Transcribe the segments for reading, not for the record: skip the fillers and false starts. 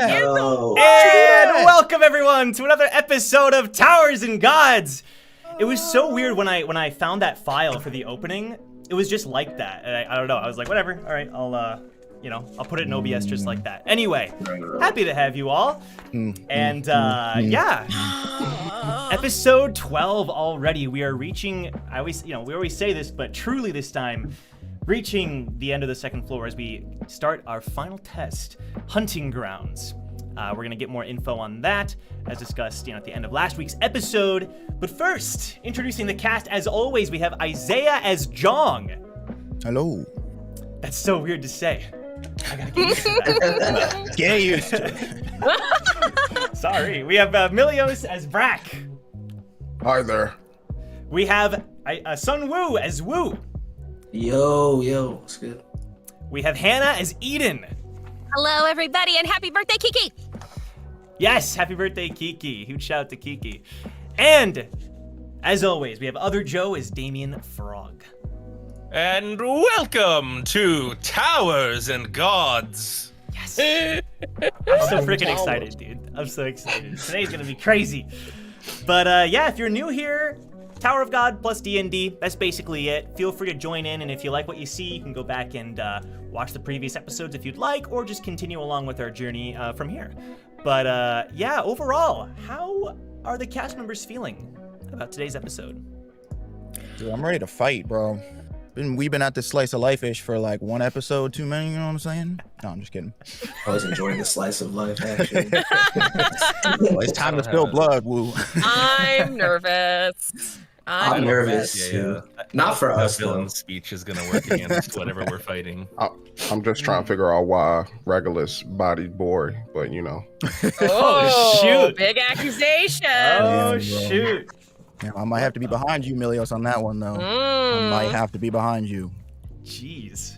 No. And welcome everyone to another episode of Towers and Gods. It was so weird when I found that file for the opening. It was just like that. And I don't know. I was like, whatever. All right, I'll put it in OBS just like that. Anyway, happy to have you all. And yeah, episode 12 already. We are reaching. We always say this, but truly this time, reaching the end of the second floor as we start our final test, Hunting Grounds. We're going to get more info on that, as discussed at the end of last week's episode. But first, introducing the cast, as always, we have Isaiah as Jong. Hello. That's so weird to say. I gotta get used to that. Get used to it. Sorry. We have Milios as Brack. Hi there. We have Sun Woo as Woo. Yo, what's good? We have Hannah as Eden. Hello, everybody, and happy birthday, Kiki! Yes, happy birthday, Kiki. Huge shout out to Kiki. And, as always, we have Other Joe as Damien Frog. And welcome to Towers and Gods. Yes. I'm so freaking excited, dude. I'm so excited. Today's gonna be crazy. But yeah, if you're new here, Tower of God plus D&D, that's basically it. Feel free to join in, and if you like what you see, you can go back and watch the previous episodes if you'd like, or just continue along with our journey from here. But yeah, overall, how are the cast members feeling about today's episode? Dude, I'm ready to fight, bro. We've been at this slice of life-ish for like one episode too many, you know what I'm saying? No, I'm just kidding. I was enjoying the slice of life, actually. Well, it's time to spill blood, Woo. I'm nervous. I'm nervous too. Not for us, though. Villain's speech is gonna work against whatever we're fighting. I'm just trying to figure out why Regulus bodied boy, but you know. Oh, shoot. Big accusation. Oh, bro. shoot. Yeah, I might have to be behind you, Milios, on that one, though. I might have to be behind you. Jeez.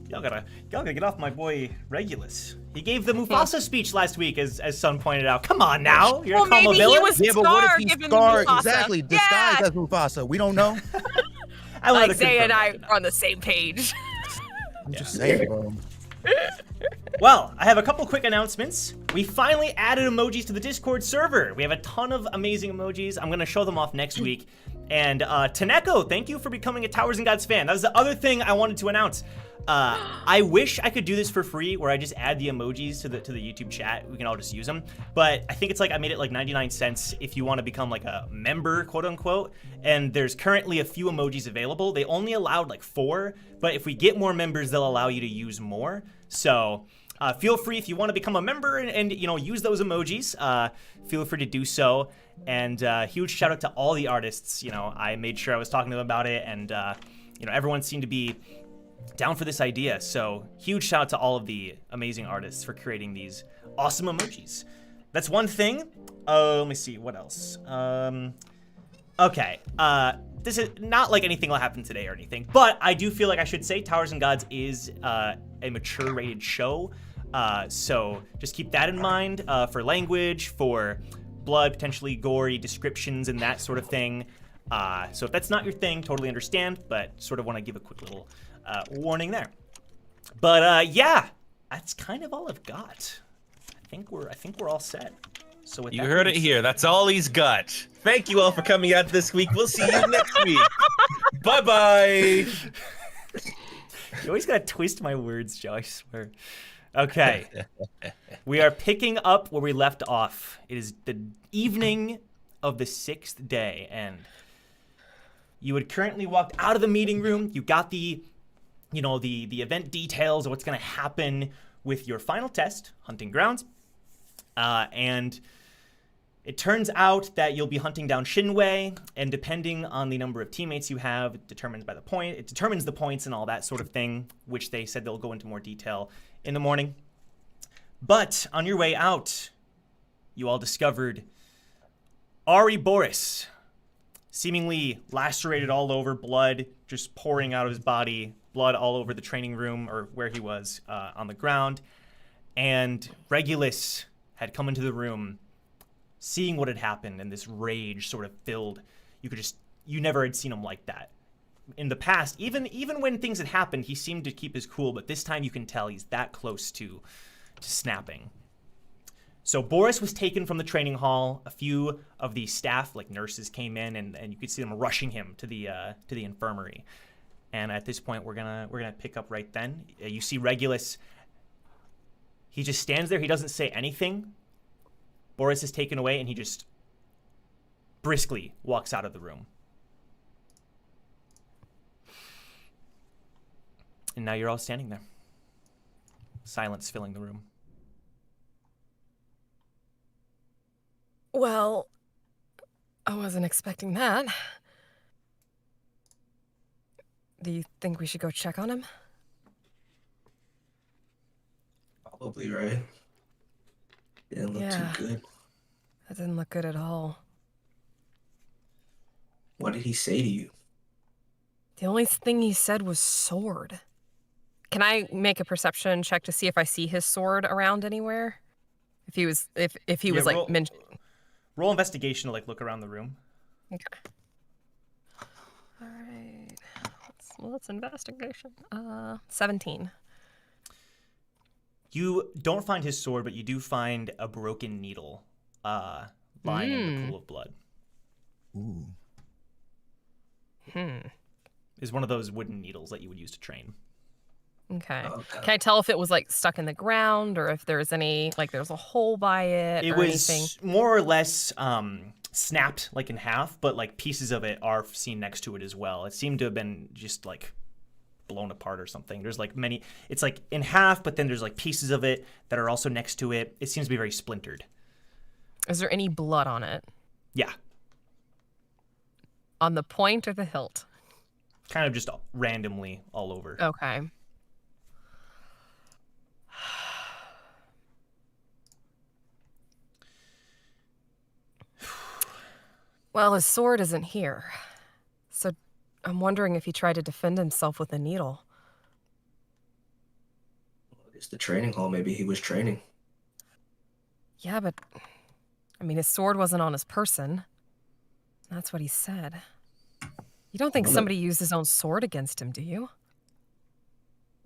Y'all gotta get off my boy Regulus. He gave the Mufasa speech last week, as Sun pointed out. Come on now, you're Well, a Como maybe villain. he was Yeah, but what if Scar he's giving Scar? Mufasa? Exactly, disguised as Mufasa. We don't know. I wanted to Isaiah and I confirm are on the same page. I'm just saying, bro. Well, I have a couple quick announcements. We finally added emojis to the Discord server. We have a ton of amazing emojis. I'm gonna show them off next week. And Taneko, thank you for becoming a Towers and Gods fan. That was the other thing I wanted to announce. I wish I could do this for free, where I just add the emojis to the YouTube chat. We can all just use them. But I think it's like I made it like 99 cents if you want to become like a member, quote unquote. And there's currently a few emojis available. They only allowed like 4, but if we get more members, they'll allow you to use more. So feel free if you want to become a member and use those emojis. Feel free to do so. And huge shout out to all the artists. I made sure I was talking to them about it, and everyone seemed to be down for this idea. So huge shout out to all of the amazing artists for creating these awesome emojis. That's one thing. Let me see what else. Okay. This is not like anything will happen today or anything, but I do feel like I should say Towers and Gods is a mature rated show. So just keep that in mind for language, for blood, potentially gory descriptions and that sort of thing. So if that's not your thing, totally understand, but sort of want to give a quick little warning there. But yeah, that's kind of all I've got. I think we're all set. So with You that heard it being here. That's all he's got. Thank you all for coming out this week. We'll see you next week. Bye-bye. said, you always gotta twist my words, Joe, I swear. Okay. We are picking up where we left off. It is the evening of the 6th day, and you had currently walked out of the meeting room. You got the event details of what's going to happen with your final test, Hunting Grounds. And it turns out that you'll be hunting down Shinwei, and depending on the number of teammates you have, it determines the points and all that sort of thing, which they said they'll go into more detail in the morning. But on your way out, you all discovered Ari Boris, seemingly lacerated all over, blood just pouring out of his body, blood all over the training room or where he was on the ground. And Regulus had come into the room, seeing what had happened, and this rage sort of filled. You never had seen him like that. In the past, even when things had happened, he seemed to keep his cool, but this time you can tell he's that close to snapping. So Boris was taken from the training hall. A few of the staff, like nurses, came in, and you could see them rushing him to the infirmary. And at this point, we're gonna pick up right then. You see Regulus. He just stands there. He doesn't say anything. Boris is taken away, and he just briskly walks out of the room. And now you're all standing there. Silence filling the room. Well, I wasn't expecting that. Do you think we should go check on him? Probably, right? Didn't look too good. That didn't look good at all. What did he say to you? The only thing he said was sword. Can I make a perception check to see if I see his sword around anywhere? If he was like mentioned. Roll investigation to like look around the room. Okay. All right. What's investigation? 17. You don't find his sword, but you do find a broken needle lying in the pool of blood. Ooh. Is one of those wooden needles that you would use to train. Okay. Okay. Can I tell if it was like stuck in the ground or if there's any, like there's a hole by it It or was anything? more or less snapped like in half, but like pieces of it are seen next to it as well. It seemed to have been just like blown apart or something. There's like many, it's like in half, but then there's like pieces of it that are also next to it. It seems to be very splintered. Is there any blood on it? Yeah, On the point or the hilt? kind of just randomly all over. Okay. Well, his sword isn't here. So I'm wondering if he tried to defend himself with a needle. It's the training hall. Maybe he was training. Yeah, but I mean, his sword wasn't on his person. That's what he said. You don't think Well, somebody used his own sword against him, do you?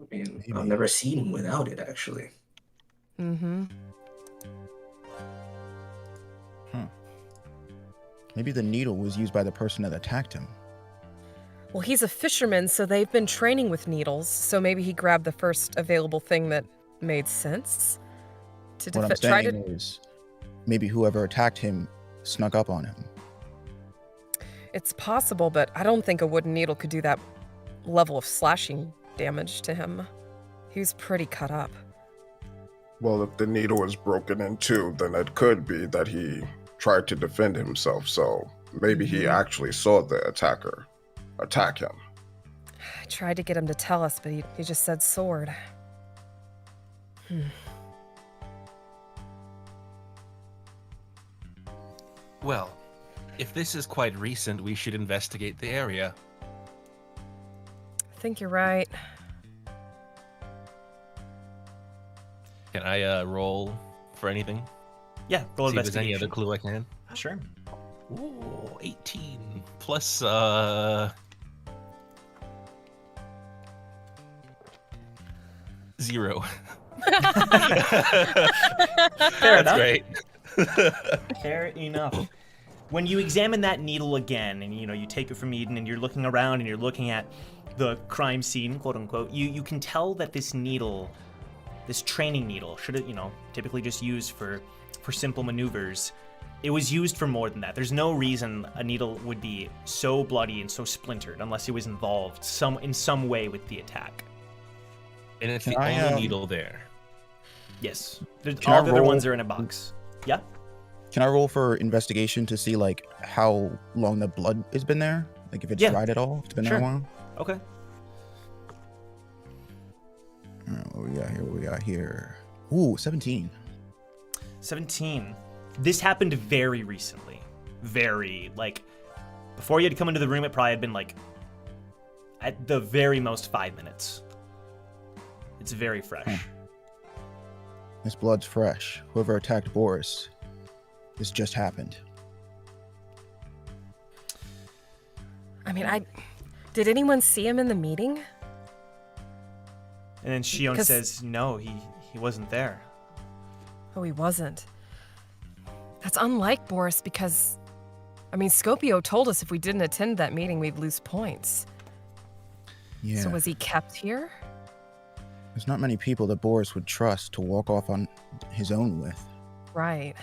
I mean, I've never seen him without it, actually. Mm-hmm. Maybe the needle was used by the person that attacked him. Well, he's a fisherman, so they've been training with needles. So maybe he grabbed the first available thing that made sense to What I'm try saying to. is, maybe whoever attacked him snuck up on him. It's possible, but I don't think a wooden needle could do that level of slashing damage to him. He was pretty cut up. Well, if the needle was broken in two, then it could be that he tried to defend himself. So maybe he actually saw the attacker attack him. I tried to get him to tell us, but he just said sword. Well, if this is quite recent, we should investigate the area. I think you're right. Can I roll for anything? Yeah, roll See if there's any investigation. other clue I can. Sure. Ooh, 18 plus 0. Fair That's enough. great. Fair enough. When you examine that needle again, and you take it from Eden, and you're looking around, and you're looking at the crime scene, quote unquote, you can tell that this needle, this training needle, should have typically just used for simple maneuvers. It was used for more than that. There's no reason a needle would be so bloody and so splintered unless it was involved in some way with the attack. And it's Can the I, only needle there. Yes. Can All I the other roll- ones are in a box. Yeah. Can I roll for investigation to see like how long the blood has been there? Like if it's Yeah. dried at all? If it's been Sure. there a while? Okay. All right, what we got here? Ooh, 17. 17. This happened very recently. Before you had come into the room, it probably had been at the very most 5 minutes. It's very fresh. This blood's fresh. Whoever attacked Boris, this just happened. I mean, did anyone see him in the meeting? And then Shion 'Cause- says, no, he wasn't there. Oh, he wasn't. That's unlike Boris because, I mean, Scopio told us if we didn't attend that meeting, we'd lose points. Yeah. So was he kept here? There's not many people that Boris would trust to walk off on his own with. Right.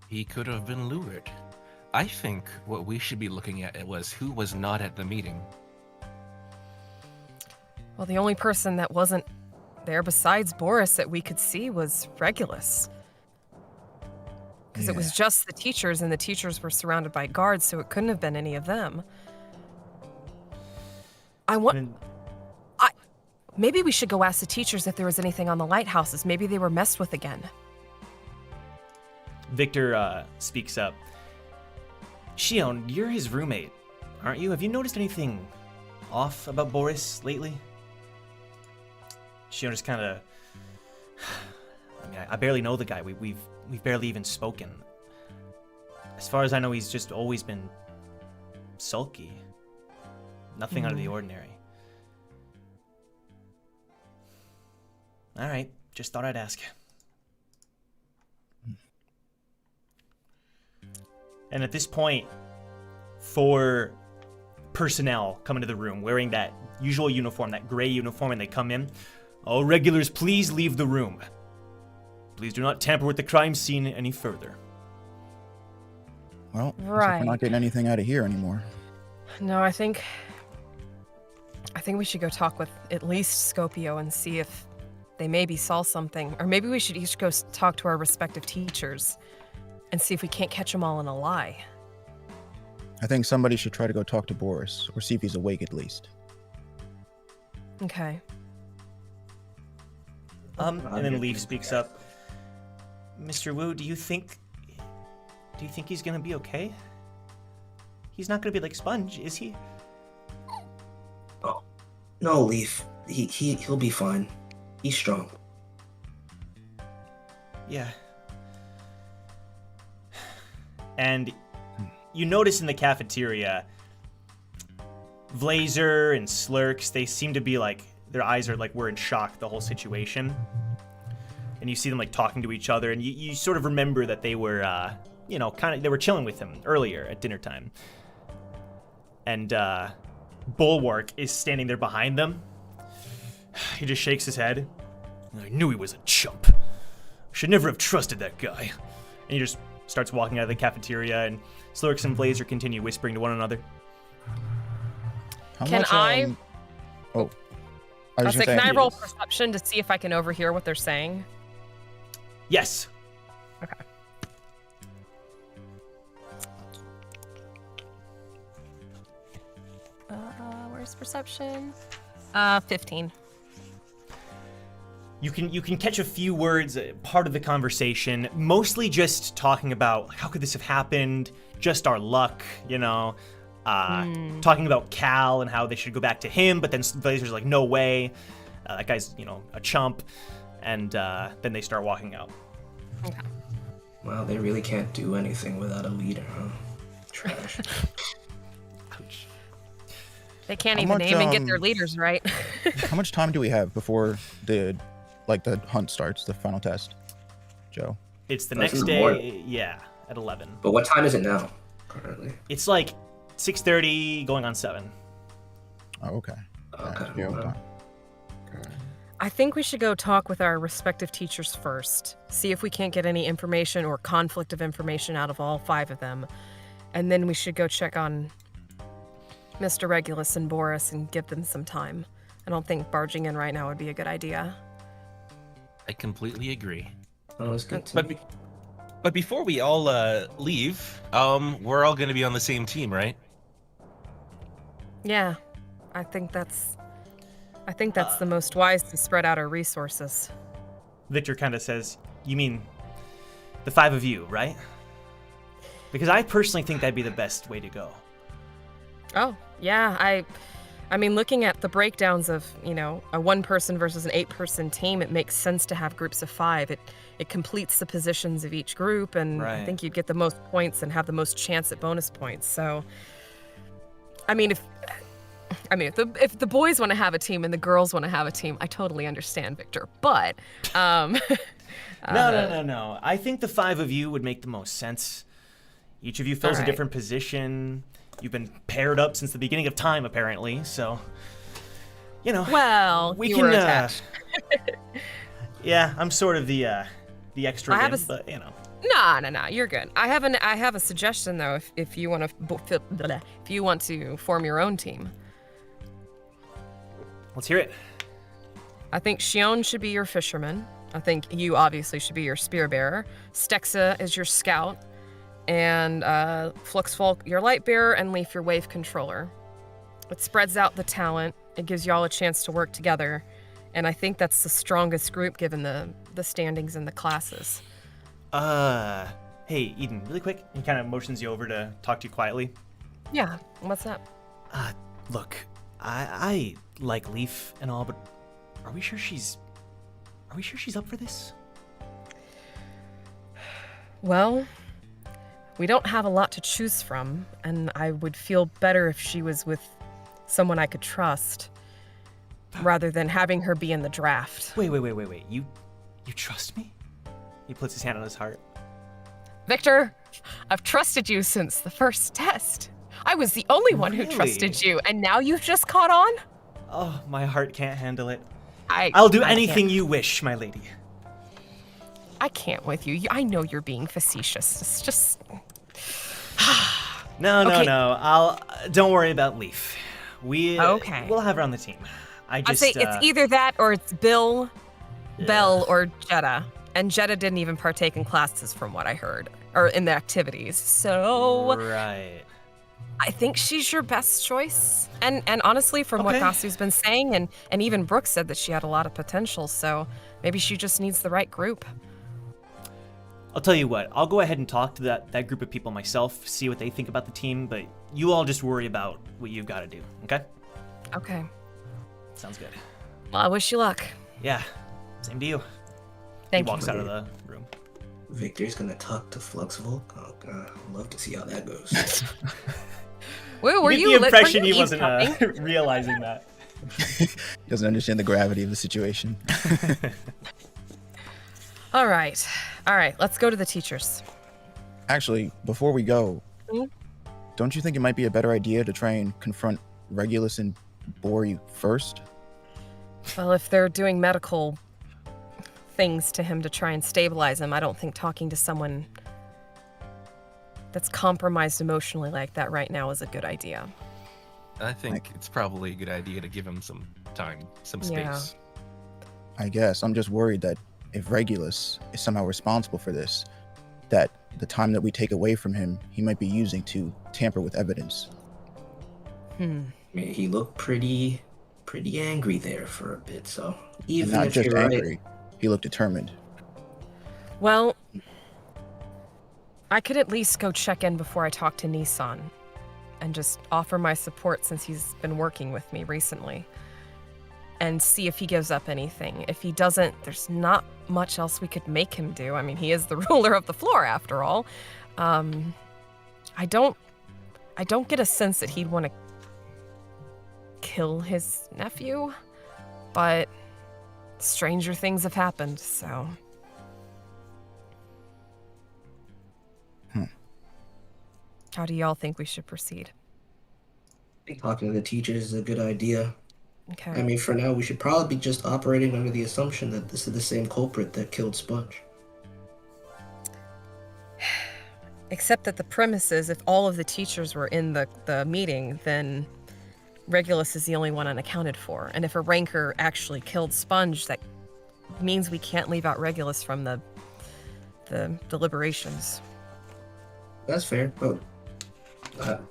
He could have been lured. I think what we should be looking at was who was not at the meeting. Well, the only person that wasn't there besides Boris that we could see was Regulus. Because it was just the teachers, and the teachers were surrounded by guards, so it couldn't have been any of them. Maybe we should go ask the teachers if there was anything on the lighthouses. Maybe they were messed with again. Victor speaks up. Shion, you're his roommate, aren't you? Have you noticed anything off about Boris lately? Shion just kind of... I mean, I barely know the guy. We've barely even spoken. As far as I know, he's just always been sulky. Nothing out of the ordinary. All right, just thought I'd ask. And at this point, 4 personnel come into the room wearing that usual uniform, that gray uniform, and they come in. All regulars, please leave the room. Please do not tamper with the crime scene any further. Well, looks like we're not getting anything out of here anymore. No, I think we should go talk with at least Scopio and see if they maybe saw something. Or maybe we should each go talk to our respective teachers and see if we can't catch them all in a lie. I think somebody should try to go talk to Boris, or see if he's awake at least. Okay. And then Leaf speaks up. Mr. Wu, do you think he's gonna be okay? He's not gonna be like Sponge, is he? Oh, no, Leaf. He'll be fine. He's strong. Yeah. And you notice in the cafeteria, Vlazer and Slurks, they seem to be like, their eyes are like, we're in shock, the whole situation. And you see them like talking to each other, and you sort of remember that they were, they were chilling with him earlier at dinner time. And Bulwark is standing there behind them. He just shakes his head. I knew he was a chump. Should never have trusted that guy. And he just starts walking out of the cafeteria, and Slurks and Blazer continue whispering to one another. Can I roll yes. perception to see if I can overhear what they're saying? Yes. Okay. Where's perception? 15. You can catch a few words, part of the conversation, mostly just talking about how could this have happened, just our luck, talking about Cal and how they should go back to him, but then Blazer's like, no way, that guy's, a chump, and then they start walking out. Okay. Well, they really can't do anything without a leader, huh? Trash. Ouch. They can't even aim and get their leaders right. How much time do we have before the hunt starts, the final test, Joe? It's the next day, at 11. But what time is it now, currently? It's like 6:30 going on 7. Oh, okay. Okay. Yeah. I think we should go talk with our respective teachers first, see if we can't get any information or conflict of information out of all 5 of them, and then we should go check on Mr. Regulus and Boris and give them some time. I don't think barging in right now would be a good idea. I completely agree. Oh, that's good. But before we all leave, we're all going to be on the same team, right? Yeah, I think that's the most wise to spread out our resources. Victor kind of says, you mean the 5 of you, right? Because I personally think that'd be the best way to go. Oh, yeah, I mean, looking at the breakdowns of, a 1-person versus an 8-person team, it makes sense to have groups of 5. It completes the positions of each group, and I think you get the most points and have the most chance at bonus points. So, if the boys want to have a team and the girls want to have a team, I totally understand, Victor. But No. I think the 5 of you would make the most sense. Each of you fills a Alright. different position. You've been paired up since the beginning of time, apparently. So, Well, we you can. were attached. Yeah, I'm sort of the extra, I have in, a but No, you're good. I have a suggestion though. If you want to form your own team, let's hear it. I think Shion should be your fisherman. I think you obviously should be your spear bearer. Stexa is your scout, and Fluxfolk your light bearer, and Leaf your wave controller. It spreads out the talent. It gives y'all a chance to work together, and I think that's the strongest group given the standings in the classes. Hey, Eden, really quick. He kind of motions you over to talk to you quietly. Yeah, what's up? Look, I like Leaf and all, but are we sure she's up for this? Well, we don't have a lot to choose from, and I would feel better if she was with someone I could trust, rather than having her be in the draft. Wait. You trust me? He puts his hand on his heart. Victor, I've trusted you since the first test. I was the only one who Really? trusted you, and now you've just caught on? Oh, my heart can't handle it. I'll do anything you wish, my lady. I can't with you. I know you're being facetious. It's just... No. Okay. Don't worry about Leaf. Okay. We'll have her on the team. I'd say it's either that or it's Bill, Belle, or Jetta. And Jetta didn't even partake in classes from what I heard, or in the activities. So Right. I think she's your best choice. And honestly, from what Okay. Gasu's been saying, and even Brooke said that she had a lot of potential, so maybe she just needs the right group. I'll tell you what, I'll go ahead and talk to that group of people myself, see what they think about the team, but you all just worry about what you've got to do, okay? Okay. Sounds good. Well, I wish you luck. Yeah, same to you. Thank He walks you. out of the room. Victor's gonna talk to Fluxvolk. Oh god, I'd love to see how that goes. Woo, were You you get the lit- impression were he you wasn't eavesdropping? realizing that. He doesn't understand the gravity of the situation. All right, let's go to the teachers. Actually, before we go, Hmm? don't you think it might be a better idea to try and confront Regulus and Bori first? Well, if they're doing medical things to him to try and stabilize him, I don't think talking to someone that's compromised emotionally like that right now is a good idea. I think it's probably a good idea to give him some time, some space. Yeah. I guess. I'm just worried that if Regulus is somehow responsible for this, that the time that we take away from him, he might be using to tamper with evidence. I mean, he looked pretty angry there for a bit, so even And not if just you're angry, right, he looked determined. Well, I could at least go check in before I talk to Nissan and just offer my support since he's been working with me recently and see if he gives up anything. If he doesn't, there's not much else we could make him do. I mean, he is the ruler of the floor after all. I don't get a sense that he'd want to kill his nephew, but stranger things have happened, so... How do y'all think we should proceed? I think talking to the teachers is a good idea. Okay. I mean, for now, we should probably be just operating under the assumption that this is the same culprit that killed Sponge. Except that the premise is if all of the teachers were in the meeting, then Regulus is the only one unaccounted for. And if a ranker actually killed Sponge, that means we can't leave out Regulus from the deliberations. That's fair, but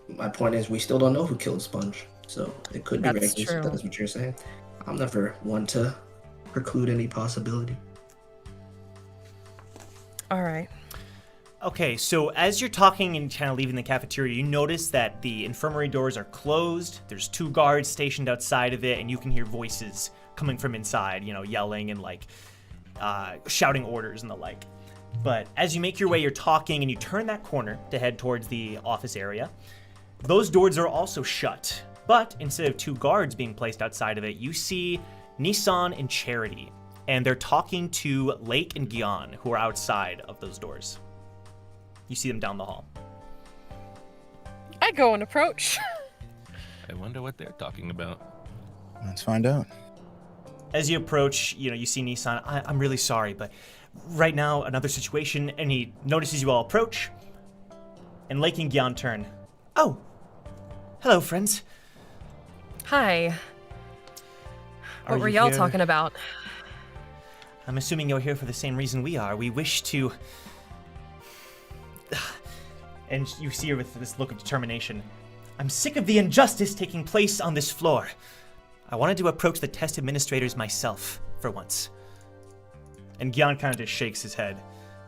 my point is we still don't know who killed Sponge, so it could be That's Regulus if true. that's what you're saying. I'm never one to preclude any possibility. All right. Okay, so as you're talking and kind of leaving the cafeteria, you notice that the infirmary doors are closed. There's 2 guards stationed outside of it, and you can hear voices coming from inside, yelling and shouting orders and the like. But as you make your way, you're talking, and you turn that corner to head towards the office area. Those doors are also shut, but instead of 2 guards being placed outside of it, you see Nissan and Charity and they're talking to Lake and Gian, who are outside of those doors. You see them down the hall. I go and approach. I wonder what they're talking about. Let's find out. As you approach, you see Nissan. I'm really sorry, but right now, another situation, and he notices you all approach, and Lake and Gian turn. Oh, hello, friends. Hi. Are What were you y'all here- talking about? I'm assuming you're here for the same reason we are. We wish to... And you see her with this look of determination. I'm sick of the injustice taking place on this floor. I wanted to approach the test administrators myself, for once. And Gian kind of just shakes his head.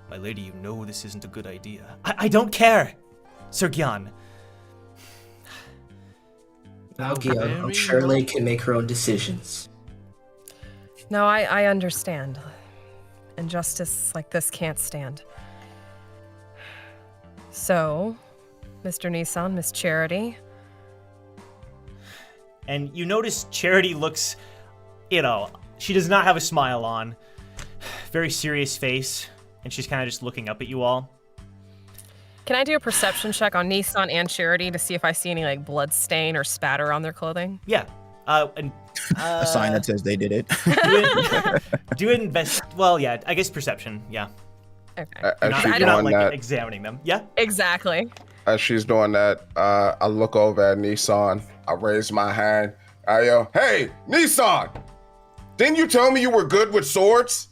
My lady, you know this isn't a good idea. I don't care, Sir Gian. Now, Gian, I'm sure Lei can make her own decisions. No, I understand. Injustice like this can't stand. So, Mr. Nissan, Miss Charity. And you notice Charity looks, she does not have a smile on. Very serious face. And she's kind of just looking up at you all. Can I do a perception check on Nissan and Charity to see if I see any blood stain or spatter on their clothing? Yeah. A sign that says they did it. Do it invest. Well, yeah, I guess perception. Yeah. Okay. As she's You're not doing that, examining them. Yeah. Exactly. as she's doing that, I look over at Nissan. I raise my hand. I yell, "Hey, Nissan! Didn't you tell me you were good with swords?"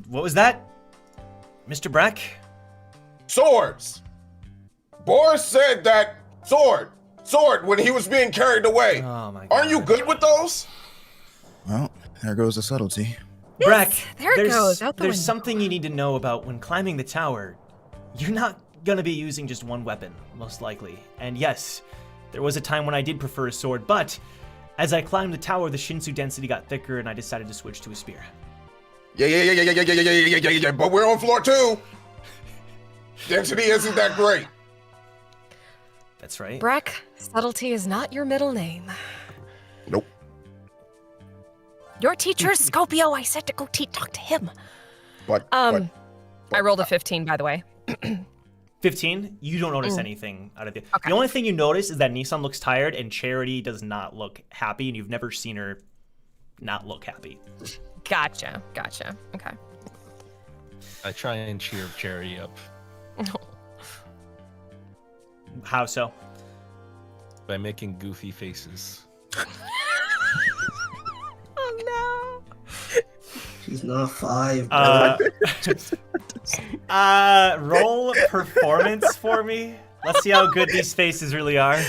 What was that, Mr. Brack? Swords. Boris said that sword when he was being carried away. Oh my God. Aren't you good with those? Well, there goes the subtlety. Brack, there it goes, out the there's window. something you need to know about when climbing the tower. You're not gonna be using just one weapon, most likely. And yes, there was a time when I did prefer a sword, but as I climbed the tower, the Shinsu density got thicker and I decided to switch to a spear. Yeah. But we're on floor 2. Density isn't that great. That's right. Brack, subtlety is not your middle name. Nope. Your teacher is Scopio. I said to go talk to him. But I rolled a 15, by the way. 15, you don't notice anything out of it. Okay. The only thing you notice is that Nissan looks tired and Charity does not look happy, and you've never seen her not look happy. Gotcha. Okay. I try and cheer Cherry up How so? by making goofy faces. Oh She's not 5. Roll performance for me. Let's see how good these faces really are.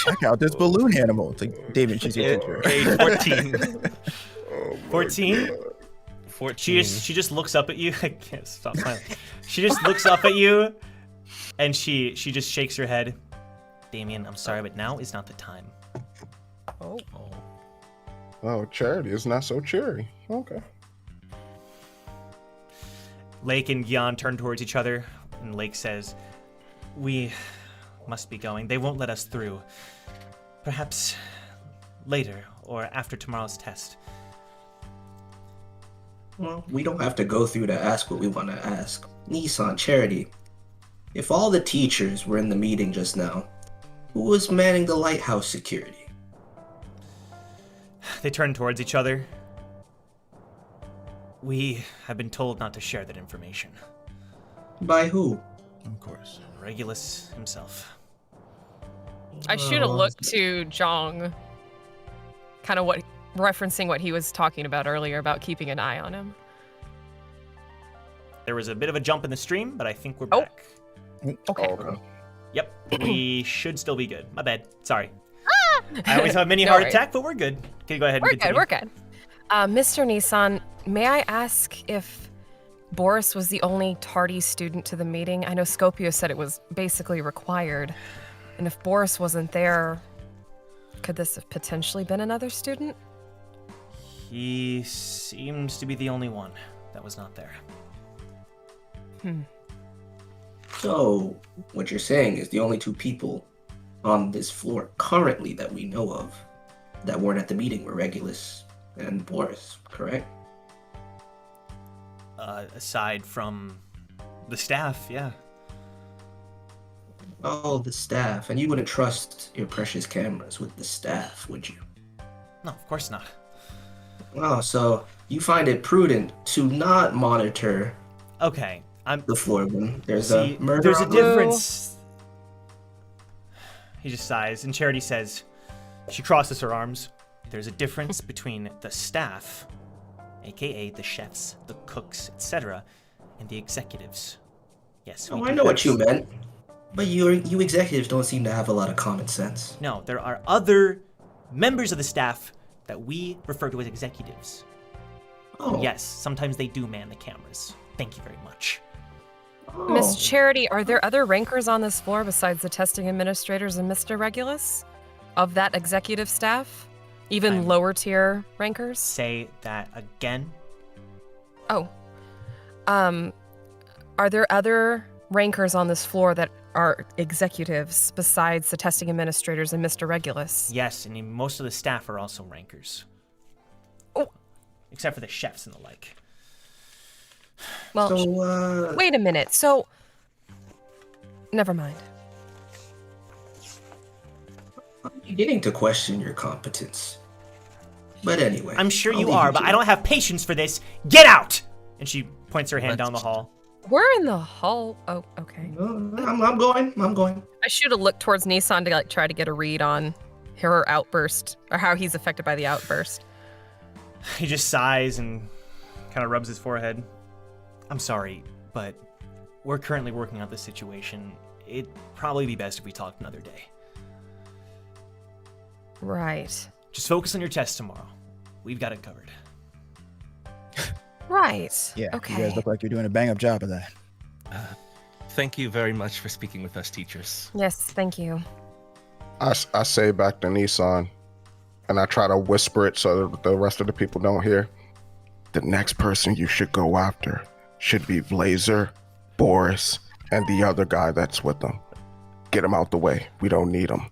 Check out this balloon animal. It's like, David, she's your teacher. Okay, 14. 14? 14. She just looks up at you. I can't stop smiling. She just looks up at you, and she just shakes her head. Damien, I'm sorry, but now is not the time. no. oh, Charity is not so cheery. Okay. Lake and Gian turn towards each other, and Lake says, "We must be going. They won't let us through. Perhaps later or after tomorrow's test." Well, we don't have to go through to ask what we want to ask. Nissan, Charity, if all the teachers were in the meeting just now, who was manning the lighthouse security? They turn towards each other. We have been told not to share that information. By who? Of course. Regulus himself. I shoot a look to Jong, kind of referencing what he was talking about earlier about keeping an eye on him. There was a bit of a jump in the stream, but I think we're Oh. back. Okay. Okay. Yep, we should still be good. My bad. Sorry. I always have a mini No heart worries. attack, but we're good. Okay, go ahead and We're continue. good. We're good. Mr. Nissan, may I ask if Boris was the only tardy student to the meeting? I know Scopio said it was basically required. And if Boris wasn't there, could this have potentially been another student? He seems to be the only one that was not there. So, what you're saying is the only 2 people on this floor currently that we know of that weren't at the meeting were Regulus and Boris, correct? Aside from the staff, yeah. Oh, the staff. And you wouldn't trust your precious cameras with the staff, would you? No, of course not. Oh, so you find it prudent to not monitor Okay, the floor when there's See, a murder there's a on the- difference. He just sighs, and Charity says, she crosses her arms. There's a difference between the staff, aka the chefs, the cooks, etc., and the executives. Yes. we Oh, do I know what this. you meant. But you executives don't seem to have a lot of common sense. No, there are other members of the staff that we refer to as executives. Oh. Yes, sometimes they do man the cameras. Thank you very much. Oh. Miss Charity, are there other rankers on this floor besides the testing administrators and Mr. Regulus? Of that executive staff? Even I'm- lower tier rankers? Say that again. Oh. Are there other rankers on this floor that are executives besides the testing administrators and Mr. Regulus? Yes, and most of the staff are also rankers. Oh. Except for the chefs and the like. Well, So, wait a minute. So, never mind. I'm beginning to question your competence. But anyway. I'm sure I'll you leave are, but to I it. don't have patience for this. Get out! And she points her hand Let's- down the hall. We're in the hall. Oh, okay. I'm going. I should have looked towards Nissan to like try to get a read on her outburst or how he's affected by the outburst. He just sighs and kind of rubs his forehead. I'm sorry, but we're currently working out this situation. It'd probably be best if we talked another day. Right. Just focus on your test tomorrow. We've got it covered. Right. Yeah, Okay. you guys look like you're doing a bang-up job of that. Thank you very much for speaking with us, teachers. Yes, thank you. I say back to Nissan, and I try to whisper it so that the rest of the people don't hear. The next person you should go after should be Blazer, Boris, and the other guy that's with them. Get them out the way. We don't need them.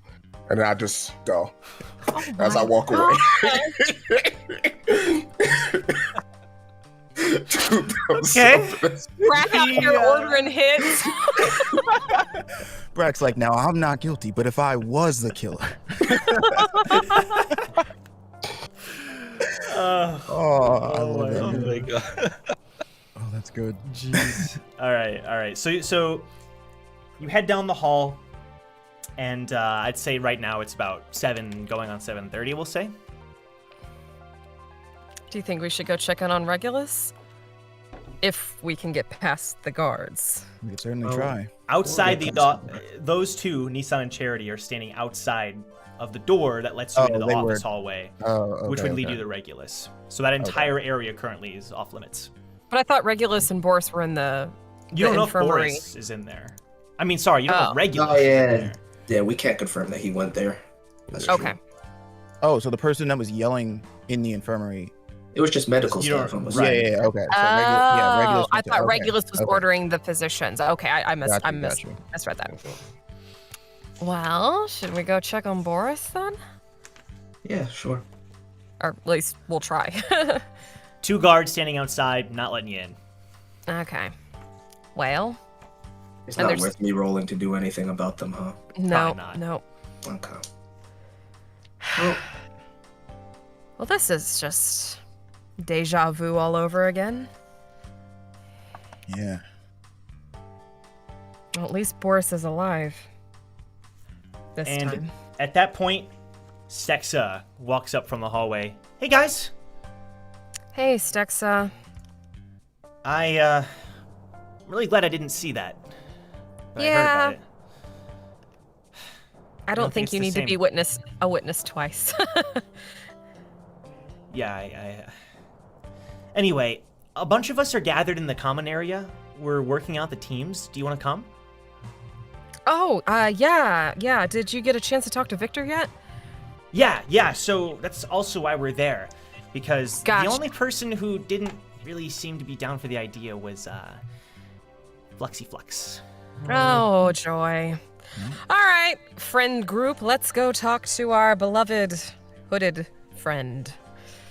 And I just go as I walk away. Dude, that was Okay. so bad. Rack out your ordering hits. Brack's like, now I'm not guilty, but if I was the killer. Oh, I love that. Oh dude. my god. Oh, that's good. Jeez. all right. So you head down the hall, and I'd say right now it's about 7, going on 7:30. We'll say. Do you think we should go check in on Regulus? If we can get past the guards. We could certainly Oh. try. Outside Well, those two, Nissan and Charity, are standing outside of the door that lets you Oh, into the they office were- hallway, Oh, which okay, would lead okay. you to Regulus. So that entire area currently is off limits. But I thought Regulus and Boris were in the You don't know if infirmary. Boris is in there. I mean, sorry, you don't know Oh. if Regulus Oh, is in yeah. there. Yeah, we can't confirm that he went there. That's true. Okay. Oh, so the person that was yelling in the infirmary. It was just medical You don't- stuff. I'm Right. assuming. Yeah, okay. So Oh, Regulus I went to- thought okay, Regulus was okay. ordering the physicians. Okay, I Got you, misread that. Well, should we go check on Boris then? Yeah, sure. Or at least we'll try. 2 guards standing outside, not letting you in. Okay. Well, It's And not there's- worth me rolling to do anything about them, huh? no, not. no. Okay. Well, Well, this is just deja vu all over again. Yeah. Well, at least Boris is alive. This And time. at that point, Stexa walks up from the hallway. Hey guys, Hey, Stexa. I'm really glad I didn't see that. But I heard Yeah. about it. I don't think it's you the need to same. be a witness twice. Yeah, Anyway, a bunch of us are gathered in the common area. We're working out the teams. Do you want to come? Oh, yeah. Did you get a chance to talk to Victor yet? Yeah. So that's also why we're there, because Gotcha. the only person who didn't really seem to be down for the idea was Flexiflux. Oh, joy. All right, friend group, let's go talk to our beloved hooded friend.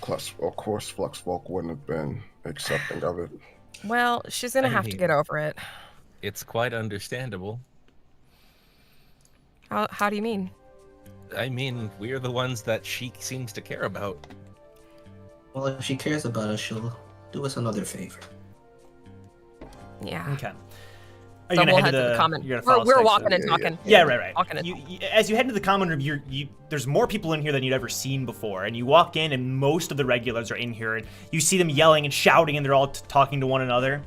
Plus, of course, Fluxfolk wouldn't have been accepting of it. Well, she's gonna have to get over it. It's quite understandable. How do you mean? I mean, we're the ones that she seems to care about. Well, if she cares about us, she'll do us another favor. Yeah. Okay. So we'll head to the common. We're walking and talking. Yeah, right. Walking As you head into the common room, there's more people in here than you'd ever seen before. And you walk in, and most of the regulars are in here. And you see them yelling and shouting, and they're all talking to one another.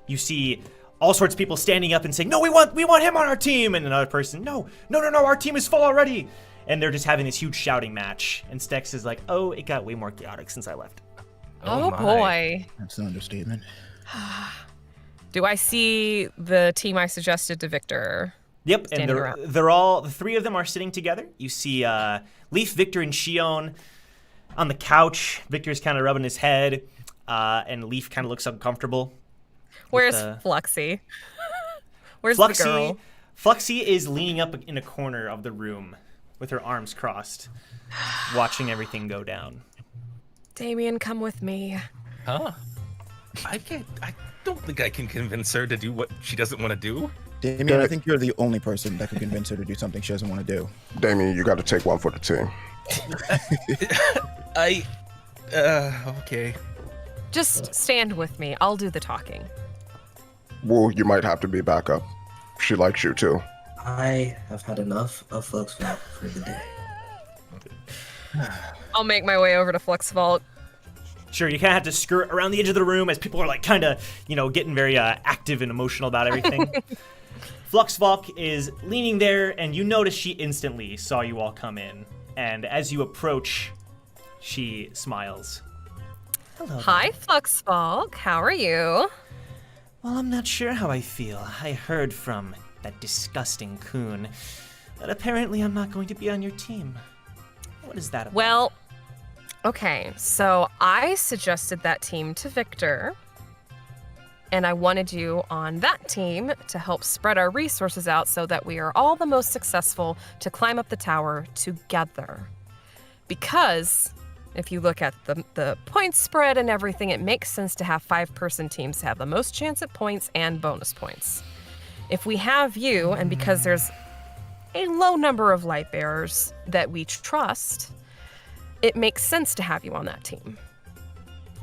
You see all sorts of people standing up and saying, "No, we want him on our team." And another person, "No, our team is full already." And they're just having this huge shouting match. And Stex is like, "Oh, it got way more chaotic since I left." Oh my. boy. That's an understatement. Do I see the team I suggested to Victor? Yep, and standing around? they're all, the three of them are sitting together. You see Leaf, Victor, and Shion on the couch. Victor's kind of rubbing his head, and Leaf kind of looks uncomfortable. Where's Fluxy? Where's Fluxy, the girl? Fluxy is leaning up in a corner of the room with her arms crossed, watching everything go down. Damien, come with me. Huh? I don't think I can convince her to do what she doesn't want to do. Damien, I think you're the only person that could convince her to do something she doesn't want to do. Damien, you got to take one for the team. Okay. Just stand with me. I'll do the talking. Well, you might have to be backup. She likes you too. I have had enough of Fluxfolk for the day. I'll make my way over to Fluxfolk. Sure, you kind of have to skirt around the edge of the room as people are like kind of, getting very active and emotional about everything. Fluxvolk is leaning there, and you notice she instantly saw you all come in. And as you approach, she smiles. Hello. Hi, Fluxfolk. How are you? Well, I'm not sure how I feel. I heard from that disgusting coon that apparently I'm not going to be on your team. What is that about? Well, okay, so I suggested that team to Victor, and I wanted you on that team to help spread our resources out so that we are all the most successful to climb up the tower together. Because if you look at the point spread and everything, it makes sense to have 5-person teams to have the most chance at points and bonus points. If we have you, and because there's a low number of light bearers that we trust, it makes sense to have you on that team.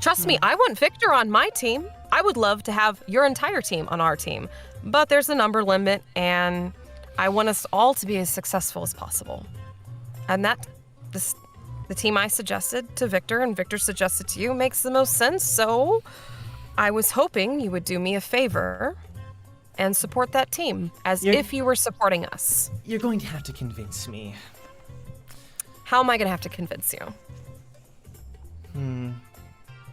Trust me, I want Victor on my team. I would love to have your entire team on our team, but there's a number limit, and I want us all to be as successful as possible. And the team I suggested to Victor and Victor suggested to you makes the most sense, so I was hoping you would do me a favor and support that team as if you were supporting us. You're going to have to convince me. How am I going to have to convince you?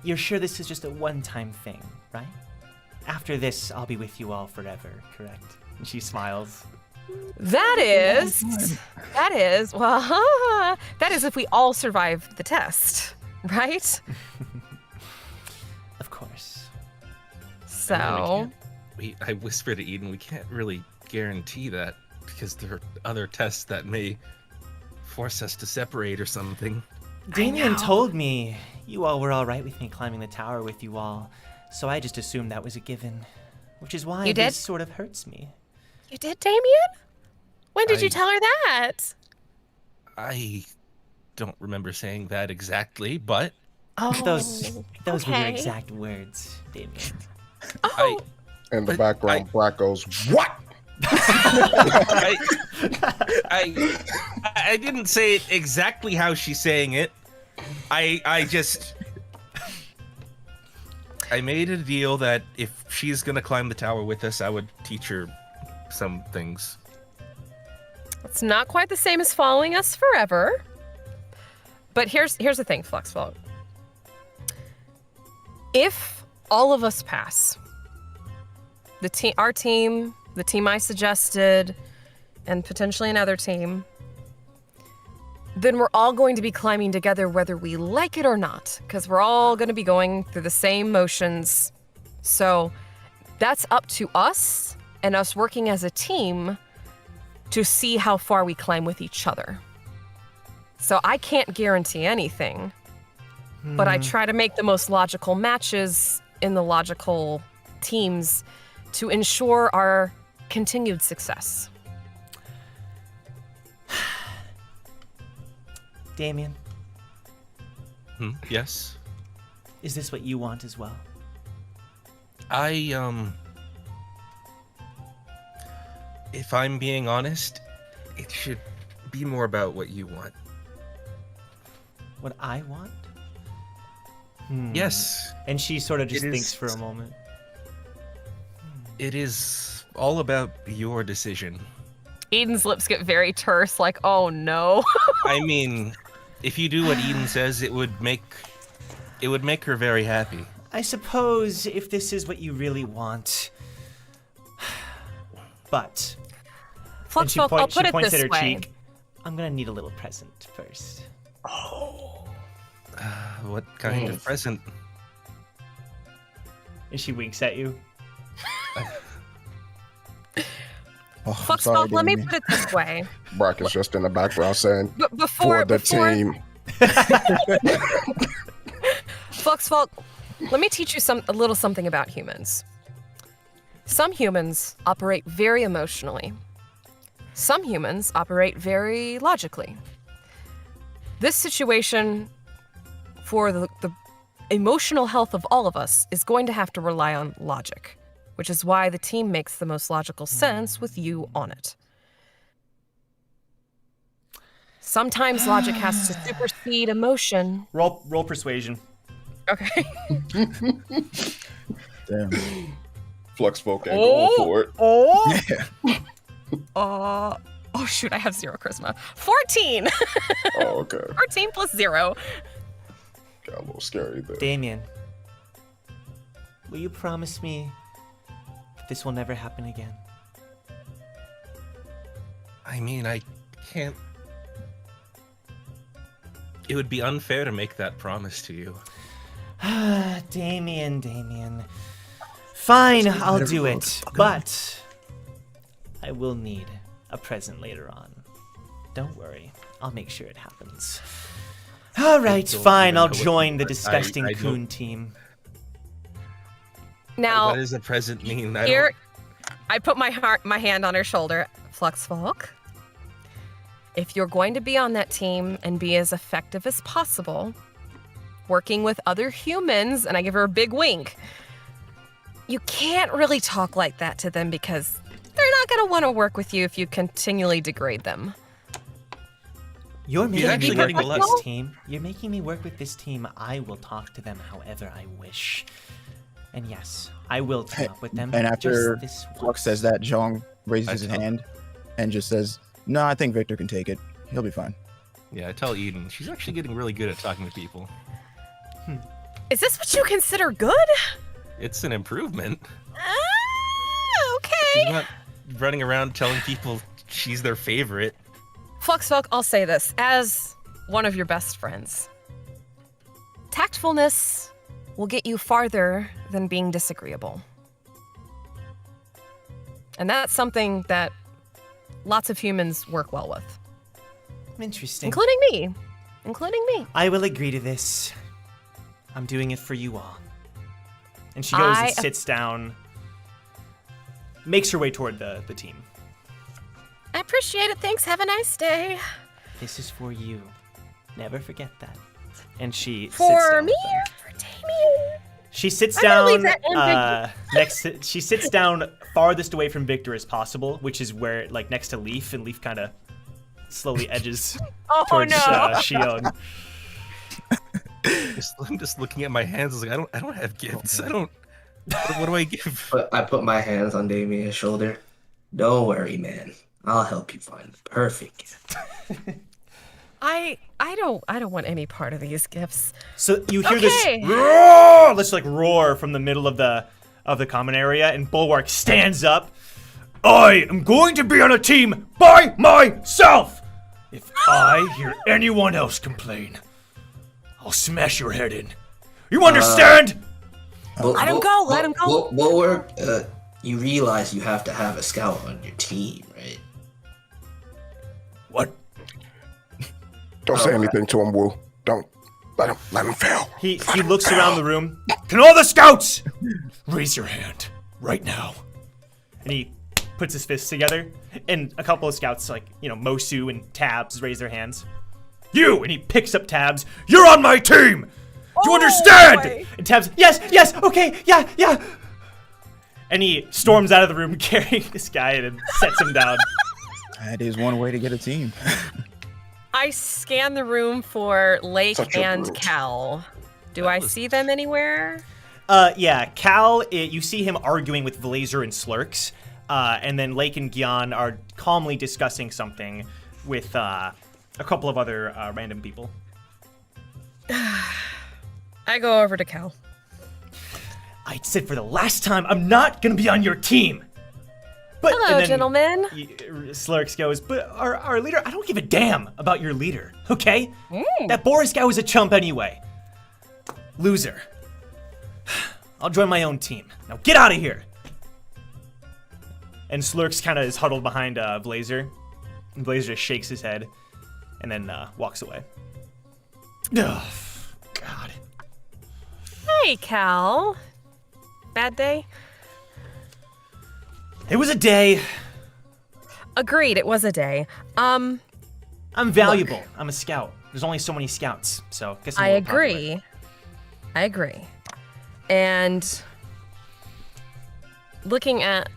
You're sure this is just a one-time thing, right? After this, I'll be with you all forever, correct? And she smiles. That is if we all survive the test, right? Of course. So, I whispered to Eden, we can't really guarantee that because there are other tests that may force us to separate or something. Damien told me you all were all right with me climbing the tower with you all, so I just assumed that was a given, which is why this sort of hurts me. You did, Damien? When did you tell her that? I don't remember saying that exactly, but those were your exact words, Damien. In the background, Black goes, "What?" I didn't say it exactly how she's saying it. I made a deal that if she's gonna climb the tower with us, I would teach her some things. It's not quite the same as following us forever. But here's the thing, Fluxfolk. If all of us pass, our team, the team I suggested, and potentially another team, then we're all going to be climbing together whether we like it or not, because we're all going to be going through the same motions. So that's up to us and us working as a team to see how far we climb with each other. So I can't guarantee anything, but I try to make the most logical matches in the logical teams to ensure our continued success. Damien, Yes. is this what you want as well? If I'm being honest, it should be more about what you want. What I want? Yes, And she sort of just It thinks is- for a moment. it is all about your decision. Eden's lips get very terse, like, oh no. I mean, if you do what Eden says, it would make her very happy. I suppose if this is what you really want. But and she Fluxfolk, I'll she put it points this at her way. cheek. I'm gonna need a little present first. What kind of present? And she winks at you. Oh, I'm sorry, Fluxfolk, let me Damien. put it this way. Brock is just in the background saying, But before for the team. Fluxfolk, let me teach you a little something about humans. Some humans operate very emotionally. Some humans operate very logically. This situation, for the emotional health of all of us, is going to have to rely on logic, which is why the team makes the most logical sense with you on it. Sometimes logic has to supersede emotion. Roll persuasion. Okay. Damn. Fluxfolk ain't going for it. Oh shoot, I have 0 charisma. 14! Oh, okay. 14 plus 0. Got a little scary there. Damien, will you promise me that this will never happen again? I mean, I can't. It would be unfair to make that promise to you. Damien. Fine, I'll do it. But I will need a present later on. Don't worry, I'll make sure it happens. All right, don't fine, even I'll know what join the I disgusting don't- coon team. Now, What does a present mean? I here, I put my hand on her shoulder. Fluxfolk, if you're going to be on that team and be as effective as possible, working with other humans, and I give her a big wink, you can't really talk like that to them because they're not going to want to work with you if you continually degrade them. You're making actually me work getting with a lot- this team. You're making me work with this team. I will talk to them however I wish. And yes, I will team up with them. And after just this Flux once. says that, Jong raises I his tell- hand and just says, "No, I think Victor can take it. He'll be fine." Yeah, I tell Eden. She's actually getting really good at talking to people. Is this what you consider good? It's an improvement. Ah, She's okay. not running around telling people she's their favorite. Fluxfolk, I'll say this as one of your best friends. Tactfulness will get you farther than being disagreeable. And that's something that lots of humans work well with, Interesting. including me. Including me. I will agree to this. I'm doing it for you all. And she goes and sits down, makes her way toward the team. I appreciate it. Thanks. Have a nice day. This is for you. Never forget that. And she sits For down me with them. or for Damien? She sits I'm gonna leave down that next to, she sits down farthest away from Victor as possible, which is where like next to Leaf, and Leaf kind of slowly edges Oh towards no. Shion. I'm just looking at my hands. I was like, I don't have gifts. I don't. What do I give? But I put my hands on Damien's shoulder. Don't worry, man. I'll help you find the perfect gift. I don't want any part of these gifts. So you hear Okay. this roar, this like roar from the middle of the common area, and Bulwark stands up. I am going to be on a team by myself. If I hear anyone else complain, I'll smash your head in. You understand? Let him go, let him go. Bulwark, you realize you have to have a scout on your team, right? What? Don't say anything to him, Wu. Don't let him fail. He looks around the room. Can all the scouts raise your hand right now? And he puts his fists together, and a couple of scouts, like, Mosu and Tabs, raise their hands. You! And he picks up Tabs. You're on my team! Do you understand? Boy. And Tabs, yes, okay, yeah. And he storms out of the room carrying this guy and sets him down. That is one way to get a team. I scan the room for Lake Such a and brute. Cal. Do I see them anywhere? Yeah, Cal, you see him arguing with Blazer and Slurks, and then Lake and Gian are calmly discussing something with a couple of other random people. I go over to Cal. I said for the last time, I'm not gonna be on your team. But Hello, and then gentlemen. Slurks goes, but our leader, I don't give a damn about your leader, okay? Mm. That Boris guy was a chump anyway. Loser. I'll join my own team. Now get out of here. And Slurks kind of is huddled behind Blazer. And Blazer just shakes his head and then walks away. Ugh, God. Hey, Cal. Bad day? It was a day. Agreed, it was a day. I'm valuable. I'm a scout. There's only so many scouts, so guess I'm I a little popular. agree. I agree. And looking at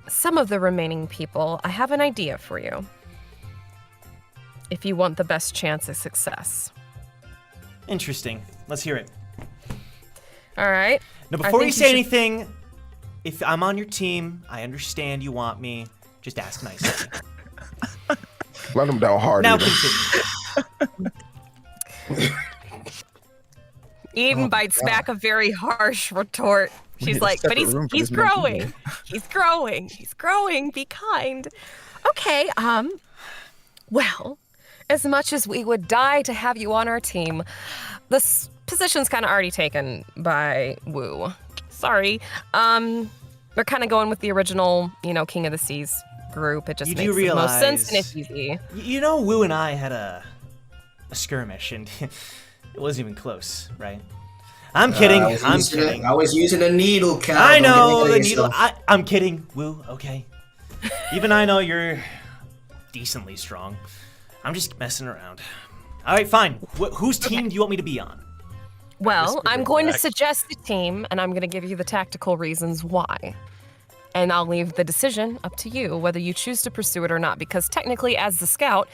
some of the remaining people, I have an idea for you. If you want the best chance of success. Interesting. Let's hear it. All right. Now, I before think you say should- anything, if I'm on your team, I understand you want me. Just ask nicely. Let him down hard. Now Eden. continue. Eden bites back a very harsh retort. We She's need a like, but separate room for he's this man growing. too." He's growing. Be kind. Okay, well, as much as we would die to have you on our team, this position's kind of already taken by Wu. Sorry. We're kind of going with the original, King of the Seas group. It just You do makes the most sense and realize- it's easy. You know, Wu and I had a skirmish, and it wasn't even close, right? I'm kidding. I'm kidding. I was using a needle, Cal. I Don't get know ahead of the needle. yourself. I'm kidding, Wu. Okay. Even I know you're decently strong. I'm just messing around. All right, fine. Whose team do you want me to be on? Well, whispered I'm it going to back. suggest the team, and I'm going to give you the tactical reasons why. And I'll leave the decision up to you, whether you choose to pursue it or not, because technically, as the scout,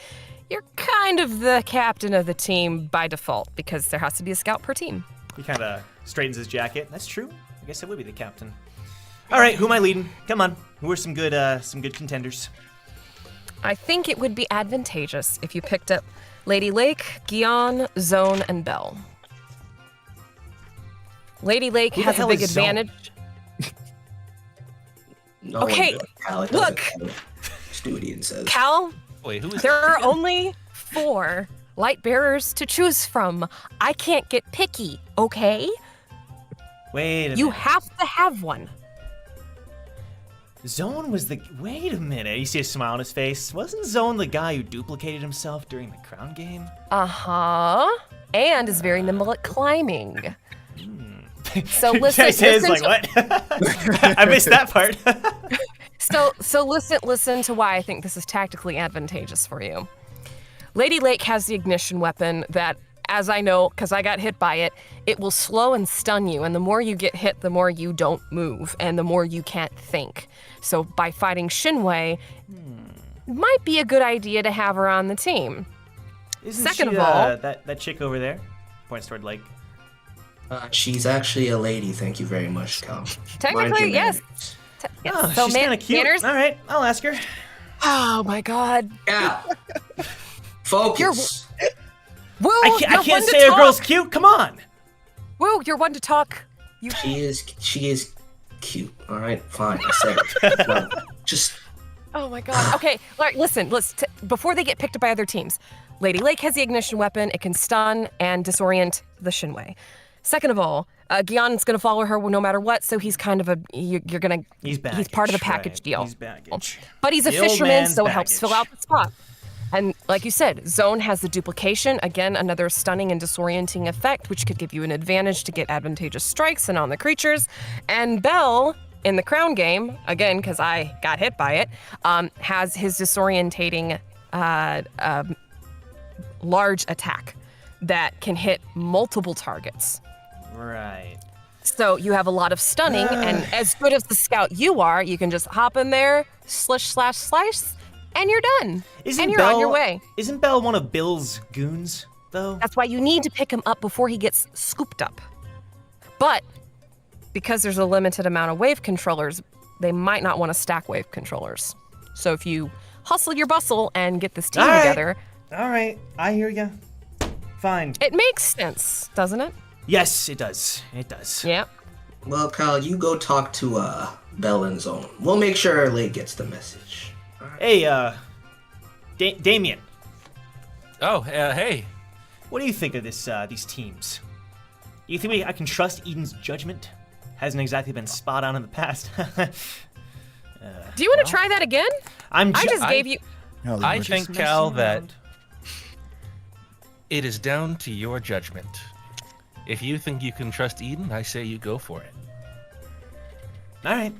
you're kind of the captain of the team by default, because there has to be a scout per team. He kind of straightens his jacket. That's true. I guess I would be the captain. All right, who am I leading? Come on. Who are some good contenders? I think it would be advantageous if you picked up Lady Lake, Gian, Zone, and Belle. Lady Lake Who the has a hell big is Zone? advantage. No Okay, one does. Cal, it look. doesn't. Studian says. Cal, Wait, who is there are only 4 light bearers to choose from. I can't get picky, okay? Wait a You minute. have to have one. Zone was the... Wait a minute. You see a smile on his face. Wasn't Zone the guy who duplicated himself during the crown game? Uh-huh. And is very nimble at climbing. So listen, I say it's listen like, to, what? I missed that part. so listen to why I think this is tactically advantageous for you. Lady Lake has the ignition weapon that, as I know, because I got hit by it, it will slow and stun you, and the more you get hit, the more you don't move, and the more you can't think. So by fighting Shinwei, it might be a good idea to have her on the team. Isn't Second she, of all- that chick over there? Points toward Lake. She's actually a lady. Thank you very much, Cal. Mind Technically, your yes. manners. Yes. Oh, So she's kind of cute. manners- All right, I'll ask her. Oh my God. Cal, focus. Woo, I you're can't one to say a talk. girl's cute. Come on. Woo, you're one to talk. You She is cute. All right, fine. I said it. No, just Oh my God. Okay, all right, listen. Before they get picked up by other teams, Lady Lake has the ignition weapon. It can stun and disorient the Shinwei. Second of all, Gion's gonna follow her no matter what, so he's kind of He's baggage. He's part of the package right. deal. He's baggage. But he's a The old fisherman, man's so it helps fill out baggage. the spot. And like you said, Zone has the duplication. Again, another stunning and disorienting effect, which could give you an advantage to get advantageous strikes and on the creatures. And Bell, in the Crown game, again, because I got hit by it, has his disorientating large attack that can hit multiple targets. Right. So you have a lot of stunning, and as good as the scout you are, you can just hop in there, slice, and you're done. And you're on your way. Isn't Bell one of Bill's goons, though? That's why you need to pick him up before he gets scooped up. But because there's a limited amount of wave controllers, they might not want to stack wave controllers. So if you hustle your bustle and get this team together. All right, I hear you. Fine. It makes sense, doesn't it? Yes, it does. It does. Yeah. Well, Kyle, you go talk to Bell and Zone. We'll make sure Lake gets the message. Hey, Damien. Oh, hey. What do you think of these teams? You think I can trust Eden's judgment? Hasn't exactly been spot on in the past. Do you want to try that again? I just gave you. No, I we're think, just- Cal, that it is down to your judgment. If you think you can trust Eden, I say you go for it. All right.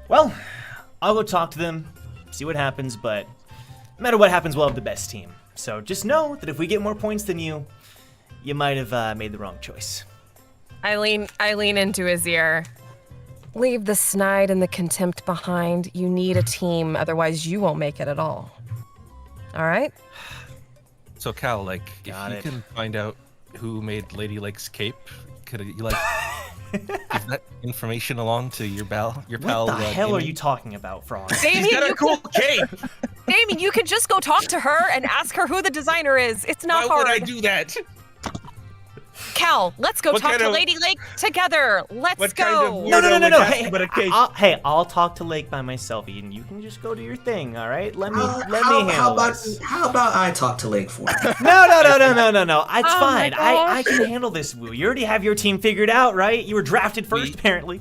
Well, I'll go talk to them, see what happens, but no matter what happens, we'll have the best team. So just know that if we get more points than you, you might have made the wrong choice. I lean into his ear. Leave the snide and the contempt behind. You need a team, otherwise you won't make it at all. All right? So, Cal, like, Got if it. you can find out who made Lady Lake's cape, could you, like, give that information along to your pal? What the hell are Damien? you talking about, Frog? Damien, He's got a cool cape! Damien, you could just go talk to her and ask her who the designer is. It's not Why hard. would I do that? Cal, let's go What talk kind to of- Lady Lake together. Let's What go. kind of No. weirdo would ask Hey, about a cape? I'll talk to Lake by myself, Eden. You can just go do your thing, all right? Let me How handle about this. how about I talk to Lake for you? No. It's Oh my fine. I gosh. can handle this, Woo. You already have your team figured out, right? You were drafted first, We- apparently.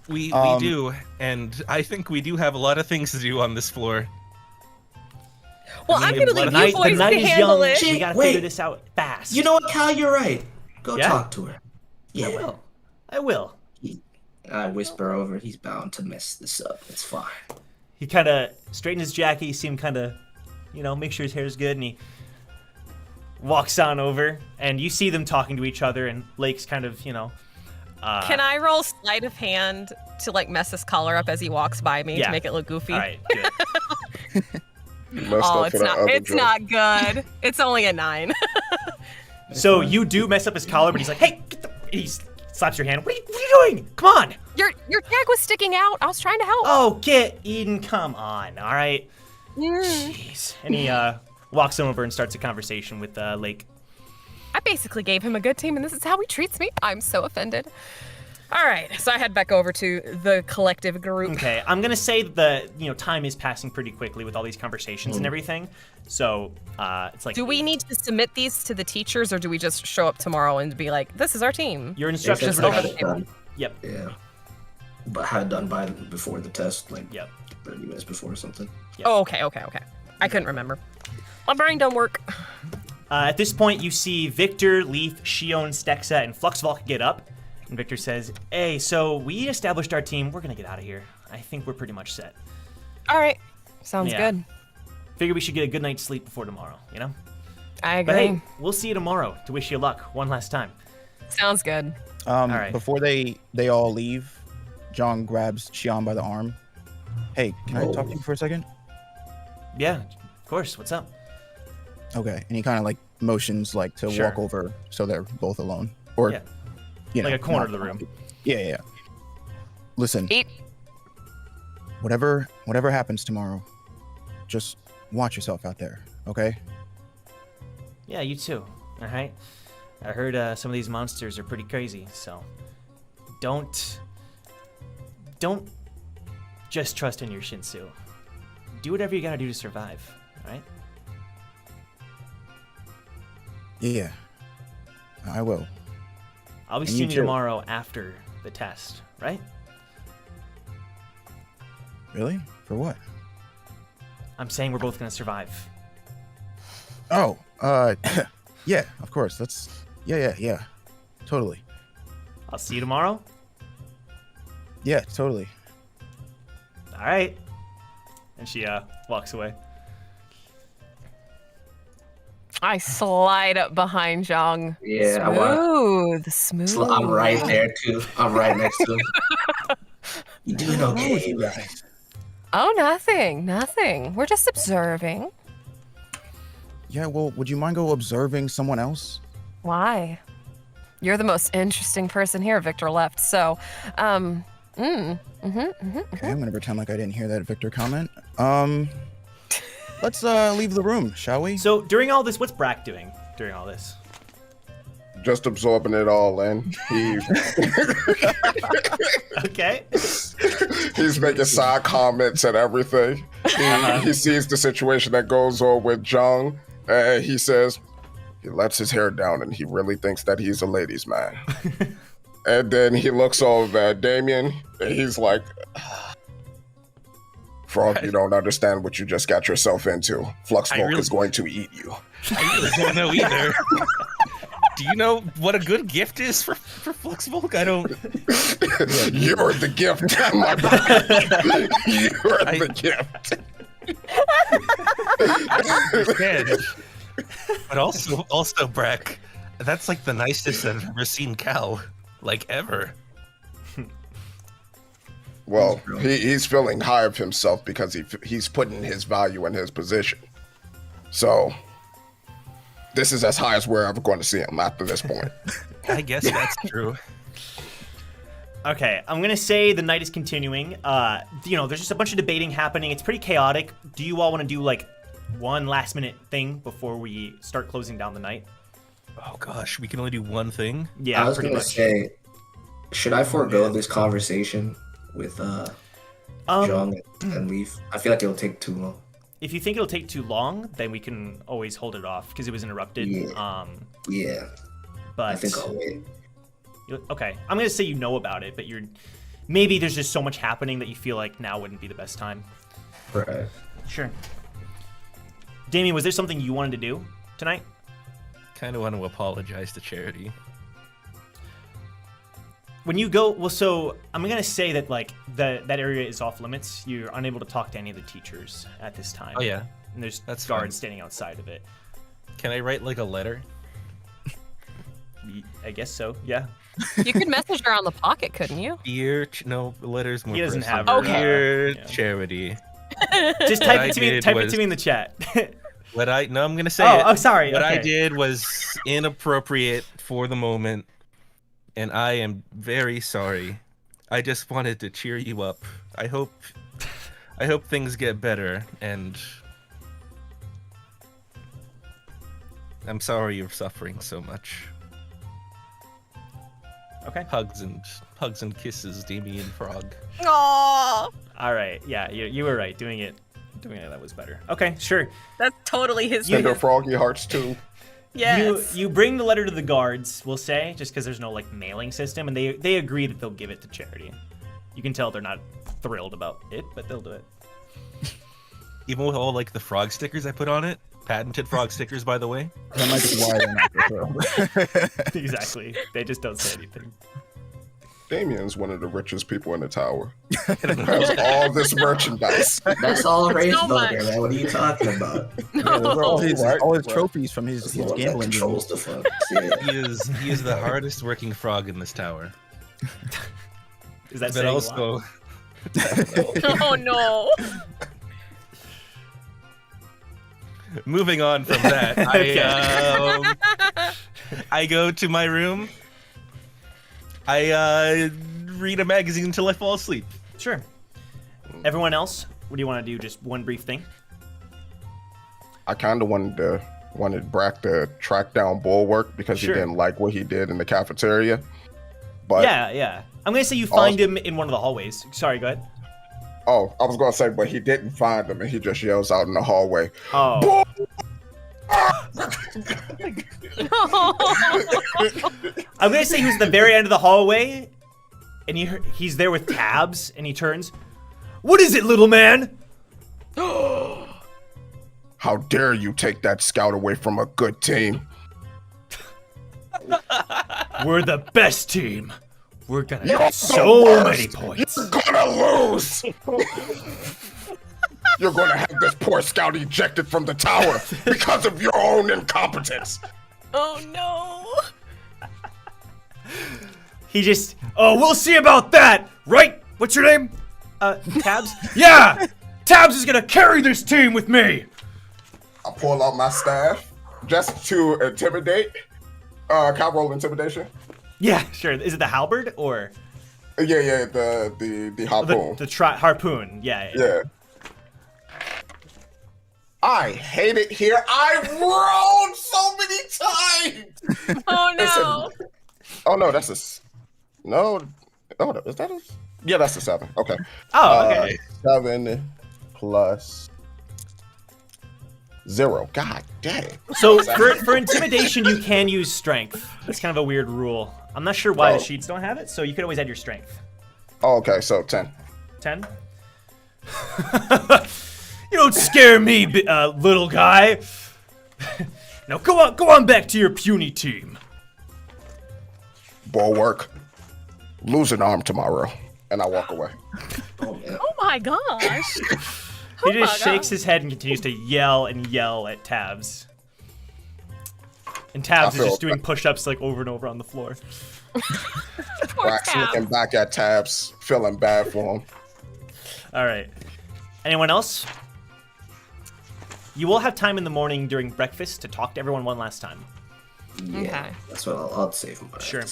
We do, and I think we do have a lot of things to do on this floor. Well, I'm going to leave The you boys night to is handle young. it. We gotta Wait. figure this out fast. You know what, Kyle? You're right. Go Yeah? talk to her. Yeah. I will. I whisper over. He's bound to mess this up. It's fine. He kind of straightened his jacket. You see him kind of, make sure his hair's good, and he walks on over, and you see them talking to each other, and Lake's kind of, Can I roll sleight of hand to like mess his collar up as he walks by me Yeah. to make it look goofy? all right, good. Messed Oh, up it's for that not. other It's joke. not good. It's only a 9. So you do mess up his collar, but he's like, hey, he slaps your hand. What are you doing? Come on. Your tag was sticking out. I was trying to help. Oh, get Eden. Come on. All right. Mm. Jeez. And he walks over and starts a conversation with Lake. I basically gave him a good team, and this is how he treats me. I'm so offended. All right, so I head back over to the collective group. Okay, I'm gonna say that time is passing pretty quickly with all these conversations and everything. So it's like, Do we need to submit these to the teachers, or do we just show up tomorrow and be like, "This is our team"? your instructions Just were over to the it table. done. Yep. Yeah. But had it done before the test, like Yep. 30 minutes before or something. Oh, okay. I couldn't remember. My brain don't work. At this point, you see Victor, Leaf, Shion, Stexa, and Fluxvalk get up. And Victor says, hey, so we established our team. We're going to get out of here. I think we're pretty much set. All right, sounds Yeah. good. Figure we should get a good night's sleep before tomorrow, I But agree. hey, we'll see you tomorrow to wish you luck one last time. Sounds good. right. Before they all leave, John grabs Xian by the arm. Hey, can I talk to you for a second? Yeah, of course. What's up? Okay. And he kind of like motions like to Sure. walk over so they're both alone, or Yeah. you know, Like a corner not of the room. Yeah. Listen, Eat. whatever happens tomorrow, just watch yourself out there, okay? Yeah, you too. All right. I heard some of these monsters are pretty crazy, so don't just trust in your Shinsu. Do whatever you gotta do to survive. All right. Yeah, I will. I'll be And you seeing you too. tomorrow after the test, right? Really? For what? I'm saying we're both gonna survive. Oh, yeah, of course. Yeah. Totally. I'll see you tomorrow. Yeah, totally. All right. And she walks away. I slide up behind Zhang. Yeah, I want. Smooth. I'm right there too. I'm right next to him. You doing okay, right? Oh, nothing. We're just observing. Yeah, well, would you mind go observing someone else? Why? You're the most interesting person here. Victor left, so, Okay, I'm gonna pretend like I didn't hear that Victor comment. Let's leave the room, shall we? So during all this, what's Brack doing during all this? Just absorbing it all in. Okay. He's making side comments and everything. He sees the situation that goes on with Jung, and he says he lets his hair down and he really thinks that he's a ladies' man. And then he looks over at Damien and he's like, Frog, you don't understand what you just got yourself into. Flux Smoke is going to eat you. I really don't know either. Do you know what a good gift is for Flux Smoke? I don't. You're the gift, my brother. You're the gift. I understand. But also, Brack, that's like the nicest I've ever seen Cal, like ever. Well, he's feeling high of himself because he's putting his value in his position. So, this is as high as we're ever going to see him after this point. I guess that's true. Okay, I'm gonna say the night is continuing. There's just a bunch of debating happening. It's pretty chaotic. Do you all want to do like one last minute thing before we start closing down the night? Oh gosh, we can only do one thing? Yeah, I was pretty gonna much. say, should I forego this conversation with Jung and leave? I feel like it'll take too long. If you think it'll take too long, then we can always hold it off because it was interrupted. Yeah. But I think I'll wait. Okay, I'm gonna say you know about it, but maybe there's just so much happening that you feel like now wouldn't be the best time. Right. Sure. Damien, was there something you wanted to do tonight? Kind of want to apologize to Charity. When you go, so I'm gonna say that like that area is off limits. You're unable to talk to any of the teachers at this time. Oh yeah, and there's that's guards fine. standing outside of it. Can I write like a letter? I guess so. Yeah. You could message her on the pocket, couldn't you? Dear, no, the letter's more. He doesn't personal. have her, Dear yeah. Charity. Just type it to me. Type it to me in the chat. I'm gonna say it. Oh, sorry. What I okay. did was inappropriate for the moment, and I am very sorry. I just wanted to cheer you up. I hope things get better, and I'm sorry you're suffering so much. Okay. Hugs and kisses, Damien Frog. Aww, All right. Yeah, you were right. Doing it that was better. Okay, sure. that's totally his. Send her froggy hearts too. Yes. You bring the letter to the guards, we'll say, just because there's no like mailing system, and they agree that they'll give it to Charity. You can tell they're not thrilled about it, but they'll do it. Even with all like the frog stickers I put on it, patented frog stickers, by the way. That might be why they're not for Exactly. They just don't say anything. Damien's one of the richest people in the tower. Has all this merchandise. That's all Ray's so much. builder, man. What are you talking about? Yeah, those are all his, Right, all his right. trophies from his That's the one that gambling controls games. the funds. Yeah. He is the hardest working frog in this tower. Is that But saying a also, lot? Oh no. moving on from that, I go to my room. I read a magazine until I fall asleep. Sure. Everyone else, what do you want to do? Just one brief thing? I kind of wanted Brack to track down Bulwark because Sure. he didn't like what he did in the cafeteria. But Yeah. I'm going to say you find him in one of the hallways. Sorry, go ahead. oh, I was gonna say, but he didn't find him, and he just yells out in the hallway. Oh. I'm going to say he was at the very end of the hallway, and he's there with tabs, and he turns. What is it, little man? How dare you take that scout away from a good team? We're the best team. We're gonna You're get the so worst. many points. You're gonna lose. You're gonna have this poor scout ejected from the tower because of your own incompetence. Oh no! He just, oh, we'll see about that, right? What's your name? Tabs? Yeah! Tabs is gonna carry this team with me! I pull out my staff just to intimidate. Can I roll intimidation? Yeah, sure. Is it the halberd or? Yeah, the harpoon. The harpoon, yeah. Yeah. I hate it here. I rolled so many times. Oh no! Oh no, that's no. Oh, is that a? Yeah, that's a 7. Okay. Oh, okay. 7 plus 0. God dang. So for intimidation, you can use strength. That's kind of a weird rule. I'm not sure why the sheets don't have it, so you could always add your strength. Oh, okay, so 10. 10? You don't scare me, little guy. Now go on back to your puny team. Bulwark. Lose an arm tomorrow. And I walk away. Oh, man. Oh my gosh! He just shakes his head and continues to yell and yell at Tabs. And Tabs is just doing push-ups like over and over on the floor. Wax looking back at Tabs, feeling bad for him. All right. Anyone else? You will have time in the morning during breakfast to talk to everyone one last time. Yeah, Okay. that's what I'll save him. Sure.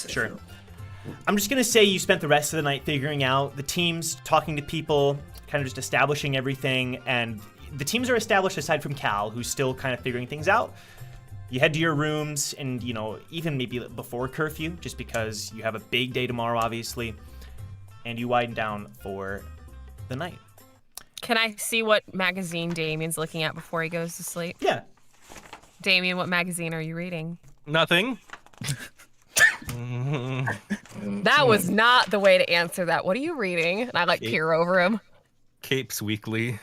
I'm just going to say you spent the rest of the night figuring out the teams, talking to people, kind of just establishing everything. And the teams are established aside from Cal, who's still kind of figuring things out. You head to your rooms and, even maybe before curfew, just because you have a big day tomorrow, obviously. And you wind down for the night. Can I see what magazine Damien's looking at before he goes to sleep? Yeah. Damien, what magazine are you reading? Nothing. That was not the way to answer that. What are you reading? And I peer over him. Capes Weekly.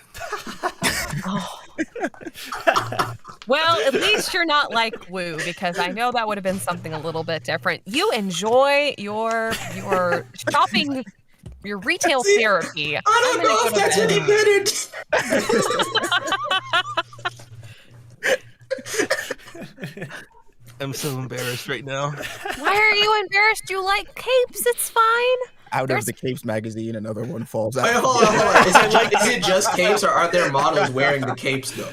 Well, at least you're not like Woo, because I know that would have been something a little bit different. You enjoy your shopping, your retail therapy. I don't know if that's any better. I'm so embarrassed right now. Why are you embarrassed? You like capes. It's fine. Out of the Capes magazine, another one falls out. Wait, hold on. Is it just capes, or are there models wearing the capes though?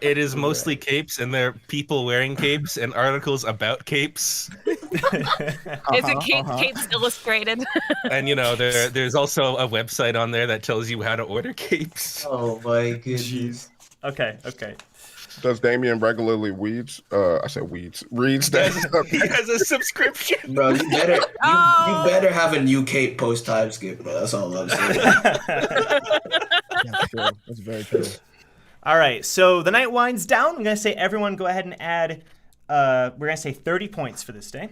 It is mostly capes, and there are people wearing capes and articles about capes. Is it Capes Illustrated? And there's also a website on there that tells you how to order capes. Oh my goodness. Okay. Does Damien regularly reads that? He has a subscription. Bro, you better have a new cape post time skip, bro. That's all I'm saying. That's true. That's very true. All right, so the night winds down. I'm going to say everyone go ahead and add, we're going to say 30 points for this day.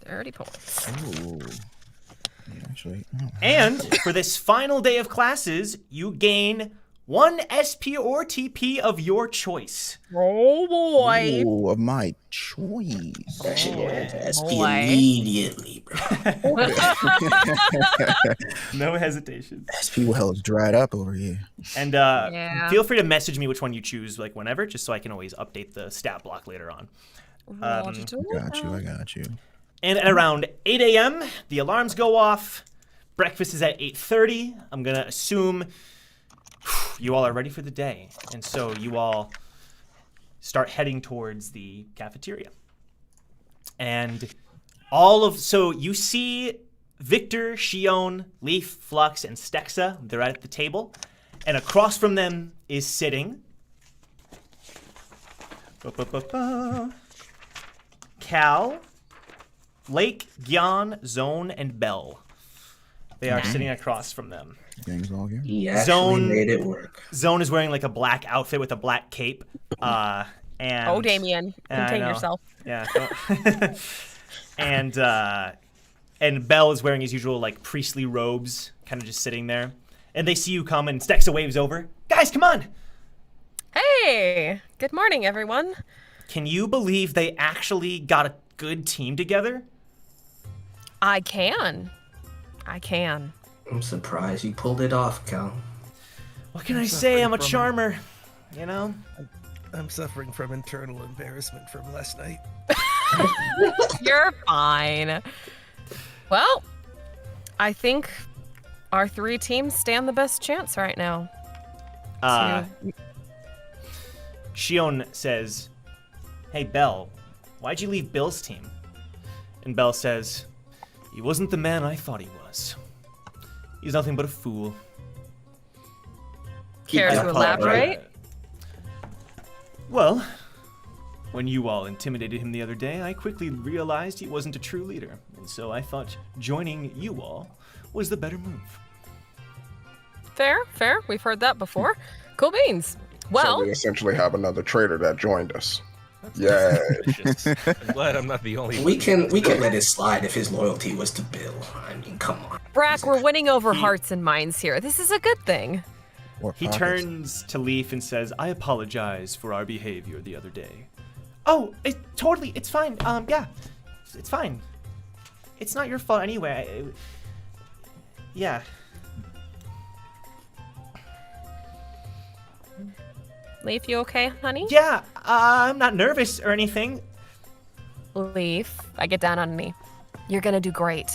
30 points. Ooh. Yeah, actually. And for this final day of classes, you gain 1 SP or TP of your choice. Oh boy. Ooh, of my choice. That shit go into SP boy. immediately, bro. No hesitation. SP well is dried up over here. And feel free to message me which one you choose, whenever, just so I can always update the stat block later on. I got you. And at around 8 a.m., the alarms go off. Breakfast is at 8:30. I'm going to assume you all are ready for the day. And so you all start heading towards the cafeteria. And so you see Victor, Shion, Leaf, Flux, and Stexa. They're at the table. And across from them is sitting Cal, Lake, Gyan, Zone, and Bell. They are sitting across from them. Gang's all here. He actually made it work. Zone is wearing a black outfit with a black cape. And Damien, contain yourself. Yeah. And Bell is wearing his usual priestly robes, kind of just sitting there. And they see you come, and Stexa waves over. Guys, come on! Hey, good morning, everyone. Can you believe they actually got a good team together? I can. I'm surprised you pulled it off, Cal. What can I say? I'm a suffering from- charmer. You know? I'm suffering from internal embarrassment from last night. You're fine. Well, I think our 3 teams stand the best chance right now. Shion says, "Hey, Belle, why'd you leave Bill's team?" And Belle says, "He wasn't the man I thought he was. He's nothing but a fool." Care Keep to that part, elaborate? Well, when you all intimidated him the other day, I quickly realized he wasn't a true leader, and so I thought joining you all was the better move. Fair. We've heard that before. Cool beans. Well, So we essentially have another traitor that joined us. Yeah. Delicious. I'm glad I'm not the only one. We can let it slide if his loyalty was to Bill. I mean, come on. Brack, we're winning over hearts and minds here. This is a good thing. Or He pockets. turns to Leaf and says, "I apologize for our behavior the other day." "Oh, it's fine. Yeah, it's fine. It's not your fault anyway. Yeah." Leaf, you okay, honey? Yeah, I'm not nervous or anything. Leaf, I get down on a knee. You're gonna do great.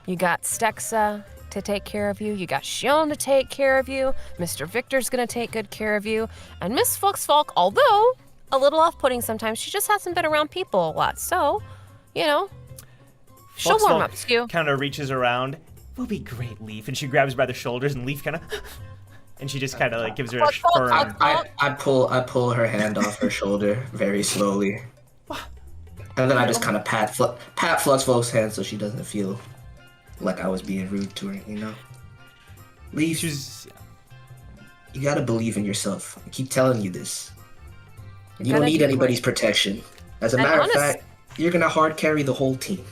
You got Stexa to take care of you. You got Shion to take care of you. Mr. Victor's gonna take good care of you. And Miss Fluxfalk, although a little off-putting sometimes, she just hasn't been around people a lot. So, you know, she'll warm up to you. Kind of reaches around. "We'll be great, Leaf," and she grabs her by the shoulders, and Leaf kind of, and she just kind of like gives her a firm. I pull her hand off her shoulder very slowly, and then I just kind of pat Fluxfolk's hand so she doesn't feel like I was being rude to her. You know, Leaf, She's you gotta believe in yourself. I keep telling you this. You Gotta don't need do anybody's great. protection. As a And matter of honest- fact, you're gonna hard carry the whole team.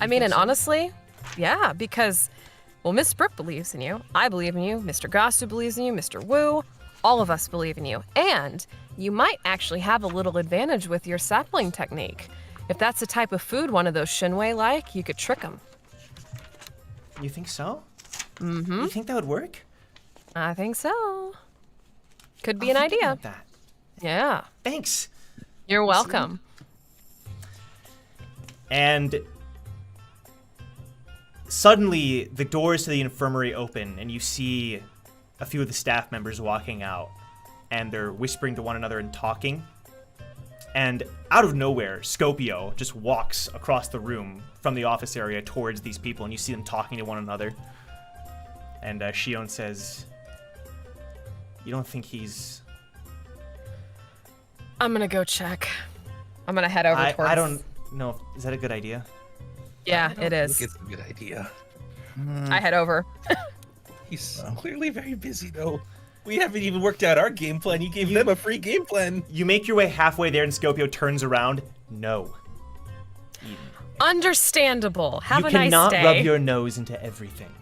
I mean, and honestly, yeah, because, well, Miss Brooke believes in you. I believe in you. Mr. Gasu believes in you. Mr. Wu. All of us believe in you. And you might actually have a little advantage with your sapling technique. If that's the type of food one of those Shinwei like, you could trick them. You think so? Mm-hmm. You think that would work? I think so. Could be I'll an think idea. about that. Yeah. Thanks. You're welcome. And suddenly, the doors to the infirmary open, and you see a few of the staff members walking out, and they're whispering to one another and talking. And out of nowhere, Scopio just walks across the room from the office area towards these people, and you see them talking to one another. And Shion says, "You don't think he's..." I'm gonna go check. I'm gonna head over towards... I don't know. Is that a good idea? Yeah, it I is. think it's a good idea. I head over. He's clearly very busy, though. We haven't even worked out our game plan. You gave them a free game plan. You make your way halfway there, and Scopio turns around. "No. Understandable. Have You a nice cannot day. rub your nose into everything."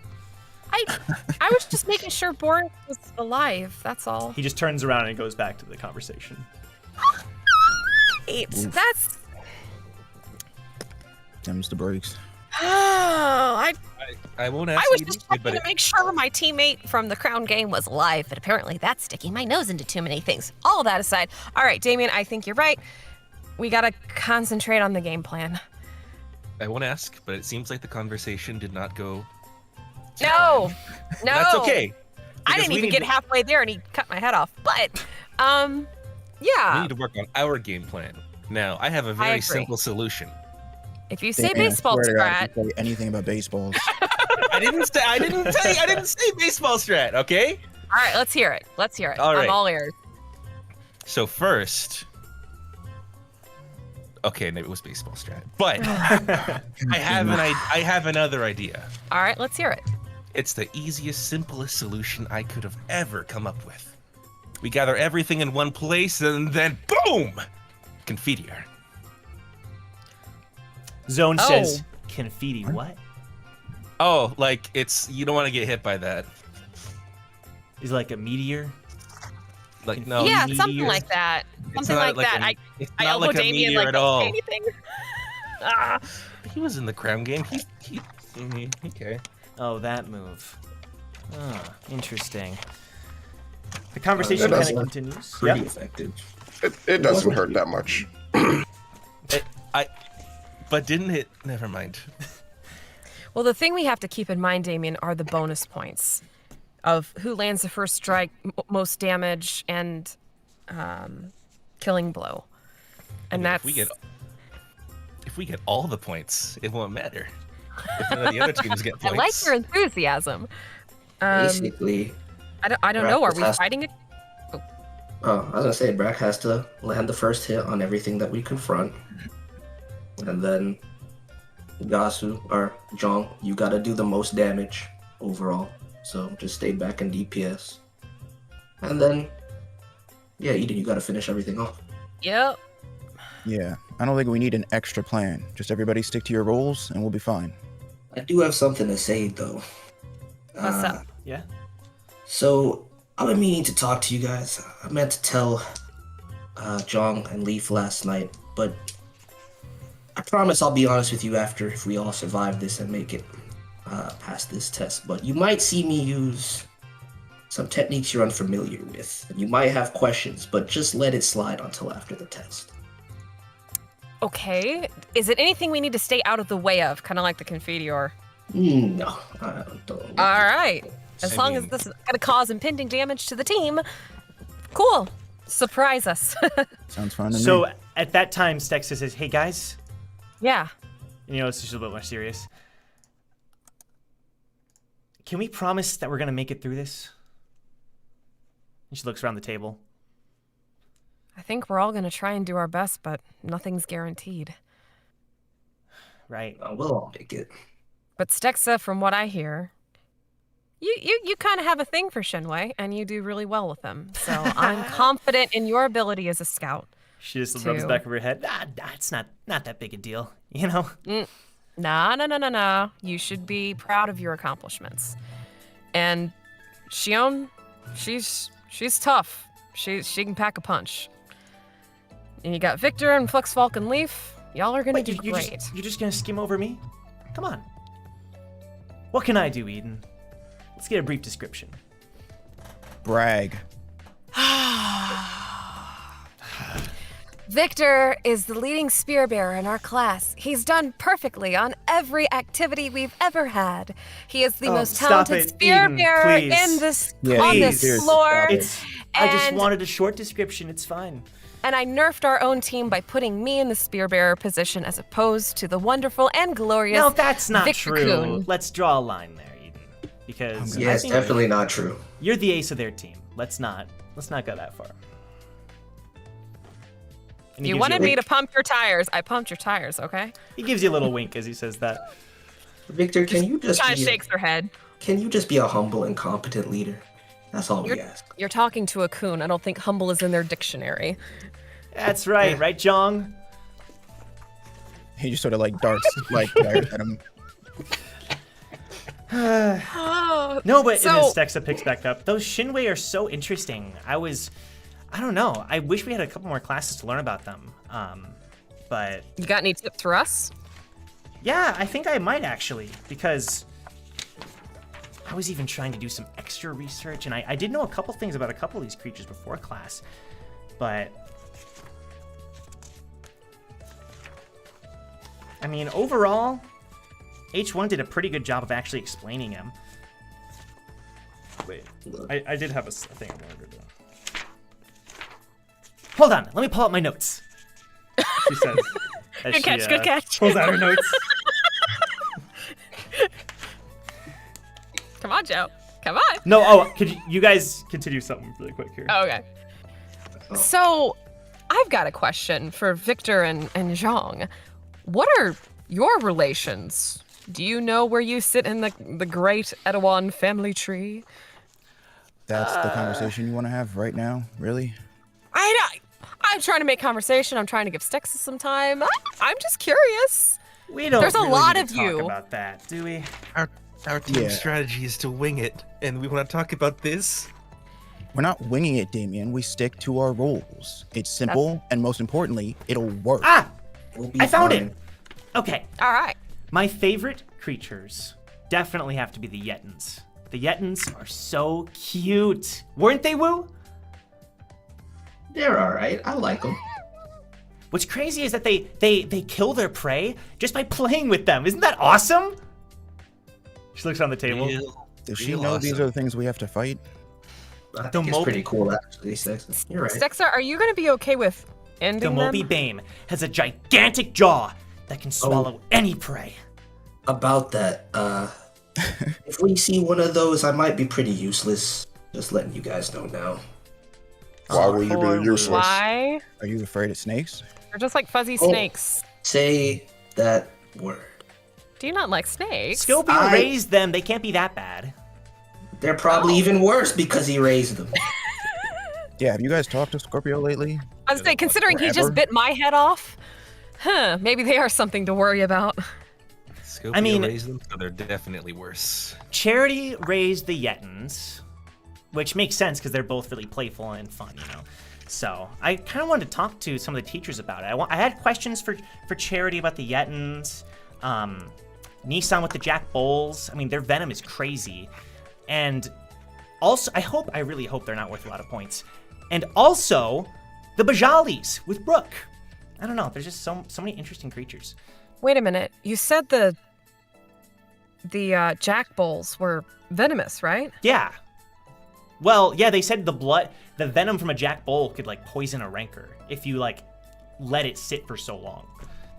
I was just making sure Boris was alive. That's all. He just turns around and goes back to the conversation. That's. Them's the breaks. Oh, I won't ask I was you, just but checking to make sure my teammate from the Crown game was alive, but apparently that's sticking my nose into too many things. All that aside, all right, Damien, I think you're right. We gotta concentrate on the game plan. I won't ask, but it seems like the conversation did not go. No, no, That's okay. I because didn't we even need get to- halfway there, and he cut my head off. But, We yeah. need to work on our game plan. Now, I have a very agree. simple solution. If you say Damien, I baseball swear to God, strat, if you say anything about baseballs. I didn't say baseball strat, okay? all right, let's hear it. Let's hear it. All right. I'm all ears. So first, okay, maybe it was baseball strat, but I have another idea. All right, let's hear it. It's the easiest, simplest solution I could have ever come up with. We gather everything in one place, and then boom, confiteor. Zone Oh. says, "Confetti what?" Oh, like you don't want to get hit by that. Is it like a meteor? Like no. yeah, meteor. something like that. It's Something not like that. It's I not elbow like a Damien meteor like at don't all. say anything. Ah. He was in the crown game. Okay. Oh, that move. Oh, interesting. The conversation That kind was of continues. Pretty Yep. effective. It doesn't hurt that much. But didn't it? Never mind. Well, the thing we have to keep in mind, Damien, are the bonus points of who lands the first strike, most damage, and killing blow. And that's if we get all the points, it won't matter. If none of the other teams get I points. like your enthusiasm. Basically, I don't know. Are we Brackets has- fighting it? I was gonna say Brack has to land the first hit on everything that we confront, and then Gasu or Jong, you gotta do the most damage overall. So just stay back in DPS, and then yeah, Eden, you gotta finish everything off. Yep. Yeah, I don't think we need an extra plan. Just everybody stick to your roles, and we'll be fine. I do have something to say though. What's up? Yeah. So I've been meaning to talk to you guys. I meant to tell Jong and Leaf last night, but I promise I'll be honest with you after if we all survive this and make it past this test. But you might see me use some techniques you're unfamiliar with, and you might have questions, but just let it slide until after the test. Okay. Is it anything we need to stay out of the way of? Kind of like the Confiteor. No, I don't. All right. As I long as mean- this is going to cause impending damage to the team, cool. Surprise us. Sounds fine to me. So at that time, Stexa says, "Hey guys," yeah. and you know it's just a little bit more serious. Can we promise that we're gonna make it through this? And she looks around the table. I think we're all going to try and do our best, but nothing's guaranteed. Right. We'll all make it. But Stexa, from what I hear, you kind of have a thing for Shenwei, and you do really well with him. So I'm confident in your ability as a scout. She just rubs the back of her head. It's not that big a deal, you know. No. You should be proud of your accomplishments. And Shion, she's tough. She can pack a punch. And you got Victor and Flux Falcon Leaf. Y'all are gonna do great. You're just gonna skim over me? Come on. What can I do, Eden? Let's get a brief description. Brag. Victor is the leading spear bearer in our class. He's done perfectly on every activity we've ever had. He is the most stop talented it, spear Eden, bearer please. in this Yeah, on please. this Seriously, floor. stop it. I just And- wanted a short description. It's fine. And I nerfed our own team by putting me in the spear bearer position as opposed to the wonderful and glorious No, that's not Victor true. Kuhn. Let's draw a line there, Eden. Because Yeah, I it's think definitely not true. you're the ace of their team. Let's not go that far. And he You gives wanted a me wink. to pump your tires. I pumped your tires, okay? He gives you a little wink as he says that. Victor, can you just Kind of be shakes her head. can you just be a humble and competent leader? That's all we ask. You're talking to a coon. I don't think humble is in their dictionary. That's right, right, Jong? He just sort of like darts like daggers at him. Oh, No, but So- and then Stexa picks back up. Those Shinwei are so interesting. I don't know. I wish we had a couple more classes to learn about them. But you got any tips for us? yeah, I think I might actually, because I was even trying to do some extra research, and I did know a couple things about a couple of these creatures before class, but I mean, overall, H1 did a pretty good job of actually explaining him. Wait, I did have a thing I wanted to do. Hold on, let me pull out my notes. She says. as Good catch, she, good catch. Pulls out her notes. Come on, Joe. Come on. No, could you guys continue something really quick here? Oh, okay. So, I've got a question for Victor and Zhang. What are your relations? Do you know where you sit in the great Edawan family tree? That's the conversation you want to have right now? Really? I'm trying to make conversation. I'm trying to give Stexa some time. I'm just curious. We don't. There's a really lot need of to talk you. about that, do we? Our team Yeah. strategy is to wing it, and we want to talk about this. We're not winging it, Damien. We stick to our rules. It's simple, and most importantly, it'll work. Ah! We'll be I found fine. it! Okay. All right. My favorite creatures definitely have to be the Yettins. The Yettins are so cute. Weren't they, Woo? They're alright. I like them. What's crazy is that they kill their prey just by playing with them. Isn't that awesome? She looks on the table. Does she know these are the things we have to fight? I think it's pretty cool, actually, Stexa. You're right. Stexa, are you going to be okay with The ending Moby them? Bane has a gigantic jaw that can swallow any prey. About that, if we see one of those, I might be pretty useless. Just letting you guys know now. Why will you Poor be useless? Why? Are you afraid of snakes? They're just like fuzzy Oh. snakes. Say that word. Do you not like snakes? Scopio raised them. They can't be that bad. They're probably even worse because he raised them. Yeah, have you guys talked to Scorpio lately? I was saying, considering he just Forever? bit my head off, maybe they are something to worry about. Scopio I mean- raised them, so they're definitely worse. Charity raised the Yettins, which makes sense because they're both really playful and fun, you know. So I kind of wanted to talk to some of the teachers about it. I had questions for Charity about the Yettins, Nissan with the Jack Bowls. I mean, their venom is crazy, and also I really hope they're not worth a lot of points. And also the Bajalis with Brooke. I don't know. There's just so many interesting creatures. Wait a minute. You said the jack bowls were venomous, right? Yeah. Well, yeah, they said the venom from a Jack Bull could like poison a rancor if you like let it sit for so long.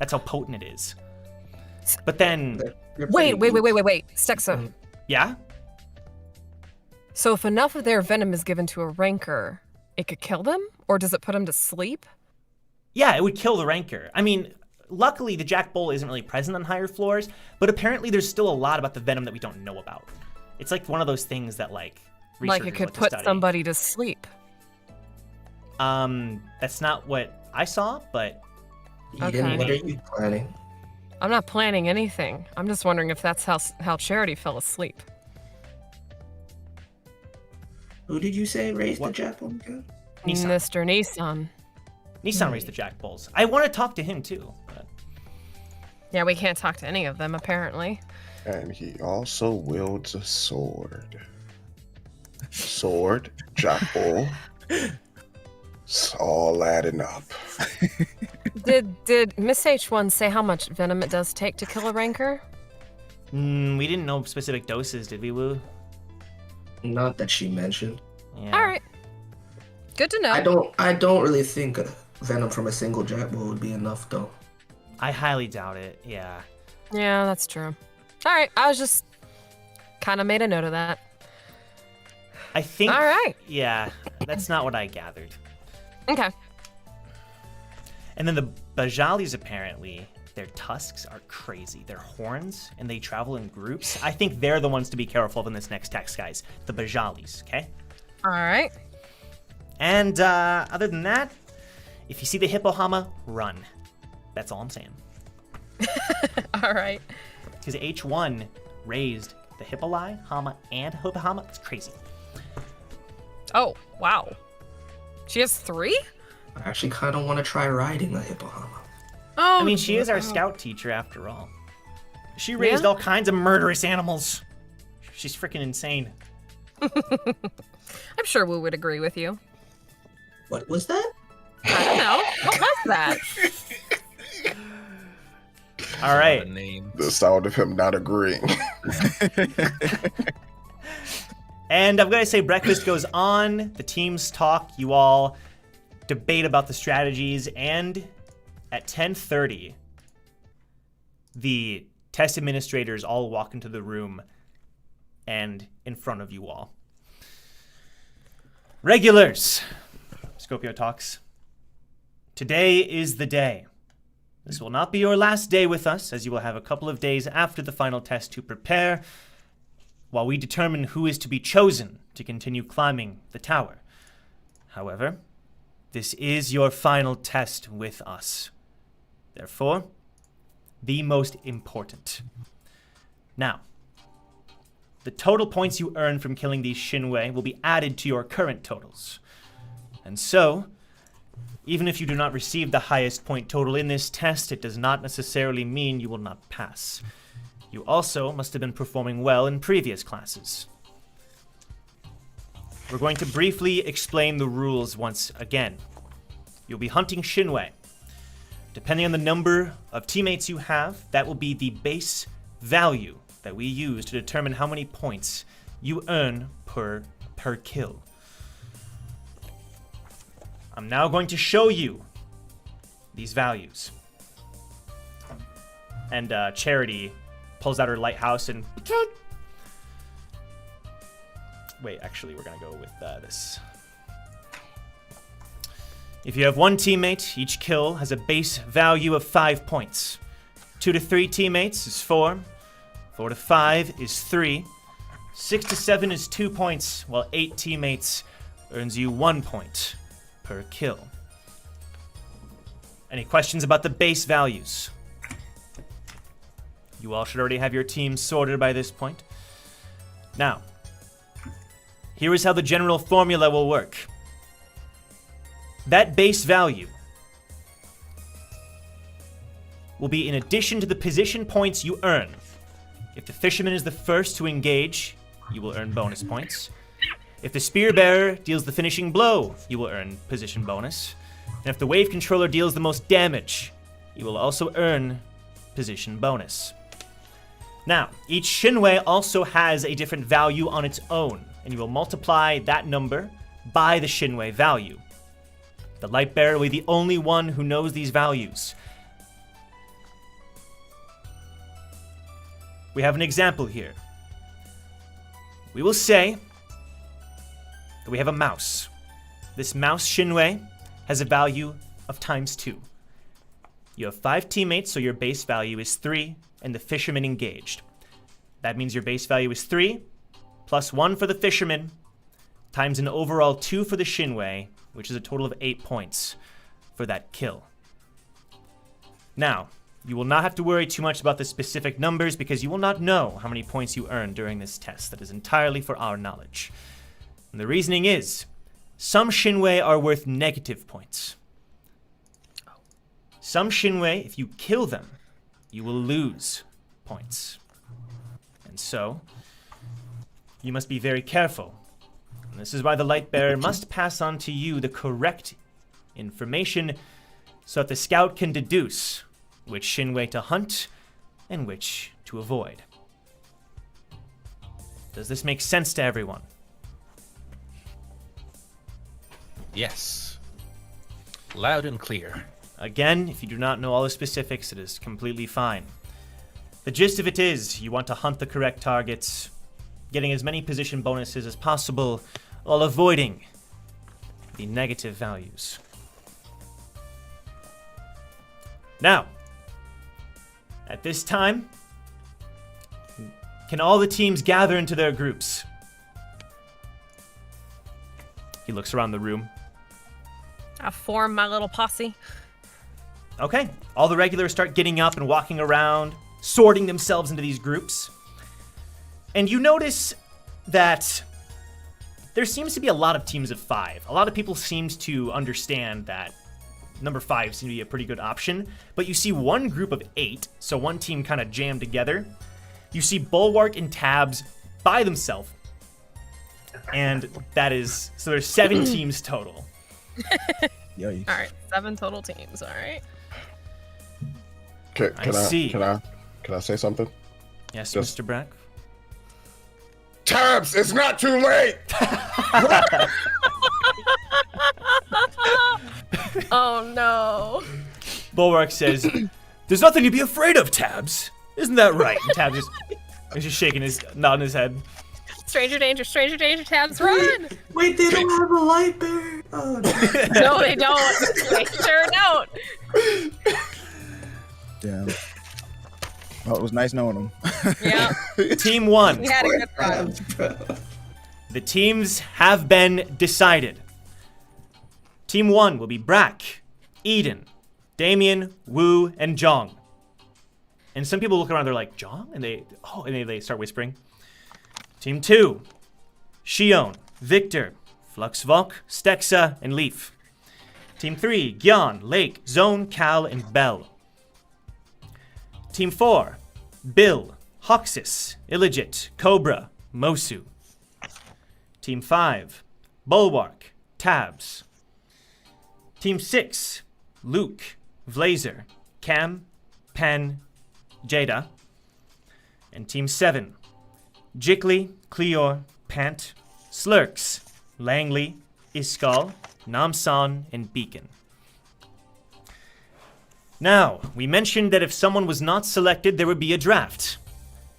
That's how potent it is. But then, They're Wait. pretty Stexa. yeah, So if enough of their venom is given to a rancor, it could kill them? Or does it put them to sleep? yeah, it would kill the rancor. I mean, luckily the Jack Bull isn't really present on higher floors, but apparently there's still a lot about the venom that we don't know about. It's like one of those things that like Like it researchers could like to put study. somebody to sleep. That's not what I saw, but Okay. Eden, what are you planning? I'm not planning anything. I'm just wondering if that's how Charity fell asleep. Who did you say raised What? the jackal again? Nissan. Mr. Nissan. Nissan raised the Jack Bulls. I want to talk to him too. But Yeah, we can't talk to any of them, apparently. And he also wields a sword. Sword, jackal. It's all adding up. Did Miss H1 say how much venom it does take to kill a rancor? we didn't know specific doses, did we, Woo? Not that she mentioned. Yeah. All right. Good to know. I don't really think venom from a single jackal would be enough, though. I highly doubt it. Yeah. Yeah, that's true. All right, I was just kind of made a note of that. I think. All right. Yeah, that's not what I gathered. Okay. And then the Bajalis, apparently, their tusks are crazy. Their horns, and they travel in groups. I think they're the ones to be careful of in this next text, guys. The Bajalis, okay? All right. And other than that, if you see the Hippohama, run. That's all I'm saying. All right. Because H1 raised the Hippoli, Hama, and Hippohama. It's crazy. Oh, wow. She has 3? I actually kind of want to try riding a hippohama. Oh, I mean, she is our wow. scout teacher after all. She raised all kinds of murderous animals. She's freaking insane. I'm sure Wu would agree with you. What was that? I don't know. What was that? All right. Not a name. The sound of him not agreeing. And I'm going to say breakfast goes on. The teams talk. You all debate about the strategies. And at 10:30, the test administrators all walk into the room and in front of you all. Regulars, Scopio talks. Today is the day. This will not be your last day with us, as you will have a couple of days after the final test to prepare, while we determine who is to be chosen to continue climbing the tower. However, this is your final test with us. Therefore, the most important. Now, the total points you earn from killing these Shinwei will be added to your current totals. And so, even if you do not receive the highest point total in this test, it does not necessarily mean you will not pass. You also must have been performing well in previous classes. We're going to briefly explain the rules once again. You'll be hunting Shinwei. Depending on the number of teammates you have, that will be the base value that we use to determine how many points you earn per kill. I'm now going to show you these values. And Charity pulls out her lighthouse and... Wait, actually, we're going to go with this. If you have one teammate, each kill has a base value of 5 points. 2 to 3 teammates is 4. 4 to 5 is 3. 6 to 7 is 2 points, while 8 teammates earns you 1 point per kill. Any questions about the base values? You all should already have your teams sorted by this point. Now, here is how the general formula will work. That base value will be in addition to the position points you earn. If the fisherman is the first to engage, you will earn bonus points. If the spear bearer deals the finishing blow, you will earn position bonus. And if the wave controller deals the most damage, you will also earn position bonus. Now, each Shinwei also has a different value on its own, and you will multiply that number by the Shinwei value. The light bearer will be the only one who knows these values. We have an example here. We will say that we have a mouse. This mouse Shinwei has a value of ×2. You have 5 teammates, so your base value is 3, and the fisherman engaged. That means your base value is 3, plus 1 for the fisherman, times an overall 2 for the Shinwei, which is a total of 8 points for that kill. Now, you will not have to worry too much about the specific numbers because you will not know how many points you earn during this test. That is entirely for our knowledge. And the reasoning is, some Shinwei are worth negative points. Some Shinwei, if you kill them, you will lose points. And so, you must be very careful. And this is why the light bearer must pass on to you the correct information so that the scout can deduce which Shinwei to hunt and which to avoid. Does this make sense to everyone? Yes. Loud and clear. Again, if you do not know all the specifics, it is completely fine. The gist of it is, you want to hunt the correct targets, getting as many position bonuses as possible, while avoiding the negative values. Now, at this time, can all the teams gather into their groups? He looks around the room. I form my little posse. Okay, all the regulars start getting up and walking around, sorting themselves into these groups. And you notice that there seems to be a lot of teams of 5. A lot of people seem to understand that number 5 seems to be a pretty good option. But you see one group of 8, so one team kind of jammed together. You see Bulwark and Tabs by themselves. And that is, so there's 7 teams total. Yikes. All right, 7 total teams. All right. Can I see. Can I say something? Yes, Just- Mr. Brack? Tabs, it's not too late. Oh no. Bulwark says, "There's nothing to be afraid of, Tabs. Isn't that right?" And Tabs is just shaking his, nodding his head. Stranger danger, Tabs, run! Wait, they don't have a light bear? Oh, no. No, they don't. They sure don't. Damn. Well, it was nice knowing him. Yeah, Team 1. we had a good run. The teams have been decided. Team 1 will be Brack, Eden, Damien, Wu, and Jong. And some people look around, they're like, Jong? And they start whispering. Team 2, Shion, Victor, Fluxvolk, Stexa, and Leaf. Team 3, Gyan, Lake, Zone, Cal, and Bell. Team 4, Bill, Hoxus, Illegit, Cobra, Mosu. Team 5, Bulwark, Tabs. Team 6, Luke, Vlazer, Cam, Pen, Jada. And Team 7, Jiggly, Cleor, Pant, Slurks, Langley, Iskal, Namsan, and Beacon. Now, we mentioned that if someone was not selected, there would be a draft.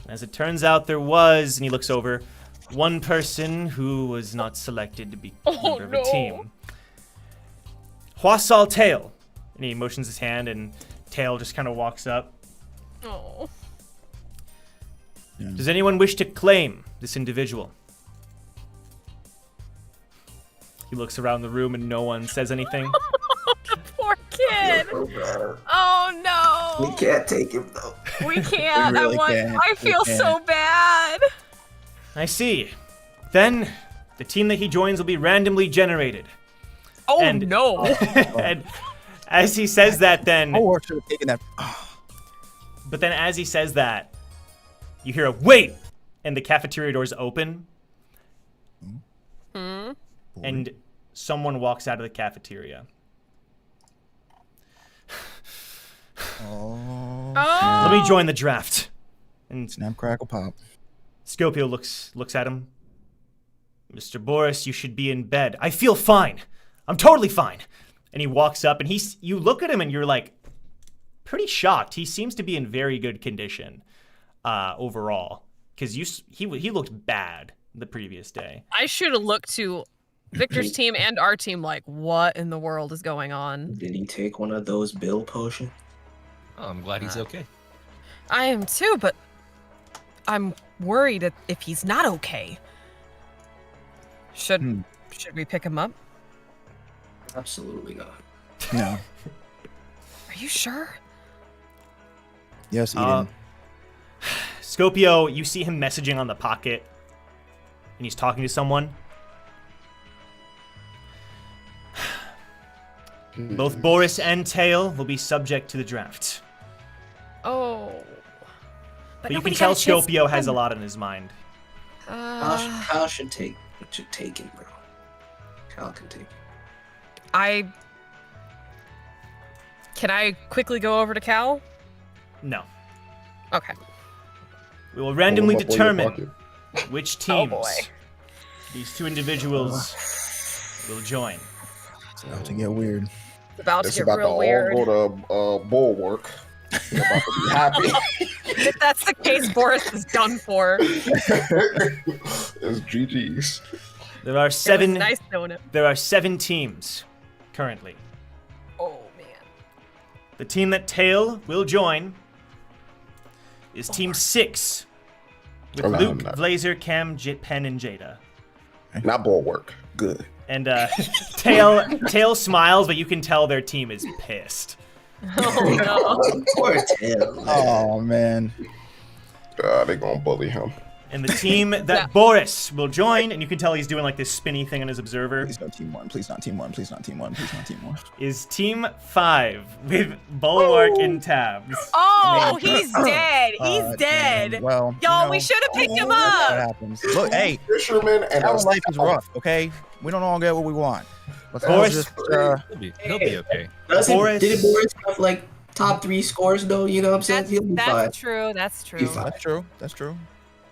As it turns out, there was, and he looks over, one person who was not selected to be member of a team. Hwasal Tail. And he motions his hand, and Tail just kind of walks up. Oh. Does anyone wish to claim this individual? He looks around the room, and no one says anything. Poor kid. Oh no. We can't take him though. We can't. We really can't. I We feel can't. so bad. I see. Then, the team that he joins will be randomly generated. Oh And- no. And as he says that, then... Oh, I should have taken that. But then as he says that, you hear a wait, and the cafeteria doors open, and someone walks out of the cafeteria. Oh. Let me join the draft. And Snap, crackle, pop. Scopio looks at him. Mr. Boris, you should be in bed. I feel fine. I'm totally fine. And he walks up, and you look at him, and you're like, pretty shocked. He seems to be in very good condition overall, because he looked bad the previous day. I should have looked to Victor's team and our team like, what in the world is going on? Did he take one of those Bill potions? Oh, I'm glad he's okay. I am too, but I'm worried if he's not okay. Should we pick him up? Absolutely not. No. Are you sure? Yes, Eden. Scopio, you see him messaging on the pocket, and he's talking to someone. Both Boris and Tail will be subject to the draft. Oh. But you can nobody tell got a chance to Scopio has a come. lot on his mind. Kyle should take him, bro. Kyle can take him. Can I quickly go over to Cal? No. Okay. We will randomly Pull him up on your determine pocket. which Oh, teams boy. these two individuals will join. It's about to get weird. It's about to It's get about to real all weird. go to Bulwark. They're about to be happy. If that's the case, Boris is done for. It's GG's. There are It seven. was nice knowing him. There are 7 teams currently. Oh man. The team that Tail will join is Team 6 with Oh, no, Luke, no. Blazer, Cam, Pen, and Jada. Not Bulwark. Good. And Tail smiles, but you can tell their team is pissed. Oh no. Poor Tail. Oh, man. They gonna bully him. And the team that Yeah. Boris will join, and you can tell he's doing like this spinny thing on his observer, Please not team one. Please not team one. Please not team one. Please not team one. is Team 5 with Bulwark and Tabs. Oh, he's dead. He's Damn. dead. Well, Y'all, we should have picked him That up. happens. Look, hey, Fisherman and our life is rough, okay? We don't all get what we want. Let's all Boris- just, He'll be okay. Did Boris have like top 3 scores though? You know what I'm saying? He'll be fine. That's true. That's true. He's fine. that's true. That's true.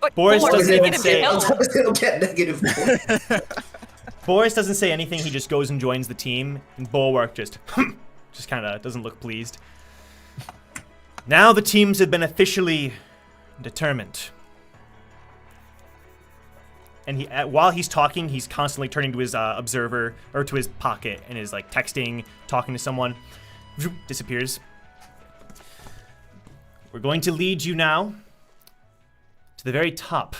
But Boris doesn't even negative say- no. He'll get negative points. Boris doesn't say anything, he just goes and joins the team, and Bulwark just kind of doesn't look pleased. Now the teams have been officially determined. And while he's talking, he's constantly turning to his observer, or to his pocket, and is like texting, talking to someone. Disappears. We're going to lead you now to the very top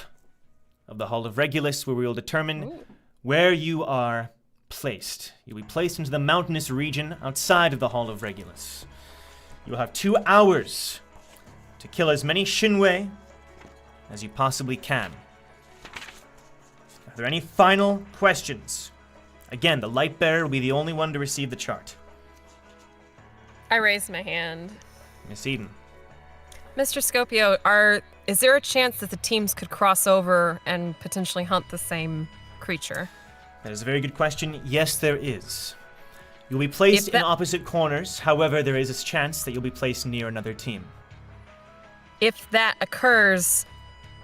of the Hall of Regulus, where we will determine where you are placed. You'll be placed into the mountainous region outside of the Hall of Regulus. You will have 2 hours to kill as many Shinwei as you possibly can. Are there any final questions? Again, the light bearer will be the only one to receive the chart. I raised my hand. Miss Eden. Mr. Scopio, is there a chance that the teams could cross over and potentially hunt the same creature? That is a very good question. Yes, there is. You'll be placed in opposite corners. However, there is a chance that you'll be placed near another team. If that occurs,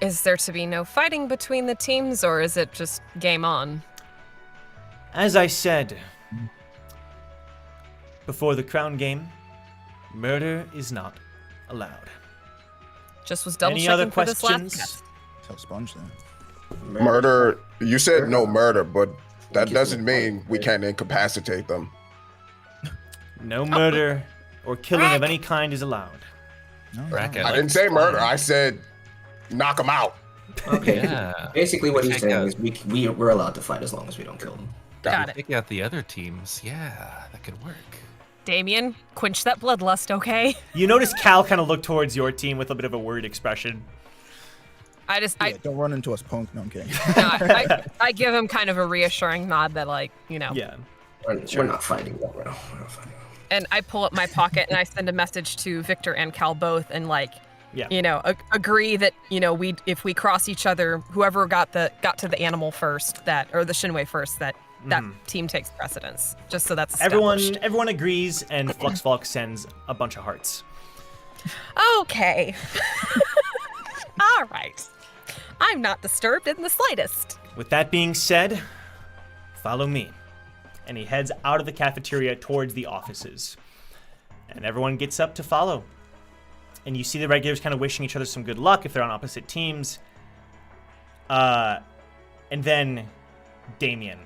is there to be no fighting between the teams, or is it just game on? As I said before the crown game, murder is not allowed. Just was double Any checking other for this last questions? test. Tell Sponge then. Murder. You said no murder, but that doesn't mean we can't incapacitate them. No murder or killing of any kind is allowed. No, Bracket. I didn't say murder. I said knock them out. Okay. Yeah. Basically, what he's Check saying out. is we're allowed to fight as long as we don't kill them. Got it. Take out the other teams. Yeah, that could work. Damien, quench that bloodlust, okay? You notice Cal kind of look towards your team with a bit of a worried expression. Yeah, don't run into us, punk. No, I'm kidding. I give him kind of a reassuring nod that, like, you know. Yeah. We're not fighting them, bro. We're not fighting them. And I pull up my pocket and I send a message to Victor and Cal both, and like, Yeah. you know, agree that, you know, if we cross each other, whoever got to the animal first, or the Shinwei first, that team takes precedence. Just so that's established. Everyone agrees, and Fluxvolk sends a bunch of hearts. Okay. All right. I'm not disturbed in the slightest. With that being said, follow me. And he heads out of the cafeteria towards the offices. And everyone gets up to follow. And you see the regulars kind of wishing each other some good luck if they're on opposite teams. And then Damien.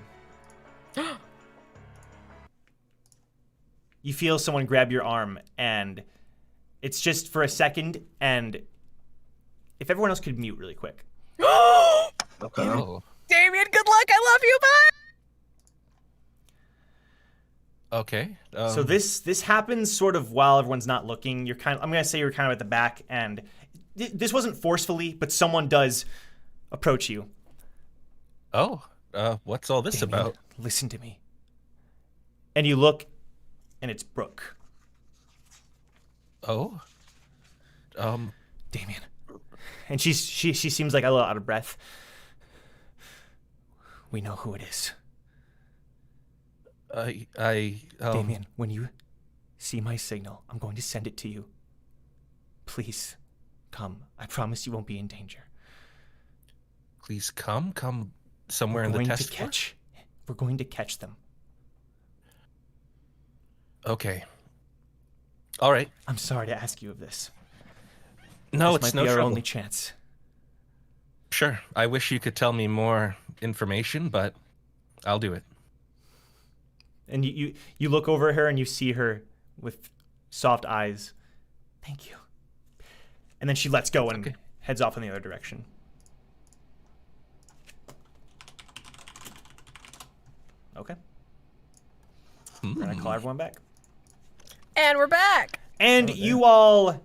You feel someone grab your arm, and it's just for a second, and if everyone else could mute really quick. Okay. Oh. Damien, good luck. I love you. Bye. Okay. So this happens sort of while everyone's not looking. I'm gonna say you're kind of at the back, and this wasn't forcefully, but someone does approach you. Oh. What's all this Damien, about? listen to me. And you look, and it's Brooke. Oh. Damien. And she seems like a little out of breath. We know who it is. Damien. When you see my signal, I'm going to send it to you. Please, come. I promise you won't be in danger. Please come somewhere in the test floor? We're going to catch them. Okay. All right. I'm sorry to ask you of this. No, This it's might no be our trouble. only chance. Sure. I wish you could tell me more information, but I'll do it. And you look over at her and you see her with soft eyes. Thank you. And then she lets go and heads off in the other direction. Okay. We're gonna call everyone back. And we're back. And you all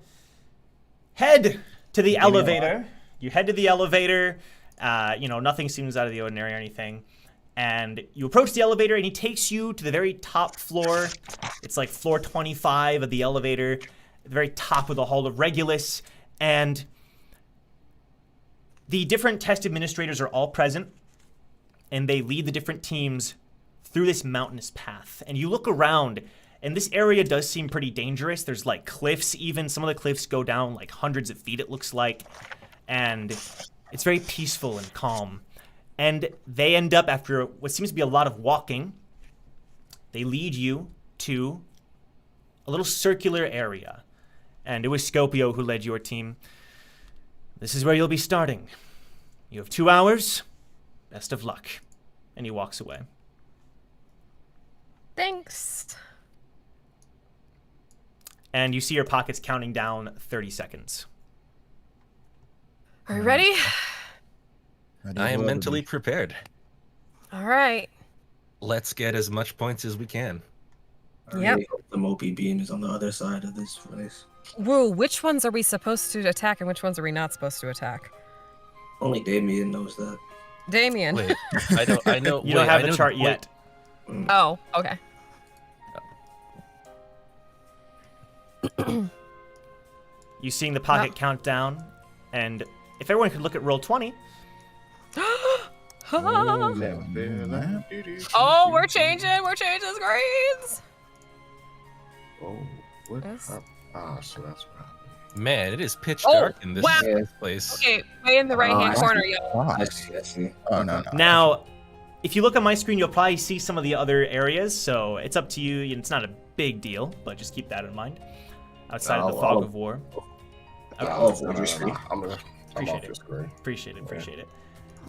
head to the elevator. You head to the elevator. Nothing seems out of the ordinary or anything. And you approach the elevator, and he takes you to the very top floor. It's like floor 25 of the elevator, at the very top of the Hall of Regulus. And the different test administrators are all present, and they lead the different teams through this mountainous path. And you look around, and this area does seem pretty dangerous. There's like cliffs even. Some of the cliffs go down like hundreds of feet, it looks like. And it's very peaceful and calm. And they end up, after what seems to be a lot of walking, they lead you to a little circular area. And it was Scopio who led your team. This is where you'll be starting. You have 2 hours. Best of luck. And he walks away. Thanks. And you see your pockets counting down 30 seconds. Are you ready? Ready I am whoever mentally be. prepared. All right. Let's get as much points as we can. I Yep. really hope the Mopey beam is on the other side of this place. Woo, which ones are we supposed to attack and which ones are we not supposed to attack? Only Damien knows that. Damien. Wait, I know. You don't wait, have I the know chart wait, yet. Oh, okay. You seeing the pocket count down, and if everyone could look at roll 20. Oh, we're changing screens. Oh, what? Yes. So that's right. Man, it is pitch Oh, dark in this wow. place. Okay, way in the right-hand I corner, see. y'all. I see. I see. Oh, no. Now, if you look on my screen, you'll probably see some of the other areas, so it's up to you. It's not a big deal, but just keep that in mind. Outside of the fog of war. I'll avoid your screen. I'm Appreciate off it. your screen. Appreciate it.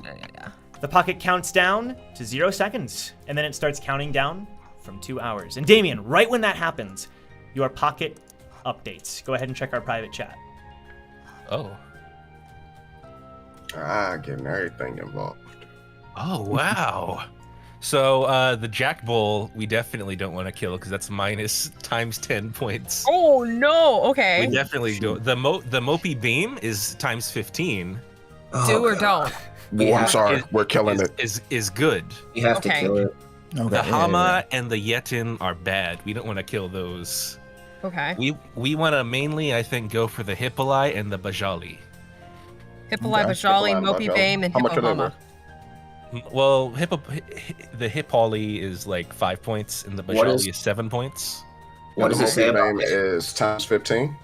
Yeah. The pocket counts down to 0 seconds, and then it starts counting down from 2 hours. And Damien, right when that happens, your pocket updates. Go ahead and check our private chat. Oh. Getting everything involved. Oh, wow. So the Jack Bull, we definitely don't want to kill because that's minus times 10 points. Oh no. Okay. We definitely do. The Mopey Beam is times 15. Do or don't. We I'm have, sorry, is- we're killing it. Is good. we have to Okay. kill it. Okay, The yeah, Hama and the Yetin are bad. We don't want to kill those. Okay. We want to mainly, I think, go for the Hippolai and the Bajali. Hippolai, Okay. Bajali, Hippolai, Mopey Bajali. Bame, and How much are they Hippohama. Well, the Hippoli is like 5 points, and the What Bajali is- is 7 points. What does it say about name is times 15?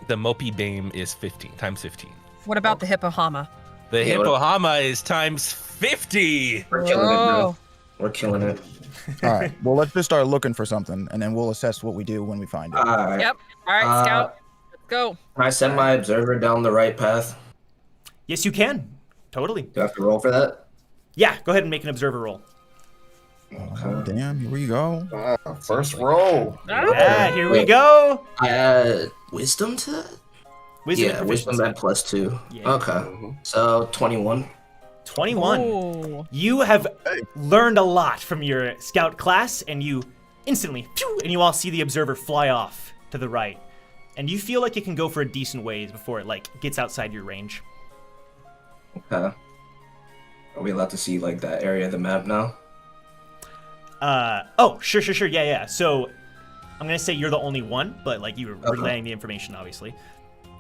The Mopey Bame is 15 times 15. What about the Hippohama? The Yeah, what- Hippohama is times 50. We're killing it, bro. Whoa. We're killing it. All right. Well, let's just start looking for something, and then we'll assess what we do when we find it. All right. Yep. All right, Scout. Let's go. Can I send my observer down the right path? Yes, you can. Totally. Do I have to roll for that? Yeah, go ahead and make an observer roll. Oh, damn, here we go. First roll. Yeah, here we Wait. go. I add wisdom to that? Wisdom Yeah, and wisdom proficiency. at +2. Yeah. Okay. So 21. 21. Ooh. You have learned a lot from your scout class, and you instantly, and you all see the observer fly off to the right. And you feel like it can go for a decent ways before it gets outside your range. Okay. Are we allowed to see that area of the map now? Oh, sure. Yeah. So I'm gonna say you're the only one, but you were Okay. relaying the information, obviously.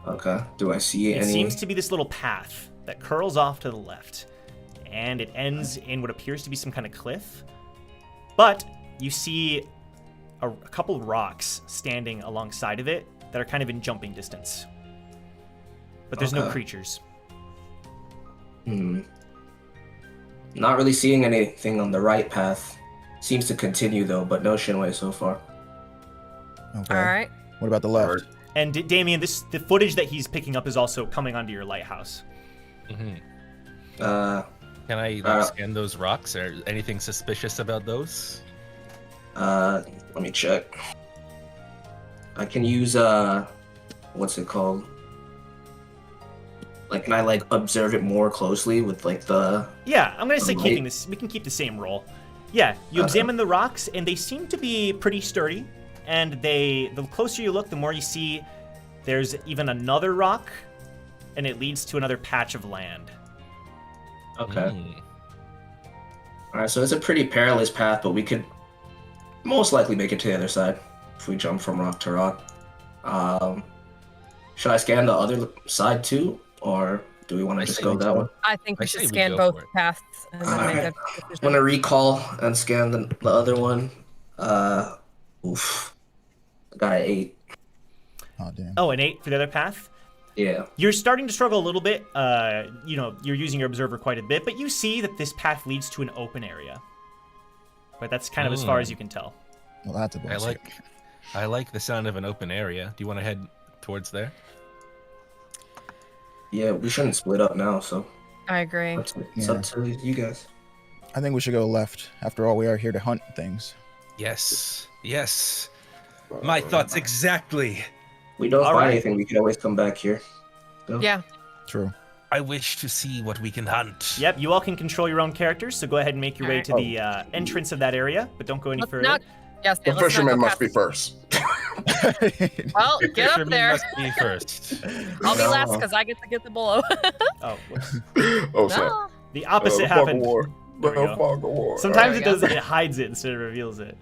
Okay. Do I see It any? seems to be this little path that curls off to the left, and it ends in what appears to be some kind of cliff. But you see a couple of rocks standing alongside of it that are kind of in jumping distance. But there's no Okay. creatures. Not really seeing anything on the right path. Seems to continue though, but no Shinwei so far. Okay. All right. What about the left? And Damien, the footage that he's picking up is also coming onto your lighthouse. Mhm. Can Can I scan those rocks? Or anything suspicious about those? let me check. I can use what's it called? Can I observe it more closely with the Yeah, I'm gonna say Right. keeping this. We can keep the same roll. Yeah, you examine the rocks, and they seem to be pretty sturdy. And the closer you look, the more you see there's even another rock, and it leads to another patch of land. Okay. Mm. Alright, so it's a pretty perilous path, but we could most likely make it to the other side if we jump from rock to rock. Should I scan the other side too? Or do we want I to just say go we that go. one? I think we I should say we scan go both for it. paths and then make a Alright. decision. I'm gonna recall and scan the other one. Oof. I got an 8. Oh, damn. Oh, an 8 for the other path. Yeah. You're starting to struggle a little bit. You're using your observer quite a bit, but you see that this path leads to an open area. But that's kind of as far as you can tell. Well, that's a bonus. I like the sound of an open area. Do you want to head towards there? Yeah, we shouldn't split up now, so I agree. it's up to you guys. I think we should go left. After all, we are here to hunt things. Yes. My thoughts exactly. We don't All find right. anything, we can always come back here. So, Yeah. True. I wish to see what we can hunt. Yep, you all can control your own characters, so go ahead and make your way to the entrance of that area, but don't go any Let's further. not. Yes. The let's not fisherman go must past- be first. Well, get up Fisherman there. must be first. I'll be No. last because I get to get the blow. Oh, whoops. Oh, snap. No. The opposite The fog of happened. war. There we The go. fog of war. Sometimes There it we go. does. It hides it instead of reveals it.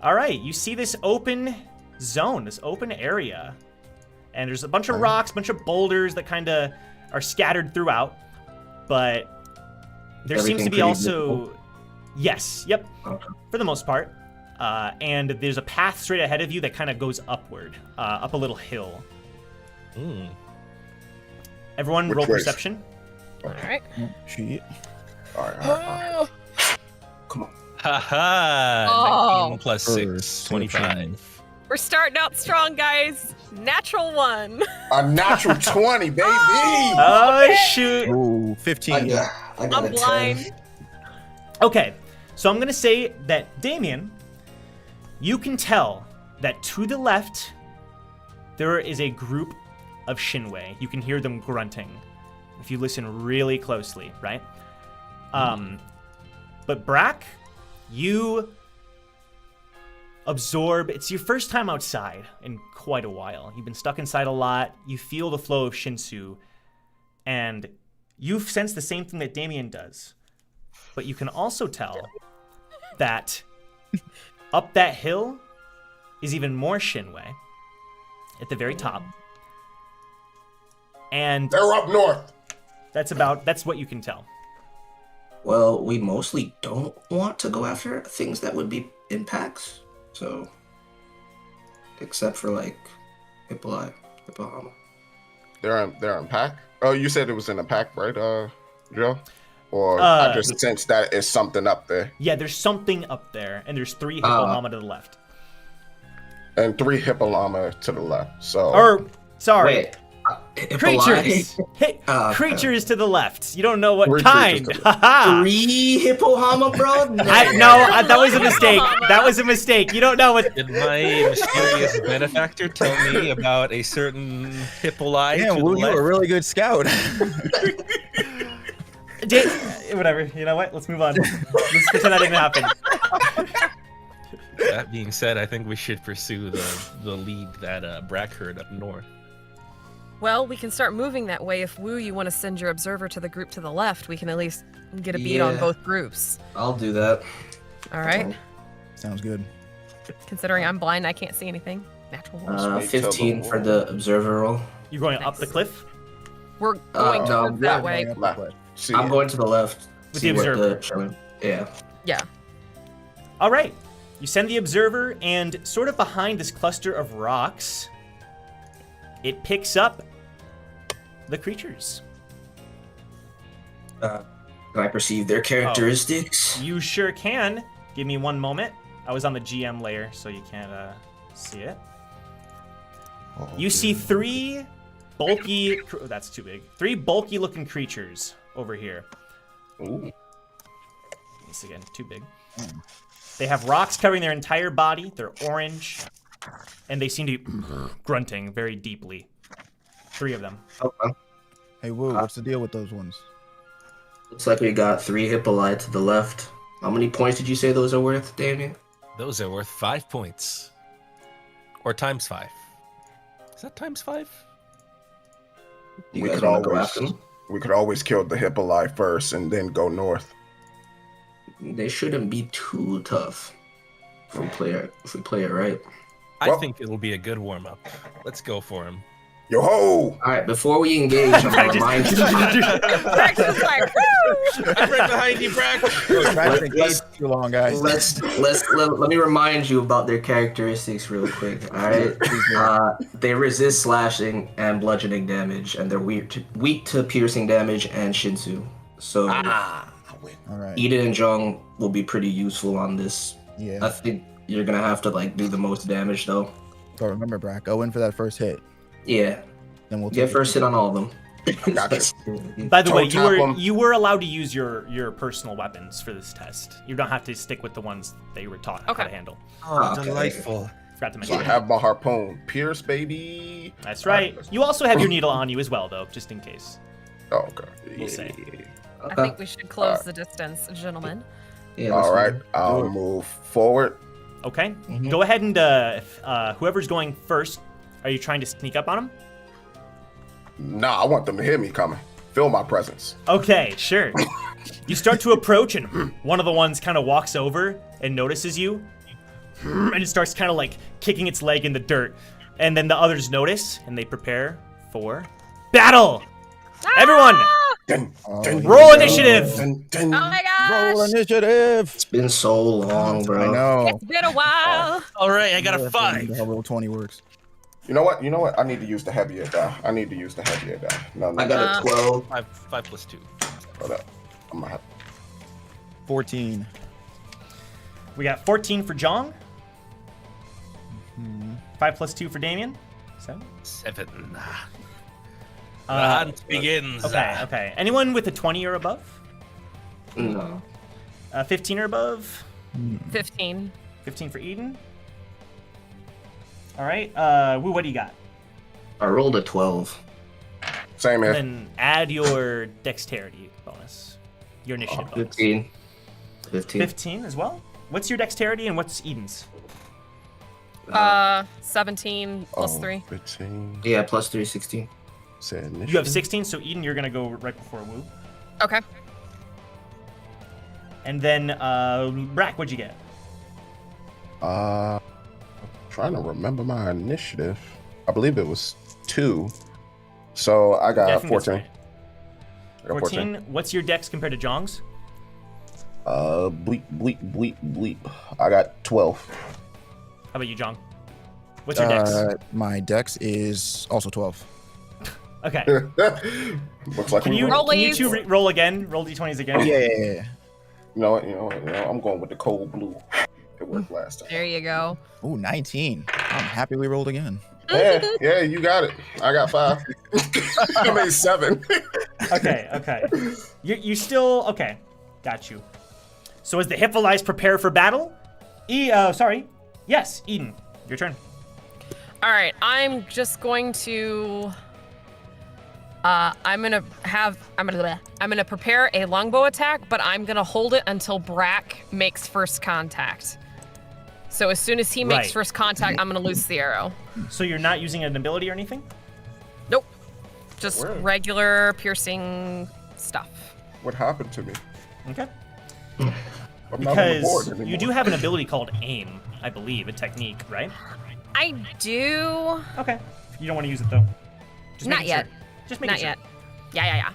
All right, you see this open zone, this open area, and there's a bunch of rocks, a bunch of boulders that kind of are scattered throughout, but there seems Everything to be pretty also, visible? yes, yep, Okay. for the most part, and there's a path straight ahead of you that kind of goes upward, up a little hill. Everyone, Which roll ways? perception. All right. Shit. All right. Come on. Haha. Oh. 19 plus 6, 25. We're starting out strong, guys. Natural 1. A natural 20, baby. Oh shoot! Ooh, I 15. got a I'm 10. blind. Okay, so I'm gonna say that Damien, you can tell that to the left there is a group of Shinwei. You can hear them grunting if you listen really closely, right? But Brack, you absorb. It's your first time outside in quite a while. You've been stuck inside a lot. You feel the flow of Shinsu, and you've sensed the same thing that Damien does. But you can also tell that up that hill is even more Shinwei at the very top. And They're up north. that's what you can tell. Well, we mostly don't want to go after things that would be in packs. So, except for like Hippolyte. They're in pack. Oh, you said it was in a pack, right, Joe? Or I just sense that it's something up there. Yeah, there's something up there, and there's 3 Uh, Hippolama to the left. And 3 Hippolama to the left. So Or, sorry, Wait, creatures. okay. Creatures to the left. You don't know what Creatures kind. to the- Haha. 3 Hippohama, bro? No, that was a mistake. That was a mistake. You don't know what. Did my mysterious benefactor tell me about a certain Hippolyte? Damn, to Wu, the you were a left? really good scout. Whatever. You know what? Let's move on. Let's pretend that didn't happen. That being said, I think we should pursue the lead that Brack heard up north. Well, we can start moving that way. If Wu, you want to send your observer to the group to the left, we can at least get a beat on Yeah. both groups. I'll do that. All right. Sounds good. Considering I'm blind, I can't see anything. Natural 1. 15 for the observer roll. You're going up the Nice. cliff We're going no, towards that Yeah, way. going up Left. the cliff. see I'm it. going to the left. With see the what observer. showing. Yeah. Yeah. All right. You send the observer, and sort of behind this cluster of rocks, it picks up the creatures. Can I perceive their characteristics? You sure can. Give me one moment. I was on the GM layer, so you can't see it. You see 3 bulky... Oh, that's too big. 3 bulky-looking creatures over here. Ooh. This again, too big. They have rocks covering their entire body. They're orange, and they seem to be grunting very deeply. 3 of them. Okay. Hey, Wu, what's the deal with those ones? Looks like we got 3 Hippolyte to the left. How many points did you say those are worth, Damien? Those are worth 5 points. Or times 5. Is that times 5? You We guys could want to go always after them? we could always kill the Hippolyte first and then go north. They shouldn't be too tough if we play it right. I Well- think it'll be a good warm-up. Let's go for him. Yo ho! All right, before we engage, I'm gonna remind you. Brack's just like, woo! I'm right behind you, Brack. Try to engage too long, guys. Let me remind you about their characteristics real quick. All right, they resist slashing and bludgeoning damage, and they're weak to piercing damage and Shinsu. So All right. Eden and Jung will be pretty useful on this. I Yeah. think you're gonna have to like do the most damage though. But remember, Brack, go in for that first hit. Yeah, Then we'll get take first hit on all of them. Gotcha. By the way, Toe tap 'em. you were allowed to use your personal weapons for this test. You don't have to stick with the ones that you were taught how to Okay. handle. Oh, Okay. delightful. Forgot to So mention. I have my harpoon. Pierce, baby. That's right. You also have your needle on you as well, though, just in case. Oh, okay. We'll see. I think we should close the distance, gentlemen. Yeah, All right. listen. I'll move forward. Okay. Mhm. Go ahead and whoever's going first, are you trying to sneak up on him? Nah, I want them to hear me coming. Feel my presence. Okay, sure. You start to approach, and one of the ones kind of walks over and notices you, and it starts kind of like kicking its leg in the dirt. And then the others notice, and they prepare for battle. Everyone, roll initiative. Oh my gosh! Roll initiative. It's been so long, bro. I know. It's been a while. All right, I got a Yeah, 5. how roll 20 works. You know what? I need to use the heavier die. No. I got a 12. 5 plus 2. Hold up. I'm gonna have 14. We got 14 for Jong. 5 plus 2 for Damien. 7. 7. The hunt begins. Okay. Anyone with a 20 or above? No. 15 or above? 15. 15 for Eden. All right. Woo, what do you got? I rolled a 12. same here. Then add your dexterity bonus. Your initiative bonus. 15. 15. 15 as well? What's your dexterity and what's Eden's? 17 plus 3. 15. Yeah, plus 3, 16. Said You have 16, so Eden, you're going to go right before Woo. Okay. And then, Brack, what'd you get? Trying to remember my initiative. I believe it was 2. So I got Yeah, I think that's 14. right. I got 14. What's your dex compared to Jong's? Bleep. I got 12. How about you, Jong? What's your dex? My dex is also 12. Okay. Looks like Can we you, win. Roll can you leaves. two roll again? Roll d20s again? Yeah. You know what? I'm going with the cold blue. It worked last time. There you go. Ooh, 19. I'm happy we rolled again. Yeah, you got it. I got 5. I made 7. Okay. You still... Okay. Got you. So as the Hippolites prepare for battle... Yes, Eden. Your turn. All right, I'm just going to. I'm gonna prepare a longbow attack, but I'm gonna hold it until Brack makes first contact. So as soon as he makes Right. first contact, I'm gonna loose the arrow. So you're not using an ability or anything? Nope, just Where? regular piercing stuff. What happened to me? Okay. I'm not on the board Because anymore. you do have an ability called aim, I believe, a technique, right? I do. Okay. You don't want to use it though. Just Not making yet. Sure. Just making Not sure. yet. Yeah.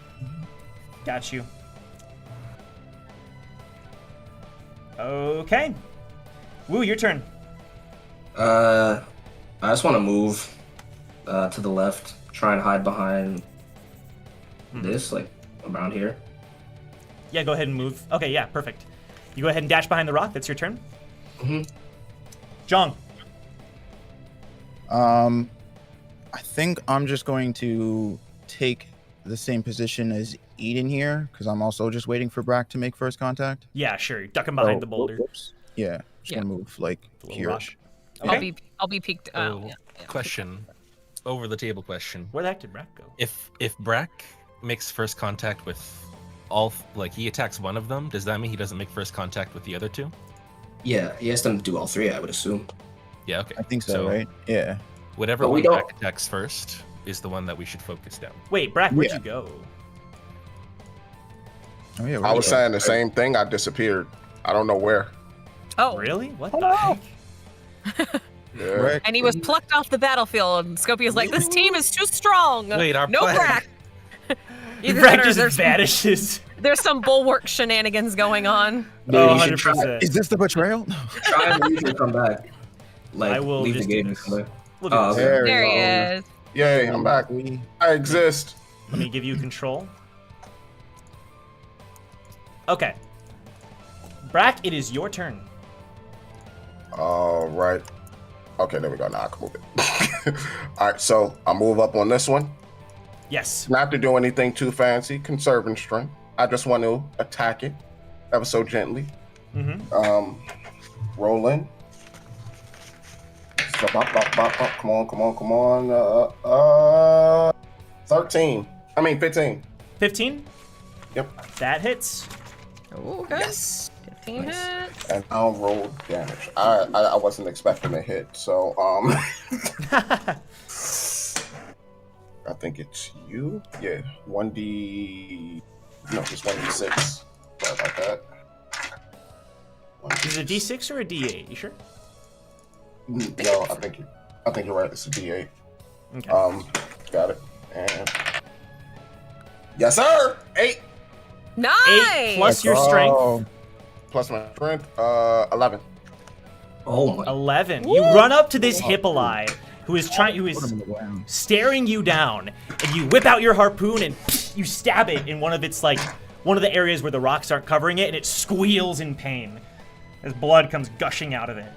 Got you. Okay. Woo, your turn. I just want to move to the left. Try and hide behind this, like, around here. Yeah, go ahead and move. Okay, yeah, perfect. You go ahead and dash behind the rock. That's your turn. Jong. I think I'm just going to take the same position as Eden here, because I'm also just waiting for Brack to make first contact. Yeah, sure. Duck him behind the boulder. Whoops. Yeah, just Yeah. gonna move like The little here. rock. I'll Okay. be peeked. So, question. Over the table question. Where the heck did Brack go? If Brack makes first contact with all, like he attacks one of them, does that mean he doesn't make first contact with the other 2? Yeah, he has to do all 3, I would assume. Yeah, okay. I think so, right? Yeah. Whatever But we one don't- Brack attacks first is the one that we should focus down. Wait, Brack, where'd Yeah. you go? Oh yeah. I was saying the same thing. I disappeared. I don't know where. Oh, Really? What the heck? Yeah. Brack, and he was plucked off the battlefield. And Scopio's like, "This team is too strong. Wait, our no plan- Brack." Either Brack that or just there's vanishes. there's some bulwark shenanigans going on. Dude, Oh, you should try, 100%. Is this the betrayal? try and leave and come back. Like, I will leave the just game do and this. come back. We'll do Oh, this. okay. There he we is. Yay, I'm back. We I exist. Let me give you control. Okay. Brack, it is your turn. All right. Okay, there we go. Now I can move it. All right, so I move up on this one. Yes. Not to do anything too fancy, conserving strength. I just want to attack it ever so gently. Mm-hmm. Roll in. So, come on. 13. I mean 15. 15? Yep. That hits. Oh, good. 15 hits. And I'll roll damage. I wasn't expecting a hit, so I think it's you. Yeah, 1d. No, it's 1d6. Sorry about that. Is it a D6 or a D8? You sure? No, I think you're right. It's a d8. Okay. Got it. And yes, sir. 8 Nice. 8 plus your strength. Oh, plus my strength. 11. Oh my. 11. You run up to this Hippoli who is put him in the ground. staring you down, and you whip out your harpoon and you stab it in one of the areas where the rocks aren't covering it, and it squeals in pain as blood comes gushing out of it.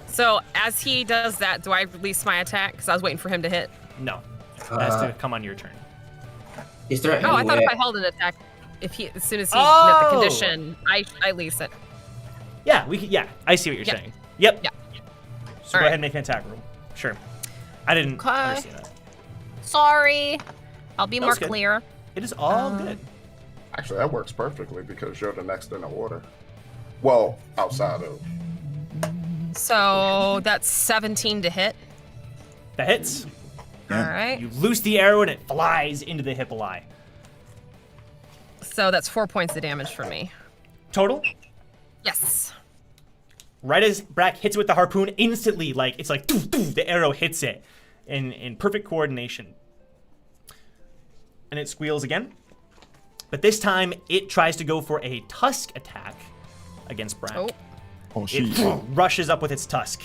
So as he does that, do I release my attack? Because I was waiting for him to hit. No, it has to come on your turn. Is there any Oh, I thought way? if I held an attack, as soon as he met Oh! the condition, I release it. Yeah, I see what you're Yeah. saying. Yep. Yeah. So go All right. ahead and make an attack roll. Sure. I didn't Okay. understand that. Sorry. I'll be more That's good. clear. It is all good. Actually, that works perfectly because you're the next in the order. Well, outside of. So that's 17 to hit. That hits. Yeah. All right. You loose the arrow and it flies into the Hippoli. So that's 4 points of damage for me. Total? Yes. Right as Brack hits it with the harpoon, instantly, it's like doof, doof, the arrow hits it in perfect coordination. And it squeals again. But this time, it tries to go for a tusk attack against Brack. Oh. Oh, shit. It rushes up with its tusk.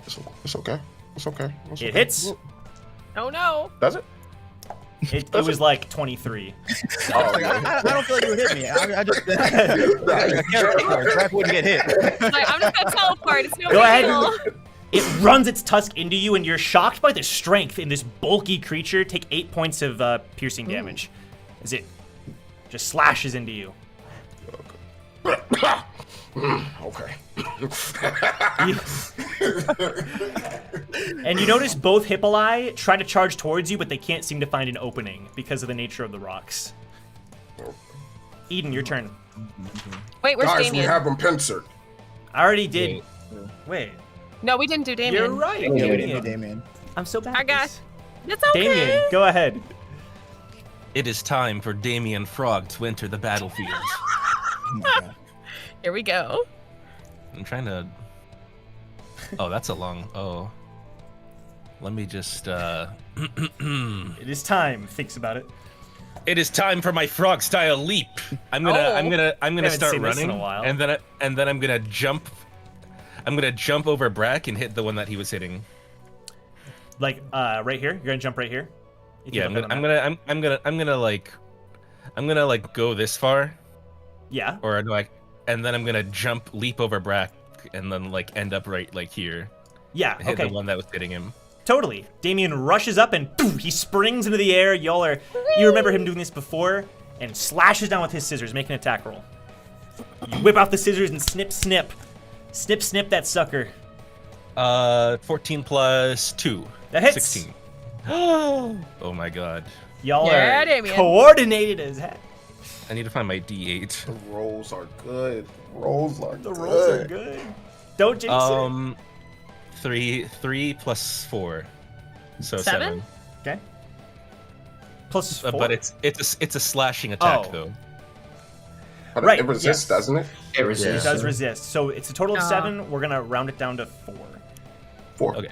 It's okay. It's okay. It's It okay. hits. Oh no. Does it? It was like 23. Oh, yeah. I don't feel like you would hit me. I just a character. Brack wouldn't get hit. Like, I'm just gonna teleport. It's no Go big ahead. deal. It runs its tusk into you, and you're shocked by the strength in this bulky creature. Take 8 points of piercing damage as it just slashes into you. Okay. And you notice both Hippoli try to charge towards you, but they can't seem to find an opening because of the nature of the rocks. Eden, your turn. Wait, where's Guys, Damien? we have him pincered. I already did. Wait. No, we didn't do Damien. You're right. Yeah, we didn't do Damien. Damien. I'm so bad. I at got. this. It's okay. Damien, go ahead. It is time for Damien Frog to enter the battlefield. Oh my god. Here we go. I'm trying to. Oh, that's a long. Oh. Let me just. It is time. Thinks about it. It is time for my frog style leap. I'm gonna haven't start seen this in running, a while. and then I'm gonna jump. I'm gonna jump over Brack and hit the one that he was hitting. Like right here. You're gonna jump right here. If you Yeah, look at the map. I'm gonna go this far, Yeah. or do I? And then I'm gonna leap over Brack, and then end up right here. Yeah. Hit Okay. the one that was hitting him. Totally. Damien rushes up and boom, he springs into the air. You remember him doing this before, and slashes down with his scissors. Make an attack roll. You whip out the scissors and snip, snip. Snip, snip that sucker. 14 plus 2. That hits. 16. Oh my god. Y'all Yeah, are Damien. coordinated as heck. I need to find my D8. The rolls are good. Rolls are The good. rolls are good. Don't jinx it. 3 plus 4. So 7. Seven? Okay. Plus 4. But it's a slashing attack Oh. though. But Right, it resists, yes. doesn't it? It It resists. does resist. So it's a total of Aw. 7. We're going to round it down to 4. 4. Okay.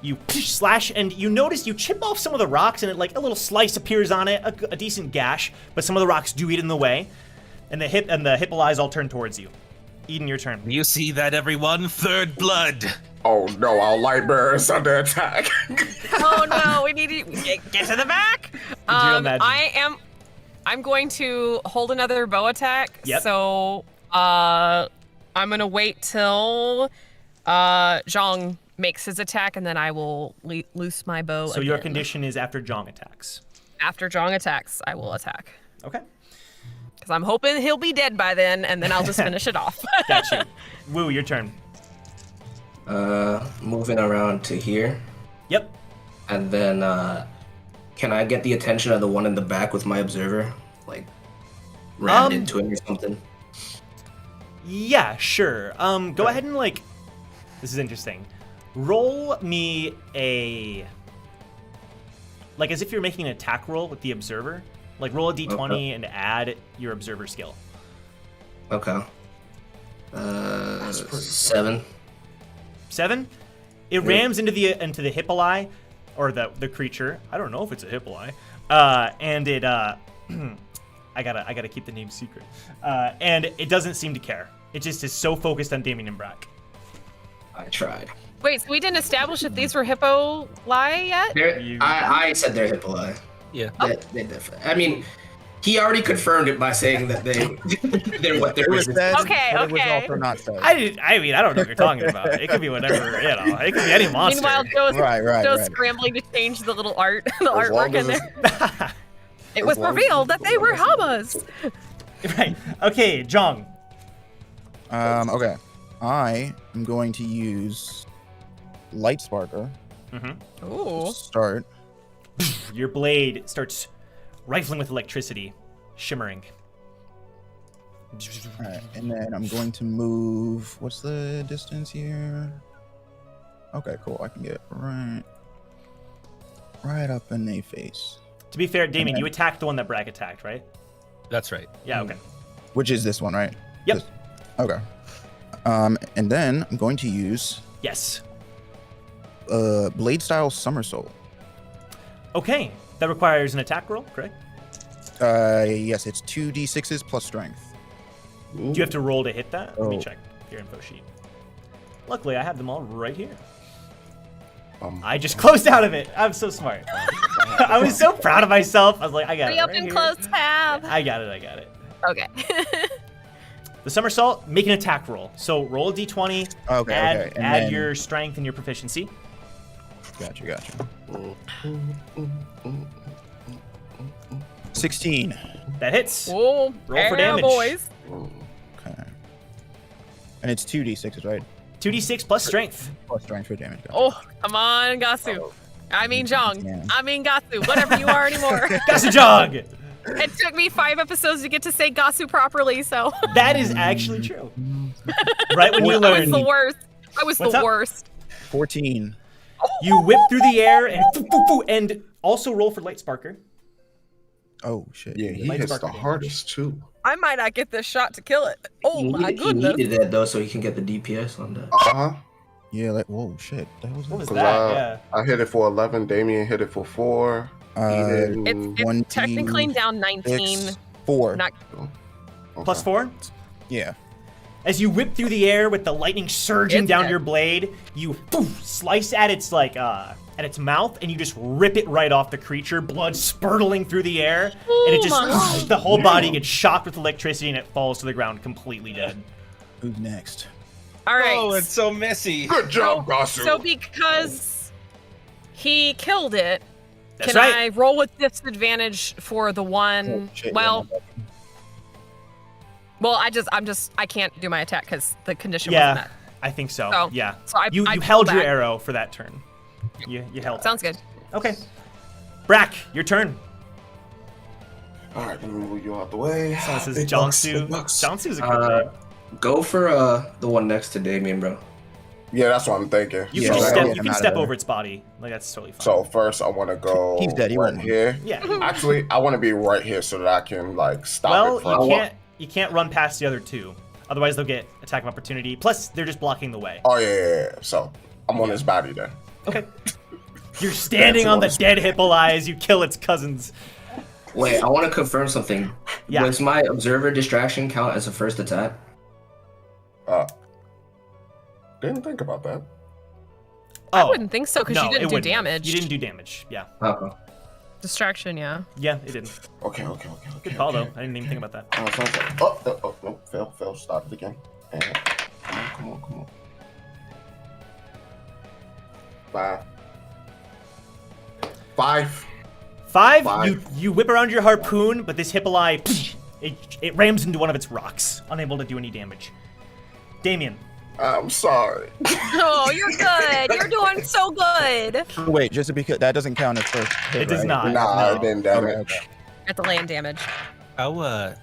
You slash, and you notice you chip off some of the rocks, and a little slice appears on it, a decent gash. But some of the rocks do get in the way, and the Hippolyes all turn towards you. Eden, your turn. You see that, everyone? Third blood. Oh no, our light bearer is under attack. Oh no, we need to get to the back. imagine? I'm going to hold another bow attack. Yep. So I'm gonna wait till Zhang makes his attack, and then I will loose my bow. So your again. condition is after Zhang attacks. After Zhang attacks, I will attack. Okay. Because I'm hoping he'll be dead by then, and then I'll just finish it off. Got you. Woo, your turn. Moving around to here, Yep. and then can I get the attention of the one in the back with my observer, like rammed into him or something? Yeah, sure. Go ahead and this is interesting. roll me a... Like, as if you're making an attack roll with the observer. Like, roll a d20 and add your observer skill. Okay. 7. 7? It rams into the hippoli, or the creature. I don't know if it's a hippoli. And it I gotta keep the name secret. And it doesn't seem to care. It just is so focused on Damien and Brack. I tried. Wait, so we didn't establish if these were hippo lie yet? I said they're hippoli. Yeah. They're different. I mean, he already confirmed it by saying that they're what they're It was said, Okay, but it was okay. also not said. I mean, I don't know what you're talking about. It could be whatever, It could be any monster. Meanwhile, Joe's Right. scrambling to change the little art, the As long artwork in as there. It was revealed that they were hamas. Right. Okay, Jong. Okay. I am going to use Light Sparker Ooh. to start. Your blade starts rifling with electricity, shimmering. Alright, and then I'm going to move. What's the distance here? Okay, cool. I can get right up in their face. To be fair, Damien, Okay. you attacked the one that Brack attacked, right? That's right. Yeah, okay. Which is this one, right? Yep. This- Okay. And then I'm going to use Yes. Blade Style Somersault. Okay. That requires an attack roll, correct? Yes, it's 2d6s plus strength. Do you have to roll to hit that? Let me Oh. check your info sheet. Luckily, I have them all right here. Um, I just closed out of it. I'm so smart. I was so proud of myself. I was like, I got it. Reopen Right here. close tab. I got it. Okay. The somersault, make an attack roll. So roll a d20, Okay, add, okay. And add then- your strength and your proficiency. Gotcha. 16. That hits. Whoa. Roll for yeah, damage. boys. Okay. And it's 2d6s, right? 2d6 plus strength. Plus strength for damage. Gotcha. Oh, come on, Gasu. I mean, Jong. Yeah. I mean, Gasu. Whatever you are anymore. That's a jog. It took me 5 episodes to get to say Gasu properly, so. That is actually true. Right when you I was learn, the worst. I was What's the up? worst. 14. you whip through the air and also roll for light sparker. Oh, shit. Yeah, he Light hits sparker the damage. hardest too. I might not get this shot to kill it. Oh my He goodness. needed that though, so he can get the DPS on that. Uh-huh. Yeah, like, whoa, shit. That was, What was 'Cause that? Yeah. I hit it for 11. Damien hit it for 4. It's 1, technically 2, down 19. 6, 4. Not Plus 4. Yeah. As you whip through the air with the lightning surging It's down dead. your blade, you slice at its at its mouth, and you just rip it right off the creature, blood spurtling through the air, and it Oh my God. just the whole body gets shocked with electricity, and it falls to the ground completely dead. Who's next? all right. Oh, it's so messy. Good job, Gasu. So because he killed it, That's can right. I roll with disadvantage for the one? Oh, shit, well, yeah, I can't do my attack because the condition Yeah, wasn't met. I think so. So- Yeah. so I you pulled held your back. arrow for that turn. You held. Sounds good. Okay. Brack, your turn. All right, let me move you out the way. So this is Big bucks, Jiangsu. big bucks. Jiangsu's a good name. Go for the one next to Damien, bro. Yeah, that's what I'm thinking. You Yeah, can, right. step, Get you him can out step of there. over its body. Like, that's totally fine. So first, I want to go He's dead, he right won't. here. yeah. Actually, I want to be right here so that I can like stop Well, it from. you can't run past the other two. Otherwise, they'll get attack of opportunity. Plus, they're just blocking the way. Oh yeah. So I'm on his body then. Okay. You're standing on the dead hippoli as you kill its cousins. Wait, I want to confirm something. Yeah. Does my observer distraction count as a first attack? Didn't think about that. I wouldn't think so because no, you it didn't do wouldn't. damage. You didn't do damage. Yeah. Okay. Distraction, yeah. Yeah, it didn't. Okay. Good call, though. I didn't even think about that. No, fail. Start it again. And come on. 5. 5. Five. You whip around your harpoon, but this hippoli, it rams into one of its rocks, unable to do any damage. Damien. I'm sorry. Oh, you're good. You're doing so good. Wait, just because that doesn't count as first hit, It does right? not. Nah, no. it didn't damage. Okay. At the land damage. How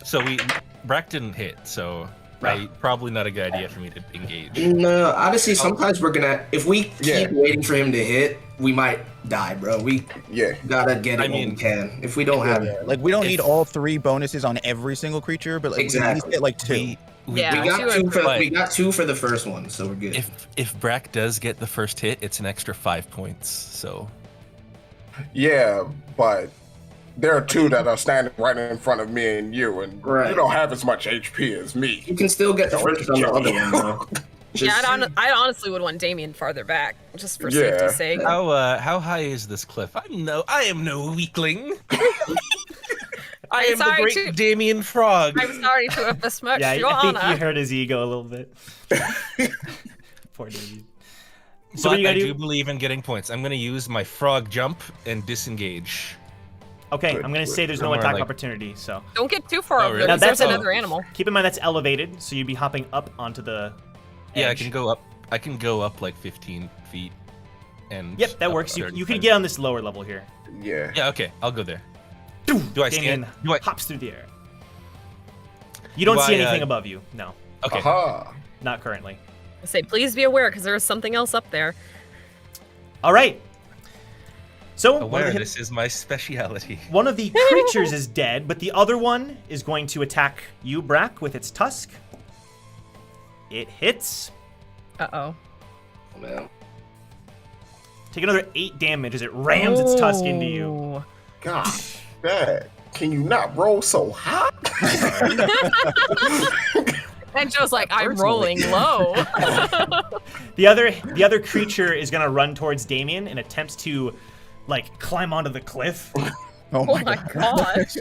so Brack didn't hit, so Probably not a good idea for me to engage. No, honestly, sometimes we're gonna. If we keep waiting for him to hit, we might die, bro. We gotta get it when we can. If we don't have it, like we don't need all 3 bonuses on every single creature, but like, we at least get like 2. we got 2 for the first one, so we're good. If Brack does get the first hit, it's an extra 5 points. So. Yeah, but there are 2 that are standing right in front of me and you, and you don't have as much HP as me. You can still get the first on the other one, though. I honestly would want Damien farther back, just for safety's sake. How high is this cliff? I am no weakling. I am the great Damien Frog. I'm sorry to have besmirched yeah, your I think honor. he hurt his ego a little bit. Poor Damien. So I do believe in getting points. I'm going to use my frog jump and disengage. Okay, I'm going to say there's no attack opportunity, so. Don't get too far over there, Now there's another animal. Keep in mind that's elevated, so you'd be hopping up onto the edge. Yeah, I can go up like 15 feet. And yep, that works. You can get on this lower level here. Yeah. Yeah, okay, I'll go there. Do I Damien stand? hops through the air. You don't see anything above you, no. Okay. Not currently. I say, please be aware, because there is something else up there. All right. So awareness is my speciality. One of the creatures is dead, but the other one is going to attack you, Brack, with its tusk. It hits. Uh-oh. Oh, man. Take another 8 damage as it rams its tusk into you. Gosh, Dad, can you not roll so high? And Joe's like, I'm rolling low. The other creature is gonna run towards Damien and attempts to, like, climb onto the cliff. Oh my gosh.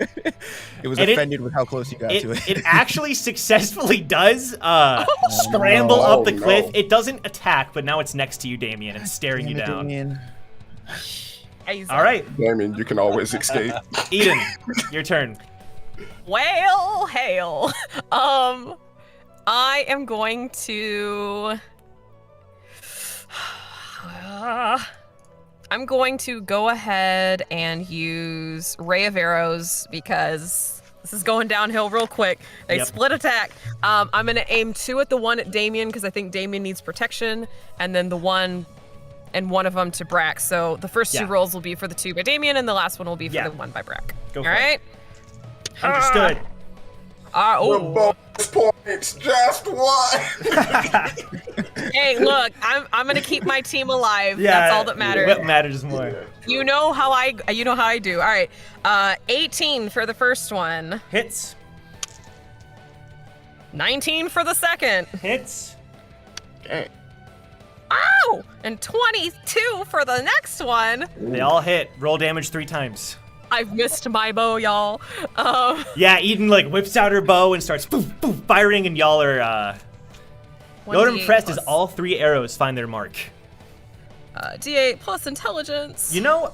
It was offended with how close you got to it. It actually successfully does scramble up the cliff. It doesn't attack, but now it's next to you, Damien, and staring you down. Damien. All right. Damien, you can always escape. Eden, your turn. Well, hail. I am going to... I'm going to go ahead and use Ray of Arrows because this is going downhill real quick. They split attack. I'm going to aim 2 at the one at Damien because I think Damien needs protection, and then the one and one of them to Brack. So the first 2 rolls will be for the 2 by Damien, and the last one will be for the 1 by Brack. Go All for right? it. Understood. The bonus points, just 1. Hey, look, I'm gonna keep my team alive. That's all that matters. What matters more? You know how I do. All right, 18 for the first one. Hits. 19 for the second. Hits. Dang. Ow! And 22 for the next one. They all hit. Roll damage 3 times. I've missed my bow, y'all. Yeah, Eden like whips out her bow and starts poof, poof, firing, and y'all are impressed as all 3 arrows find their mark. D8 plus intelligence. You know,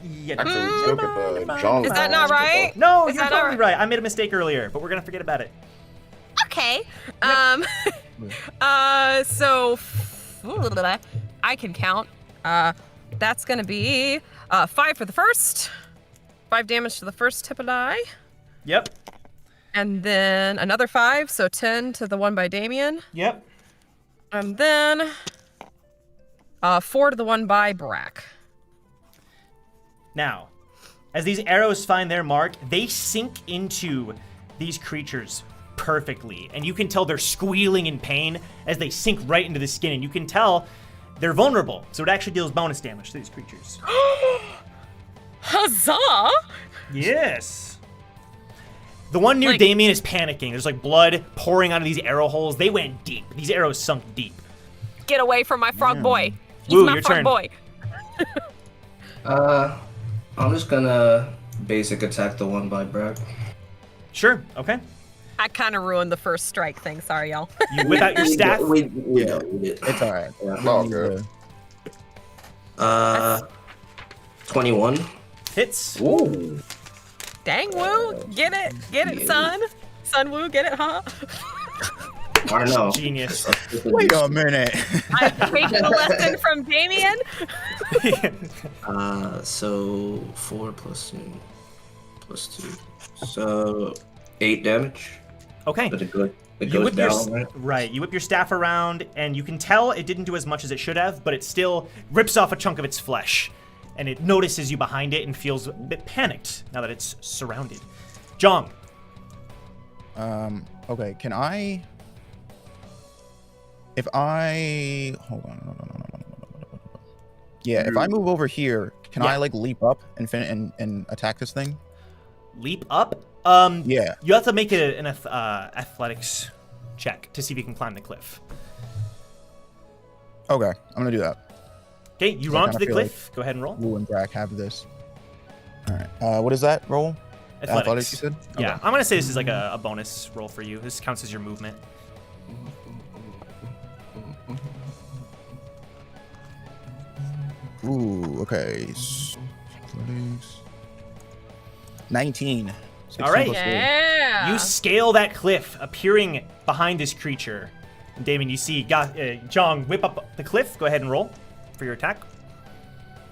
Actually, look at the jungle. Is that not right? No, Is you're that totally not right. I made a mistake earlier, but we're gonna forget about it. Okay. So I can count. That's gonna be 5 for the first. 5 damage to the first tip of eye. Yep. And then another 5, so 10 to the one by Damien. Yep. And then 4 to the one by Brack. Now, as these arrows find their mark, they sink into these creatures perfectly, and you can tell they're squealing in pain as they sink right into the skin, and you can tell they're vulnerable, so it actually deals bonus damage to these creatures. Huzzah! Yes. The one near Damien is panicking. There's like blood pouring out of these arrow holes. They went deep. These arrows sunk deep. Get away from my frog boy. He's Woo, my your frog turn. boy. I'm just gonna basic attack the one by Brack. Sure, okay. I kind of ruined the first strike thing. Sorry, y'all. You whip out your staff. We did. It's all right. All good. 21. Hits. Ooh. Dang, Woo. Get it. Get it, son. Son Woo, get it, huh? I don't know. Genius. Wait a minute. I've taken a lesson from Damien. So 4 plus 2. So 8 damage. Okay. But a good. It You goes whip your down, right? You whip your staff around, and you can tell it didn't do as much as it should have, but it still rips off a chunk of its flesh, and it notices you behind it and feels a bit panicked now that it's surrounded. Jong. Okay, can I... If I... Hold on. Yeah, if I move over here, can I, like, leap up and attack this thing? Leap up? Yeah. You have to make an athletics check to see if you can climb the cliff. Okay, I'm gonna do that. Okay, you So run I up to kinda the feel cliff. Go ahead and roll. Lou and Brack have this. Alright, what is that roll? Athletics, you said? Yeah, Okay. I'm gonna say this is like a bonus roll for you. This counts as your movement. Ooh, okay. Athletics. 19. 16 All right. plus three. Yeah. You scale that cliff, appearing behind this creature. And Damon, you see Jong whip up the cliff. Go ahead and roll for your attack.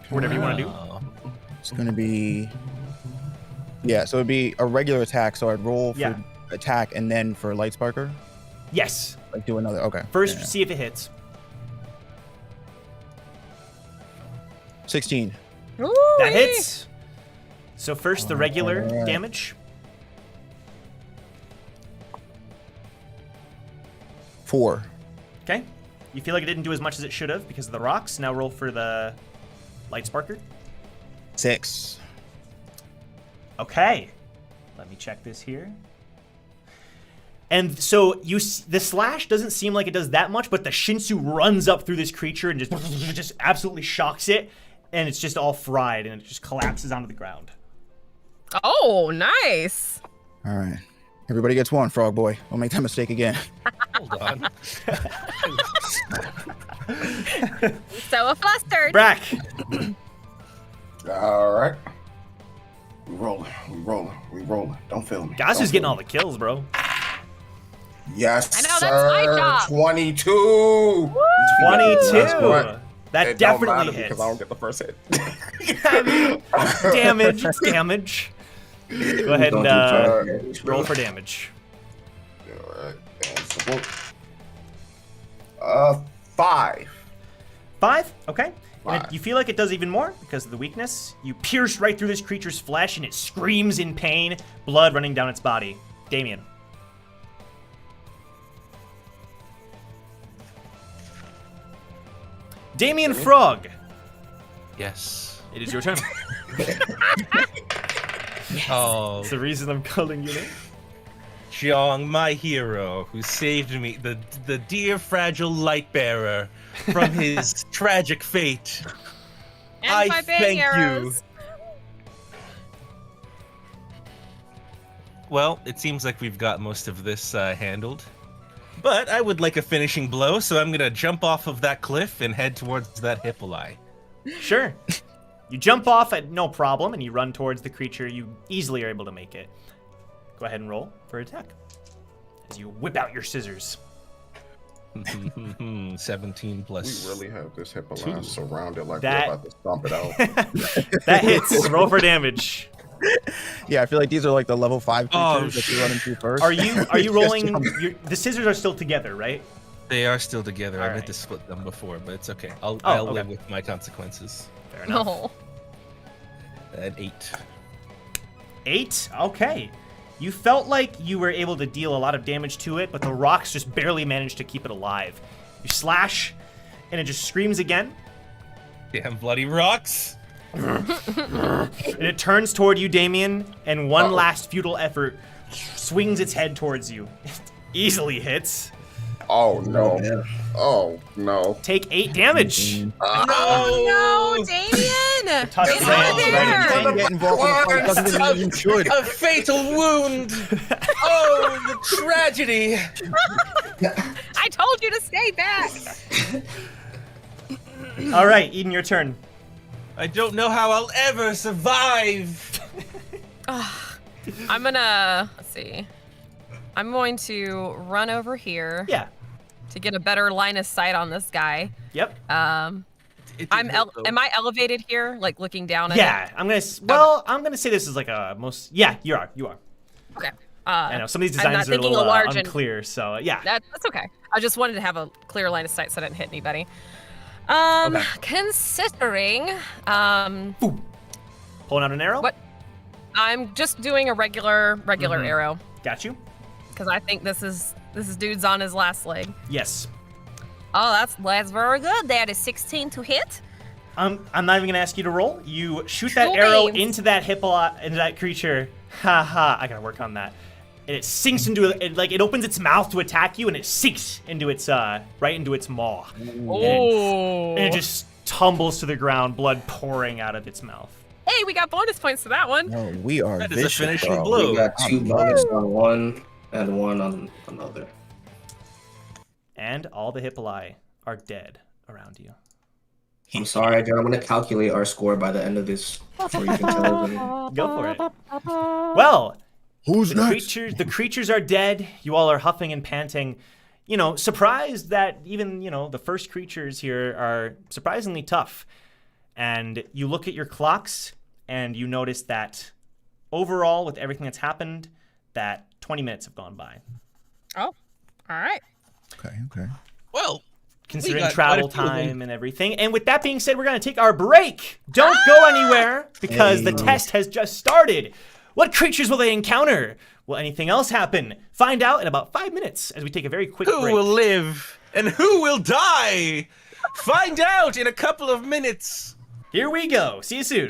Whatever you want to do. It's gonna be... Yeah, so it'd be a regular attack, so I'd roll for attack and then for Light Sparker? Yes. Like do another, okay. First, Yeah. see if it hits. 16. That hits. So first, the regular Alright. damage. 4. Okay. You feel like it didn't do as much as it should have because of the rocks. Now roll for the Light Sparker. 6. Okay. Let me check this here. And so the slash doesn't seem like it does that much, but the Shinsu runs up through this creature and just absolutely shocks it, and it's just all fried and it just collapses onto the ground. Oh, nice. All right. Everybody gets one, Frog Boy. Don't make that mistake again. Hold on. So flustered. Brack. All right. We rolling. Don't feel me. Gasu's getting all the kills, bro. Yes, I know, that's my job. 22. 22. That's what- That It don't definitely matter hits. because I don't get the first hit. I mean, damage. It's damage. Go ahead Don't and do damage, roll bro. for damage. All right. And so, 5. 5? Okay. And Five. you feel like it does even more because of the weakness. You pierce right through this creature's flesh and it screams in pain, blood running down its body. Damien. Damien Frog. Yes. It is your turn. Oh, That's the reason I'm calling you name. Jong, my hero, who saved me, the dear fragile light bearer, from his tragic fate. And I my bang thank arrows. Well, it seems like we've got most of this handled. But I would like a finishing blow, so I'm gonna jump off of that cliff and head towards that hippolai. Sure. You jump off at no problem and you run towards the creature. You easily are able to make it. Go ahead and roll for attack as you whip out your scissors. 17 plus. We really have this hippo Two. line surrounded like That- we're about to stomp it out. That hits. Roll for damage. Yeah, I feel like these are like the level 5 Oh, creatures that you run into first. Are you rolling? The scissors are still together, right? They are still together. I Alright. meant to split them before, but it's okay. I'll Oh, okay. live with my consequences. Fair enough. No. An 8. 8? Okay. You felt like you were able to deal a lot of damage to it, but the rocks just barely managed to keep it alive. You slash, and it just screams again, Damn bloody rocks! and it turns toward you, Damien, and one last futile effort swings its head towards you. Easily hits. Oh no. Oh no. Take 8 damage. Oh no, Damien! Touch Get the out of range, there! Don't get involved in the fight. Doesn't mean you should. A fatal wound! Oh, the tragedy! I told you to stay back. All right, Eden, your turn. I don't know how I'll ever survive! I'm gonna let's see. I'm going to run over here Yeah. to get a better line of sight on this guy. Yep. Am I elevated here, like looking down at Yeah, I'm gonna. I'm gonna say this is like a most. Yeah, you are. You are. Okay. I know some of these I'm not designs are a thinking little a large and- unclear, so yeah. That's okay. I just wanted to have a clear line of sight so I didn't hit anybody. Okay. Considering, Pulling out an arrow. What? I'm just doing a regular arrow Got you. because I think this is dude's on his last leg. Yes. Oh, that's very good. That is 16 to hit. I'm not even gonna ask you to roll. You shoot that Cool arrow beans. into that into that creature. Ha ha! I gotta work on that. And it sinks into it, like it opens its mouth to attack you, and it sinks into its right into its maw. Oh. And it just tumbles to the ground, blood pouring out of its mouth. Hey, we got bonus points to that one. No, we are That is a vicious, finishing bro. blow. We got 2 bonus on one and 1 on another. And all the Hippolai are dead around you. I'm sorry, John. I'm gonna calculate our score by the end of this before you can tell everyone. Go for it. Well, Who's the next? creatures are dead. You all are huffing and panting. You know, surprised that even, the first creatures here are surprisingly tough. And you look at your clocks and you notice that overall, with everything that's happened, that 20 minutes have gone by. Oh, all right. Okay. Well, Considering got travel quite a few of them. time and everything. And with that being said, we're going to take our break. Don't go anywhere because the test has just started. What creatures will they encounter? Will anything else happen? Find out in about 5 minutes as we take a very quick who break. will live and who will die? Find out in a couple of minutes. Here we go. See you soon.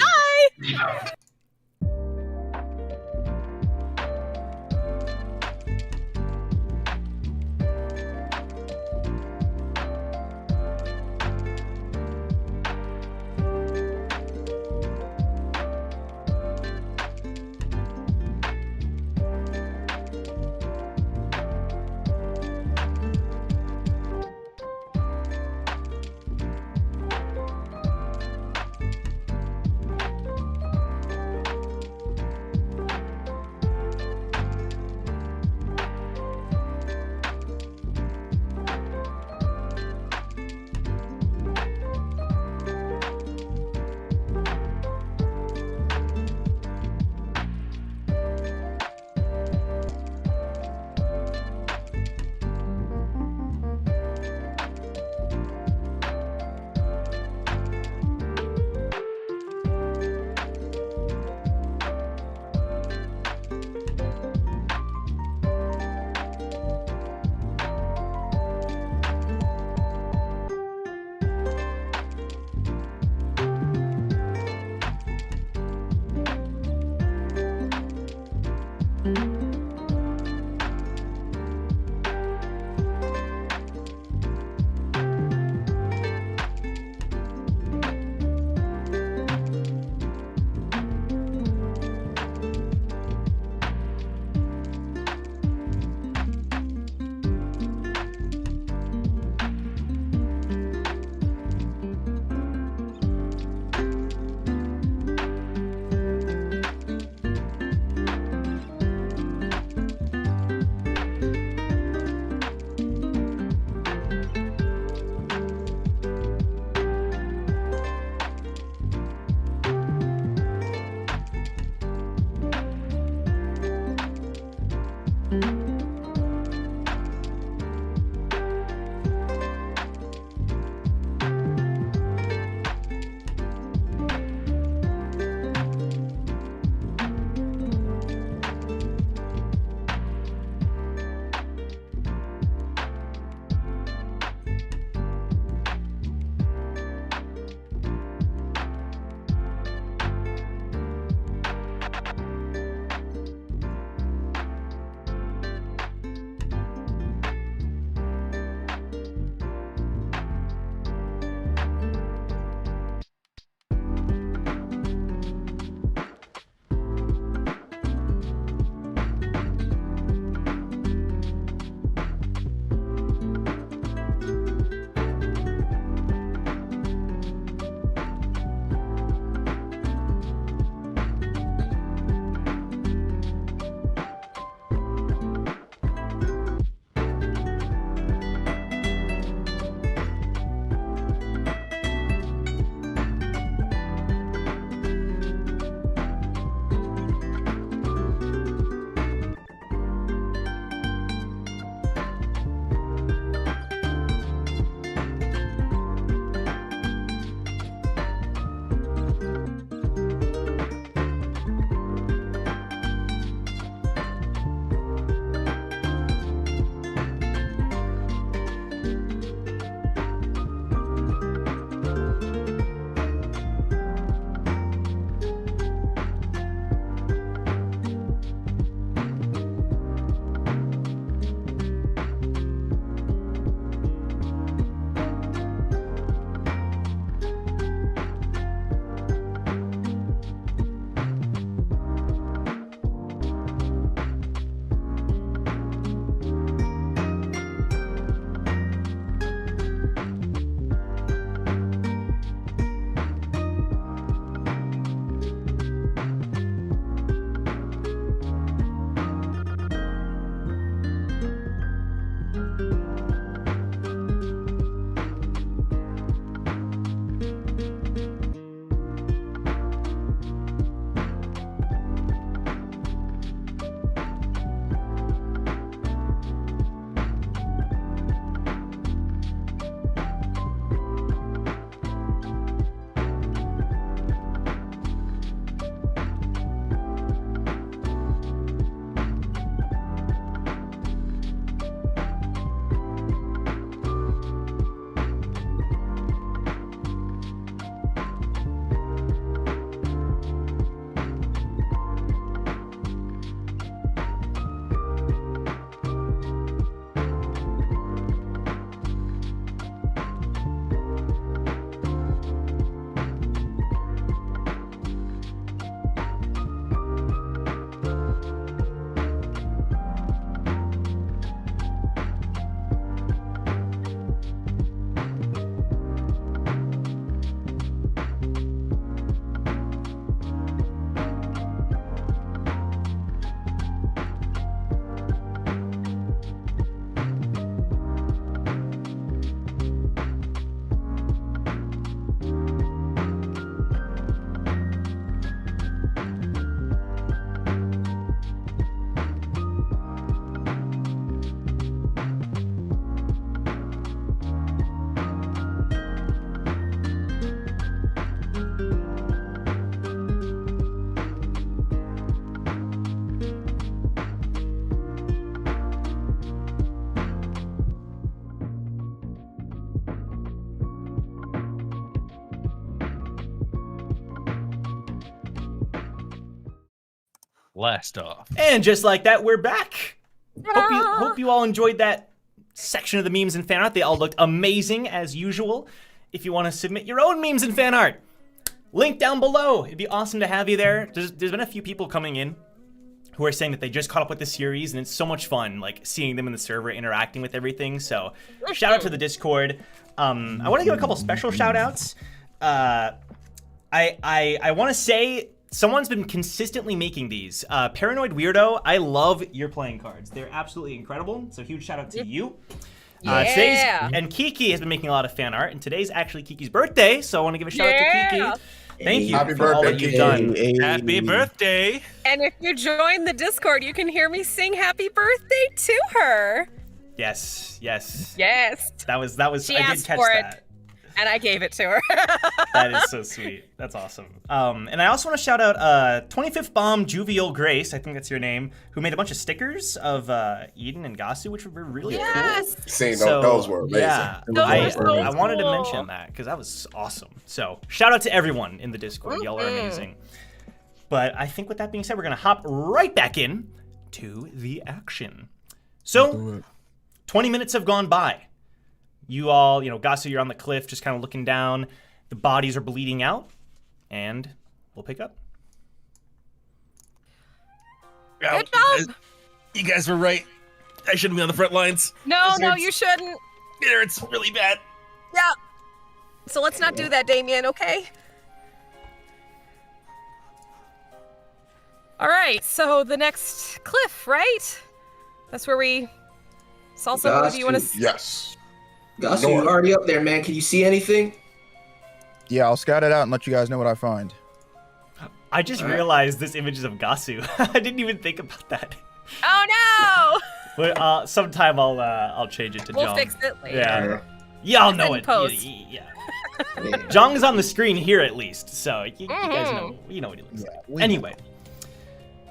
Blast off. And just like that, we're back. Hope you all enjoyed that section of the memes and fan art. They all looked amazing as usual. If you want to submit your own memes and fan art, link down below. It'd be awesome to have you there. There's been a few people coming in who are saying that they just caught up with the series, and it's so much fun, like seeing them in the server interacting with everything. So shout out to the Discord. I want to give a couple special shout outs. I want to say someone's been consistently making these. Paranoid Weirdo, I love your playing cards. They're absolutely incredible. So huge shout out to you. And Kiki has been making a lot of fan art, and today's actually Kiki's birthday, so I want to give a shout out to Kiki. Thank you Happy for all that birthday, you've done. Kiki. Happy birthday. And if you join the Discord, you can hear me sing happy birthday to her. Yes. Yes. That was. She I did asked catch for it. that. And I gave it to her. That is so sweet. That's awesome. And I also want to shout out 25th Bomb Jue Viole Grace, I think that's your name, who made a bunch of stickers of Eden and Gasu, which were really cool. See, those were amazing. Yeah, Those were I wanted to cool. mention that because that was awesome. So shout out to everyone in the Discord. Y'all are amazing. But I think with that being said, we're going to hop right back in to the action. So 20 minutes have gone by. You all, Gasu, you're on the cliff, just kind of looking down. The bodies are bleeding out, and we'll pick up. Good job. You guys were right. I shouldn't be on the front lines. No, you shouldn't. It hurts really bad. Yeah. So let's not do that, Damien, okay? All right, so the next cliff, right? That's where we saw someone. Do you want to? Yes. Gasu, you already up there, man. Can you see anything? Yeah, I'll scout it out and let you guys know what I find. I just realized this image is of Gasu. I didn't even think about that. Oh no! But sometime I'll change it to We'll Jong. fix it later. Yeah, y'all know in it. post. Yeah. Jong's on the screen here at least, so you guys know. You know what he looks like. Anyway,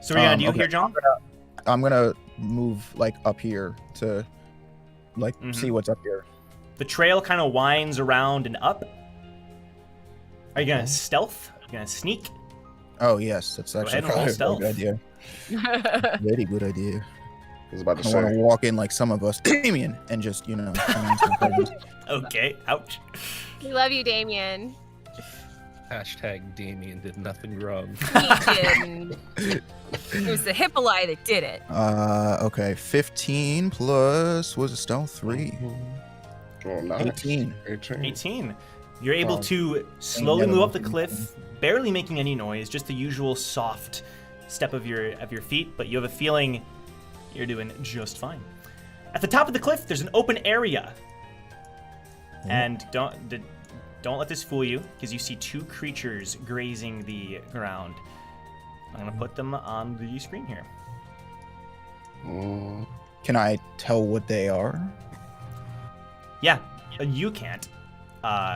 so what are you gonna do here, Jong? I'm gonna move like up here to like see what's up here. The trail kind of winds around and up. Are you gonna stealth? Are you gonna sneak? Oh yes, that's actually ahead and roll a stealth. good idea. Very good idea. I was about to I want to say. walk in like some of us, Damien, and just come in some presents. Okay, ouch. We love you, Damien. Hashtag Damien did nothing wrong. He didn't. It was the Hippolyte that did it. Okay, 15 plus was it stealth 3? Oh, nice. 18. 18. You're able to slowly move up the cliff, barely making any noise, just the usual soft step of your feet, but you have a feeling you're doing just fine. At the top of the cliff, there's an open area. And don't let this fool you, because you see two creatures grazing the ground. I'm going to put them on the screen here. Can I tell what they are? Yeah, you can't.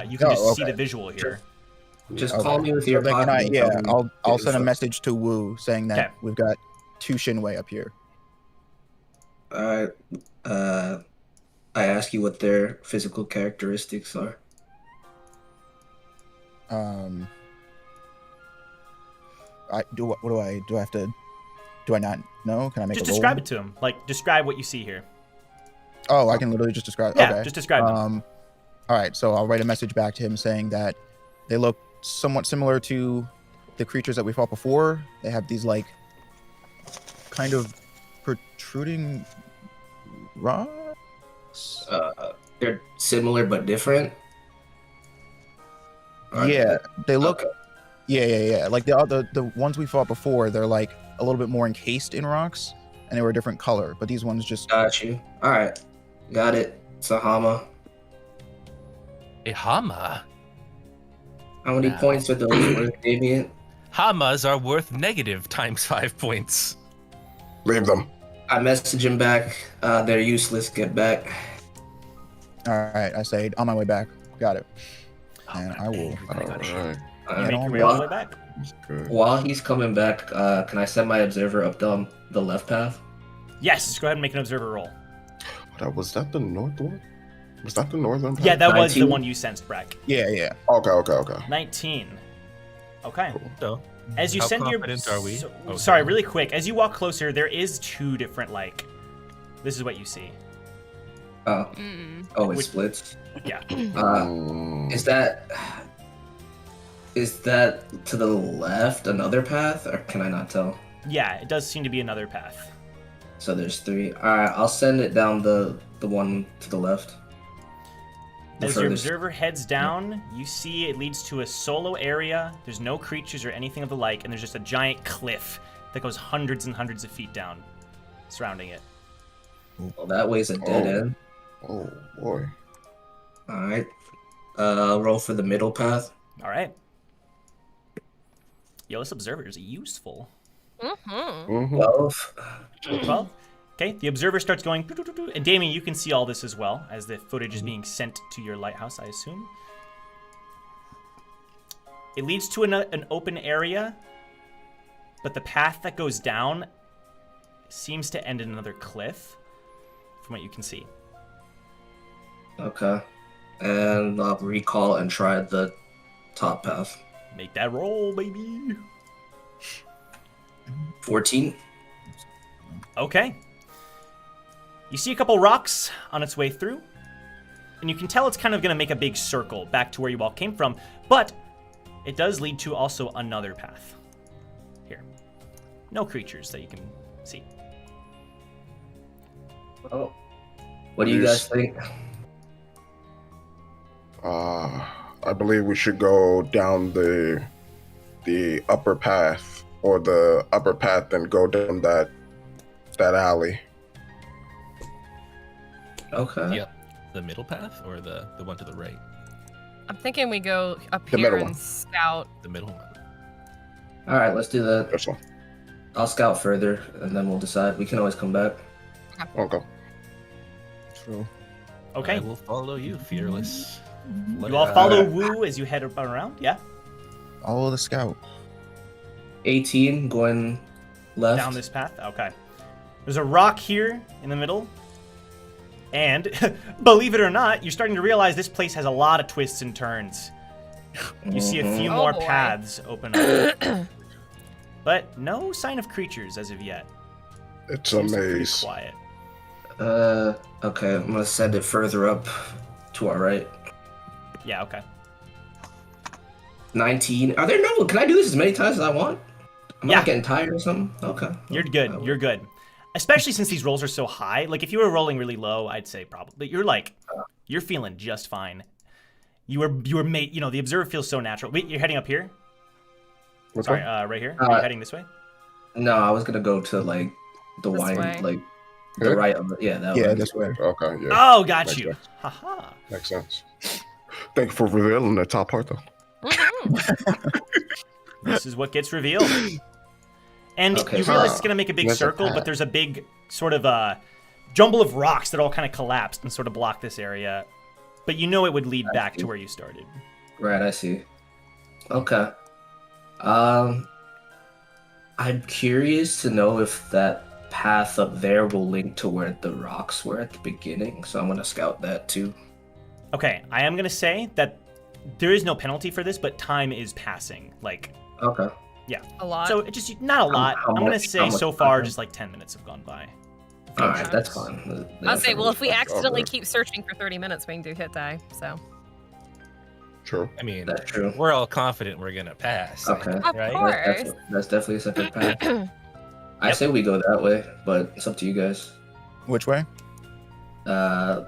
You can just see okay. the visual here. Just call me with your So then pocket. I'll send a message to Wu saying that Okay. we've got 2 Shinwei up here. Alright. I ask you what their physical characteristics are. Do I not know? Can I make Just a roll? describe it to him. Like, describe what you see here. Oh, I can literally just describe. Yeah, Okay. just describe them. All right, so I'll write a message back to him saying that they look somewhat similar to the creatures that we fought before. They have these like kind of protruding rocks. They're similar but different. Yeah, they look. Okay. Yeah. Like the ones we fought before, they're like a little bit more encased in rocks, and they were a different color. But these ones just. Got you. Alright. Got it. It's a Hama. A Hama? How many points are those worth, Damien? Hamas are worth negative times 5 points. Leave them. I message him back. They're useless. Get back. All right, I say on my way back. Got it. And I will. Alright. You make your way all the way back. Good. While he's coming back, can I send my observer up the left path? Yes, go ahead and make an observer roll. Was that the north one? Was that the northern path? Yeah, that was the 19. one you sensed, Brack. Yeah. Okay. 19. Okay. So, As you How send your confident are we? sorry, Sorry. really quick. As you walk closer, there is two different This is what you see. Oh, Mm. oh, it Which- splits. Yeah. Is that to the left another path, or can I not tell? Yeah, it does seem to be another path. So there's 3. All right, I'll send it down the one to the left. The As your furthest- observer heads down, you see it leads to a solo area. There's no creatures or anything of the like, and there's just a giant cliff that goes hundreds and hundreds of feet down, surrounding it. Well, that way's a dead end. Oh boy. All right. Roll for the middle path. All right. Yo, this observer is useful. Mm-hmm. 12. 12. Okay, the observer starts going, doo-doo-doo-doo, and Damien, you can see all this as well, as the footage is being sent to your lighthouse, I assume. It leads to an open area, but the path that goes down seems to end in another cliff, from what you can see. Okay. And I'll recall and try the top path. Make that roll, baby. 14. Okay. You see a couple rocks on its way through, and you can tell it's kind of going to make a big circle back to where you all came from, but it does lead to also another path. Here. No creatures that you can see. Oh. What do you guys think? I believe we should go down the upper path, or the upper path, and go down that alley. Okay. Yep. The middle path or the one to the right? I'm thinking we go up The here middle and one. scout. The middle one. All right, let's do that. This one. I'll scout further, and then we'll decide. We can always come back. Okay. True. Okay. I will follow you, fearless. You all follow Wu as you head around, yeah? Follow the scout. 18 going left. Down this path? Okay. There's a rock here in the middle. And, believe it or not, you're starting to realize this place has a lot of twists and turns. You see a few Oh, more boy. paths open up. But no sign of creatures as of yet. It's a Seems pretty maze. quiet. Okay, I'm gonna send it further up to our right. Yeah, okay. 19. Are there no? Can I do this as many times as I want? Am I Yeah. getting tired or something? Okay. You're good. You're good. Especially since these rolls are so high. Like, if you were rolling really low, I'd say probably. You're feeling just fine. You were made, the observer feels so natural. Wait, you're heading up here? Which Sorry, one? right here? Are you heading this way? No, I was gonna go to like the This wine, way? like the Here? right of it. Yeah, that Yeah, way. this way. Okay, yeah. Oh, got Makes you. sense. Haha. Makes sense. Thank you for revealing the top part, though. This is what gets revealed. And Okay, you realize it's going to make a big There's a circle, but path. there's a big sort of jumble of rocks that all kind of collapsed and sort of block this area. But you know it would lead back to where you started. Right, I see. Okay. I'm curious to know if that path up there will link to where the rocks were at the beginning, so I'm gonna scout that too. Okay, I am going to say that there is no penalty for this, but time is passing. Like, Okay. A lot. so it just not a lot. how I'm going to much- say how much so far time? just like 10 minutes have gone by. All right, that's fine. I'll say, well, if we That's accidentally okay. keep searching for 30 minutes, we can do hit die. So, True. I mean, That's true. we're all confident we're gonna pass. Okay. of Right? course. That's definitely a second path. I say we go that way, but it's up to you guys. Which way?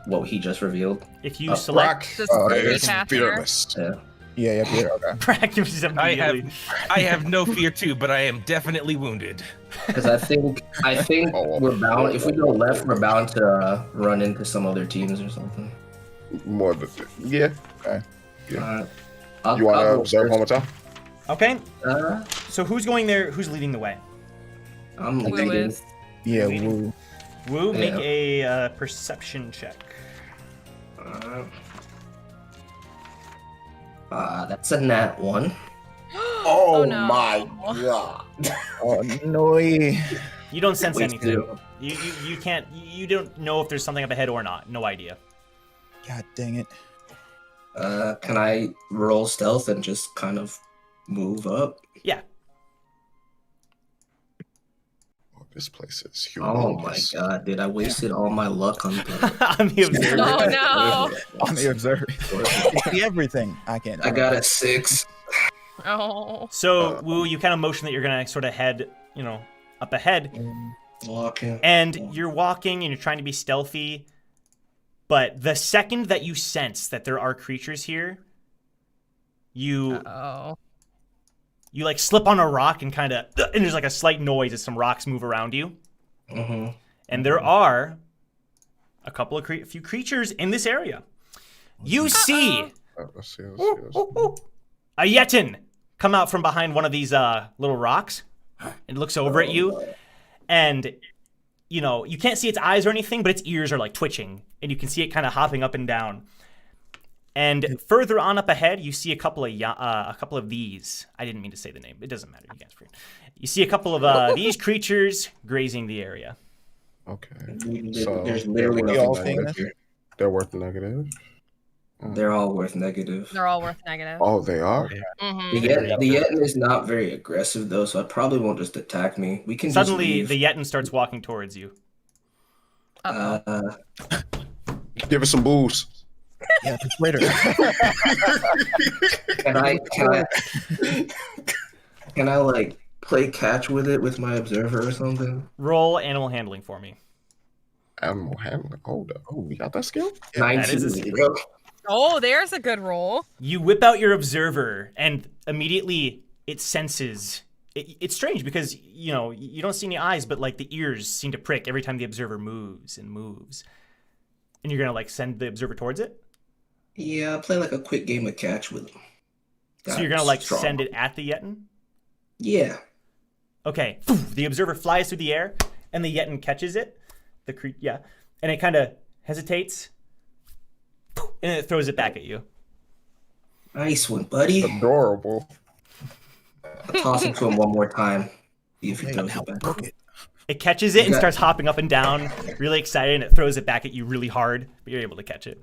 What he just revealed. If you Rock. select This It's path here. fearless. Yeah. Yeah, yeah, okay. practice I immediately. have no fear too, but I am definitely wounded. Because I think Oh, we're bound. If we go left, we're bound to run into some other teams or something. More than yeah. Alright. You want to I'll go observe first. one more time? Okay, Uh, so who's going there? Who's leading the way? I'm Woo leading. is. Yeah, Leading. woo. Wu, make Yeah. a perception check. That's a nat 1. Oh, no. my god. Oh, no. You don't sense Wait, anything. two. You can't. You don't know if there's something up ahead or not. No idea. God dang it. Can I roll stealth and just kind of move up? Yeah. This place is Oh my humongous. god, dude! I wasted all my luck on the. On the observer. Oh no. On the observer. You see everything. I can't. I got a 6. Oh. So, Wu, you kind of motion that you're going to sort of head, up ahead. Walking. And you're walking and you're trying to be stealthy. But the second that you sense that there are creatures here, you like slip on a rock and and there's like a slight noise as some rocks move around you. Mm-hmm. And there are a few creatures in this area. You see Let's see. a Yetin come out from behind one of these little rocks and looks over at you. And, you can't see its eyes or anything, but its ears are like twitching. And you can see it kind of hopping up and down. And further on up ahead, you see a couple of these. I didn't mean to say the name. It doesn't matter. You can't scream. You see a couple of these creatures grazing the area. Okay. So There's literally we all nothing seeing back this? here. they're worth negative. They're all worth negative. They're all worth negative. Oh, they are. Mm-hmm. The Yetin is not very aggressive though, so it probably won't just attack me. We can Suddenly, just the leave. Yetin starts walking towards you. Give us some booze. Yeah, persuader. Can I like play catch with it with my observer or something? Roll animal handling for me. Animal handling. Hold up. Oh, we got that skill? 19, bro. Oh, there's a good roll. You whip out your observer, and immediately it senses. It's strange because, you don't see any eyes, but like the ears seem to prick every time the observer moves and moves. And you're going to like send the observer towards it? Yeah, I'll play like a quick game of catch with him. So you're going to like Strong. send it at the Yetin? Yeah. Okay. The observer flies through the air, and the Yetin catches it. And it kind of hesitates, and it throws it back at you. Nice one, buddy. Adorable. I'll toss it to him one more time. See if he throws it back. It catches it and starts hopping up and down, really excited, and it throws it back at you really hard, but you're able to catch it.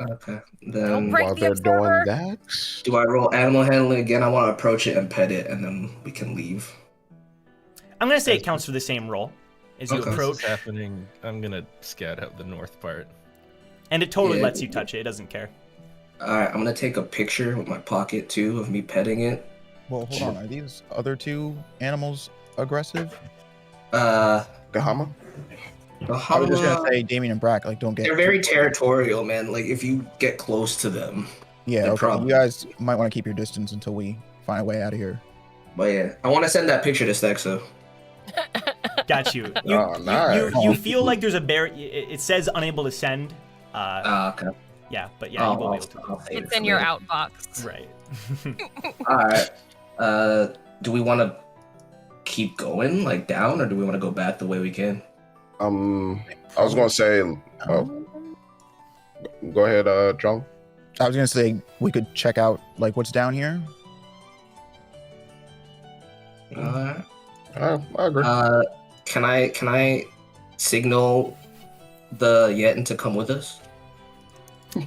Okay. Don't Then break While the they're observer. doing that, do I roll animal handling again? I want to approach it and pet it, and then we can leave. I'm going to say it counts for the same roll as you Okay. approach, What's happening? I'm gonna scout out the north part. and it totally Yeah. lets you touch it. It doesn't care. Alright, I'm gonna take a picture with my pocket too of me petting it. Well, hold on. Are these other two animals aggressive? The Gahama? I was just gonna say Damien and Brack, like, don't get. they're very territorial, man. Like if you get close to them. Yeah, they're okay. probably- You guys might want to keep your distance until we find a way out of here. But yeah, I want to send that picture to Stexo. Got you. Oh, nice. You feel like there's a barrier. It says unable to send. Okay. Yeah, but yeah, you will be able to. I'll save It's it in for your later. outbox. Right. Alright. Do we want to keep going like down, or do we want to go back the way we came? I was gonna say, go ahead, John. I was gonna say we could check out like what's down here. Alright. I agree. Can I signal the Yetin to come with us? I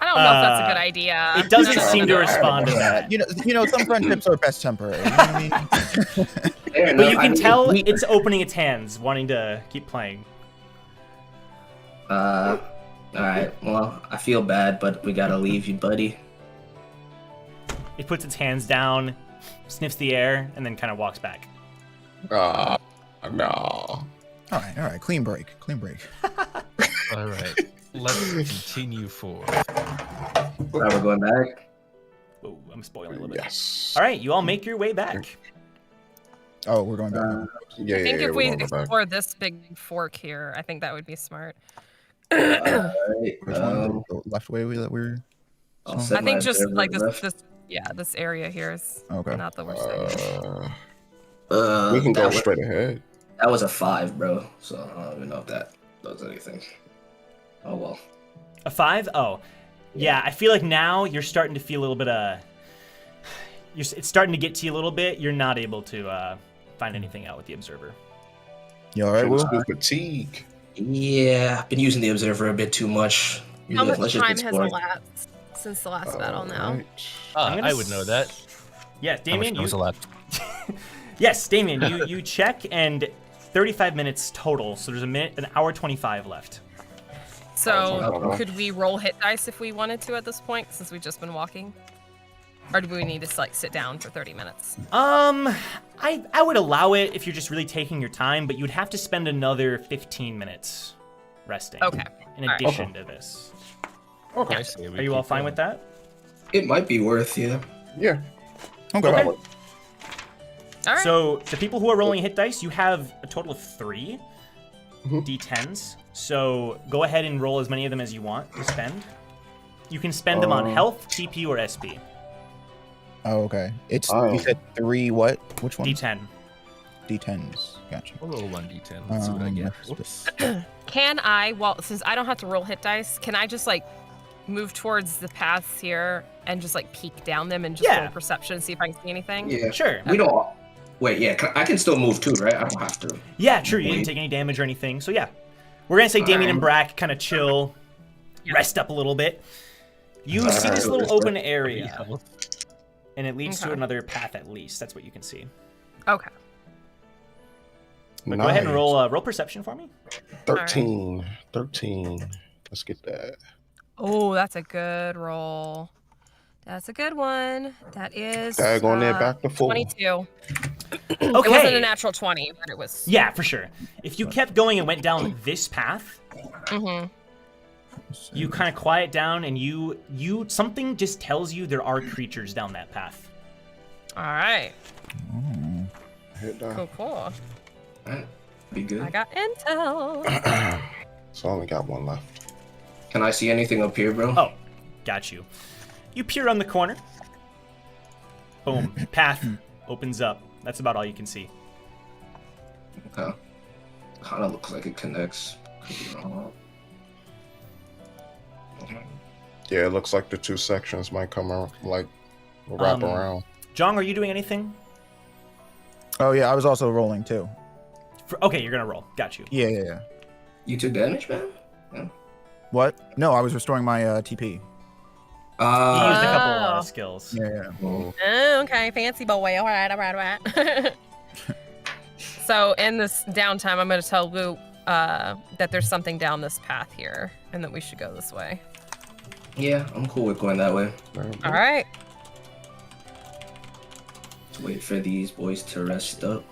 don't know if that's a good idea. It doesn't No, seem to no, respond to no. that. You know, some friendships are best temporary. You know what I mean? Fair But enough. you I can mean, tell we- it's opening its hands, wanting to keep playing. Alright. Well, I feel bad, but we gotta leave you, buddy. It puts its hands down, sniffs the air, and then kind of walks back. No. All right. Clean break. All right, let's continue forward. Alright, we're going back. Oh, I'm spoiling a little bit. Yes. All right, you all make your way back. Oh, we're going back. Yeah, I think if we're we going back. explore this big fork here, I think that would be smart. Alright. Which one? The left way that we're. I'll set I think my just observer like left. this area here is Okay. not the worst idea. We can go that straight ahead. That was a 5, bro. So I don't even know if that does anything. Oh well. A 5? Oh, yeah. I feel like now you're starting to feel a little bit it's starting to get to you a little bit. You're not able to find anything out with the observer. You all right, Will? Fatigue. Yeah, I've been using the observer a bit too much. How much Let's just time has explore. elapsed since the last battle now? Alright. I'm gonna I would know that. Yeah, How much Damien, time was you. left? Yes, Damien, you check, and 35 minutes total, so there's an hour 25 left. So could we roll hit dice if we wanted to at this point, since we've just been walking? Or do we need to like sit down for 30 minutes? I would allow it if you're just really taking your time, but you'd have to spend another 15 minutes resting. Okay. In addition to this. Okay. I say we Are you keep all fine going. with that? It might be worth, yeah. Yeah. Okay. All right. So the people who are rolling hit dice, you have a total of 3 d10s. So go ahead and roll as many of them as you want to spend. You can spend them on health, TP, or SP. Oh, okay. It's you said 3 what? Which one? D10. D10s. Gotcha. A little 1d10. Let's see what I get. Whoops. Can I, well, since I don't have to roll hit dice, can I just like move towards the paths here and just like peek down them and just Yeah. roll perception, see if I can see anything? Yeah. Sure. We don't. Wait, yeah. I can still move too, right? I don't have to. Yeah, true. You didn't take any damage or anything. So yeah. We're going to say Damien and Brack kind of chill, rest up a little bit. You see this little open area, and it leads to Okay. another path at least. That's what you can see. Okay. But go ahead and roll perception for me. 13. 13. Let's get that. Oh, that's a good roll. That's a good one. That is Tag on there back to full. 22. Okay. It wasn't a natural 20, but it was. Yeah, for sure. If you kept going and went down this path, you kind of quiet down, and you something just tells you there are creatures down that path. All right. Hit that. Cool. Alright, be good. I got intel. So I only got one left. Can I see anything up here, bro? Oh, got you. You peer on the corner. Boom. Path opens up. That's about all you can see. Okay. Kind of looks like it connects. Could be wrong. Yeah, it looks like the 2 sections might come around, like wrap around. Jong, are you doing anything? Oh yeah, I was also rolling too. Okay, you're gonna roll. Got you. Yeah. You took damage, man? Yeah. What? No, I was restoring my TP. You used a couple Oh. skills. Yeah. Oh, okay, fancy boy. All right. So in this downtime, I'm going to tell Luke that there's something down this path here, and that we should go this way. Yeah, I'm cool with going that way. All right. Let's wait for these boys to rest up.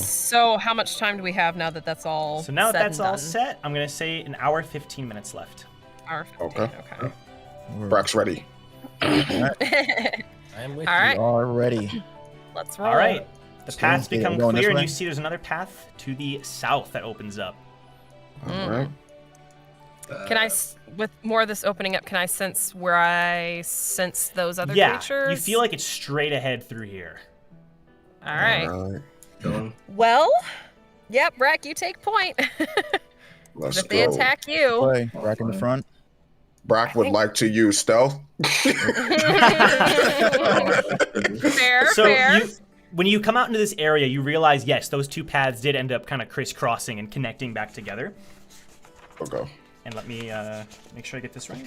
So how much time do we have now that that's all? So now that said that's and all done? set, I'm gonna say an hour 15 minutes left. Hour 15. Okay. Okay. Brack's ready. I am with All you. right. Already. Let's roll. All right. The paths Okay, become we're going this clear, and way? you see there's another path to the south that opens up. All right. Can I, with more of this opening up, can I sense where I sense those other Yeah, creatures? you feel like it's straight ahead through here. All right. All right. Going. Well, yep, Brack, you take point. Let's if they go. attack you, Play. Rack in the front. Brack would like to use stealth. fair, So fair. when you come out into this area, you realize, yes, those two paths did end up kind of crisscrossing and connecting back together. Okay. And let me make sure I get this right.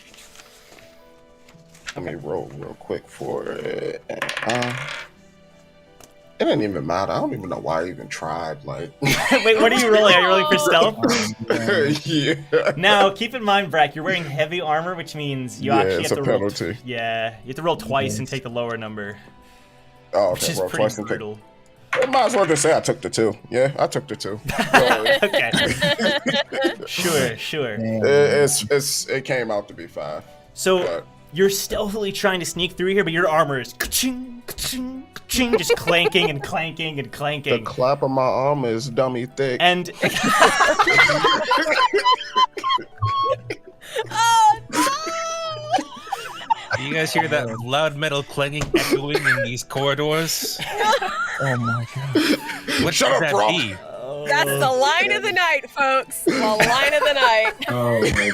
Let me roll real quick for it. It didn't even matter. I don't even know why I even tried. Like, Wait, what are you rolling? Are you rolling for stealth? yeah. Now, keep in mind, Brack, you're wearing heavy armor, which means you actually it's have a to roll. penalty. Yeah, you have to roll twice and take the lower number, Oh, which okay. is Roll pretty twice and take. brutal. I might as well just say I took the 2. Yeah, I took the 2. Okay. Sure. It came out to be 5. So But- you're stealthily trying to sneak through here, but your armor is ka-ching, ka-ching, ka-ching, just clanking and clanking and The clanking. clap of my arm is dummy thick. And Do you guys hear that loud metal clanging echoing in these corridors? Oh my god. What Shut should up, that bro. be? That's the line of the night, folks. The line of the night. Oh my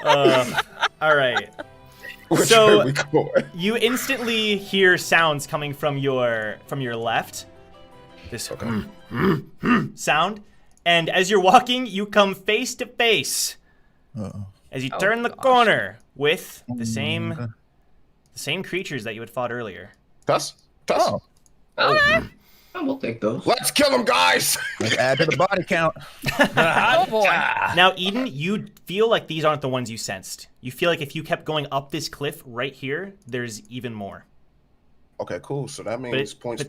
god. all right. Which So- way we going? You instantly hear sounds coming from your left. This sound, and as you're walking, you come face to face. Uh-oh. As you turn the corner with the same creatures that you had fought earlier. Tuss? Oh. Okay. We'll take those. Let's kill him, guys. Let's add to the body count. Oh boy. Now, Eden, you feel like these aren't the ones you sensed. You feel like if you kept going up this cliff right here, there's even more. Okay, cool. So that But means it, points.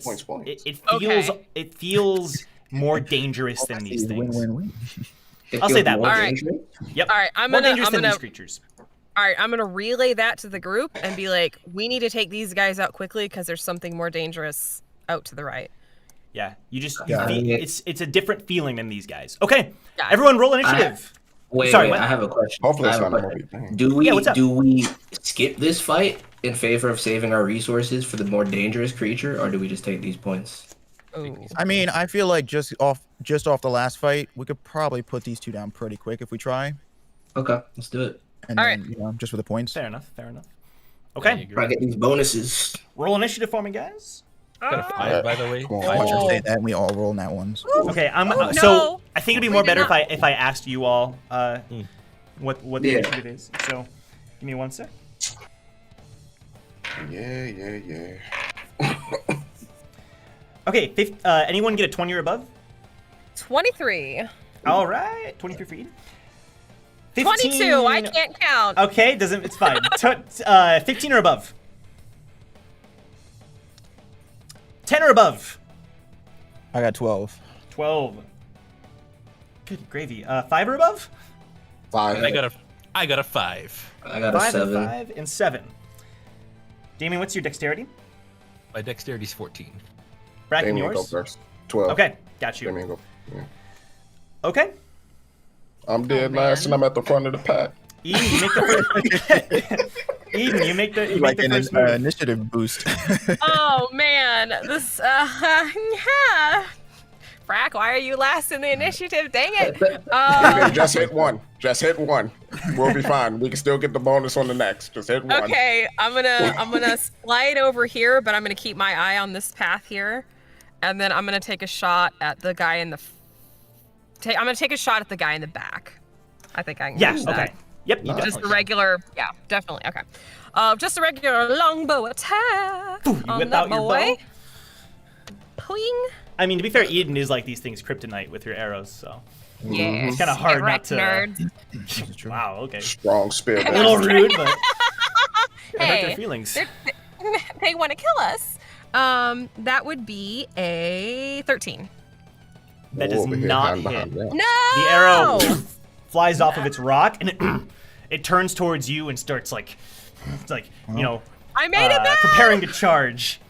it feels more dangerous than these things. Win-win-win. I'll say that More one. All right. dangerous? Yep. All right, I'm More gonna dangerous than these creatures. all right, I'm gonna relay that to the group and be like, we need to take these guys out quickly because there's something more dangerous out to the right. Yeah, you Yeah. feel, it's a different feeling than these guys. Okay, Yeah. everyone roll initiative. Wait, Sorry, wait, what? I have a question. Hopefully I it's have a not a question. movie thing. Do we skip this fight in favor of saving our resources for the more dangerous creature, or do we just take these points? Ooh. I mean, I feel like just off the last fight, we could probably put these two down pretty quick if we try. Okay, let's do it. And All then, right. you know, just for the points. Fair enough. I Okay, Try to get these bonuses. roll initiative for me, guys. Got a 5, by the way. Come on. I Oh. should say that and we all roll nat ones. Okay, I'm Oh, so no. I think it'd be We more did better not- if I asked you all what the Yeah. initiative is. So, give me one sec. Yeah. Okay, anyone get a 20 or above? 23. All right, 23 for Eden. 22. I can't count. Okay, it's fine. 15 or above. 10 or above. I got 12. 12. Good gravy. 5 or above. 5. I got a 5. I got a 5 7. and 5 and 7. Damien, what's your dexterity? My dexterity's 14. Bracken, Damien go yours? first. 12. Okay, got you. Damien go. Yeah. Okay. I'm dead last, and I'm at the front of the pack. Eden, you make the first. Eden, you make the Like an first move. initiative boost. Oh man, this yeah. Frack, why are you last in the initiative? Dang it. Okay, just hit one. Just hit one. We'll be fine. We can still get the bonus on the next. Just hit one. Okay, I'm gonna slide over here, but I'm gonna keep my eye on this path here, and then I'm gonna take a shot at the guy in the. I'm gonna take a shot at the guy in the back. I think I can. Yeah, do that. okay. Yep, you Just Just definitely a regular, yeah, definitely. Okay. Just a regular longbow attack. can. You whip out your bow. Poing. I mean, to be fair, Eden is like these things kryptonite with your arrows, so. Yeah. It's kinda hard not to- Nerds. Wow, okay. Strong spirit. A little rude, but it hurt Hey, their feelings. they want to kill us. That would be a 13. That does Over here, not hand hit. behind that. No. The arrow flies off of its rock, and it turns towards you and starts like, you know, I made it back. preparing to charge.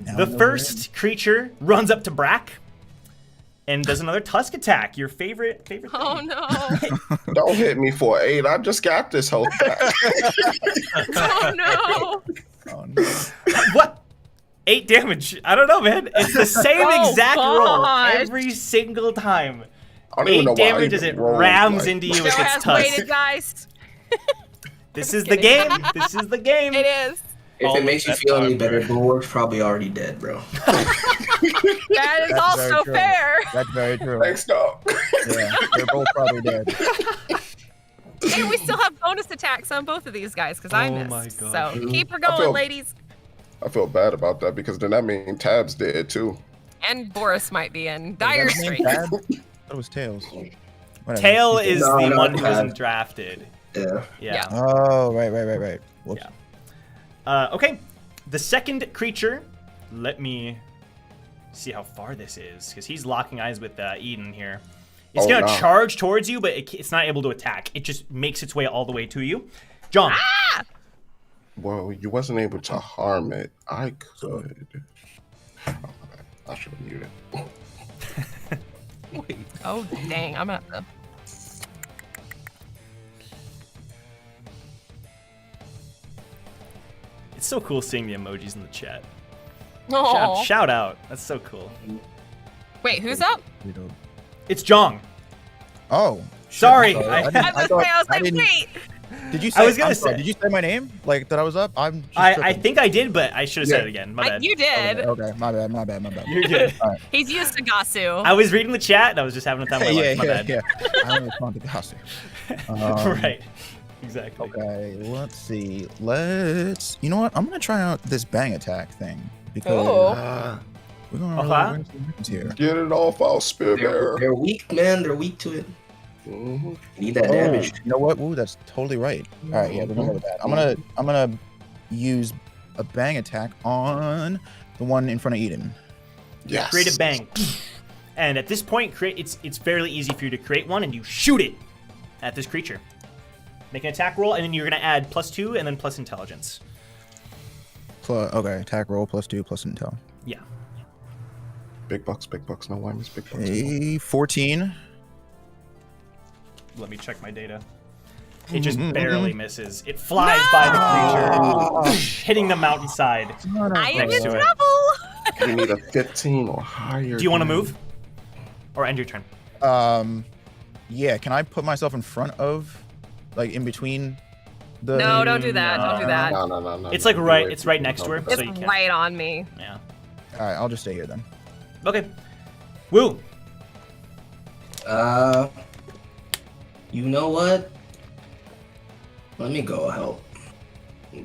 Now The I know first creature runs up to Brack and does another tusk attack. Your favorite thing. Oh no. Don't hit me for 8. I just got this whole pack. Oh no. Oh, no. What? 8 damage. I don't know, man. It's the same Oh, exact roll God. every single time. I don't even know 8 why I damage as even it rolled, rams like- into you Joe with its has tusk. waited, guys. This is the game. This is the game. It is. If All it makes you that feel any time, better, bro. Bulwark's probably already dead, bro. That is That's also very true. fair. That's very true. Thanks, dog. Yeah, they're both probably dead. And we still have bonus attacks on both of these guys because I Oh missed. my gosh. So keep her I going, feel- ladies. I feel bad about that because then that means Tab's dead too. And Boris might be in Is dire that his name straits. Tab? That was Tails. Whatever. Tail is No, the no, one who Tab. wasn't drafted. Yeah. Yeah. Oh, right. Whoops. Yeah. Okay. The second creature. Let me see how far this is, because he's locking eyes with Eden here. It's Oh, gonna no. charge towards you, but it's not able to attack. It just makes its way all the way to you. John. Well, you wasn't able to harm it. I could. Oh, my bad. I should have muted. Wait. Oh dang, I'm gonna have to. It's so cool seeing the emojis in the chat. Oh. Shout out. That's so cool. Wait, who's up? It's Jong. Oh. shit, Sorry, I'm I- I was gonna say, I was like, didn't- wait. Did you say? I was gonna I'm sorry, say- Did you say my name? Like that I was up? I'm. Just I tripping. think I did, but I should have said Yeah. it again. My bad. You did. Okay, my bad. You're good. He's used to Gasu. I was reading the chat and I was just having a time of my life. My bad. yeah. I don't respond to gossip. Right. Exactly. Okay, let's see. You know what? I'm gonna try out this bang attack thing because Oh. We're going Okay. to win here. Get it off our spear bearer. They're weak, man. They're weak to it. Mm-hmm. You need that damage. You know what? Ooh, that's totally right. All right, yeah, we're gonna go with that. I'm gonna use a bang attack on the one in front of Eden. Yes. Create a bang. And at this point, it's fairly easy for you to create one, and you shoot it at this creature. Make an attack roll, and then you're gonna add +2 and then plus intelligence. Okay, attack roll +2 plus intel. Yeah. Big bucks, big bucks. No whammies, big bucks. A 14. Let me check my data. It just barely misses. It flies by the creature, hitting the mountainside. I am Next in to it. trouble. You need a 15 or higher. Do you want to dude. move? Or end your turn? Yeah, can I put myself in front of, like, in between the... No, don't do that. Don't do that. No. It's like right. It's right next to her, It's so you can't. right on me. Yeah. All right, I'll just stay here then. Okay. Woo. You know what? Let me go help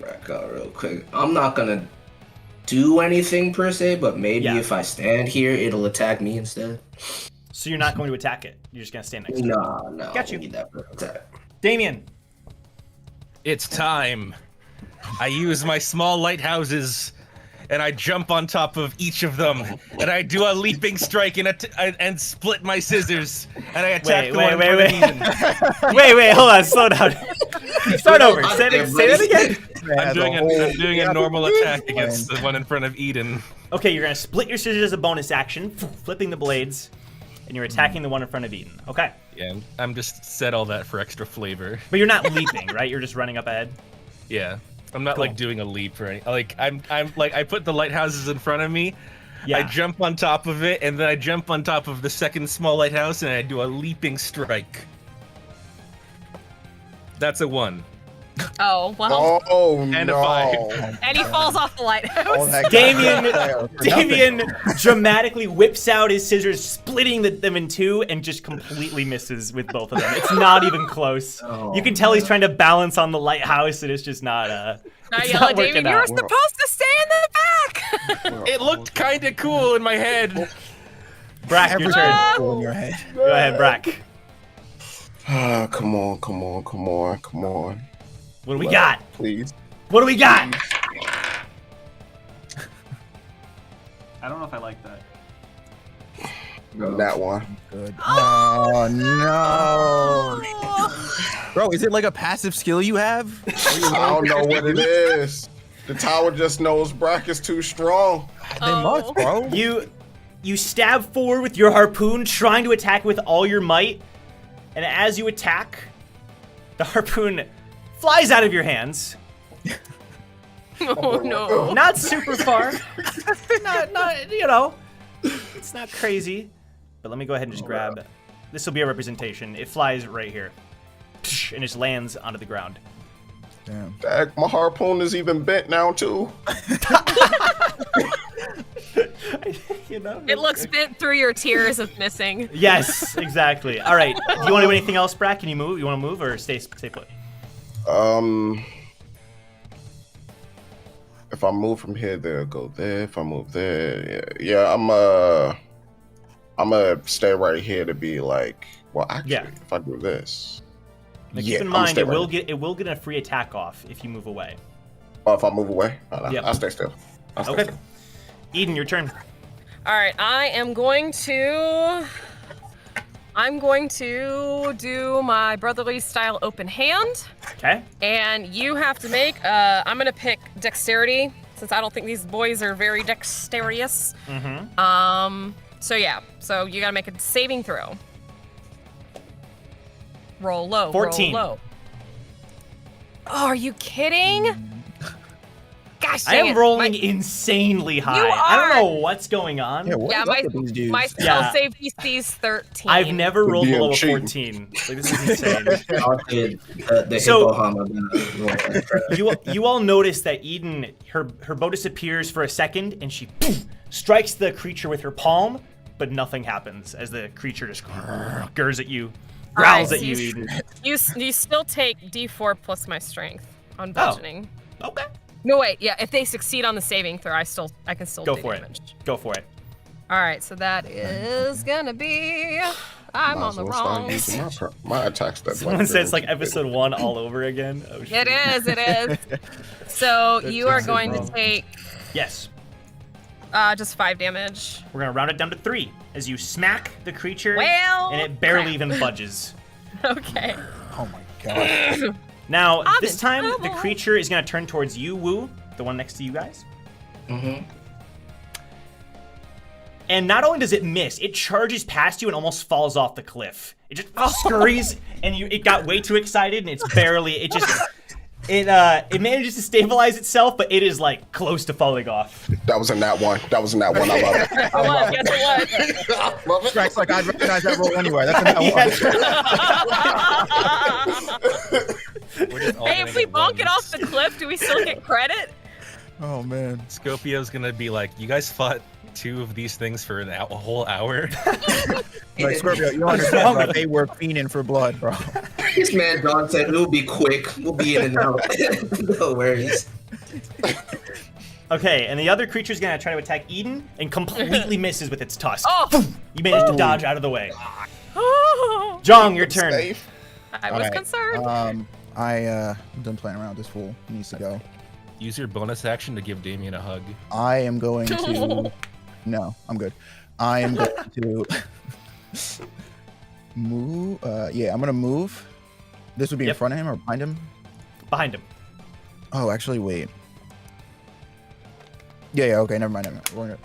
back out real quick. I'm not gonna do anything per se, but maybe Yeah. if I stand here, it'll attack me instead. So you're not going to attack it. You're just gonna stand next to it. No. Got I you. need that for attack. Damien. It's time. I use my small lighthouses, and I jump on top of each of them, and I do a leaping strike and split my scissors, and I attack the one in front of Eden. Wait, hold on, slow down. Start over. Say that again. I'm doing a normal attack against the one in front of Eden. Okay, you're gonna split your scissors as a bonus action, flipping the blades, and you're attacking the one in front of Eden. Okay. Yeah, I'm just said all that for extra flavor. But you're not leaping, right? You're just running up ahead. Yeah, I'm not Cool. like doing a leap or anything. Like I'm like I put the lighthouses in front of me. Yeah. I jump on top of it, and then I jump on top of the second small lighthouse, and I do a leaping strike. That's a 1. Oh, well. Oh, And no. a 5. And he falls off the All lighthouse. that Damien dramatically whips out his scissors, splitting them in two, and just completely misses with both of them. It's not even close. Oh, You can tell he's trying to balance on the lighthouse, and it's just not. I It's yell not at Damien, working you were out. supposed to stay in the back. It looked kind of cool in my head. Brack, your Everything turn. is cool in your head. Go ahead, Brack. Ah, come on. What do we got? Please. What do we got? I don't know if I like that. That one. Good. Oh, no. Bro, is it like a passive skill you have? I don't know what it is. The tower just knows Brack is too strong. They must, bro. You stab forward with your harpoon, trying to attack with all your might, and as you attack, the harpoon flies out of your hands. Oh, no. Not super far. not it's not crazy. But let me go ahead and just grab. This will be a representation. It flies right here, and just lands onto the ground. Damn. Dag, my harpoon is even bent now too. It looks bent through your tears of missing. Yes, exactly. All right. Do you want to do anything else, Brack? Can you move? You want to move or stay put? If I move from here, they'll go there. If I move there, yeah, I'm gonna stay right here to be like, well, actually, Yeah. if I do this, Now, yeah, keep in I'ma mind, stay it will right here. get a free attack off if you move away. Oh, if I move away, no, Yep. I'll stay still. I'll stay Okay. still. Eden, your turn. All right, I'm going to do my brotherly style open hand, Okay. and you have to make. I'm gonna pick dexterity since I don't think these boys are very dexterous. Mm-hmm. So yeah, so you gotta make a saving throw. Roll low. 14. Roll low. Oh, are you kidding? Gosh, I dang am it. rolling insanely high. I don't know what's going on. Yeah, what Yeah, is up with these dudes? my skill Yeah. save DC's 13. I've never rolled being below a cheating. 14. Like, this is insane. The So- hippopotamus. you all notice that Eden, her bow disappears for a second, and she strikes the creature with her palm, but nothing happens as the creature just gurs at you, growls Alright, at you, so Eden. You still take D4 plus my strength on bludgeoning. Okay. No wait, yeah. If they succeed on the saving throw, I can still Go do for it. damage. Go for it. All right, so that is gonna be. I'm Might on as the well start wrong. using my attacks. That Someone said it's like episode 1 all over again. Oh shit. It is. So you are going to wrong. take Yes. just 5 damage. We're gonna round it down to 3 as you smack the creature, Well, and it barely crap. even budges. Okay. Oh my god. Now, I'm this in time, the trouble. creature is going to turn towards you, Woo, the one next to you guys. Mm-hmm. And not only does it miss, it charges past you and almost falls off the cliff. It just scurries, and it got way too excited, and it's barely, it manages to stabilize itself, but it is, like, close to falling off. That was in that one. I love it. Guess what? I love it. Strikes like I'd recognize that roll anyway. That's in that one. We're just all Hey, gonna if we get bonk it ones. off the cliff, do we still get credit? Oh man. Scopio's gonna be like, you guys fought 2 of these things for a whole hour? Like Scorpio, you don't understand, bro. They were fiending for blood, bro. This man John said we'll be quick. We'll be in and out. No worries. Okay, and the other creature's going to try to attack Eden and completely misses with its tusk. Oh! You managed to dodge out of the way. Oh! Jong, your turn. Safe. I was Alright, concerned. I'm done playing around. This fool needs to go. Use your bonus action to give Damien a hug. I am going to. No, I'm good. I am going to move. Yeah, I'm gonna move. This would be in Yep. front of him or behind him. Behind him. Oh, actually, wait. Yeah. Okay. Never mind. We're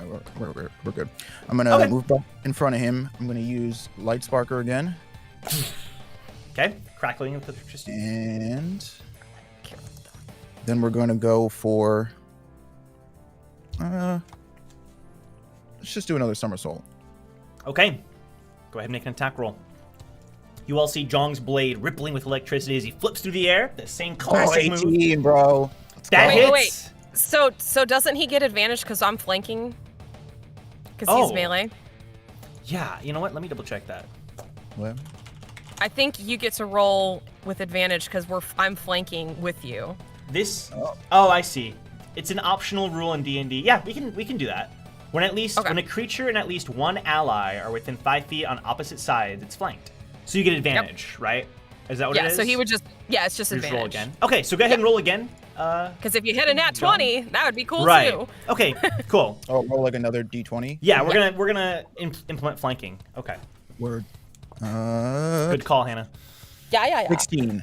good. I'm gonna Okay. move back in front of him. I'm gonna use Light Sparker again, Okay, crackling with electricity. and then we're gonna go for. Let's just do another somersault. Okay, go ahead and make an attack roll. You all see Jong's blade rippling with electricity as he flips through the air. The same Oh, classic move. 18, bro. That Wait, hits. wait. So doesn't he get advantage because I'm flanking? Because he's Oh. melee. Yeah, you know what? Let me double check that. What? I think you get to roll with advantage because I'm flanking with you. This. Oh, I see. It's an optional rule in D&D. Yeah, we can do that. When a creature and at least one ally are within 5 feet on opposite sides, it's flanked. So you get advantage, right? Is that what it Yeah, is? so he would just it's just You just roll advantage. again. Okay, so go ahead and roll again. Because if you hit a nat 20, that would be cool Right. too. Okay, cool. Oh, roll like another D20. Yeah, we're gonna implement flanking. Okay. Word. Good call, Hannah. Yeah. 16.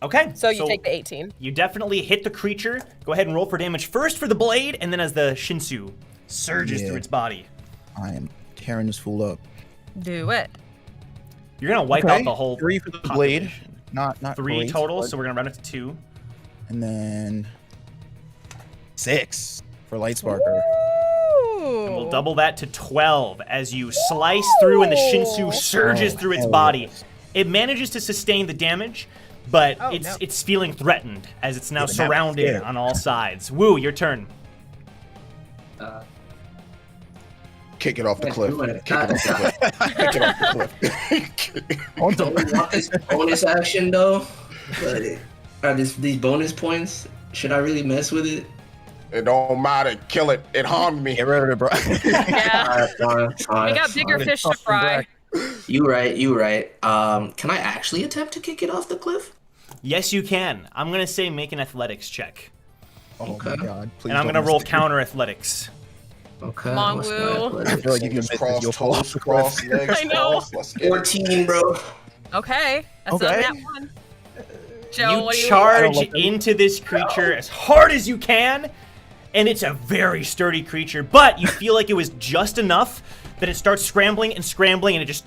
Okay. So you take the 18. You definitely hit the creature. Go ahead and roll for damage first for the blade, and then as the Shinsu surges Yeah. through its body. I am tearing this fool up. Do it. You're gonna wipe Okay, out the whole 3 for the blade. population. Not 3 great, total, but- so we're gonna round it to 2. And then 6 for Light Sparker. Ooh. We'll double that to 12 as you slice through and the Shinsu surges Oh, through its hell body. yes. It manages to sustain the damage, but Oh, it's no. it's feeling threatened as it's now Yeah, but now it's surrounded scared. on all sides. Woo, your turn. Kick it off the cliff. Do it. Kick it off the cliff. Kick it off the cliff. Don't we want this bonus action though? But are these bonus points? Should I really mess with it? It don't matter. Kill it. It harmed me. Get rid of it, bro. Yeah. Fine. We got bigger fish to fry. You right. Can I actually attempt to kick it off the cliff? Yes, you can. I'm gonna say make an athletics check, Oh my god. Please and I'm don't gonna miss roll it. counter athletics. Okay. Come on, what's my Woo. athletics? I feel like if you miss this, Cross, you'll fall off toes, the cross, cliff. legs, I know. cross. Let's get it. 14, bro. Okay. That's Okay. not that one. Joe, You what do you charge I don't like that. into this creature as hard as you can, and it's a very sturdy creature, but you feel like it was just enough that it starts scrambling, and it just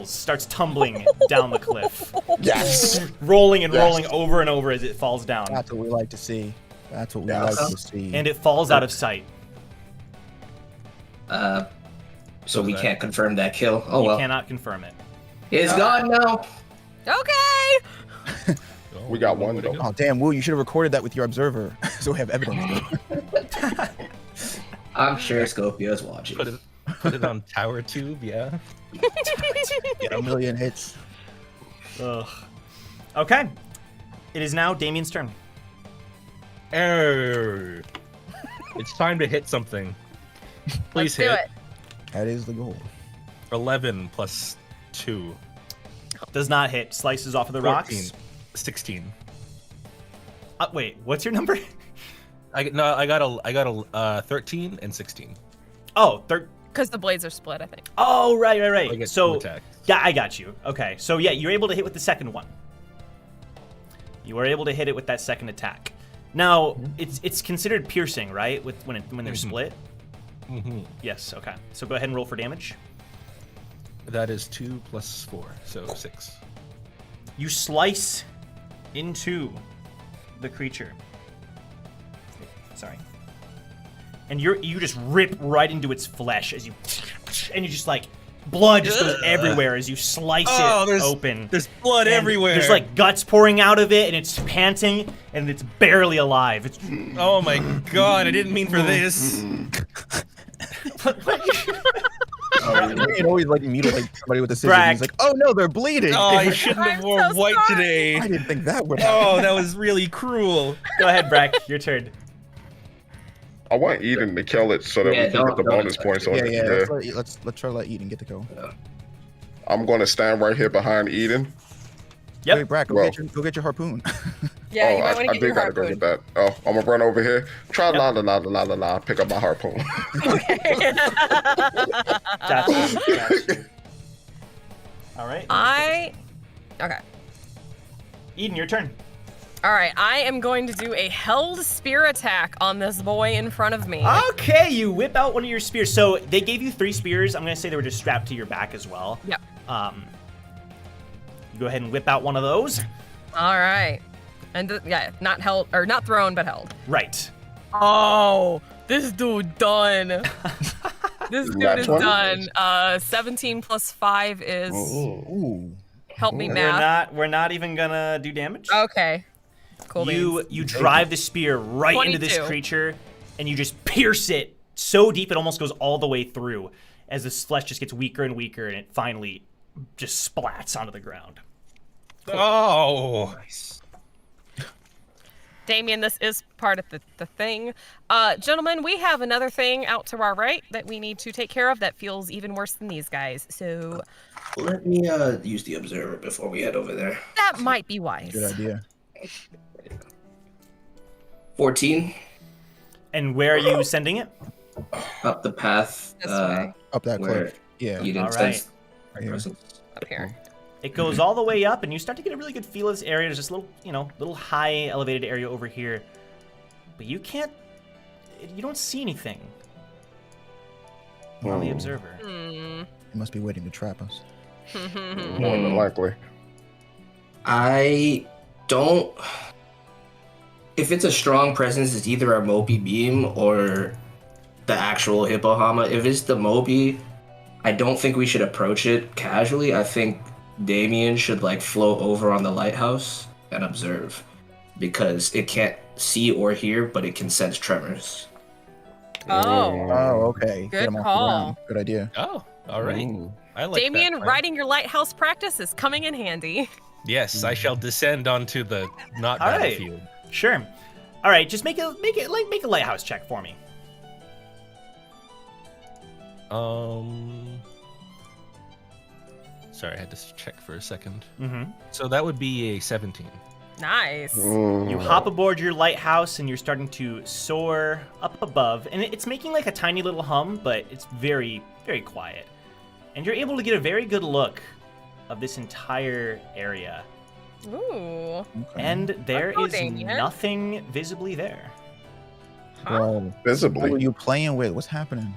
starts tumbling down the cliff. Yes. Rolling and Yes. rolling over and over as it falls down. That's what we like to see. That's what we Yes. like to see. And it falls out of sight. So we can't confirm that kill. Oh You well. cannot confirm it. It's gone now. Okay. We got one though. Oh damn, Woo! You should have recorded that with your observer, so we have evidence. I'm sure Scorpio's watching. Put it on tower tube, yeah. Get a million hits. Ugh. Okay. It is now Damien's turn. Err. It's time to hit something. Please Let's do hit. it. That is the goal. 11 plus 2. Does not hit. Slices off of the 14. rocks. 16. Wait, what's your number? I got a 13 and 16. Oh, Because the blades are split, I think. Oh, right. I get So, 2 attacks. yeah, I got you. Okay, so yeah, you're able to hit with the second one. You are able to hit it with that second attack. Now, it's considered piercing, right? When they're split. Mm-hmm. Yes. Okay. So go ahead and roll for damage. That is 2 plus 4, so 6. You slice into the creature. Sorry. And you just rip right into its flesh as you just like blood just goes everywhere as you slice it open. There's blood And everywhere. There's like guts pouring out of it, and it's panting, and it's barely alive. It's Oh my god! I didn't mean for this. You always like mutilate somebody with a scissors. Brag. And he's like, "Oh no, they're bleeding." Oh, I shouldn't have I'm worn so white sorry. today. I didn't think that would. Oh, that was really cruel. Go ahead, Brack. Your turn. I want Eden to kill it so that Yeah, we can get the don't bonus points on Yeah, it. yeah. Let's try to let Eden get the go. I'm going to stand right here behind Eden. Yep. Wait, Brack, Well- go get your harpoon. Yeah, oh, you might want I to get did your gotta go harpoon. get that. Oh, I'm gonna run over here. Try la la la la la la. Pick up my harpoon. Gotcha. All right. Okay. Eden, your turn. All right, I am going to do a held spear attack on this boy in front of me. Okay, you whip out one of your spears. So they gave you 3 spears. I'm gonna say they were just strapped to your back as well. Yep. You go ahead and whip out one of those. All right. And yeah, not held or not thrown, but held. Right. Oh, this dude done. This dude Nat is 20? done. 17 plus 5 is Ooh. help me math. We're not even gonna do damage. Okay. Cool. beans. You drive the spear right into this 22. creature, and you just pierce it so deep it almost goes all the way through, as this flesh just gets weaker and weaker, and it finally just splats onto the ground. Oh. Damien, this is part of the thing. Gentlemen, we have another thing out to our right that we need to take care of that feels even worse than these guys. So Let me use the observer before we head over there. that might be wise. Good idea. 14 And where are you sending it? up the path. This way. Up that where cliff. Yeah. you All didn't right. sense Right here. presence. Up here. It goes all the way up, and you start to get a really good feel of this area. There's this little high elevated area over here, but you don't see anything on the observer. Hmm. He must be waiting to trap us. More than likely. I don't. If it's a strong presence, it's either a Moby beam or the actual Hippohama. If it's the Moby, I don't think we should approach it casually. I think Damien should float over on the lighthouse and observe, because it can't see or hear, but it can sense tremors. Oh. Oh, okay. Good Get him off the call. ground. Good idea. Oh. All right. Ooh. I like Damien, that plan. riding your lighthouse practice is coming in handy. Yes, I shall descend onto the not All right. battlefield. Sure. All right, just make a lighthouse check for me. Sorry, I had to check for a second. Mm-hmm. So that would be a 17. Nice. You hop aboard your lighthouse, and you're starting to soar up above, and it's making like a tiny little hum, but it's very, very quiet. And you're able to get a very good look of this entire area. Ooh. And there Let's go, is Damien. nothing visibly there. Bro, what are Visibly. you playing with? What's happening?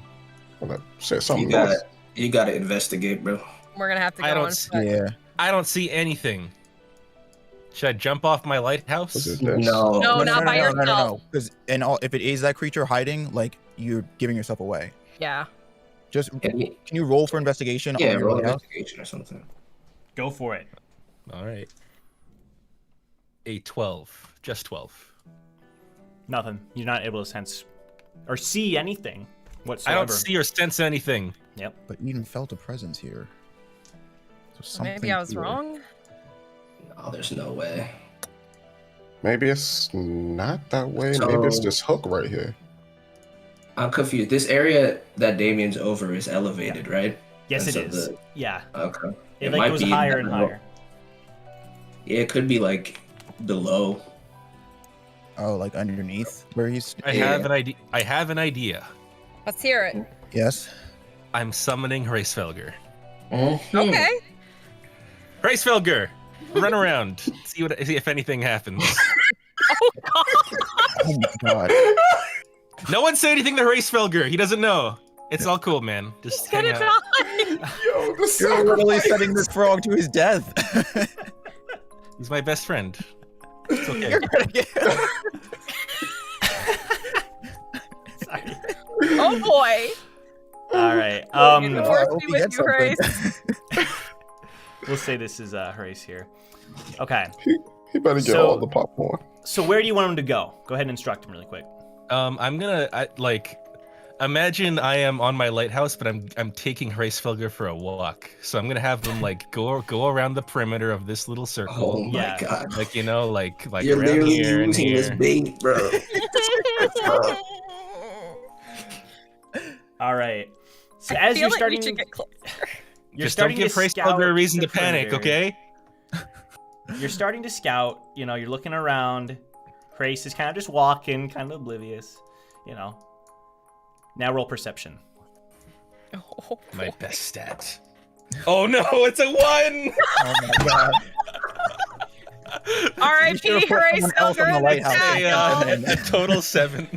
Well, that said You something got else. you got to investigate, bro. We're gonna have to I go don't on see- foot. Yeah. I don't see anything. Should I jump off my What lighthouse? is this? No. No, not by yourself. No. Because if it is that creature hiding, you're giving yourself away. Yeah. Just Can you, can you roll for investigation yeah, on your roll lighthouse? investigation or something. Go for it. All right. A 12. Just 12. Nothing. You're not able to sense or see anything I whatsoever. don't see or sense anything. Yep. But Eden felt a presence here. So Maybe I was something here. wrong. No, there's no way. Maybe it's not that way. So- Maybe it's this hook right here. I'm confused. This area that Damien's over is elevated, right? Yes, And it so is. Yeah. Okay. It like might goes be higher and below. higher. Yeah, it could be like below. Oh, like underneath where he's. I have an idea. I have an idea. Let's hear it. Yes. I'm summoning Hraesvelgr. Okay. Hraesvelgr, run around. See if anything happens. Oh god. Oh my god. No one say anything to Hraesvelgr. He doesn't know. It's all cool, man. Just Get hang it out. on. You're literally setting this frog to his death. He's my best friend. It's okay. You're gonna get. Sorry. Oh boy. All right. I Force hope me he with gets you, something. Grace. We'll say this is Horace here. Okay. He better get So- all the popcorn. So where do you want him to go? Go ahead and instruct him really quick. I'm gonna imagine I am on my lighthouse, but I'm taking Hraesvelgr for a walk. So I'm gonna have them like go around the perimeter of this little circle. Oh my Yeah. god. Like like You're around literally here and using this here. bait, bro. All right. So I as feel you're like starting, we should get closer. you're Just don't starting give to scout Hraesvelgr a reason the to panic, perimeter. okay? You're starting to scout. You know, you're looking around. Hrace is kind of just walking, kind of oblivious. You know. Now roll perception. Oh, My best stat. Oh no, it's a 1! Oh my god. R.I.P. should've put someone else on the Hraesvelgr. lighthouse. A total 7.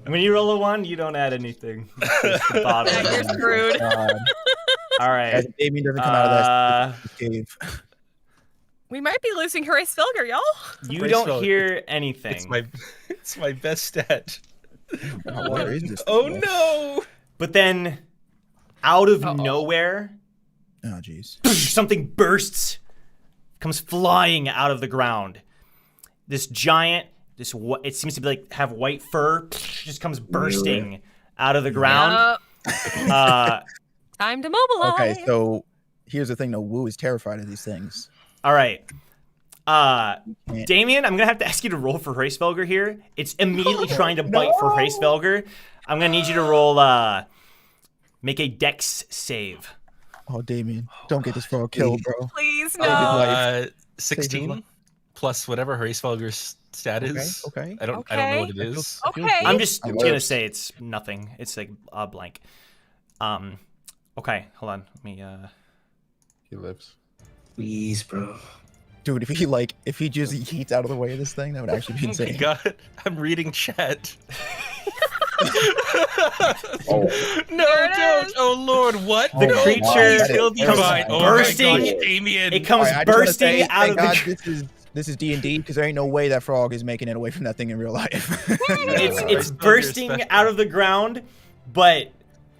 When you roll a 1, you don't add anything. Just the bottom. Yeah, you're screwed. God. All Guys, right. if Damien doesn't come out of that cave. We might be losing Hraesvelgr, y'all. You don't Hraesvelgr. hear anything. It's my best stat. God, where is this? Oh thing? no! But then, out of Uh-oh. nowhere, Oh jeez. something bursts, comes flying out of the ground. This giant, it seems to be like have white fur, just comes bursting out of the ground. Time to mobilize. Okay, so here's the thing though. Wu is terrified of these things. All right. Damien, I'm gonna have to ask you to roll for Hraesvelgr here. It's immediately trying to bite for Hraesvelgr. I'm gonna need you to roll, make a Dex save. Oh Damien, don't get this frog killed, bro. Please, Save his no. life. 16 plus whatever Hraesvelgr's stat is. Okay. I don't know what it is. Okay. I'm just I gonna lives. say it's nothing. It's like a blank. Okay, hold on. Let me. He lives. Please, bro. Dude, if he just yeets out of the way of this thing, that would actually be Oh my insane. god, I'm reading chat. Oh, No, There it don't! is. Oh lord, what? The No, creature please, he'll be comes fine. Oh bursting- my gosh, Damien. It comes Alright, I just wanna bursting say, out of thank the. God this is D&D because there ain't no way that frog is making it away from that thing in real life. It's Hraesvelgr's bursting special. out of the ground, but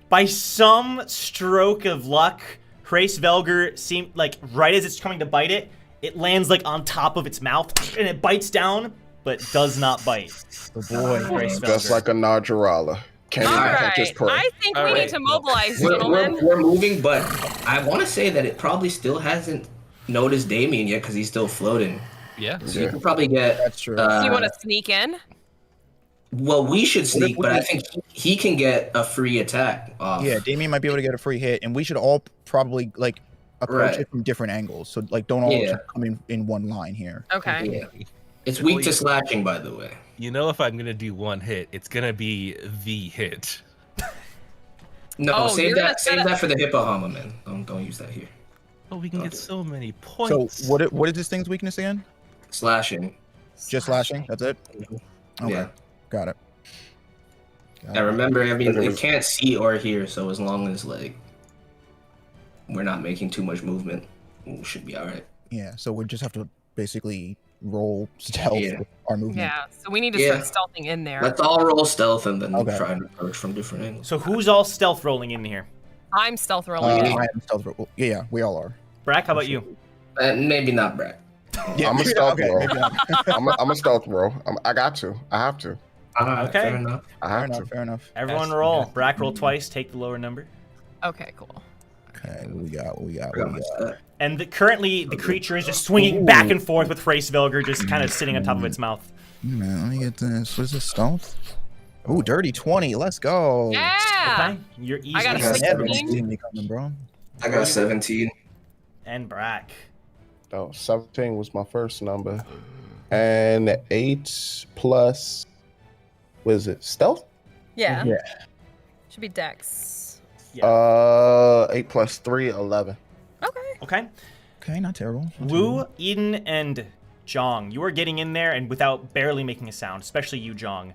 by some stroke of luck, Hraesvelgr seemed like right as it's coming to bite it, it lands like on top of its mouth and it bites down, but does not bite. Oh boy. Hraesvelgr. just like a Najarala. Can't All even catch right. his prey. I think we All need right. to mobilize, We're, gentlemen. we're moving, but I want to say that it probably still hasn't noticed Damien yet because he's still floating. Yeah. So you can probably get. That's true. Do you want to sneak in? Well, we should sneak, what but I if- think he can get a free attack off. Yeah, Damien might be able to get a free hit, and we should all probably like approach Right. it from different angles. So like, don't all Yeah. just come in one line here. Okay. Yeah. It's weak to slashing, by the way. You know, if I'm gonna do one hit, it's gonna be the hit. No, Oh, save you're gonna that. set Save up- that for the Hippohama, man. Don't use that here. Oh, we can I'll get do it. so many So points. what is this thing's weakness again? Slashing. Just slashing. That's it. Okay, Yeah. got it. And remember, I mean, it can't see or hear, so as long as like we're not making too much movement, we should be all right. Yeah, so we just have to basically roll stealth Yeah. with our movement. Yeah. So we need to Yeah. start stealthing in there. Let's all roll stealth and then Okay. try and approach from different angles. So who's all stealth rolling in here? I'm stealth rolling. in. I am stealth. Yeah, we all are. Brack, how about you? Maybe not Brad. Yeah, I'm a stealth okay, bro. maybe not. I'm a stealth bro. I got to. I have to. All right, Okay. fair enough. I Fair have enough. to. Fair enough. Everyone Yes, roll. yes. Brack, roll twice. Take the lower number. Okay, cool. Okay, what we got. What we got. I got What my we got. stat. And currently, the creature is just swinging back and forth with Hraesvelgr just kind of sitting on top of its mouth. Man, let me get this. What is this stealth? Ooh, dirty 20. Let's go. Yeah. Okay, you're easy. I got a got 16. Coming, bro. I got 17. And Brack. No, 17 was my first number. And 8 plus, what is it, stealth? Yeah. Yeah. Should be Dex. Yeah. 8 plus 3, 11. Okay. Okay. Okay, not terrible. Wu, Eden, and Jong, you are getting in there and without barely making a sound, especially you, Jong.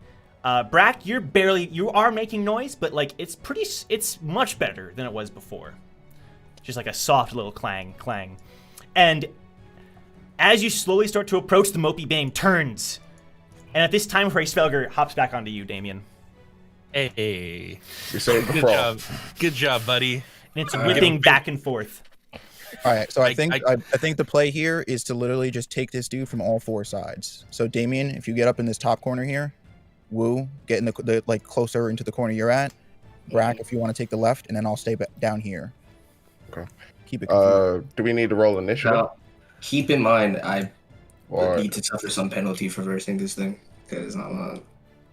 Brack, you are making noise, but like it's much better than it was before. Just like a soft little clang. And as you slowly start to approach, the Mopey Bane turns. And at this time, Hraesvelgr hops back onto you, Damien. Hey. You saved the Good frog. job. Good job, buddy. And it's whipping back and forth. All right, so I I- think the play here is to literally just take this dude from all 4 sides. So Damien, if you get up in this top corner here, Wu, get in the like closer into the corner you're at. Brack, if you want to take the left, and then I'll stay down here. Okay. Keep it confused. Do we need to roll initiative? Now, keep in mind, I Or need to suffer some penalty for versing this thing because I'm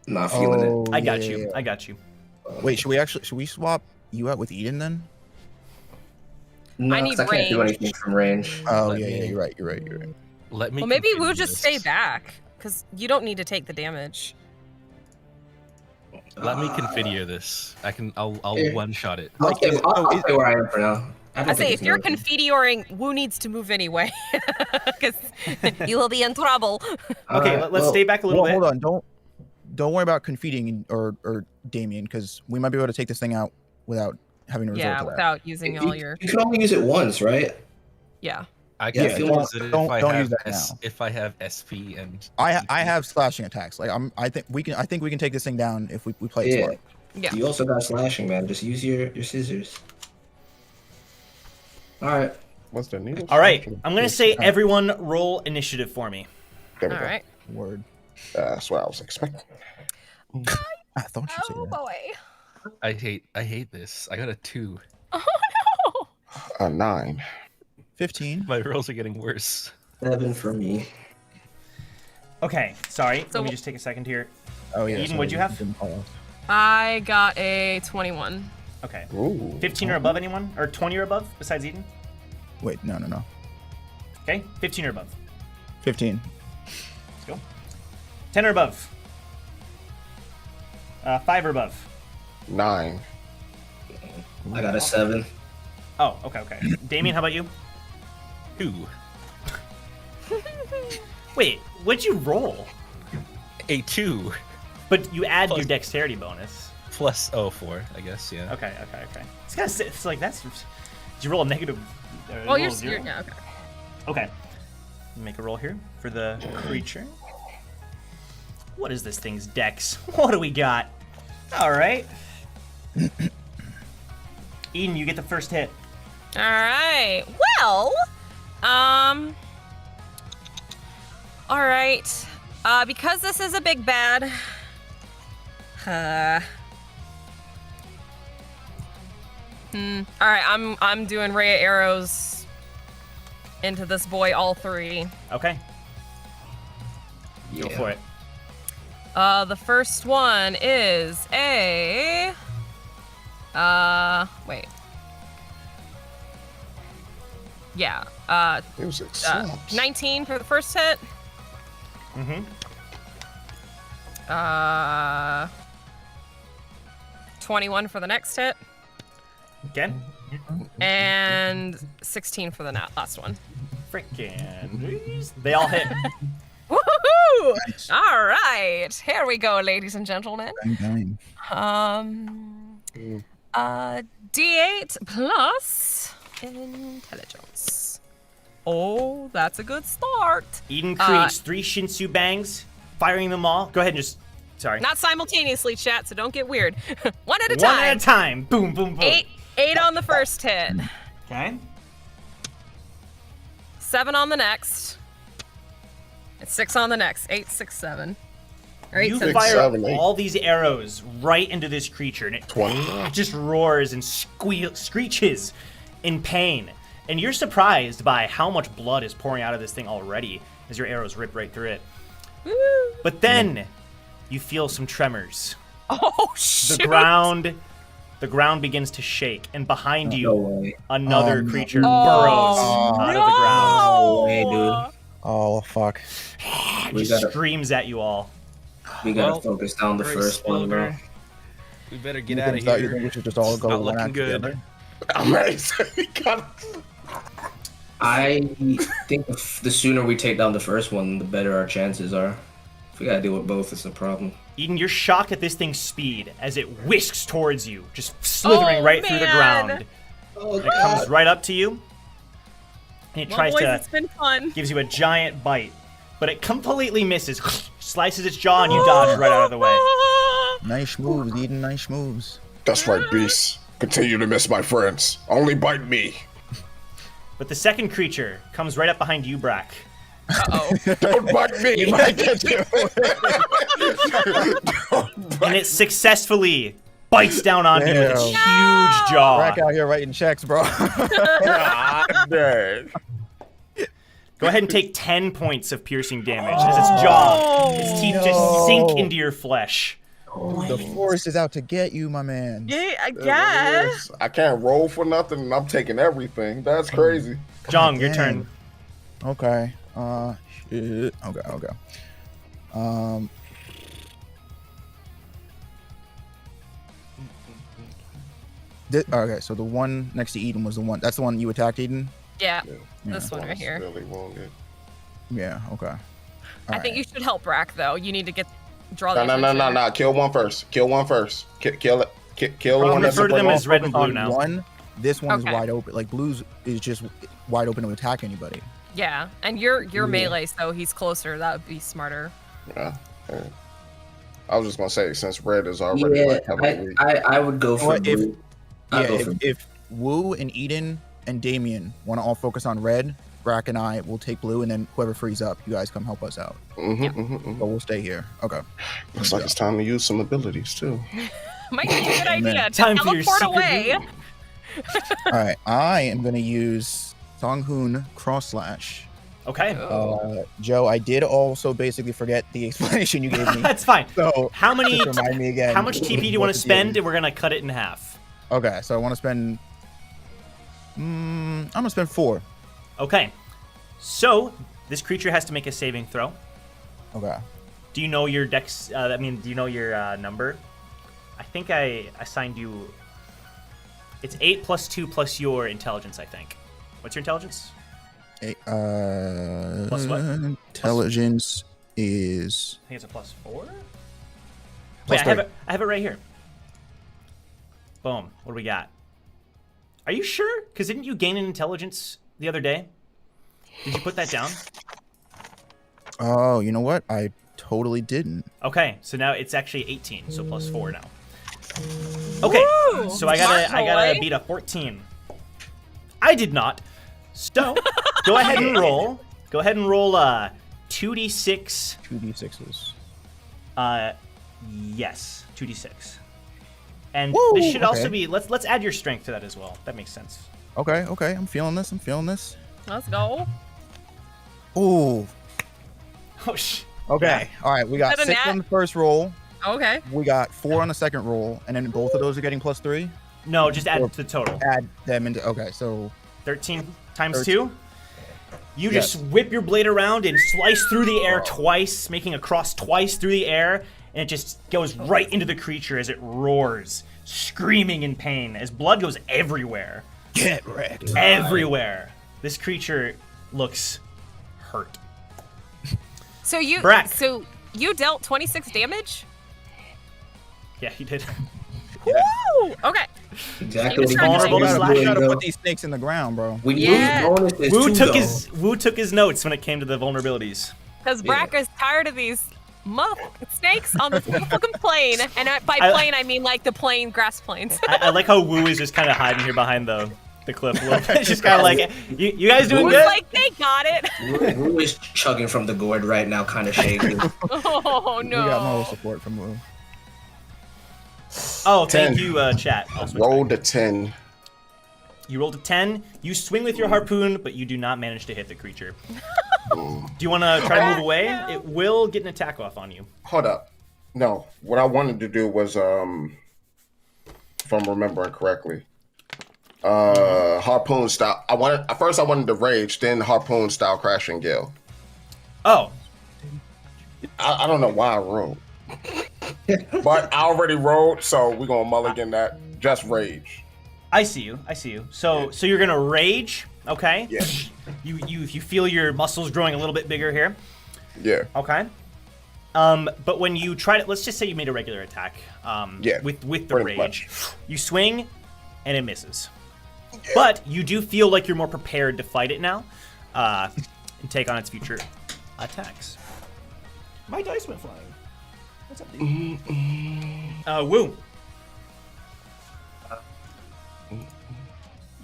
not feeling it. I got yeah, you. yeah. I got you. Wait, should we swap you out with Eden then? No, I 'cause need I can't do range. anything from range. Oh Let yeah, me- you're right. Let me. Well, maybe continue we'll just this. stay back because you don't need to take the damage. Let me configure this. I'll Yeah. one shot it. I'll stay where I am for now. I don't say think if it's you're gonna- confiteoring, Wu needs to move anyway because you will be in trouble. All Okay, right, let's well, stay back a little Well, bit. hold on. Don't worry about confeting or Damien, because we might be able to take this thing out without having to resort Yeah, to that. without using all your. You can only use it once, right? Yeah. I Yeah, can don't- use it don't- if I don't have use that now. if I have SP and. I have slashing attacks. Like I think we can take this thing down if we play it Yeah. smart. Yeah. You also got slashing, man. Just use your scissors. All right. what's the needle? All right, I'm gonna say everyone roll initiative for me. There we All go. right. Word. That's what I was expecting. I thought you said that. boy. I hate this. I got a 2. Oh no. A 9. 15. My rolls are getting worse. 7 for me. Okay, sorry. So- Let me just take a second here. Oh yeah. Eden, sorry, what'd you have? didn't call out. I got a 21. Okay. Ooh. 15 or above, anyone? Or 20 or above besides Eden? Wait, no. Okay, 15 or above. 15. Let's go. 10 or above. 5 or above. 9. I got a 7. Oh, okay. Damien, how about you? 2. Wait, what'd you roll? A 2 But you add your dexterity bonus. plus 4, I guess. Yeah. Okay. It's kind of it's like that's. Did you roll a negative? Well, roll you're a zero? yeah, okay. Okay. Make a roll here for the creature. What is this thing's dex? What do we got? All right. Eden, you get the first hit. All right. Well, all right. Because this is a big bad. All right. I'm doing ray of arrows into this boy. All 3. Okay. Go for it. The first one is a. Wait. Yeah. Music slaps. 19 for the first hit. Mm-hmm. 21 for the next hit. Okay. And 16 for the last one. Frickin'. They all hit. Woohoo! All right. Here we go, ladies and gentlemen. Bang, bang. D8 plus intelligence. Oh, that's a good start. Eden creates 3 Shinsu bangs, firing them all. Go ahead and just. Sorry. Not simultaneously, chat, so don't get weird. One at a One time. at a time. Boom, boom, boom. 8 on the first hit. Okay. 7 on the next. And 6 on the next. 8, 6, 7. Or 8, You 7. fire 7, 8. all these arrows right into this creature, and it 20. just roars and screeches in pain. And you're surprised by how much blood is pouring out of this thing already as your arrows rip right through it. Woo. But then you feel some tremors Oh shoot! The ground begins to shake, and behind No you, way. another no. creature burrows out of the ground. No way, dude. Oh fuck. We Just gotta, screams at you all. we gotta focus down the Grace first one, bro. Spilder, we better get You out of think that- You here. think we should just all go Not one looking act good. together? Amazing. I think the sooner we take down the first one, the better our chances are. If we gotta deal with both, it's a problem. Eden, you're shocked at this thing's speed as it whisks towards you, just slithering right through the man. ground. It comes right up to you, and it Well, tries boys, to it's been fun. gives you a giant bite, but it completely misses, slices its jaw, and you dodge right out of the way. Nice moves, Eden. Nice moves. That's right, beast. Continue to miss my friends. Only bite me. But the second creature comes right up behind you, Brack. Don't bite me. You might get you. And it successfully bites down onto you with its huge Damn. jaw. Rack out here writing checks, bro. God dang. Go ahead and take 10 points of piercing damage as its jaw, its teeth just sink into your flesh. The forest is out to get you, my man. Yeah, I guess. I can't roll for nothing, and I'm taking everything. That's crazy. Jong, your Damn. turn. Okay. Shit. Okay. Okay, so the one next to Eden was the one. That's the one you attacked, Eden. Yeah, Yeah. this one right here. Really wounded. Yeah. Okay. I think you should help Brack though. You need to draw the No. attention. Kill one first. Kill one first. Kill it. Kill the I'll one that's refer to them supposed- as red and blue On now. One, this one Okay. is wide open. Like blue's is just wide open to attack anybody. Yeah, and you're melee, so he's closer. That would be smarter. Yeah. I was just gonna say, since red is already Yeah, like heavily weak. I would go for What if- blue. I'd go for If Wu and Eden and Damien want to all focus on red, Brack and I will take blue, and then whoever frees up, you guys come help us out. But we'll stay here. Okay. Looks like it's time to use some abilities too. Might be a good Amen. idea. Time for your Teleport secret away. move. All right. I am gonna use Songhoon Cross Slash. Okay. Joe, I did also basically forget the explanation you gave me. That's fine. So How many? just remind me again. How much TP do you what want to the deal spend? is. And we're gonna cut it in half. Okay, so I want to spend. I'm gonna spend 4. Okay. So this creature has to make a saving throw. Okay. Do you know your dex? Do you know your number? I think I assigned you. It's 8 plus 2 plus your intelligence. I think. What's your intelligence? Plus what? Intelligence is I think it's a +4. Plus Wait, I have 3. it. I have it right here. Boom. What do we got? Are you sure? Because didn't you gain an intelligence the other day? Did you put that down? Oh, you know what? I totally didn't. Okay, so now it's actually 18, so +4 now. Okay, Woo! so I Smart gotta boy. beat a 14. I did not. So go ahead and roll. Go ahead and roll 2d6. 2d6s. Yes, 2d6. And Woo, this should also okay. be. Let's add your strength to that as well. That makes sense. Okay. I'm feeling this. Let's go. Ooh. Oh sh. Okay. All right. We got Is that a 6 nat? on the first roll. Okay. We got 4 on the second roll, and then both of those are getting +3. No, just add Or- to the total. Add them into. Okay, so 13 times 13. 2. You Yes. just whip your blade around and slice through the air twice, making a cross twice through the air, and it just goes right into the creature as it roars, screaming in pain, as blood goes everywhere. get wrecked. Everywhere. This creature looks hurt. So you Brack. so you dealt 26 damage? Yeah, he did. Woo! Okay. Exactly. He was what vulnerable he to was slash. We doing, gotta though. put these snakes in the ground, bro. We Yeah. use bonuses Wu too, took his notes when it came to the vulnerabilities. Because Brack is tired of these motherfucking snakes on this motherfucking plane. And by I- plane, I mean like the plane, grass planes. I like how Wu is just kind of hiding here behind the cliff a little bit. It's just kind of like, you guys doing Who's good? like, they got it. Wu is chugging from the gourd right now, kind of shaking. Oh, We got moral no. support from Wu. Oh, thank 10. you, chat. I'll switch Roll back. the 10. You rolled a 10. You swing with your harpoon, but you do not manage to hit the creature. Do you want to try to move away? No. It will get an attack off on you. Hold up. No, what I wanted to do was, if I'm remembering correctly, harpoon style. I wanted to rage, then harpoon style crashing gale. Oh, I don't know why I rolled, but I already rolled, so we're gonna mulligan that. Just rage. I see you. So you're gonna rage, okay? Yeah. You feel your muscles growing a little bit bigger here, Yeah. okay? But when you try to, let's just say you made a regular attack. Yeah, With the pretty rage, much. you swing, and it misses. Yeah. But you do feel like you're more prepared to fight it now, and take on its future attacks. My dice went flying. What's up, dude? Woo.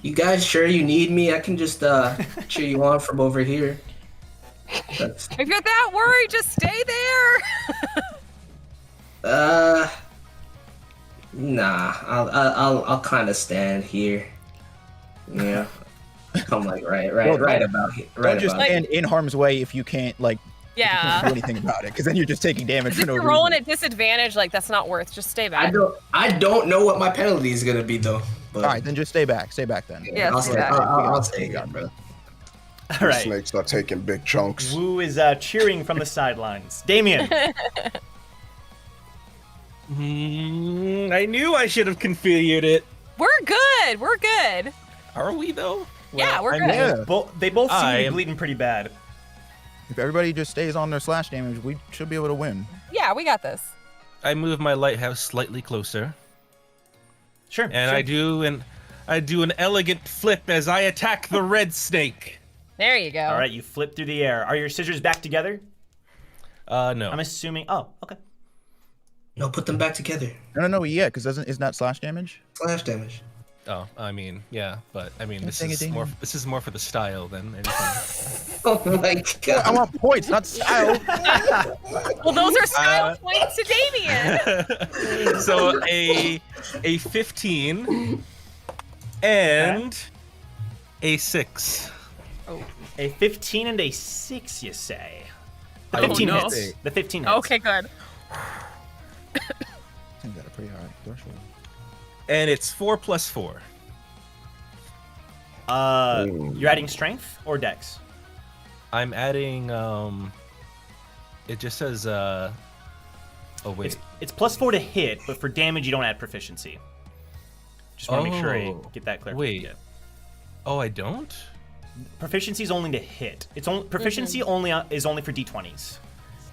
You guys sure you need me? I can just cheer you on from over here. That's, If you're that worried, just stay there. nah. I'll kind of stand here. Yeah. Come like right about here. Don't Right just about stand in harm's way if you can't like you can't do Yeah. anything about it, because then you're just taking damage for If no you're reason. rolling at disadvantage, like that's not worth. Just stay back. I don't know what my penalty is gonna be though. But All right, then just stay back. Stay back then. Yeah, I'll stay stay. back. I'll stay here, bro. All right. Snakes are taking big chunks. Woo is cheering from the sidelines. Damien. I knew I should have configured it. We're good. We're good. Are we though? Yeah, we're I good. mean, Yeah. They both seem to be I'm- bleeding pretty bad. If everybody just stays on their slash damage, we should be able to win. Yeah, we got this. I move my lighthouse slightly closer, Sure. and sure. I do an elegant flip as I attack the red snake. There you go. All right, you flip through the air. Are your scissors back together? No. I'm assuming. Oh, okay. No, put them back together. No, yeah, because isn't that slash damage? Slash damage. Oh, I mean, yeah, but I mean, this Ding a is ding. more for the style than anything. Oh my I god. want points, not style. Well, those are style points to Damien. So a 15 and a 6. A 15 and a 6, you say? The Oh, 15 no. hits. The 15 hits. Okay, good. I think that's a pretty high threshold. And it's 4 plus 4. You're adding strength or dex? I'm adding it just says oh wait. It's plus 4 to hit, but for damage you don't add proficiency. Just want to make sure I Oh, get that clear. wait. Yeah. Oh, I don't? Proficiency is only to hit. It's only proficiency only is only for d20s.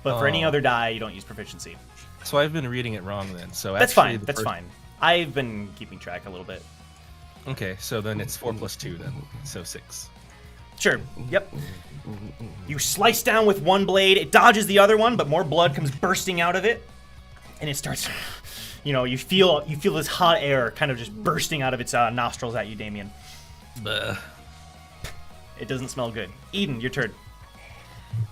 But for any Oh. other die, you don't use proficiency. So I've been reading it wrong then. So That's actually fine. the That's first- fine. I've been keeping track a little bit. Okay, so then it's 4 plus 2 then. So 6. Sure. Yep. You slice down with one blade. It dodges the other one, but more blood comes bursting out of it, and it starts. You feel this hot air kind of just bursting out of its nostrils at you, Damien. Bleh. It doesn't smell good. Eden, your turn.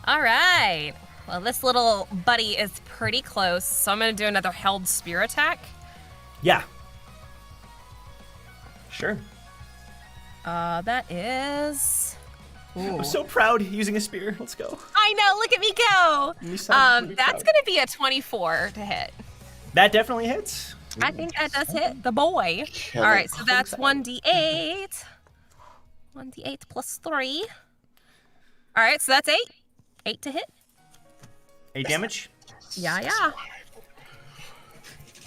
All right. Well, this little buddy is pretty close, so I'm going to do another held spear attack. Yeah. Sure. That is. Ooh. I'm so proud using a spear. Let's go. I know. Look at me go. You sound pretty That's proud. going to be a 24 to hit. That definitely hits. I think that does hit the boy. All right, so that's 1d8. 1d8 plus 3. All right, so that's 8. 8 to hit. 8 damage. Yeah.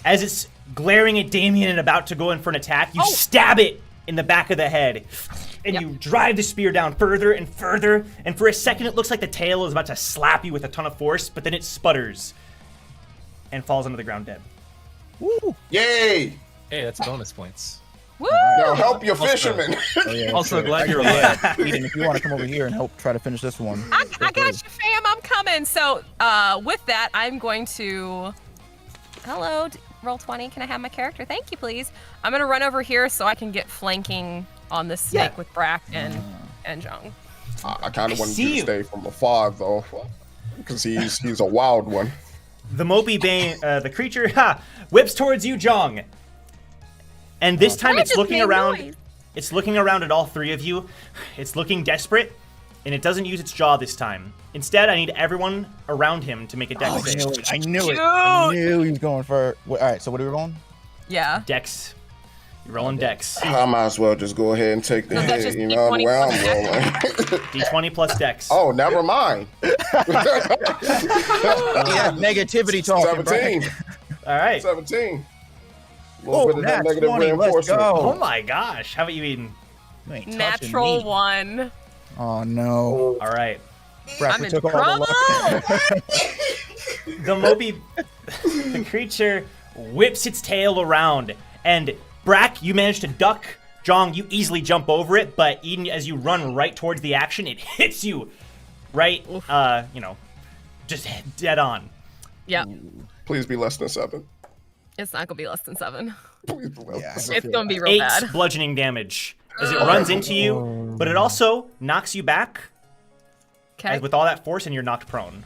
As it's glaring at Damien and about to go in for an attack, you stab it in the back of the head. And Yep. you drive the spear down further and further. And for a second, it looks like the tail is about to slap you with a ton of force, but then it sputters and falls onto the ground dead. Woo! Yay! Hey, that's bonus points. Woo! Now help your fishermen. Oh, yeah, Also sure. glad you're alive. Eden, if you want to come over here and help try to finish this one. I got you, fam. I'm coming. So, with that, I'm going to. Hello, roll 20. Can I have my character? Thank you, please. I'm gonna run over here so I can get flanking on this snake Yeah. with Brack and Jung. I kind of wanted see you to you. stay from afar though, because he's a wild one. The Mopey Bane, the creature, whips towards you, Jong. And this time I it's just looking made around. noise. It's looking around at all three of you. It's looking desperate. and it doesn't use its jaw this time. Instead, I need everyone around him to make a dex save. I knew it. I knew he was going for. All right, so what are we rolling? Yeah. Dex. You're rolling dex. I might as well just go ahead and take the No, that's hit, just you know, the D20 way I'm plus rolling. D20 plus dex. Oh, never mind. Yeah, negativity talking. 17. All right. 17. A Oh, little bit of that nat negative 20, let's reinforcement. go. Oh my gosh. How about you, Eden? You ain't touching Natural me. 1. Oh no. All right. Brad, I'm we in took all the trouble. luck. The Moby, the creature whips its tail around, and Brack, you manage to duck. Jong, you easily jump over it, but Eden, as you run right towards the action, it hits you right, just dead on. Yeah. Please be less than 7. It's not gonna be less than 7. Please be less Yeah, than 7. It's gonna be real 8 bad. bludgeoning damage as it runs into you, but it also knocks you back Okay. with all that force, and you're knocked prone.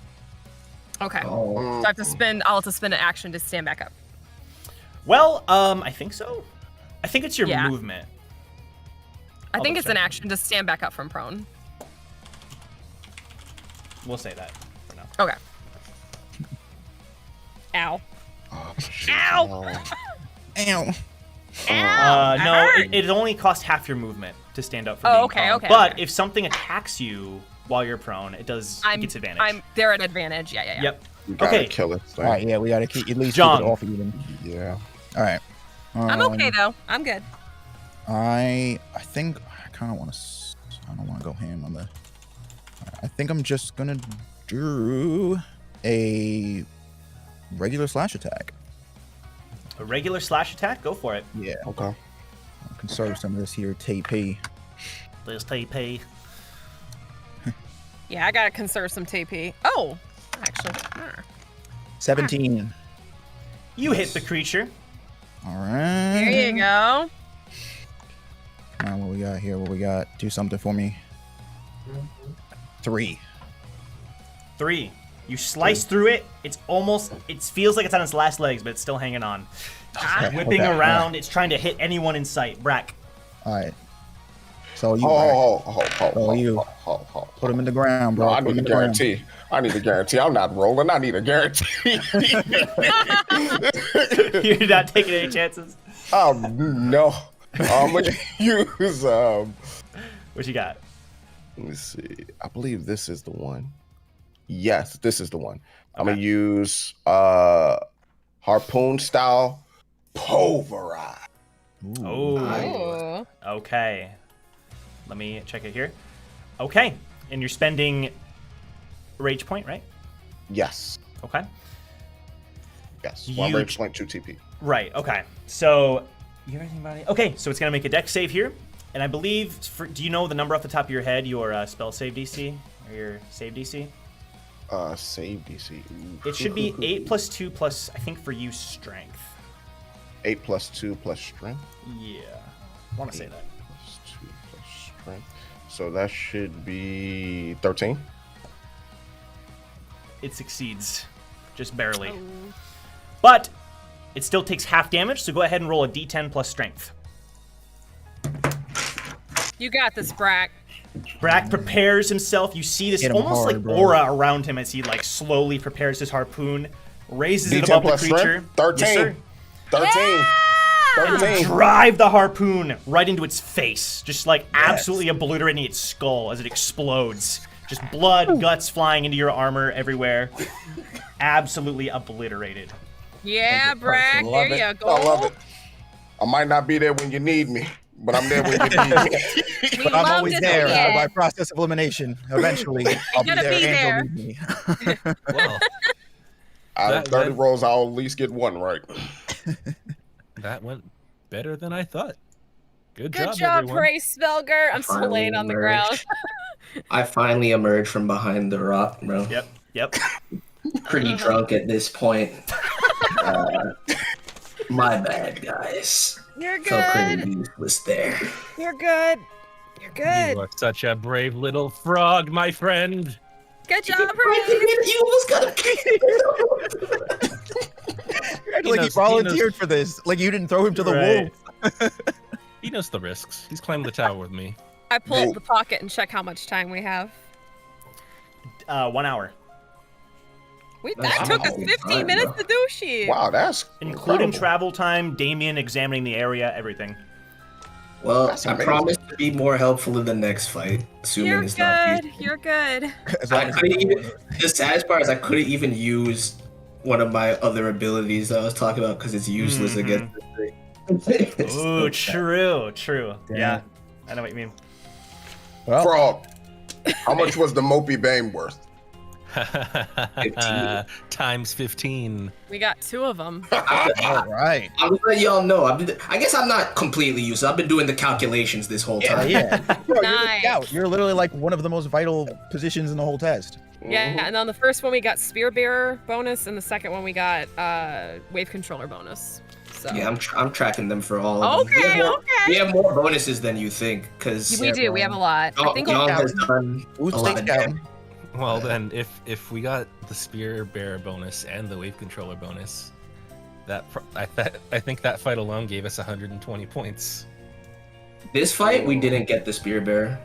Okay. Oh. So I'll have to spend an action to stand back up. Well, I think so. I think it's your Yeah. movement. I think double it's an check. action to stand back up from prone. We'll say that for now. Okay. Ow. Oh, Ow. Ow. No, it only costs half your movement to stand up from Oh, being okay, prone. okay, But okay. if something attacks you while you're prone, it gets advantage. They're at advantage. Yeah. Yep. You gotta Okay. kill it. All right, yeah, we gotta keep at least John. keep it off even. Yeah. All right. I'm okay though. I'm good. I think I kind of want to. I don't want to go ham on the. I think I'm just gonna do a regular slash attack. A regular slash attack, go for it. Yeah. Okay. I'll conserve some of this here TP. Let's TP. Yeah, I gotta conserve some TP. Oh, actually. 17. You hit the creature. All right. There you go. Come on, what we got here? What we got? Do something for me. 3. 3. You slice through it. It feels like it's on its last legs, but it's still hanging on. Okay, Whipping okay, around, it's trying to hit anyone in sight. Brack. All right. So you put him in the ground, bro. No, I Put him need a in the ground. guarantee. I need a guarantee. I'm not rolling. I need a guarantee. You're not taking any chances. No. I'm gonna use What you got? let me see. I believe this is the one. Yes, this is the one. I'm gonna use harpoon style pulverize. Oh. Ooh. Okay. Let me check it here. Okay. And you're spending rage point, right? Yes. Okay. Yes. You- 1 rage point, 2 TP. Right. Okay. So you have anything about it? Okay. So it's gonna make a dex save here, and I believe. Do you know the number off the top of your head? Your spell save DC or your save DC? Save DC. Ooh. It should be 8 plus 2 plus, I think for you, strength. 8 plus 2 plus strength. Yeah. I want to say that. Plus 2 plus strength. So that should be 13. It succeeds, just barely. But it still takes half damage, so go ahead and roll a d10 plus strength. You got this, Brack. Brack prepares himself. You see this Hit him almost hard, like bro. aura around him as he like slowly prepares his harpoon, raises it D10 above the plus creature. strength? 13. Yes, sir. 13. 13. Drive the harpoon right into its face, just like absolutely obliterating its skull as it explodes. Just blood, guts flying into your armor everywhere. Absolutely obliterated. Yeah, Brack. Love There it. you go. I love it. I might not be there when you need me, but I'm there when you need me. We But I'm love always to there see it. by process of elimination. Eventually, I'll be gonna there. be Angel there. needs me. Well, Out of That- 30 that- rolls, I'll at least get 1 right. that went better than I thought. Good Good job, job, everyone. Ray Spelger. I'm still Finally laying on the emerged. ground. I finally emerged from behind the rock, bro. Yep. Pretty drunk at this point. My bad, guys. You're Felt good. pretty useless there. You're good. You're good. You are such a brave little frog, my friend. Good job, Ray. You almost got him. Like he knows- volunteered for this. Like you didn't throw him to the Right. wolves. He knows the risks. He's climbed the tower with me. I pull up the pocket and check how much time we have. 1 hour. That took us 15 minutes to do shit. Wow, that's Including incredible. travel time, Damien examining the area, everything. Well, That's I amazing. promise to be more helpful in the next fight, assuming You're it's not good. You're good. As long I as couldn't even. The saddest part is I couldn't even use one of my other abilities that I was talking about because it's useless against this thing. It's Ooh, so true. Damn. Yeah, I know what you mean. well, Frog, how much was the Mopey Bane worth? 15. Times 15. We got 2 of them. all right. I'm just letting y'all know. I guess I'm not completely useless. I've been doing the calculations this whole Yeah, time. yeah. Bro, you're the Nice. scout. You're literally like one of the most vital positions in the whole test. Yeah, and on the first one we got Spear Bearer bonus, and the second one we got Wave Controller bonus. So. Yeah, I'm tracking them for all of them. Okay, We have more bonuses than you think, because We do. We have a lot. I think John we'll has done a Who's lot state of scouting? damage. Well then, if we got the spear bearer bonus and the wave controller bonus, I think that fight alone gave us 120 points. This fight, we didn't get the spear bearer.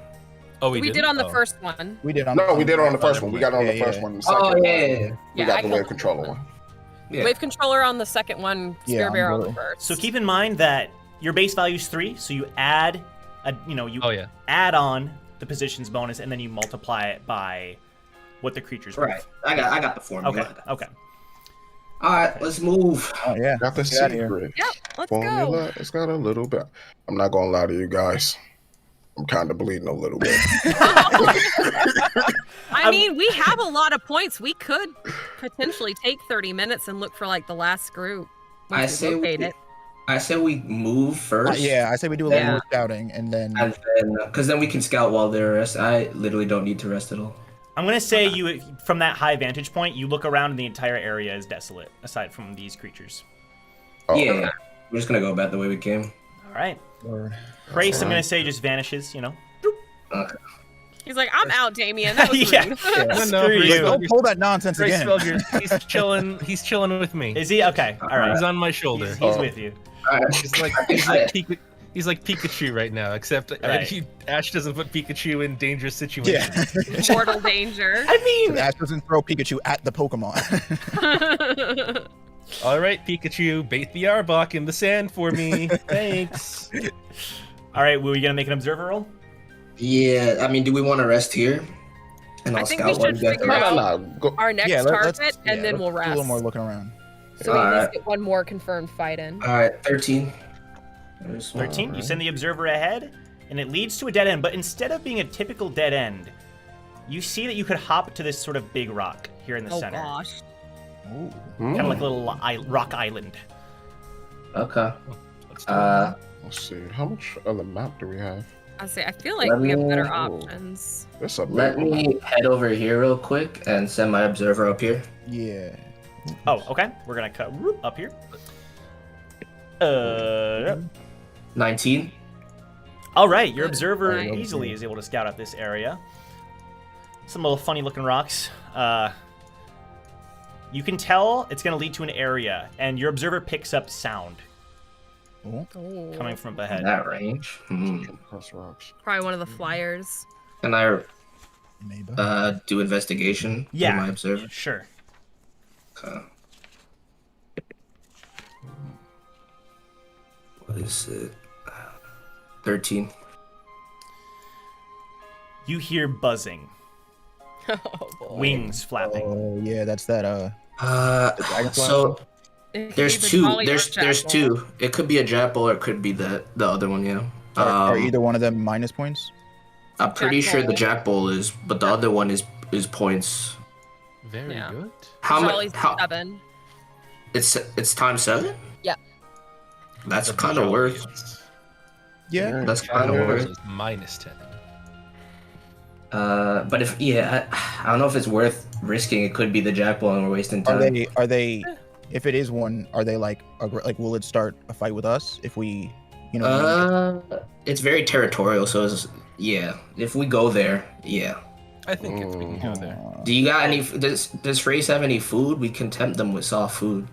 Oh, we did on the first one. We did on No, we did on the first one. We got on the Yeah, first yeah. one. The second Oh, one, yeah. we Yeah, got I the killed wave controller one. Yeah. Wave Controller on the second one, Spear Yeah, Bearer on the blue. first. So keep in mind that your base value is 3, so you add, Oh yeah. add on the positions bonus, and then you multiply it by what the creature's Right. worth. I got the formula. Okay. All right, let's move. Oh yeah. Got the Get outta here. secret Yep, let's formula. go. It's got a little bit. I'm not gonna lie to you guys. I'm kind of bleeding a little bit. I mean, we have a lot of points. We could potentially take 30 minutes and look for like the last group. I once say locate we, it. I say we move first. Yeah, I say we do a little Yeah. more scouting and then And then, because then we can scout while they're rest. I literally don't need to rest at all. I'm gonna say you, from that high vantage point, you look around and the entire area is desolate, aside from these creatures. Oh, Yeah, we're just gonna go about the way we came. All right. or Grace, I'm gonna say just vanishes. Okay. He's like, I'm out, Damien. That was Yeah. rude. yeah. No, Screw Grace you. Don't pull that nonsense Grace again. Felger, he's chilling. He's chilling with me. Is he? Okay. All right. He's on my shoulder. He's with you. All right. He's like Pikachu right now, except Right. Ash doesn't put Pikachu in dangerous situations. Yeah. Mortal danger. I mean, Ash doesn't throw Pikachu at the Pokemon. All right, Pikachu, bait the Arbok in the sand for me. Thanks. all right. Were we gonna make an observer roll? Yeah, I mean, do we want to rest here? And I I'll think scout we while should you guys figure are out- rest. Go. Our next yeah, target, let's, and then we'll let's rest. do a little more looking around. So we at Alright. least get one more confirmed fight in. All right, 13. There's one. 13. You send the observer ahead, and it leads to a dead end. But instead of being a typical dead end, you see that you could hop to this sort of big rock here in the Oh center, gosh. Ooh. kind of like a little rock island. Okay. Let's do it. Let's see. How much of the map do we have? I feel like we have better Let options. It's a big Let one. me head over here real quick and send my observer up here. Yeah. Oh, okay. We're gonna cut up here. 19. All right. Your observer Nice. easily is able to scout out this area. Some little funny-looking rocks. You can tell it's gonna lead to an area, and your observer picks up sound Ooh. Oh. coming from up In ahead. that range. Press rocks. Probably one of the flyers. Mm-hmm. Can I Maybe. do investigation Yeah. with my observer? Sure. Okay. What is it? 13. You hear buzzing, Oh boy. wings flapping. Oh yeah, that's that. dragonfly? So It could there's be the two. Jolly There's Earth two. It could be a Japple or it could be the other one. Yeah. Are either one of them minus points? I'm pretty sure the Jackal. Jackbull is, but the other one is points. Very Yeah. good. How much? Jolly's How? 7. It's times 7. Yep. That's The kind of Jolly worth. is- Yeah. That's kind of Jolly worth. is -10. But if I don't know if it's worth risking. It could be the Jackbull and we're wasting time. Are they? If it is one, are they like will it start a fight with us if we, you know? It's very territorial, so yeah. If we go there, yeah. I think if we can go there. Do you got any? Does Phrase have any food? We can tempt them with soft food.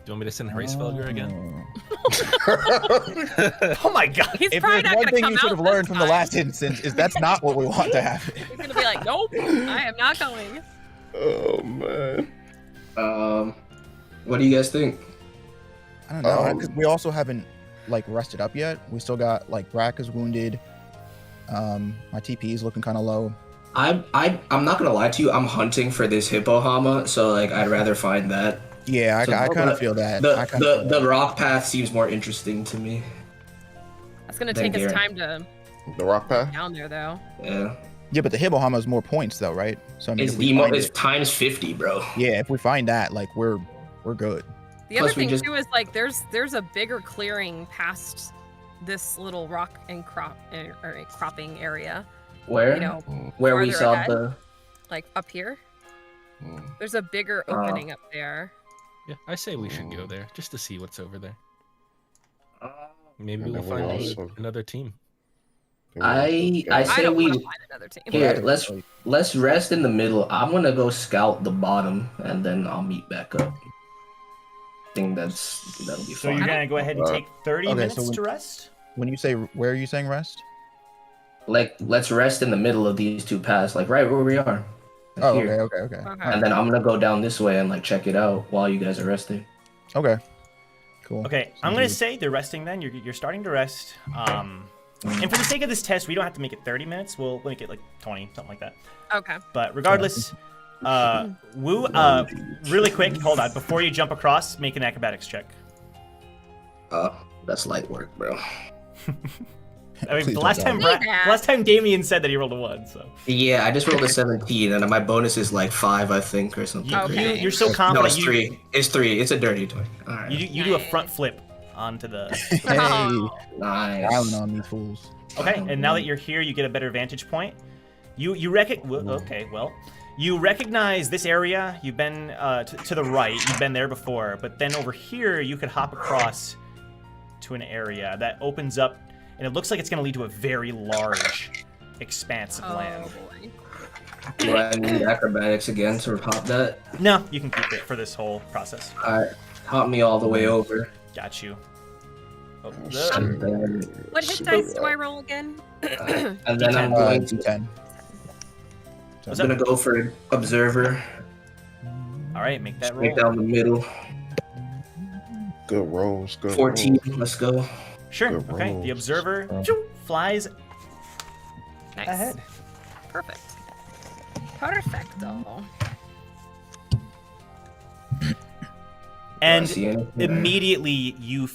you want me to send Hracefelger again? Oh my god. He's If probably there's not one gonna thing come you should out have learned this from the time. last instance is that's not what we want to happen. He's gonna be like, nope, I am not going. Oh man. What do you guys think? I don't know, 'cause we also haven't like rested up yet. We still got like Brack is wounded. My TP is looking kind of low. I'm not gonna lie to you. I'm hunting for this hippohama, so like I'd rather find that. Yeah, So I kind the- of feel that. The I kinda feel the that. rock path seems more interesting to me. That's gonna Thank take us you. time to The rock path. down there though. Yeah, Yeah, but the Hibbohama is more points though, right? So I mean, it's if we find it's it, times 50, bro. yeah, if we find that, like we're good. The other Plus, we thing just- too is like there's a bigger clearing past this little rock and cropping area. Where? You know, Where we farther saw ahead. the. like up here. Mm. There's a bigger opening up there. Yeah, I say we should go there just to see what's over there. Maybe And we'll then we find also- another team. I I say don't we want to find another team. here. Let's rest in the middle. I'm gonna go scout the bottom, and then I'll meet back up. I think that'll be So fine. you're gonna go ahead and take 30 Okay, minutes so we- to rest? When you say where are you saying rest? Like, let's rest in the middle of these two paths, like right where we are. Like Oh, here. okay. Okay. And then I'm gonna go down this way and like check it out while you guys are resting. Okay. Cool. Okay, I'm gonna say they're resting then. You're starting to rest. And for the sake of this test, we don't have to make it 30 minutes. We'll make it like 20, something like that. Okay. But regardless, Wu, really quick, hold on. Before you jump across, make an acrobatics check. That's light work, bro. I mean, Please the last don't time die. the last time Damien said that he rolled a 1, so. Yeah, I just rolled a 17, and my bonus is like 5, I think, or something. Okay. You're so No, confident. it's 3. It's 3. It's a dirty 20. All right. You do a front flip onto the. Hey, Nice. island on these fools. Okay, and now that you're here, you get a better vantage point. You you recognize this area. You've been to the right. You've been there before, but then over here you could hop across to an area that opens up, and it looks like it's going to lead to a very large expanse of land. boy. Do I need acrobatics again to hop that? No, you can keep it for this whole process. Alright, hop me all the way over. Got you. Oh, And then, What hit dice do I roll again? and then I'm going to D10. What's I'm up? gonna go for observer. All right, make that Right roll. down the middle. Good rolls. Good 14. rolls. Let's go. Sure. Good Okay. The rolls. observer flies Nice. ahead. Perfect. Perfecto. And see anything? immediately you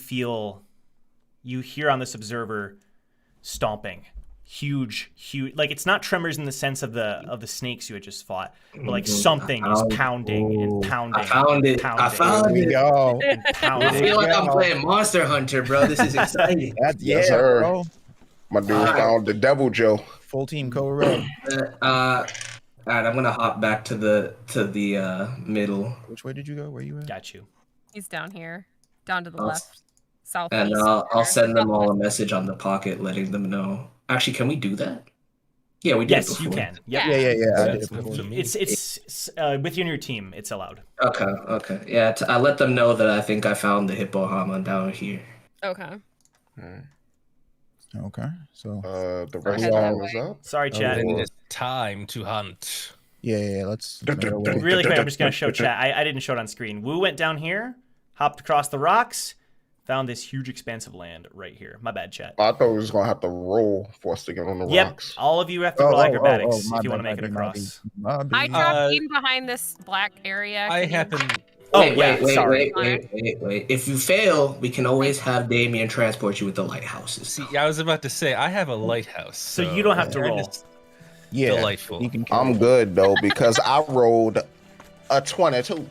hear on this observer stomping. Huge, like it's not tremors in the sense of the snakes you had just fought, but like something is pounding and pounding. I found it. Pounding. I found There you it. go. And I pounding. feel like I'm Yeah. playing Monster Hunter, bro. This is exciting. That's Yes, yeah, sir. bro. My dude Alright. found the devil Joe. Full team co-red. Alright, I'm gonna hop back to the middle, Which way did you go? Where you at? Got you. He's down here. Down to the I'll- left. South. and I'll send them all a message on the pocket, letting them know. Actually, can we do that? Yeah, we did. it Yes, you before. can. Yep. Yeah. I did That's it before. good to me. It's with you and your team. It's allowed. Okay. Yeah, I let them know that I think I found the hippohama down here. Okay. Okay. So The rest Head of that them is way. up. Sorry, chat. Then it is time to hunt. yeah. Let's make our way. Really quick, I'm just gonna show chat. I didn't show it on screen. Wu went down here, hopped across the rocks, found this huge expanse of land right here. My bad, chat. I thought we was gonna have to roll for us to get on the Yep, rocks. all of you have to roll acrobatics my if you want to bad, make it my bad, across. my bad. I dropped Uh, in behind this black area. I Can you- happen. Oh, wait, yeah, wait, sorry. wait. If you fail, we can always have Damien transport you with the lighthouses. See, I was about to say I have a lighthouse, So you don't have to that roll. is Yeah. delightful. You can I'm good though because I rolled a 22.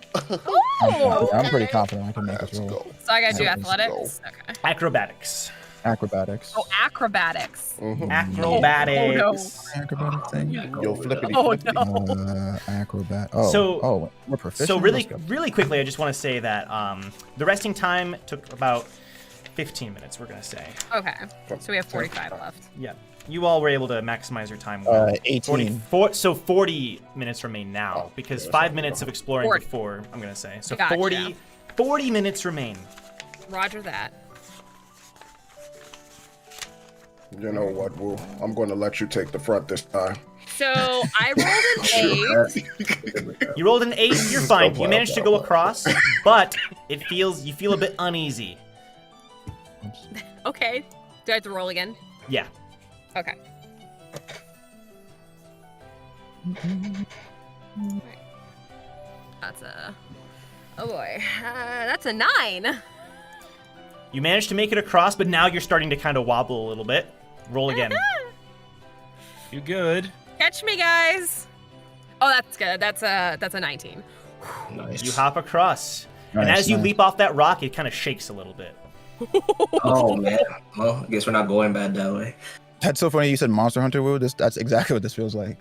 I'm pretty confident I can make Let's this roll. go. So I gotta do Let's athletics. Okay. Acrobatics. Acrobatics. Oh, acrobatics. Mhm. Acrobatics. Acrobatic thing. Yo, flippity. Oh flippity. no. Acrobat. Oh. So- we're proficient. So Let's go. really quickly, I just want to say that the resting time took about 15 minutes. We're gonna say. Okay. So we have 45 left. Yeah. You all were able to maximize your time. well. 18. 40 minutes remain now because 5 minutes of exploring 40. before. I'm gonna say so. Gotcha. 40 40 minutes remain. Roger that. You know what, Wu? I'm going to let you take the front this time. So I rolled an 8. You rolled an 8, you're fine. You managed to go across, but you feel a bit uneasy. Okay. Do I have to roll again? Yeah. Okay. That's a... Oh boy. That's a 9. You managed to make it across, but now you're starting to kind of wobble a little bit. Roll again. You good? Catch me, guys. Oh, that's good. That's a 19. Nice. You hop across. And Nice, as you nice. leap off that rock, it kind of shakes a little bit. Oh man. Well, I guess we're not going bad that way. That's so funny. You said Monster Hunter, Wu. That's exactly what this feels like.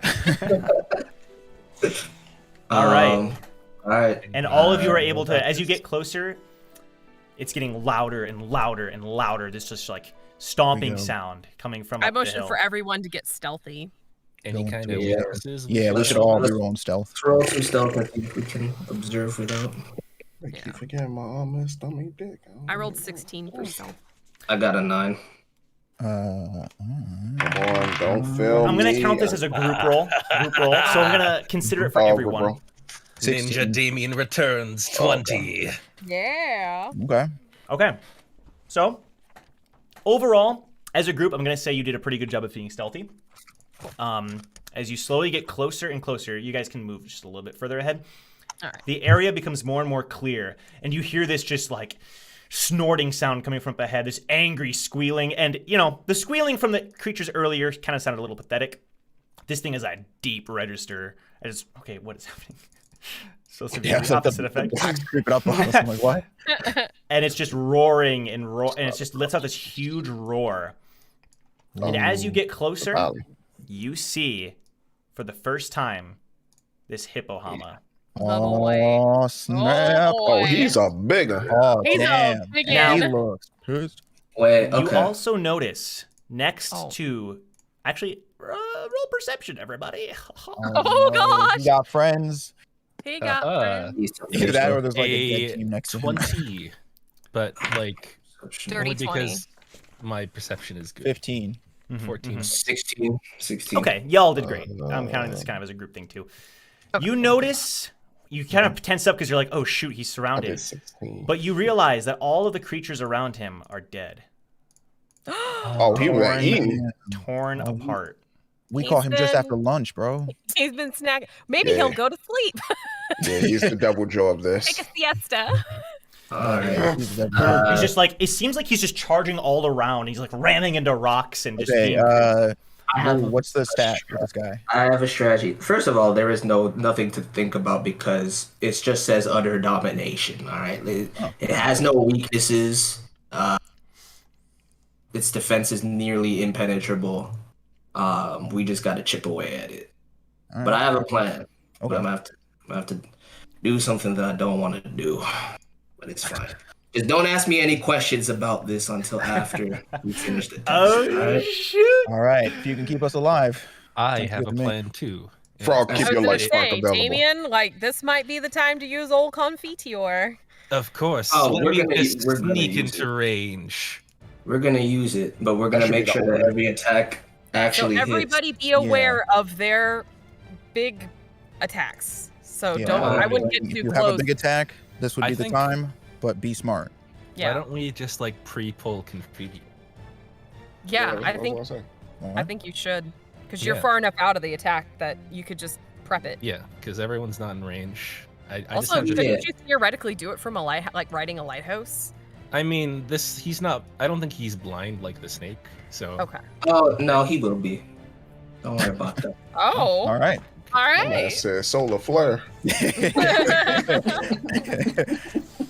All right. All right. And all of you are able to, as you get closer, it's getting louder and louder and louder. This just like stomping sound coming from I up the motion hill. for everyone to get stealthy. Any Going kind to- of Yeah. weaknesses? Yeah, we Let's- should all be let's- rolling stealth. Let's roll some stealth and see if we can observe without. I keep forgetting my arm and stomach dick. I rolled 16 for stealth. I got a 9. Come on, don't film I'm gonna me. count this as a group roll. So I'm gonna consider it for Oh, everyone. bro. 16. Ninja Damien returns 20. Yeah. Okay. Okay. So overall, as a group, I'm gonna say you did a pretty good job of being stealthy. As you slowly get closer and closer, you guys can move just a little bit further ahead. All right. The area becomes more and more clear, and you hear this just like snorting sound coming from up ahead, this angry squealing, and you know, the squealing from the creatures earlier kind of sounded a little pathetic. This thing is a deep register. Okay, what is happening? So severe, Yeah, it's like opposite effect. the black's creeping up on us. I'm like, what? And it's just roaring and and it just lets out this huge roar. And as you get closer, Valley. you see for the first time this hippohama. Oh, boy. Oh, snap. Oh, Oh, boy. he's a bigger. Oh, He's a damn. big He man. looks pissed. Wait. You Okay. also notice next Oh. to, actually, roll perception, everybody. Oh, gosh. You got friends. He got Uh-huh. friends. Either that or there's like a A dead team next to him. 20. But like Dirty only 20. because my perception is good. 15. 14. 16. 16. Okay, y'all did great. I'm counting this kind of as a group thing too. You notice, you kind of tense up because you're like, oh shoot, he's I surrounded. did 16. But you realize that all of the creatures around him are dead, Oh, he was eating. torn apart. We He's call him just been- after lunch, bro. He's been snacking. Maybe Yeah. he'll go to sleep. Yeah, he's the double jaw of this. Take a siesta. All right. He's just like, it seems like he's just charging all around. He's like ramming into rocks and just Okay, being I have what's the stat for this guy? I have a strategy. First of all, there is nothing to think about because it just says utter domination. All right, it has no weaknesses. Its defense is nearly impenetrable. We just got to chip away at it. All But right. I have a plan. But Okay. I'm gonna have to do something that I don't want to do. But it's fine. Just don't ask me any questions about this until after we finish the test. oh all right? shoot. All right, if you can keep us alive. I Sounds have good a to me. plan too. Frog, I keep I was your gonna life spark say, available. Damien, like this might be the time to use old Confiteor. Of course. Oh, Let we're me gonna- just we're gonna sneak use into range. We're gonna use it, but we're That gonna should be make the sure whole that thing. every attack So actually hits. everybody be aware of their big attacks. So Yeah, don't. I wouldn't if get too you have a close. big attack, this would I be the think- time, but be smart. Why Yeah, don't we just like pre-pull confetti? yeah. I That's think what I say. All I right. think you should, because you're Yeah. far enough out of the attack that you could just prep it. Yeah, because everyone's not in range. I just Also, have to. couldn't you theoretically do it from a like riding a lighthouse? I mean, he's not. I don't think he's blind like the snake. So Okay. Oh no, he will be. Don't worry about that. Oh, All right. all Man right. said solar flare.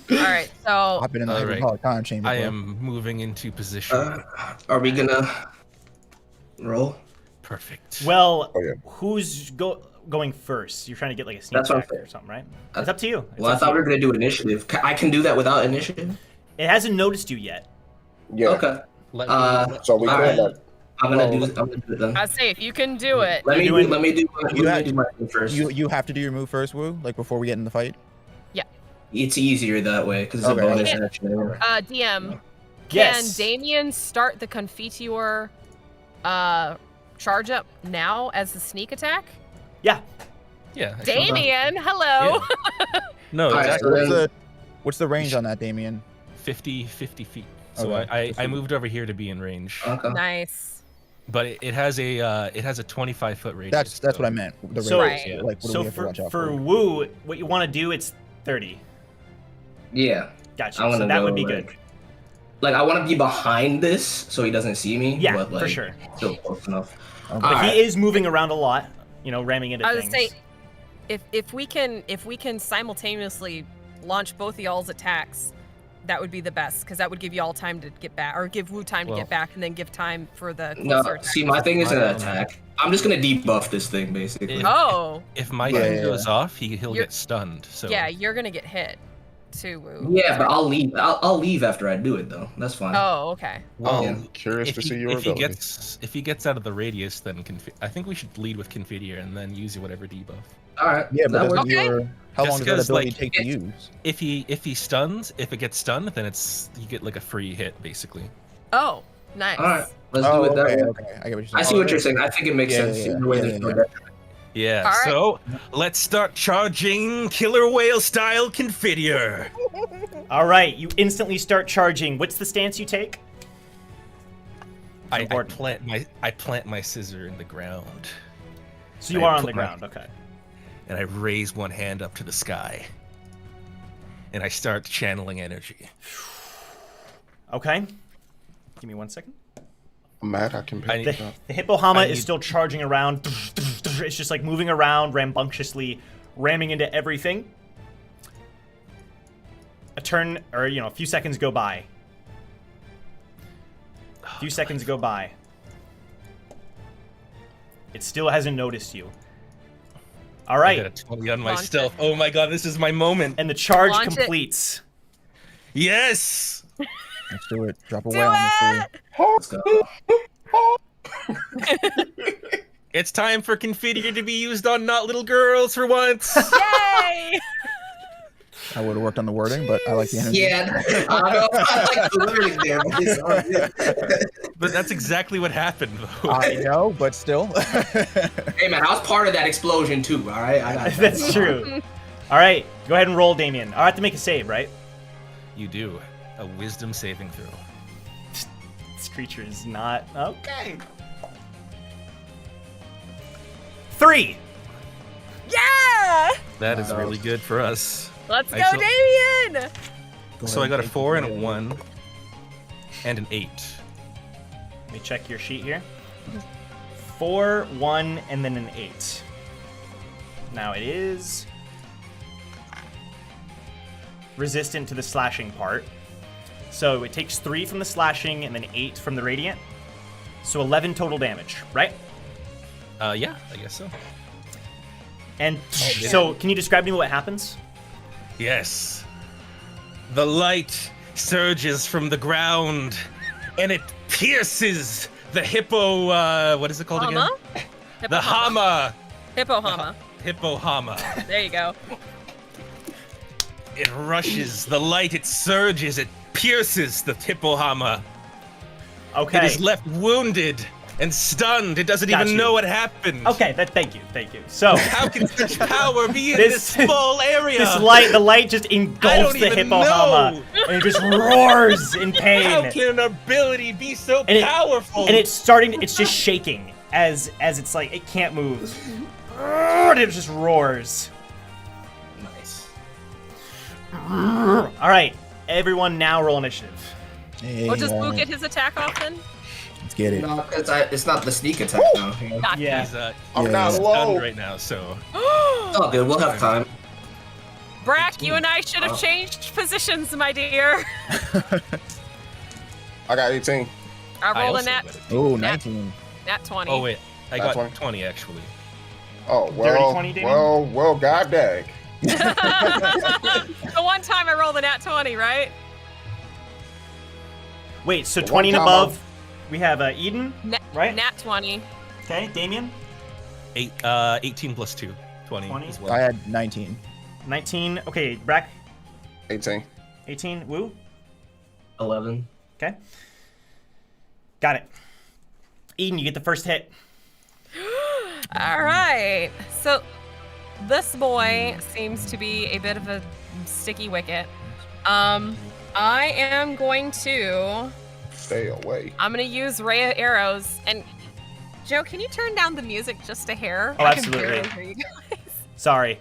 All right. So I've been in the All right. hyperbolic time chamber. I bro. am moving into position. Are we gonna roll? Perfect. Well, Oh, yeah. who's going first? You're trying to get like a sneak That's what I'm attack or saying. something, right? It's up to you. It's Well, I up to thought we you. were gonna do initiative. I can do that without initiative. It hasn't noticed you yet. Yeah. Okay. Let me, So we All can right. like, I'm gonna do it then. I'd say if you can do it. Let me You're do. Let me do. You Let have- me do my thing first. You have to do your move first, Woo, like before we get in the fight. It's easier that way because it's Okay. a bonus Yeah. action. DM, Yes. can Damien start the Confiteor charge up now as the sneak attack? Yeah. Yeah. I showed up. Damien, hello. No, Alright, exactly. so What's the range on that, Damien? 50 feet. So Okay. I moved over here to be in range. Okay. Nice. But it has a 25-foot radius. That's so- what I meant. The So- range. Right. Like, what do So we have to watch out for Woo, what you want to do, it's 30. Yeah. Gotcha. I want So to that go, would be good. Like I want to be behind this so he doesn't see me. Yeah, but, like, for sure. Still close enough. Okay. But Alright. he is moving around a lot, ramming into I would things. say, if we can simultaneously launch both of y'all's attacks, that would be the best, because that would give y'all time to get back, or give Wu time to Well- get back, and then give time for the No, closer attack. see, my thing isn't an attack. I'm just gonna debuff this thing basically. Oh, If my Yeah, thing yeah, goes off, he'll You're- get stunned. So yeah, you're gonna get hit too, Wu. Yeah, but I'll leave. I'll leave after I do it though. That's fine. Oh, okay. Well, Yeah. Curious to see your if he ability. gets out of the radius, then I think we should lead with Confiteor and then use whatever debuff. All right. Yeah, but that doesn't works. Okay. how Just long does that 'cause, ability like, take to use? If he stuns, if it gets stunned, then you get like a free hit basically. Oh, nice. All right. Let's Oh, do it that okay, way. okay. I get what you're saying. I see what you're saying. I think it makes Yeah, sense. yeah, Either way, yeah, there's no yeah. detriment. Yeah. All right. So let's start charging killer whale style Confiteor. All right, you instantly start charging. What's the stance you take? I Important. plant my scissor in the ground, So you I are on put the my- ground. Okay. and I raise one hand up to the sky, and I start channeling energy. Okay. Give me 1 second. I'm mad I can I pick need- it up. The Hippohama I is need- still charging around. It's just like moving around rambunctiously, ramming into everything. A turn, or a few seconds go by. A few seconds go by. It still hasn't noticed you. All I got a right, 20 on my Launch it. stealth. Oh my god, this is my moment. and the charge Launch it. completes. Yes. Let's do it. Drop a Do whale on this it! Let's go. It's time for Confiteor to be used on not little girls for once. Yay! I would have worked on the wording, but I like the energy. Yeah, I don't know. I like the wording there, but it's all good. But that's exactly what happened, though. I know, but still. Hey man, I was part of that explosion too. All right, I got That's true. All right, go ahead and roll, Damien. I have to make a save, right? You do a wisdom saving throw. This creature is not okay. 3. Yeah! That is really good for us. Let's go, Excellent. Damien! So I got a 4 and a 1 and an 8. Let me check your sheet here. 4, 1, and then an 8. Now it is resistant to the slashing part. So it takes 3 from the slashing and then 8 from the radiant. So 11 total damage, right? Yeah, I guess so. And so can you describe to me what happens? Yes. The light surges from the ground, and it pierces the hippo. What is it called Hama? again? The hama. Hippohama. Hippohama. There you go. It rushes. The light. It surges. It pierces the hippohama. Okay. It is left wounded and stunned. It doesn't Got even you. know what happened. Okay, thank you. So How can such power be in This- this small area? the light just engulfs the even hippohama know. and it just roars in pain. How can an ability be so And it- powerful? And it's just shaking as it's like it can't move. And it just roars. Nice. All right, everyone now roll initiative. Hey, Oh, does Boo alright, get his attack off then? let's get it. No, it's not the sneak attack now. You know? Gotcha. Yeah. He's I'm Yeah. not stunned low. right now, so It's all good. We'll have time. Brack, you and I should have changed positions, my dear. I got 18. I rolled a also nat, got it. Oh, Nat- 19. nat 20. Oh wait, I That's got one. 20 actually. Oh, Dirty well, 20, Damien? well, god dang. The one time I rolled a nat 20, right? Wait, so The 20 and one combo. above, we have Eden, Nat, right? Nat 20. Okay, Damien, 18 plus 2, 20, 20? as well. I had 19. 19. Okay, Brack, 18. 18. Woo. 11. Okay. Got it. Eden, you get the first hit. All right. So this boy seems to be a bit of a sticky wicket. I am going to Stay away. I'm gonna use Ray of Arrows. And Joe, can you turn down the music just a hair? Oh, I can absolutely. barely hear you guys. Sorry.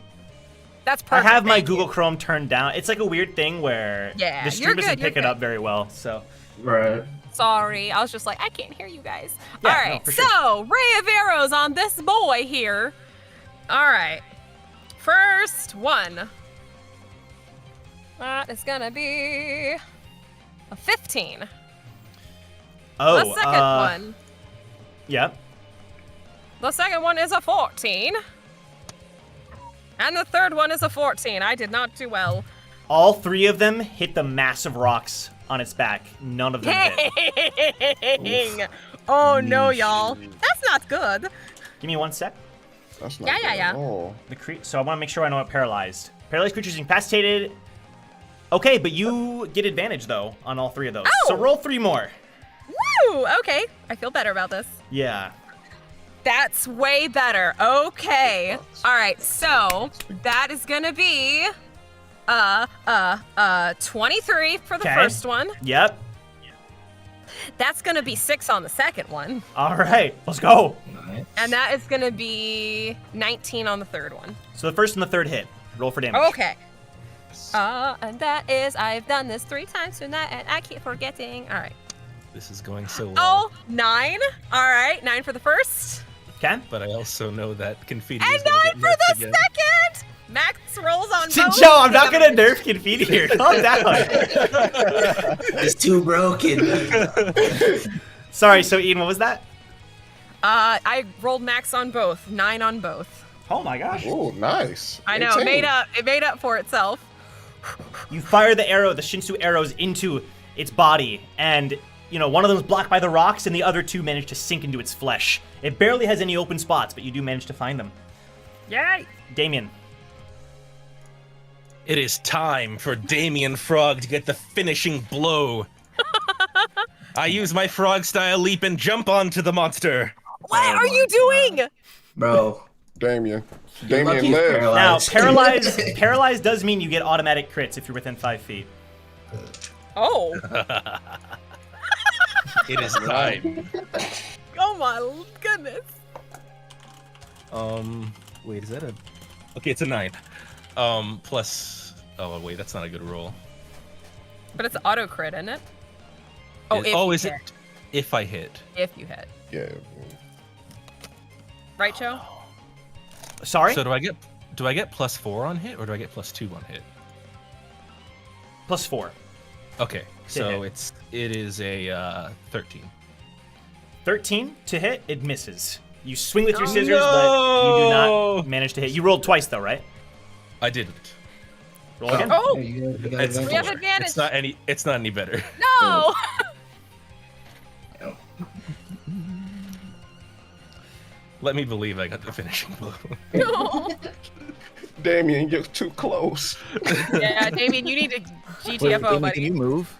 That's I perfect. have my thank Google you. Chrome turned down. It's like a weird thing where Yeah, the you're stream doesn't good, you're pick it good. up very well. So Right. Sorry, I was just like, I can't hear you guys. Yeah, All no, right, for so sure. Ray of Arrows on this boy here. All right, first one. That is gonna be a 15. oh, The second one. Yep. The second one is a 14. And the third one is a 14. I did not do well. All three of them hit the massive rocks on its back. None of them hit. Dang. Oh no, y'all. That's not good. Give me 1 sec. That's not Yeah, good yeah, at yeah. all. So I want to make sure I know what paralyzed. Paralyzed creatures incapacitated. Okay, but you get advantage though on all three of those. So Oh. roll 3 more. Woo! Okay, I feel better about this. Yeah. That's way better. Okay. All right. So that is gonna be 23 for the Okay. first one. Yep. That's gonna be 6 on the second one, All right. Let's go. Nice. and that is gonna be 19 on the third one. So the first and the third hit. Roll for damage. Okay. And that is I've done this 3 times tonight, and I keep forgetting. All right. This is going so well. Oh, 9. All right, 9 for the first, Okay. But I also know that Confetti and is gonna 9 get for nerfed the again. second. Max rolls on both. Joe, I'm not gonna nerf Confetti here. Calm down. It's too broken. Sorry. So Eden, what was that? I rolled max on both, 9 on both. Oh my gosh. Oh, nice. I know, 18. it made up for itself. You fire the Shinsu arrows into its body, and one of them is blocked by the rocks, and the other 2 manage to sink into its flesh. It barely has any open spots, but you do manage to find them. Yay! Damien. It is time for Damien Frog to get the finishing blow. I use my frog style leap and jump onto the monster. What are you doing? Bro. Damien. You're lucky Damien he's live. Now, paralyzed. paralyzed does mean you get automatic crits if you're within 5 feet. Oh, It is time. oh my goodness. Wait, is that a? Okay, it's a 9. Plus. Oh wait, that's not a good roll. But it's auto crit, isn't it? Oh, if Oh, you is hit. it? If I hit. If you hit. Yeah. Right, Joe? Sorry? So do I get +4 on hit, or do I get +2 on hit? +4. Okay, so hit. it is a 13. 13 to hit, it misses. You swing with your scissors, but you do not manage to hit. You rolled twice, though, right? I didn't. Roll again. Oh, You got It's we have 4. advantage. It's not any better. No! Let me believe I got the finishing blow. No. Damien, you're too close. Yeah, Damien, you need to Wait, GTFO, Damien, buddy. can you move?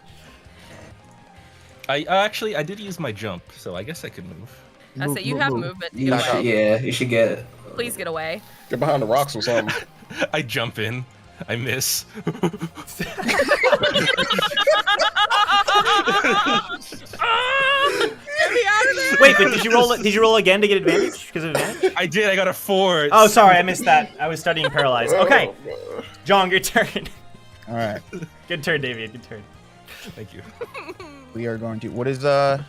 I actually did use my jump, so I guess I could move. I say you have movement. You Get should, away. yeah, you should get. Please get away. Get behind the rocks or something. I jump in. I miss. Get me out of there! Wait, but did you roll again to get advantage? Because of advantage? I did. I got a 4. Oh, sorry, I missed that. I was studying paralyzed. Okay, Oh, John, your turn. All right. Good turn, David. Good turn. Thank you. We are going to. What is the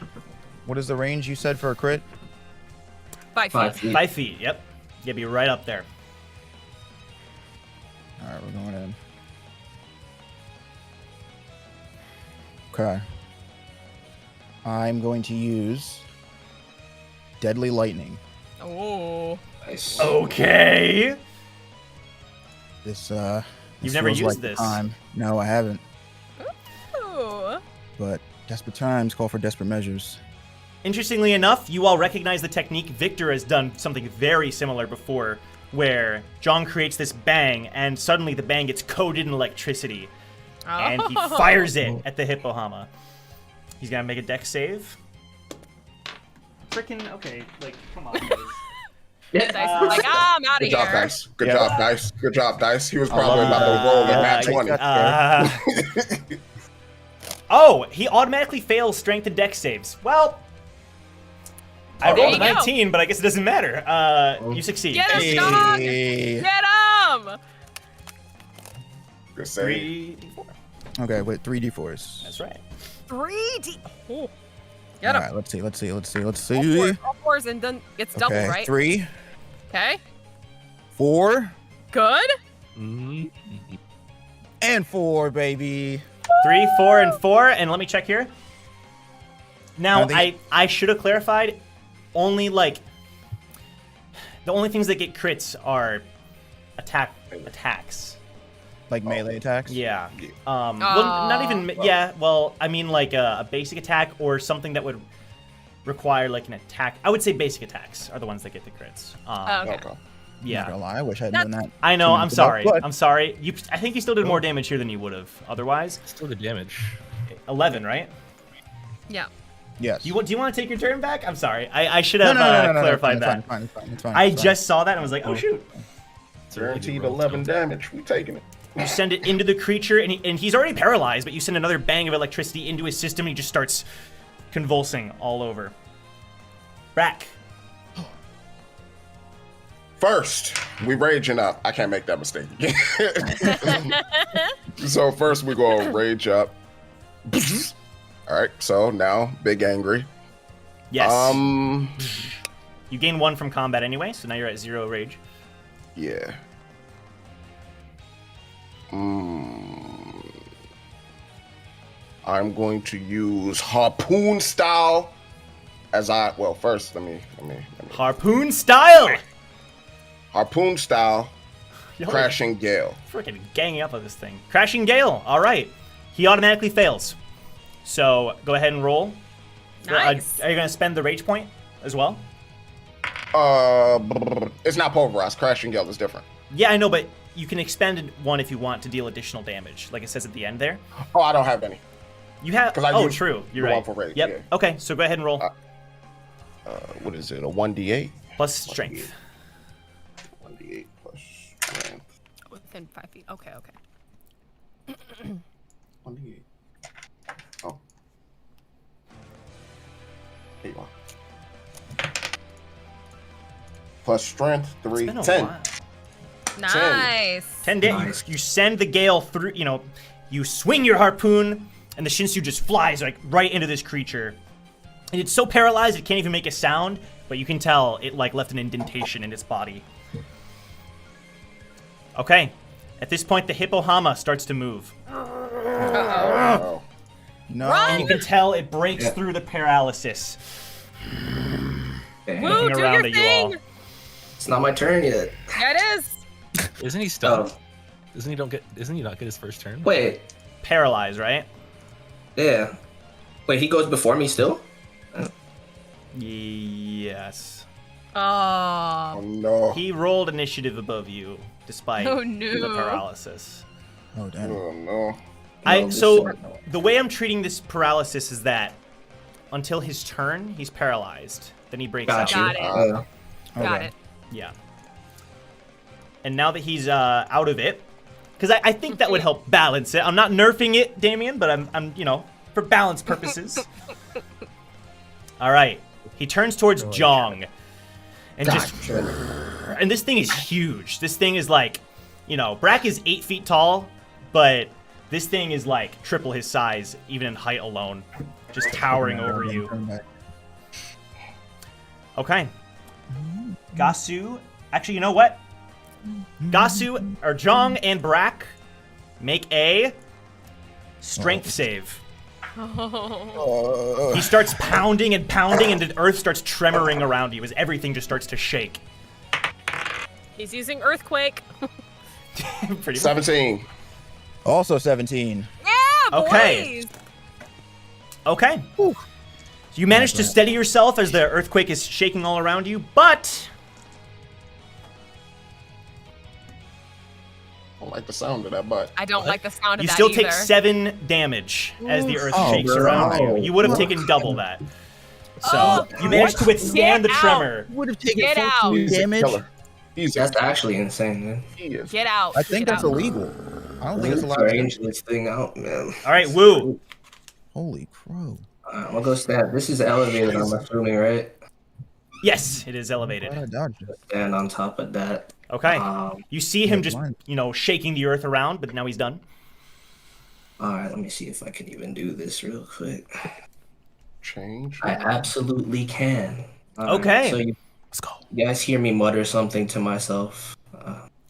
range you said for a crit? 5 feet. 5 feet. 5 feet. Yep. You'll be right up there. All right, we're going in. Okay. I'm going to use Deadly Lightning. Oh. Nice. Okay. This You've never feels used like the this. time. No, I haven't. Ooh. But desperate times call for desperate measures. Interestingly enough, you all recognize the technique. Victor has done something very similar before, where John creates this bang, and suddenly the bang gets coated in electricity. and he fires it at the Hippohama. He's gonna make a dex save. Freaking okay, like come on. Guys. Dice is like, I'm out of Good here. job, Dice. Good job, Dice. Good job, Dice. He was probably about to roll a nat 20. Oh, he automatically fails strength and dex saves. Well, I rolled a There you go. 19, but I guess it doesn't matter. You succeed. Get him, Sean! Get him! Good save. 3d4. Okay, wait, 3d4s. That's right. 3D. Oh. All Get him. right, let's see. All fours and then it's double, Okay, right? 3, Okay. 4, Good. and 4, baby. 3, 4, and 4, and let me check here. Now, I think- I should have clarified. Only like the only things that get crits are attacks. Like melee attacks? Yeah. Well, not even. Yeah. Well, I mean, like a basic attack or something that would require like an attack. I would say basic attacks are the ones that get the crits. Okay. Okay. Not Yeah. gonna lie, I wish I had known that. I know. 2 I'm minutes ago, sorry. but- I'm sorry. I think you still did more damage here than you would have otherwise. Still good damage. 11, right? Yeah. Yes. Do you want to take your turn back? I'm sorry. I should No, have no, clarified it's that. fine, it's fine. I just saw that and was like, oh shoot. Guaranteed 11 damage. We taking it. You send it into the creature, and he's already paralyzed, but you send another bang of electricity into his system, and he just starts convulsing all over. Rack. First, we raging up. I can't make that mistake again. So first we go rage up. All right. So now big angry. Yes. You gain 1 from combat anyway, so now you're at 0 rage. Yeah. I'm going to use harpoon style as first let me Harpoon style! harpoon style Yo, crashing gale. freaking ganging up on this thing. Crashing Gale. All right. He automatically fails. So go ahead and roll. Nice. Are you going to spend the rage point as well? It's not pulverized. Crashing gale is different. Yeah, I know, but you can expend 1 if you want to deal additional damage, like it says at the end there. Oh, I don't have any. You have. 'Cause I Oh, used true. You're the one right. for rage, Yep. yeah. Okay, so go ahead and roll. What is it? A 1d8? Plus strength. 1d8 plus strength. Within 5 feet. Okay. 1d8. Oh. Here you are. Plus strength, 3, It's been a 10. while. Nice. 10 damage. You send the gale through, you swing your harpoon, and the Shinsu just flies like right into this creature. And it's so paralyzed it can't even make a sound, but you can tell it like left an indentation in its body. Okay. At this point, the Hippohama starts to move. Oh. No. And you can tell it breaks through the paralysis. Dang. Woo, looking do around your at you thing. all. It's not my turn yet. Yeah, it is. Isn't he stunned? Oh. Isn't he not get his first turn? Wait. Paralyzed, right? Yeah. Wait, he goes before me still? Yes. Oh. Oh no. He rolled initiative above you, despite Oh, no. the paralysis. Oh, damn. Oh no. So the way I'm treating this paralysis is that until his turn, he's paralyzed. Then he breaks Got out. you. Got it. Got Okay. it. Yeah. And now that he's out of it, because I think that would help balance it. I'm not nerfing it, Damien, but I'm for balance purposes. All right. He turns towards Jong, and and this thing is huge. This thing is like, Brack is 8 feet tall, but this thing is like triple his size, even in height alone, just towering over you. Okay. Gasu. Actually, you know what? Gasu, or Jong and Brack make a strength save. He starts pounding and pounding, and the earth starts tremoring around you as everything just starts to shake. He's using earthquake. Pretty much. 17. Also 17. Yeah, Okay. boys. Okay. So you manage to steady yourself as the earthquake is shaking all around you, but I don't like the sound of that, but I don't like the sound of You that still either. take 7 damage as the earth Oh, shakes bro. around you. You would have taken double that. So you managed to withstand the Get tremor. Would have taken Get 14 he's a damage. killer. He's a That's actually insane, man. he is. Get out. I think Get that's out. illegal. I don't I think it's need allowed. to arrange this thing out, man. All right, Woo. Holy crow. I'm gonna go stand. This is elevated, I'm assuming, right? Yes, it is elevated. Glad I dodged it. Stand on top of that. Okay. Um, You see him Yeah, just, blind. shaking the earth around, but now he's done. Alright, let me see if I can even do this real quick. Change. I absolutely can. Alright, Okay. So you guys hear me mutter something to myself.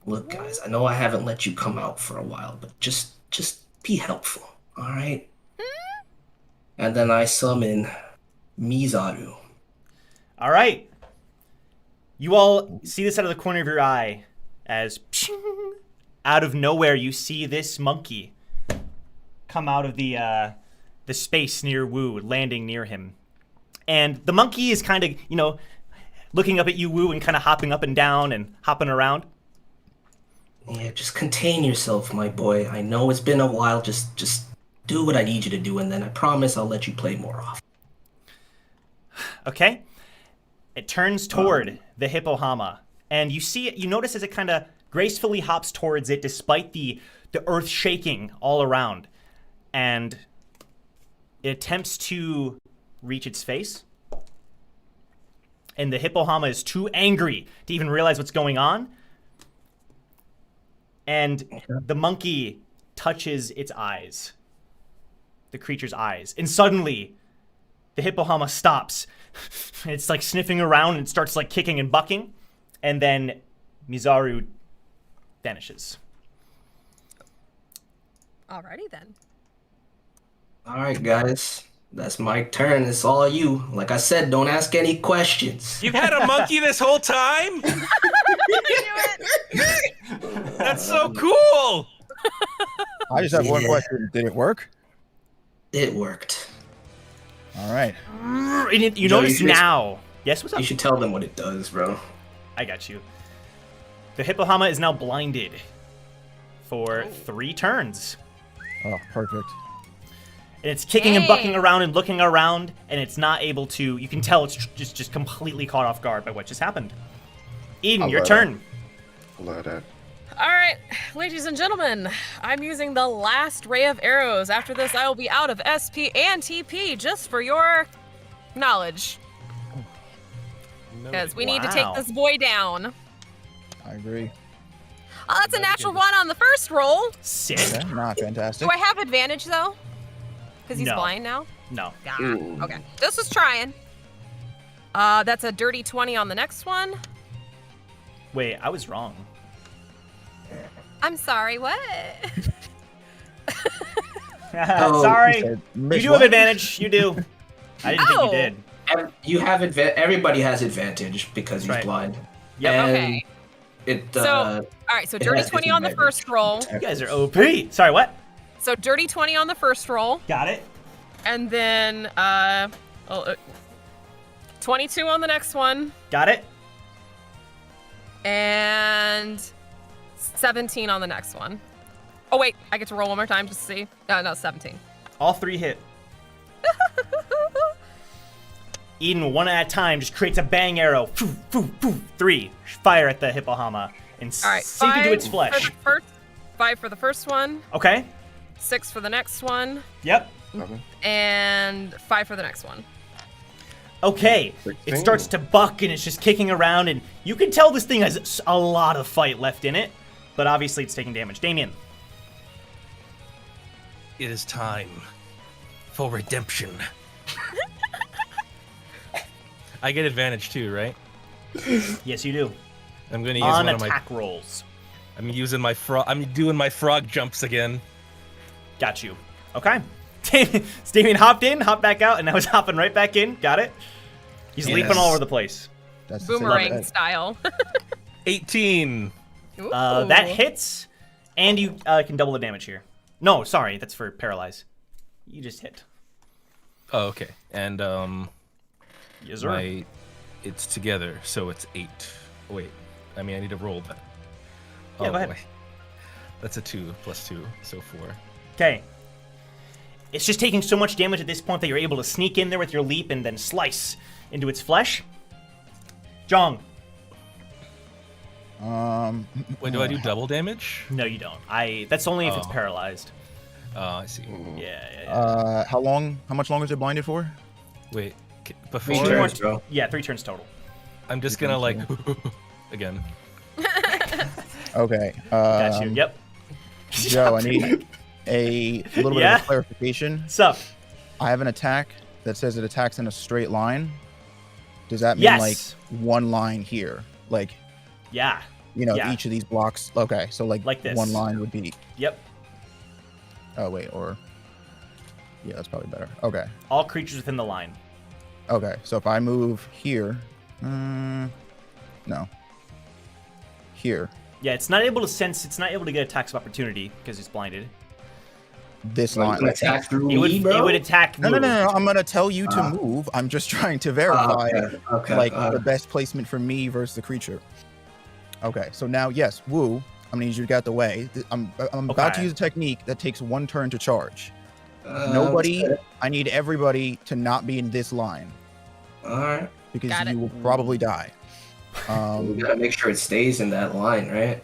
Look, guys, I know I haven't let you come out for a while, but just be helpful, alright? And then I summon Mizaru. All right. You all see this out of the corner of your eye as out of nowhere you see this monkey come out of the space near Wu, landing near him. And the monkey is kind of, looking up at you, Wu, and kind of hopping up and down and hopping around. Yeah, just contain yourself, my boy. I know it's been a while. Just do what I need you to do, and then I promise I'll let you play more often. Okay? It turns toward the hippohama, and you notice as it kind of gracefully hops towards it despite the earth shaking all around. And it attempts to reach its face. And the hippohama is too angry to even realize what's going on. And the monkey touches its eyes. The creature's eyes. And suddenly, the hippohama stops. It's like sniffing around and starts like kicking and bucking. And then Mizaru vanishes. Alrighty then. Alright, guys. That's my turn. It's all you. Like I said, don't ask any questions. You've had a monkey this whole time? That's so cool! I just have one Yeah. question. Did it work? It worked. All right. And you Joe, notice you should- now. Yes, what's up? You should tell them what it does, bro. I got you. The hippohama is now blinded for 3 turns. Oh, perfect. And it's kicking and bucking Dang. around and looking around, and it's not able to. You can tell it's just completely caught off guard by what just happened. Eden, I'll your let turn. Love that. All right, ladies and gentlemen, I'm using the last ray of arrows. After this, I will be out of SP and TP, just for your knowledge. Because we need to take Wow. this boy down. I agree. Oh, that's a natural 1 on the first roll. Sick. Okay, not fantastic. Do I have advantage, though? Because he's No. blind now? No. Ah, okay. This is trying. That's a dirty 20 on the next one. Wait, I was wrong. I'm sorry, what? Sorry. said, You "Miss do have what?" advantage. You do. I didn't think you Oh. did. You have everybody has advantage because he's Right. blind. Yep. And Okay. it So, all right, so it dirty has 20 on the disadvantage. first roll. You guys are OP. Sorry, what? So dirty 20 on the first roll. Got it. And then 22 on the next one. Got it. And 17 on the next one. Oh, wait. I get to roll one more time just to see. No, 17. All 3 hit. Eden, one at a time, just creates a bang arrow. 3. Fire at the hippohama and All right. sink into its 5 flesh. For the first, 5 for the first one. Okay. 6 for the next one. Yep. And 5 for the next one. Okay. It 16. starts to buck and it's just kicking around, and you can tell this thing has a lot of fight left in it, but obviously it's taking damage. Damien. It is time for redemption. I get advantage too, right? Yes, you do. I'm gonna use On one of my. attack rolls. I'm using my frog. I'm doing my frog jumps again. Got you. Okay. Damien hopped in, hopped back out, and now he's hopping right back in. Got it? He's leaping Yes. all over the place. That's the same Boomerang bad. style. 18. Ooh. That hits, and you can double the damage here. No, sorry, that's for paralyze. You just hit. Oh, okay. And Yes, sir. it's together, so it's 8. Wait, I mean I need to roll that. Yeah, Oh, go ahead. boy. That's a 2 + 2, so 4. Okay. It's just taking so much damage at this point that you're able to sneak in there with your leap and then slice into its flesh. Jong. Wait, do I do double damage? No, you don't. That's only if it's Oh. paralyzed. Oh, I see. Yeah. How much longer is it blinded for? Wait, Three before turns, bro. Yeah, 3 turns total. I'm just gonna like again. Okay. Got you. Yep. Joe, I need a little bit Yeah? of clarification. Sup? I have an attack that says it attacks in a straight line. Does that mean Yes. like one line here? Like, Yeah. Yeah. each of these blocks. Okay, so like this. one line would be. Yep. Oh wait, or yeah, that's probably better. Okay, All creatures within the line. okay. So if I move here, no, here, Yeah, it's not able to sense. It's not able to get attacks of opportunity because it's blinded. this Like, line. you attack through It would. me, bro? It would attack. No, no, no, Wu. no. I'm gonna tell you to move. I'm just trying to verify Okay. like the best placement for me versus the creature. Okay, so now yes, Wu. I'm gonna need you to get out the way. I'm about to Okay. use a technique that takes 1 turn to charge. Nobody. I need everybody to not be in this line All right. because Got it. you will probably die. We gotta make sure it stays in that line, right?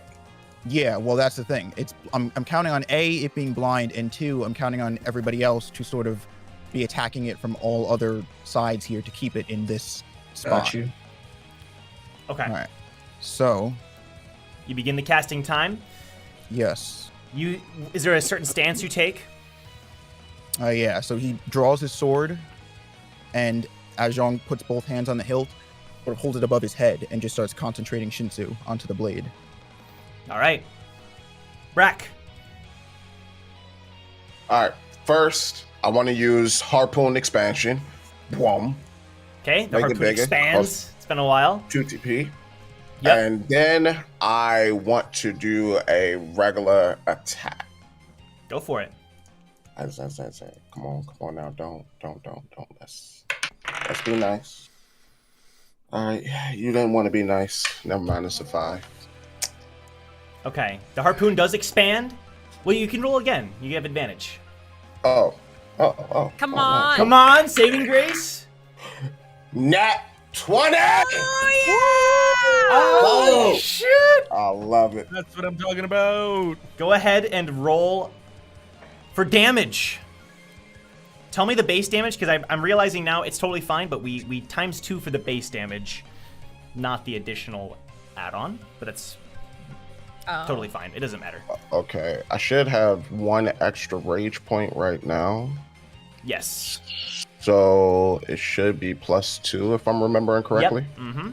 Yeah, well, that's the thing. I'm counting on A, it being blind, and 2, I'm counting on everybody else to sort of be attacking it from all other sides here to keep it in this spot. Got you. Okay. All right. So, You begin the casting time. yes. Is there a certain stance you take? Yeah, so he draws his sword, and Ajong puts both hands on the hilt, sort of holds it above his head, and just starts concentrating Shinsu onto the blade. All right. Brack. All right. First, I want to use harpoon expansion. Boom. Okay. The Make it harpoon bigger. expands. It's been a while. 2 TP. Yep. And then I want to do a regular attack. Go for it. As I say, come on now, don't. Let's be nice. All right, you didn't want to be nice. Never mind, it's a 5. Okay. The harpoon does expand. Well, you can roll again. You have advantage. Oh. Come no. on. Come on, saving grace. Nat 20. Oh, shit. I love it. That's what I'm talking about. Go ahead and roll for damage. Tell me the base damage, because I'm realizing now it's totally fine, but we times 2 for the base damage, not the additional add-on, but that's totally fine. It doesn't matter. Okay, I should have 1 extra rage point right now. Yes. So it should be +2 if I'm remembering correctly. Yep. Mm-hmm.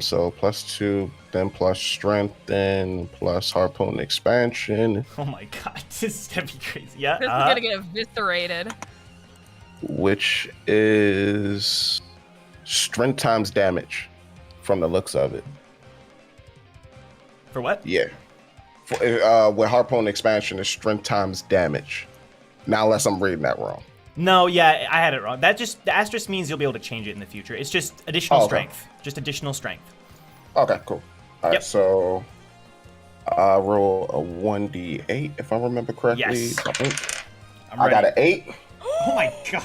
So +2, then plus strength, then plus harpoon expansion, Oh my god, this is gonna be crazy. Yeah. This is gonna get eviscerated. which is strength times damage from the looks of it. For what? Yeah. With harpoon expansion, it's strength times damage. Now, unless I'm reading that wrong. No, yeah, I had it wrong. The asterisk means you'll be able to change it in the future. It's just additional Oh, okay. strength. Just additional strength. Okay, cool. All right, Yep. so I roll a 1d8 if I remember correctly. Yes. I'm I got ready. an 8. Oh my god.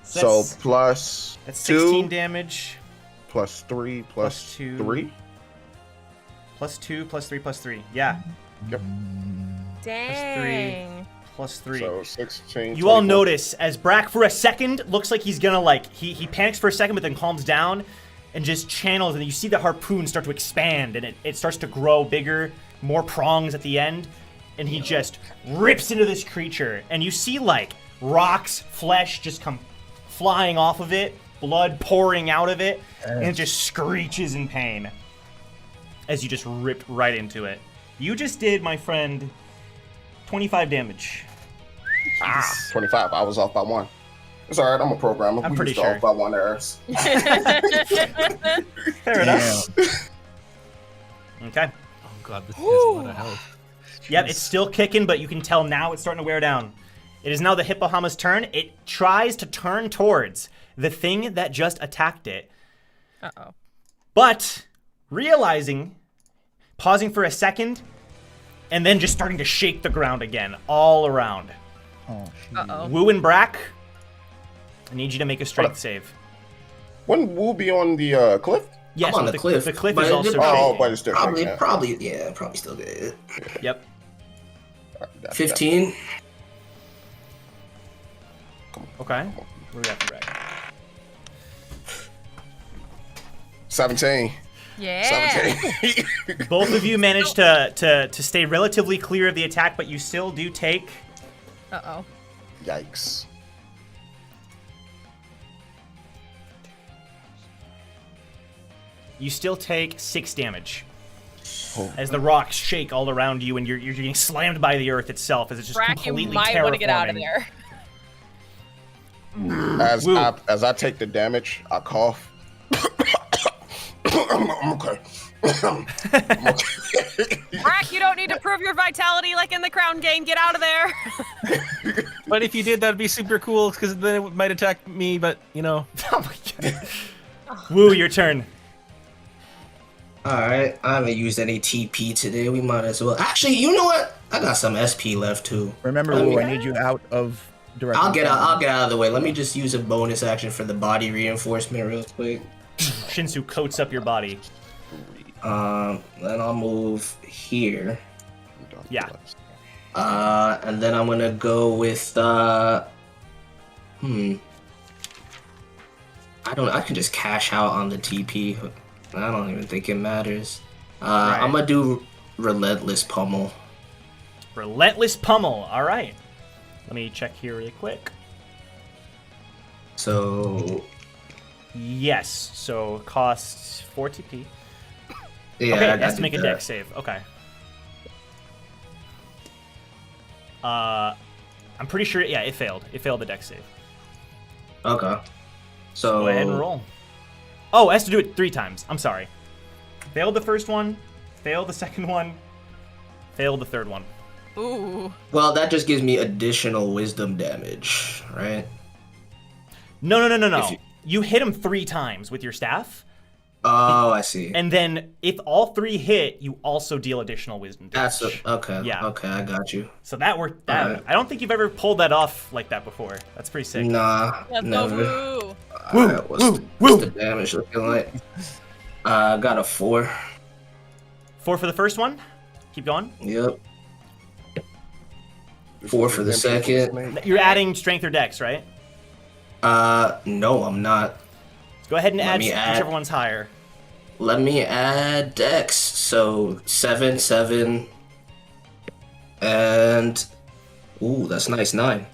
So That's- plus That's 16 2, damage. plus 3, Plus 2. 3. Plus 2, plus 3, plus 3. Yeah. Dang. Plus 3. So 16. You all 24. notice as Brack, for a second, looks like he's gonna he panics for a second, but then calms down and just channels, and you see the harpoon start to expand, and it starts to grow bigger, more prongs at the end, and he just rips into this creature, and you see rocks, flesh just come flying off of it, blood pouring out of it, and it just screeches in pain as you just ripped right into it. You just did, my friend, 25 damage. 25. I was off by 1. It's all right. I'm a programmer. I'm We pretty just sure. off by 1 errors. Fair enough. Okay. Oh god, this is a lot of health. Yep, it's still kicking, but you can tell now it's starting to wear down. It is now the Hippohama's turn. It tries to turn towards the thing that just attacked it, Uh-oh. but realizing, pausing for a second, and then just starting to shake the ground again, all around. Oh, shit. Uh-oh. Woo and Brack, I need you to make a strength save. Wouldn't Wu be on the cliff? Yes, I'm on but the cliff. The cliff but is it- also Oh, shaking. but it's different. Probably still good. Yep. 15. Okay. What do we got for Brack? 17. Yeah. 17. Both of you managed to stay relatively clear of the attack, but you still do take. Uh-oh. Yikes. You still take 6 damage. Oh. As the rocks shake all around you, and you're getting slammed by the earth itself, as it's just Brack, you completely might want to get out of terraforming. there. As I take the damage, I cough. I'm okay. I'm okay. Brack, you don't need to prove your vitality like in the Crown game. Get out of there. But if you did, that'd be super cool, because then it might attack me, but, you know. Oh my god. Woo, your turn. Alright, I haven't used any TP today. We might as well. Actually, you know what? I got some SP left too. Remember, Let Wu, me- I need you out of direct. I'll get out of the way. Let me just use a bonus action for the body reinforcement real quick. Shinsu coats up your body. Then I'll move here. Yeah. And then I'm gonna go with I can just cash out on the TP. I don't even think it matters. Right. I'm gonna do Relentless Pummel. Relentless Pummel. All right. Let me check here really quick. So Yes. So costs 4 TP. yeah, Okay, I it has to did make a that. dex save. Okay. I'm pretty sure. Yeah, it failed. It failed the dex save. Okay. So Go ahead and roll. Oh, it has to do it 3 times. I'm sorry. Failed the first one. Failed the second one. Failed the third one. Ooh. Well, that just gives me additional wisdom damage, right? No. If You... you- hit him 3 times with your staff, Oh, I see. and then if all 3 hit, you also deal additional wisdom damage. Okay. Yeah. Okay, I got you. So that worked. That Alright. I don't think you've ever pulled that off like that before. That's pretty sick. Nah, Let's go, never. woo. Alright, what's the damage looking like? Got a 4. 4 for the first one. Keep going. Yep. 4 for the second. You're adding strength or dex, right? No, I'm not. Go ahead and Let add me add- whichever one's higher. Let me add Dex. So 7, 7, and ooh, that's nice. 9.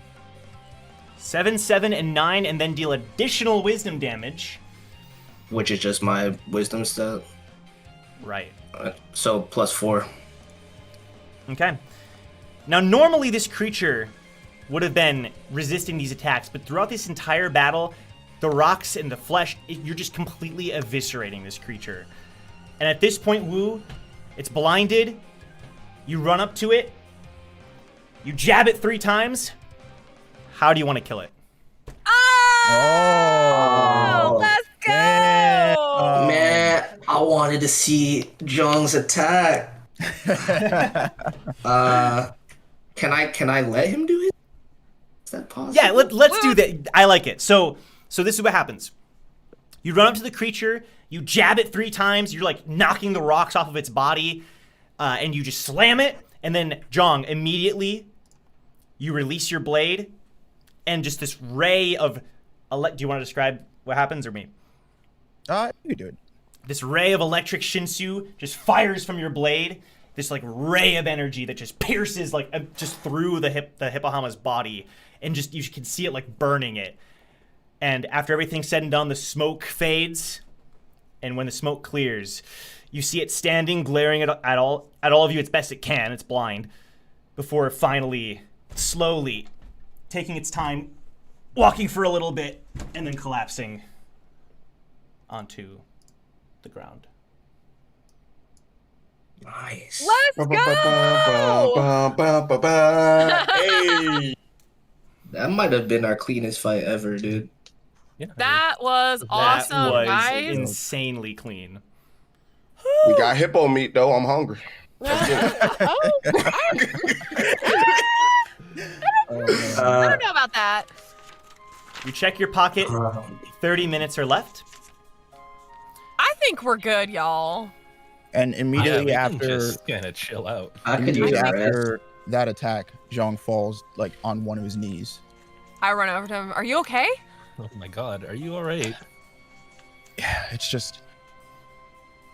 7, 7, and 9, and then deal additional wisdom damage. Which is just my wisdom stat. Right. So plus 4. Okay. Now, normally this creature would have been resisting these attacks, but throughout this entire battle, the rocks and the flesh, you're just completely eviscerating this creature. And at this point, Wu, it's blinded. You run up to it. You jab it 3 times. How do you want to kill it? Oh, let's go. Man, I wanted to see Jung's attack. Can I let him do it? Is that possible? Yeah, let's do that. I like it. So this is what happens. You run up to the creature, you jab it 3 times, you're like knocking the rocks off of its body, and you just slam it, and then, Jong, immediately you release your blade, and just this ray of... do you want to describe what happens, or me? You can do it. This ray of electric Shinsu just fires from your blade, this like ray of energy that just pierces like just through the Hippohama's body, and just you can see it like burning it. And after everything's said and done, the smoke fades, and when the smoke clears, you see it standing, glaring at all of you as best it can. It's blind, before finally, slowly, taking its time, walking for a little bit, and then collapsing onto the ground. Nice. Let's go. Hey. That might have been our cleanest fight ever, dude. Yeah. That was awesome, That was guys. insanely clean. We got hippo meat though. I'm hungry. Oh, I don't know about that. You check your pocket. 30 minutes are left. I think we're good, y'all. And immediately we after, can just kind of chill out. I could use immediately a rest. after that attack, Zhang falls like on one of his knees. I run over to him. Are you okay? Oh my god, are you alright? Yeah, it's just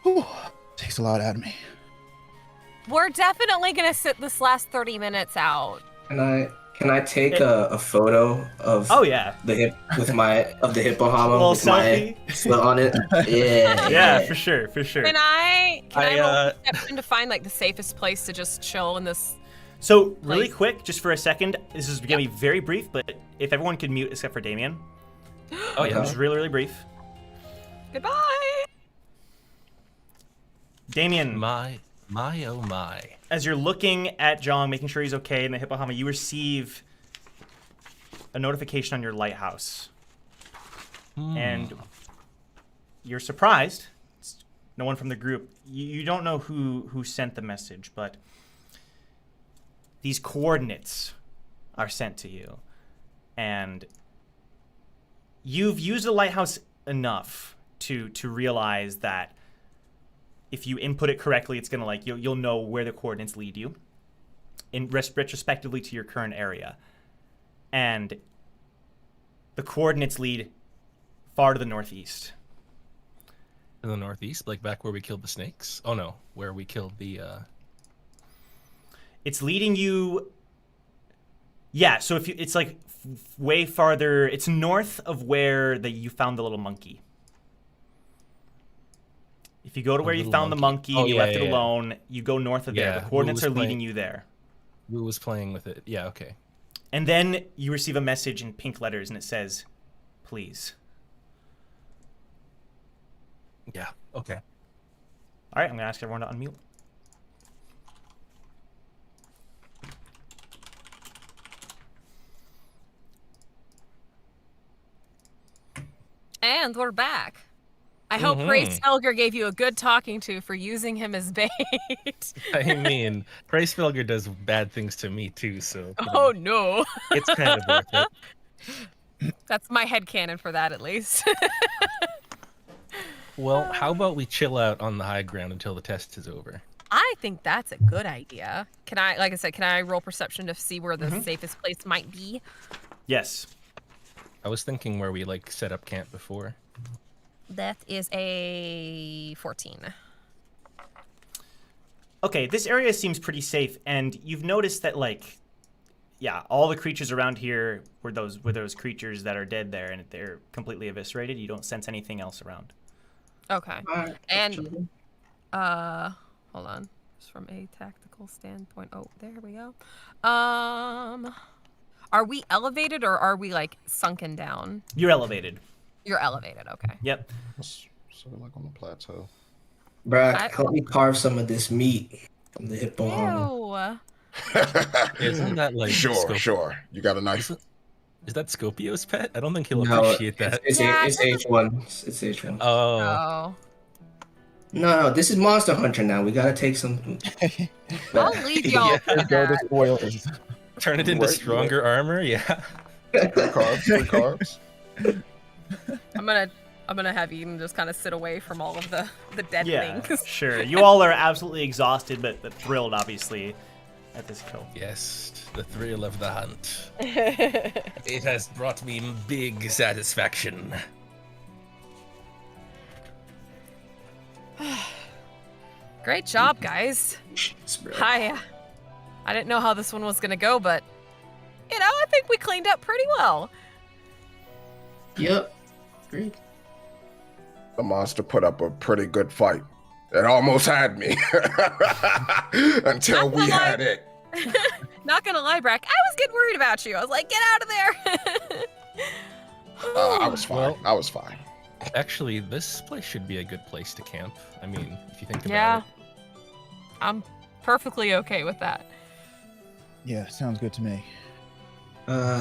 whew, takes a lot out of me. We're definitely gonna sit this last 30 minutes out. Can I take a photo of Oh yeah. the hip with my of the hippopotamus Little with my selfie? slit on it? Yeah. Yeah, for sure, for sure. Can I I, roll perception to find like the safest place to just chill in this? So really Please. quick, just for a second, this is gonna be very brief, but if everyone could mute except for Damien. Oh yeah. Just really, really brief. Goodbye. Damien, My oh my. as you're looking at Jong, making sure he's okay in the hippopotamus, you receive a notification on your lighthouse. And you're surprised. It's no one from the group. You don't know who sent the message, but these coordinates are sent to you. And you've used the lighthouse enough to realize that if you input it correctly, it's gonna you'll know where the coordinates lead you in retrospectively to your current area. And the coordinates lead far to the northeast. In the northeast, like back where we killed the snakes? Oh no, where we killed the It's leading you. Yeah, so if you, it's like way farther. It's north of where you found the little monkey. If you go to where you found the monkey and you left it alone, you go north of there. Yeah, The coordinates Wu are was leading you there. Wu was playing with it. Yeah, okay. And then you receive a message in pink letters, and it says, "Please." Yeah, okay. All right, I'm gonna ask everyone to unmute. And we're back. I hope Grace Helger gave you a good talking to for using him as bait. I mean, Grace Felger does bad things to me too, so Oh no. it's kind of worth it. That's my headcanon for that at least. Well, how about we chill out on the high ground until the test is over? I think that's a good idea. Can I, like I said, can I roll perception to see where the safest place might be? Yes. I was thinking where we like set up camp before. That is a 14. Okay, this area seems pretty safe, and you've noticed that all the creatures around here were those creatures that are dead there, and they're completely eviscerated. You don't sense anything else around. Okay. And hold on. Just from a tactical standpoint. Oh, there we go. Are we elevated or are we like sunken down? You're elevated. You're elevated, okay. Yep. So we're like on the plateau. Bruh, help me carve some of this meat from the hippopotamus. Ew. Isn't that like Sure. You got a knife? Is that Scopio's pet? I don't think he'll No, appreciate that. It's H1. It's H1. Oh. No, this is Monster Hunter now. We gotta take some. I'll leave y'all for Go to that. spoilers. Turn it into stronger armor? Yeah. Three carbs. I'm gonna have Eden just kind of sit away from all of the dead Yeah, things. sure. You all are absolutely exhausted, but thrilled, obviously, at this kill. Yes, the thrill of the hunt. It has brought me big satisfaction. Great job, guys. I didn't know how this one was gonna go, but I think we cleaned up pretty well. Yep. Great. The monster put up a pretty good fight. It almost had me until we had it. Not gonna lie, Brack, I was getting worried about you. I was like, get out of there. I was fine. Well- I was fine. Actually, this place should be a good place to camp. I mean, if you think about Yeah. it. I'm perfectly okay with that. Yeah, sounds good to me.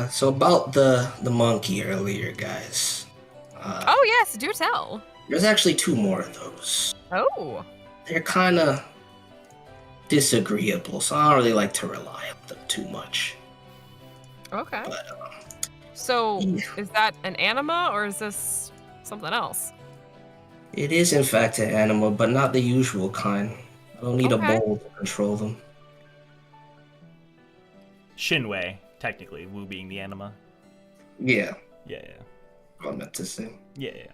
So about the monkey earlier, guys. Oh yes, do tell. There's actually two more of those. Oh. They're kind of disagreeable, so I don't really like to rely on them too much. Okay. But So, yeah. is that an anima or is this something else? It is in fact an animal, but not the usual kind. I don't need a Okay. bowl to control them. Shinwei, technically, Wu being the anima. Yeah, Yeah. I meant to say. Yeah.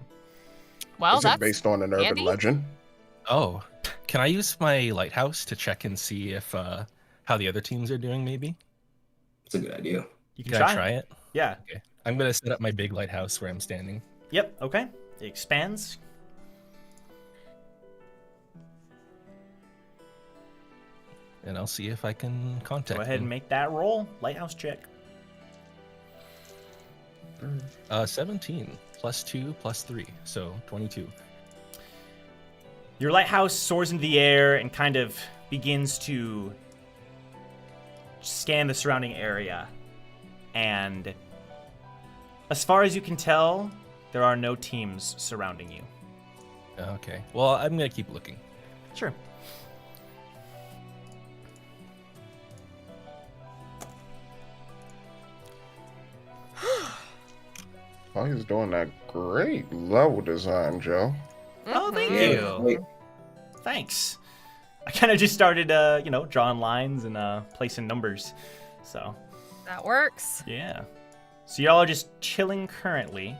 Well, Is that's it based on an urban handy. legend? Oh, can I use my lighthouse to check and see if how the other teams are doing? Maybe. It's a good idea. You can Can I try it? Yeah. Okay. I'm gonna set up my big lighthouse where I'm standing. Yep. Okay. It expands. And I'll see if I can contact Go ahead and them. make that roll. Lighthouse check. 17 plus 2 plus 3, so 22. Your lighthouse soars into the air and kind of begins to scan the surrounding area. And as far as you can tell, there are no teams surrounding you. Okay. Well, I'm gonna keep looking. Sure. Oh, he's doing that great level design, Joe. Oh, thank Yeah, you. wait. Thanks. I kind of just started, drawing lines and placing numbers. So, That works. yeah. So y'all are just chilling currently.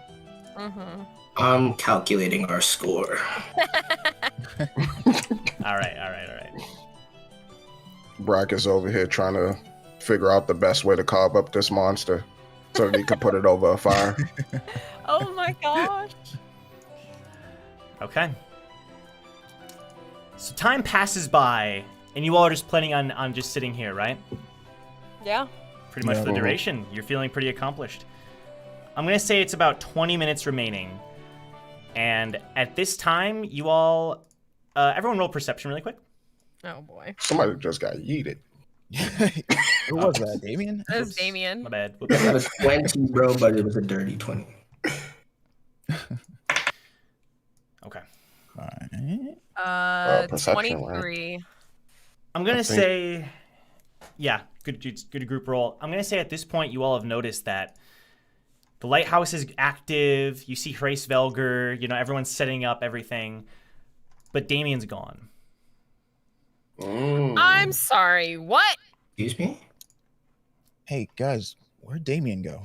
Mm-hmm. I'm calculating our score. All right. Brack is over here trying to figure out the best way to carve up this monster so that he can put it over a fire. Oh my gosh. Okay. So time passes by, and you all are just planning on just sitting here, right? Yeah. Pretty much Yeah. for the duration. You're feeling pretty accomplished. I'm going to say it's about 20 minutes remaining. And at this time, you all... everyone roll perception really quick. Oh boy. Somebody just got yeeted. Who was that, Damien? That was Whoops. Damien. My bad. I Whoops. got a 20, bro, but it was a dirty 20. Okay. Alright. Perception, right? 23. I'm going to I think- say... Yeah, good group roll. I'm going to say at this point, you all have noticed that the lighthouse is active. You see Hrace Velger. Everyone's setting up everything. But Damien's gone. I'm sorry. What? Excuse me? Hey, guys, where'd Damien go?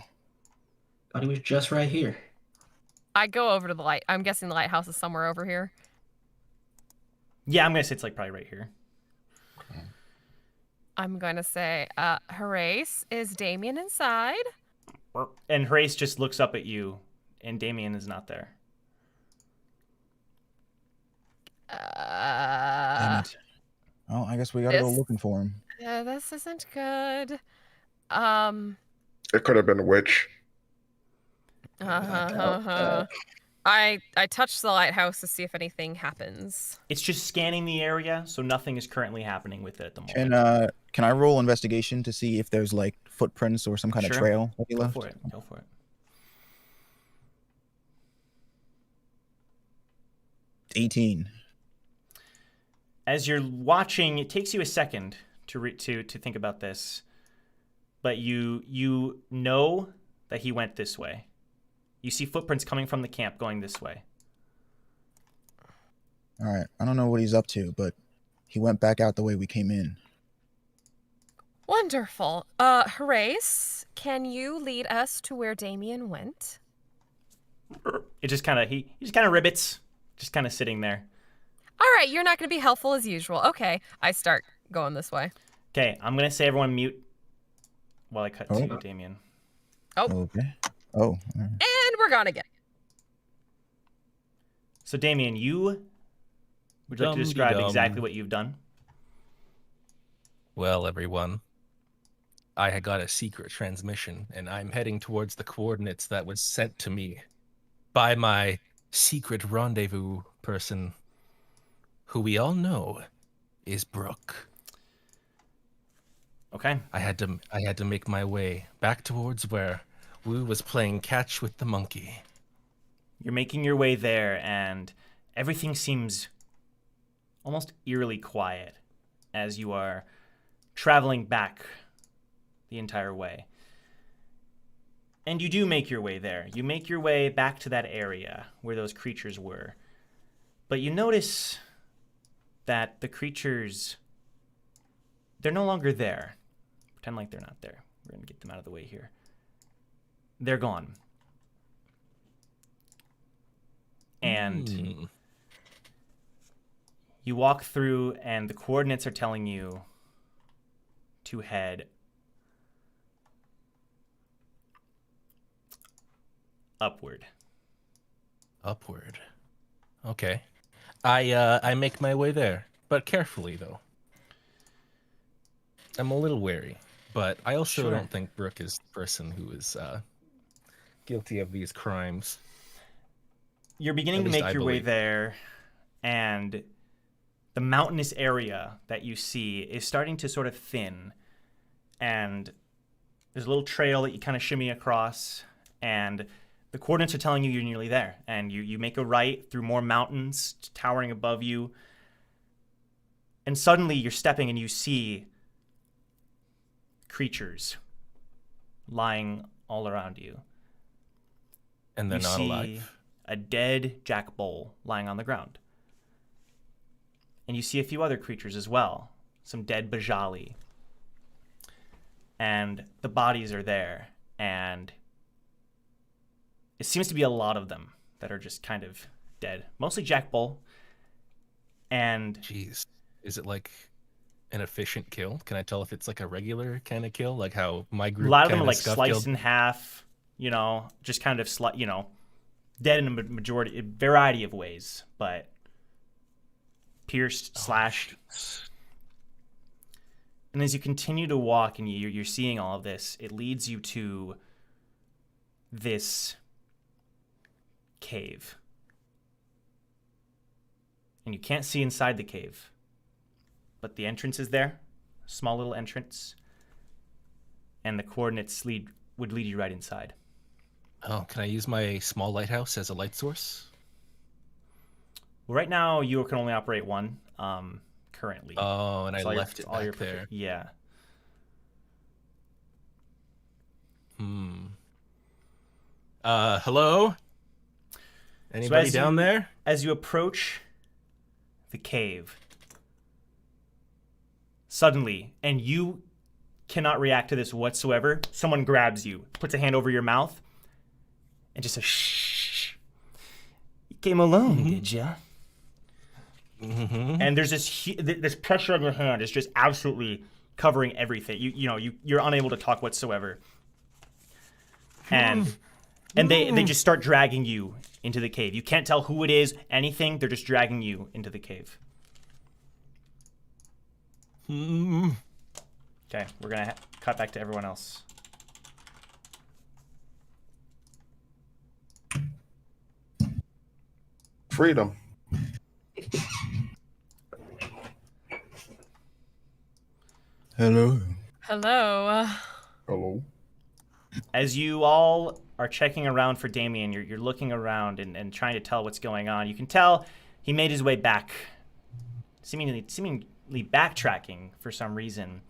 Thought he was just right here. I go over to the light. I'm guessing the lighthouse is somewhere over here. Yeah, I'm going to say it's probably right here. I'm going to say, Hrace, is Damien inside? And Hrace just looks up at you, and Damien is not there. Damn it. Oh, I guess we gotta go this- looking for him. This isn't good. It could have been a witch. I touch the lighthouse to see if anything happens. It's just scanning the area, so nothing is currently happening with it at the moment. And can I roll investigation to see if there's like footprints or some kind of Sure. trail that he Go left? for it. Go for it. 18. As you're watching, it takes you a second to think about this, but you know that he went this way. You see footprints coming from the camp going this way. All right. I don't know what he's up to, but he went back out the way we came in. Wonderful. Hrace, can you lead us to where Damien went? It just kind of he just kind of ribbits, just kind of sitting there. All right, you're not going to be helpful as usual. Okay, I start going this way. Okay, I'm gonna say everyone mute while I cut Oh. to Damien. Okay. Oh. all right. And we're gone again. So Damien, would you like to describe Dum-de-dum. exactly what you've done? Well, everyone, I had got a secret transmission, and I'm heading towards the coordinates that was sent to me by my secret rendezvous person, who we all know is Brooke. Okay. I had to make my way back towards where Wu was playing catch with the monkey. You're making your way there, and everything seems almost eerily quiet. as you are traveling back the entire way. And you do make your way there. You make your way back to that area where those creatures were. But you notice that the creatures, they're no longer there. Pretend like they're not there. We're going to get them out of the way here. They're gone. And you walk through, and the coordinates are telling you to head upward. Upward. Okay. I make my way there, but carefully though. I'm a little wary, but I also don't think Brooke is the person who is guilty of these crimes. You're beginning to make your way there, and the mountainous area that you see is starting to sort of thin, and there's a little trail that you kind of shimmy across, and the coordinates are telling you you're nearly there, and you make a right through more mountains towering above you, and suddenly you're stepping and you see creatures lying all around you. And they're not see alive. A dead jack bull lying on the ground. And you see a few other creatures as well. Some dead bajali. And the bodies are there. And it seems to be a lot of them that are just kind of dead. Mostly jack bull. And jeez, is it like an efficient kill? Can I tell if it's like a regular kind of kill? Like how my group, a lot of them are like scuff sliced killed? in half, you know, just kind of, dead in a majority, a variety of ways, but pierced, slashed. And as you continue to walk and you're seeing all of this, it leads you to this cave. And you can't see inside the cave, but the entrance is there, a small little entrance, and the coordinates would lead you right inside. Oh, can I use my small lighthouse as a light source? Well, right now you can only operate one currently. Oh, and So I left it back there. Yeah. Hello? Anybody down there? As you approach the cave, suddenly, and you cannot react to this whatsoever, someone grabs you, puts a hand over your mouth, and just says, shh. You came alone, did ya? And there's this pressure on your hand is just absolutely covering everything. You're unable to talk whatsoever. And they just start dragging you into the cave. You can't tell who it is, anything. They're just dragging you into the cave. Okay, we're going to cut back to everyone else. Freedom. Hello. Hello. Hello. As you all are checking around for Damien, you're looking around and trying to tell what's going on. You can tell he made his way back, seemingly backtracking for some reason.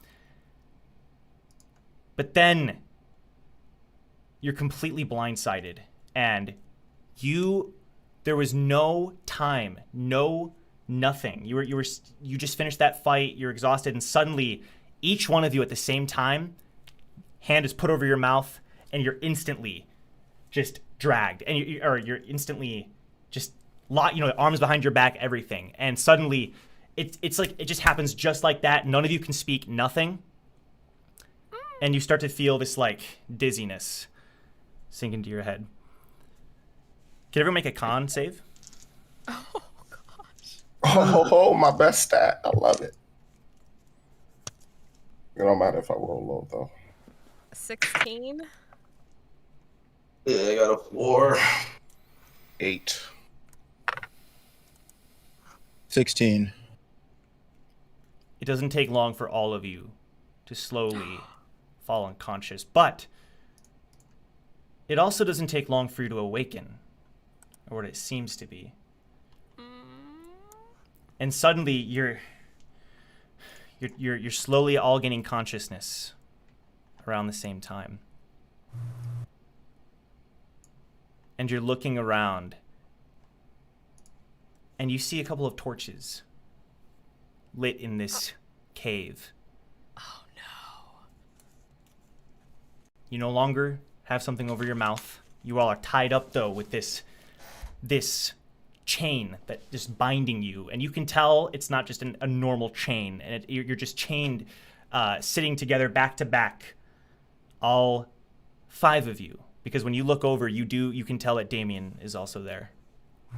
But then you're completely blindsided, and there was no time, nothing. You just finished that fight. You're exhausted, and suddenly, each one of you at the same time, hand is put over your mouth, and you're instantly just dragged, and you're instantly just arms behind your back, everything, and suddenly, it's like it just happens just like that. None of you can speak, nothing, and you start to feel this like dizziness sink into your head. Can everyone make a con save? Oh, gosh. Oh, my best stat. I love it. It don't matter if I roll low, though. 16. Yeah, I got a 4. 8. 16. It doesn't take long for all of you to slowly fall unconscious, but it also doesn't take long for you to awaken, or what it seems to be. And suddenly you're You're slowly all gaining consciousness around the same time. And you're looking around, and you see a couple of torches lit in this cave. Oh no. You no longer have something over your mouth. You all are tied up, though, with this chain that just binding you. And you can tell it's not just a normal chain. And you're just chained, sitting together back to back, all 5 of you. Because when you look over, you can tell that Damien is also there.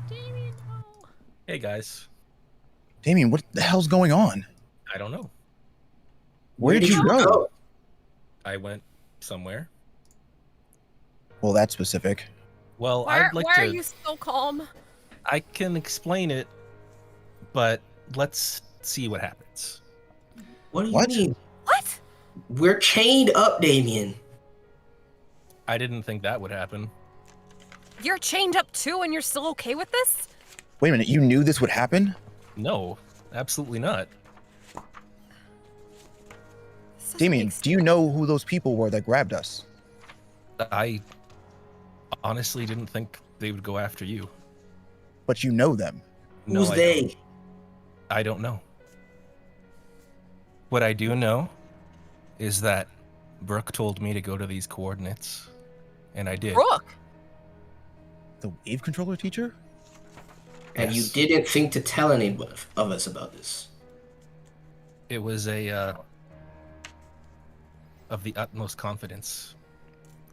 Damien, no. Hey guys, Damien, what the hell's going on? I don't know. Where did you go? I went somewhere. Well, that's specific. Well, Why I'd like are to. you so calm? I can explain it, but let's see what happens. What do you What? mean? What? We're chained up, Damien. I didn't think that would happen. You're chained up too and you're still okay with this? Wait a minute, you knew this would happen? No, absolutely not. This doesn't Damien, make do you know who those people were that grabbed us? I honestly didn't think they would go after you. But you know them. No, Who's I they? don't. I don't know. What I do know is that Brooke told me to go to these coordinates, and I did. Brooke! The wave controller teacher? And you Yes. didn't think to tell any of us about this. It was of the utmost confidence.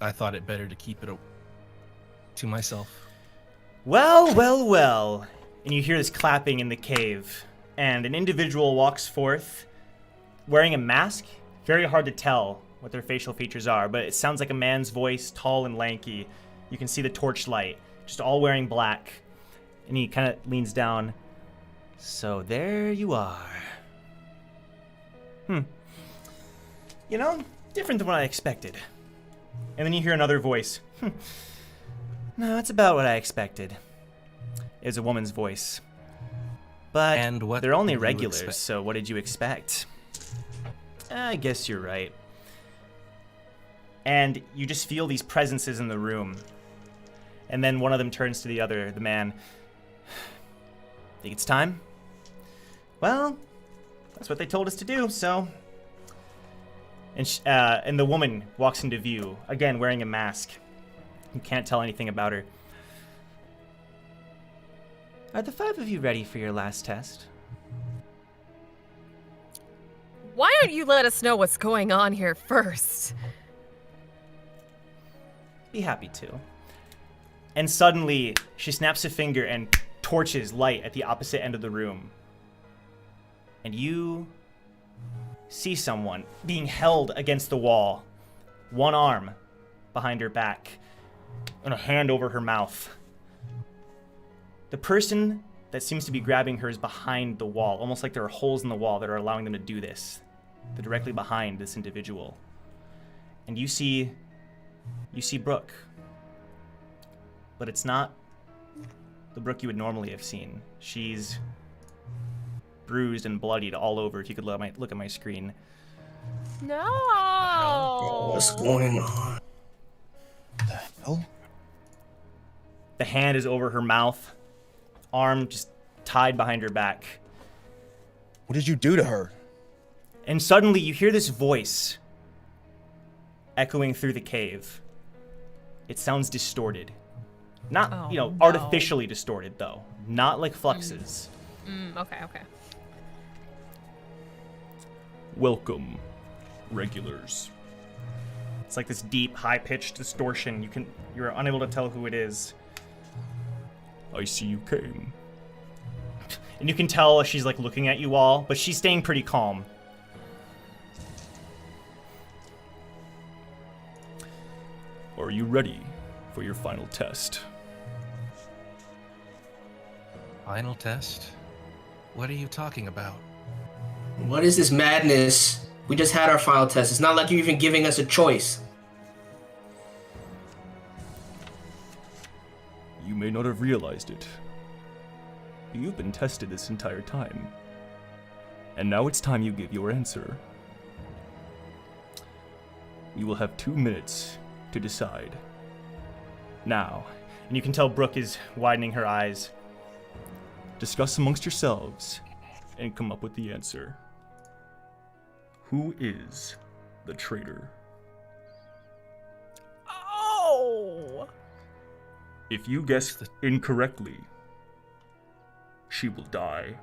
I thought it better to keep it to myself. Well, well, well. And you hear this clapping in the cave, and an individual walks forth wearing a mask. Very hard to tell what their facial features are, but it sounds like a man's voice, tall and lanky. You can see the torchlight, just all wearing black. And he kind of leans down. So there you are. You know, different than what I expected. And then you hear another voice. No, that's about what I expected. It was a woman's voice. But And what they're only did you regulars, expect? so what did you expect? I guess you're right. And you just feel these presences in the room. And then one of them turns to the man. Think it's time? Well, that's what they told us to do, so... And the woman walks into view, again wearing a mask. You can't tell anything about her. Are the 5 of you ready for your last test? Why don't you let us know what's going on here first? Be happy to. And suddenly, she snaps a finger and torches light at the opposite end of the room. And you see someone being held against the wall. One arm behind her back and a hand over her mouth. The person that seems to be grabbing her is behind the wall, almost like there are holes in the wall that are allowing them to do this. They're directly behind this individual. And you see Brooke. But it's not the Brooke you would normally have seen. She's bruised and bloodied all over. If you could look at my screen. No. What's going on? The hell? The hand is over her mouth. Arm just tied behind her back. What did you do to her? And suddenly you hear this voice echoing through the cave. It sounds distorted. Not, Oh, no. artificially distorted, though. Not like Flux's. Okay. Welcome, regulars. It's like this deep, high-pitched distortion. You're unable to tell who it is. I see you came. And you can tell she's like looking at you all, but she's staying pretty calm. Are you ready for your final test? Final test? What are you talking about? What is this madness? We just had our final test. It's not like you're even giving us a choice. You may not have realized it. You've been tested this entire time. And now it's time you give your answer. You will have 2 minutes to decide. Now, and you can tell Brooke is widening her eyes. Discuss amongst yourselves and come up with the answer. Who is the traitor? Oh! If you guess incorrectly, she will die.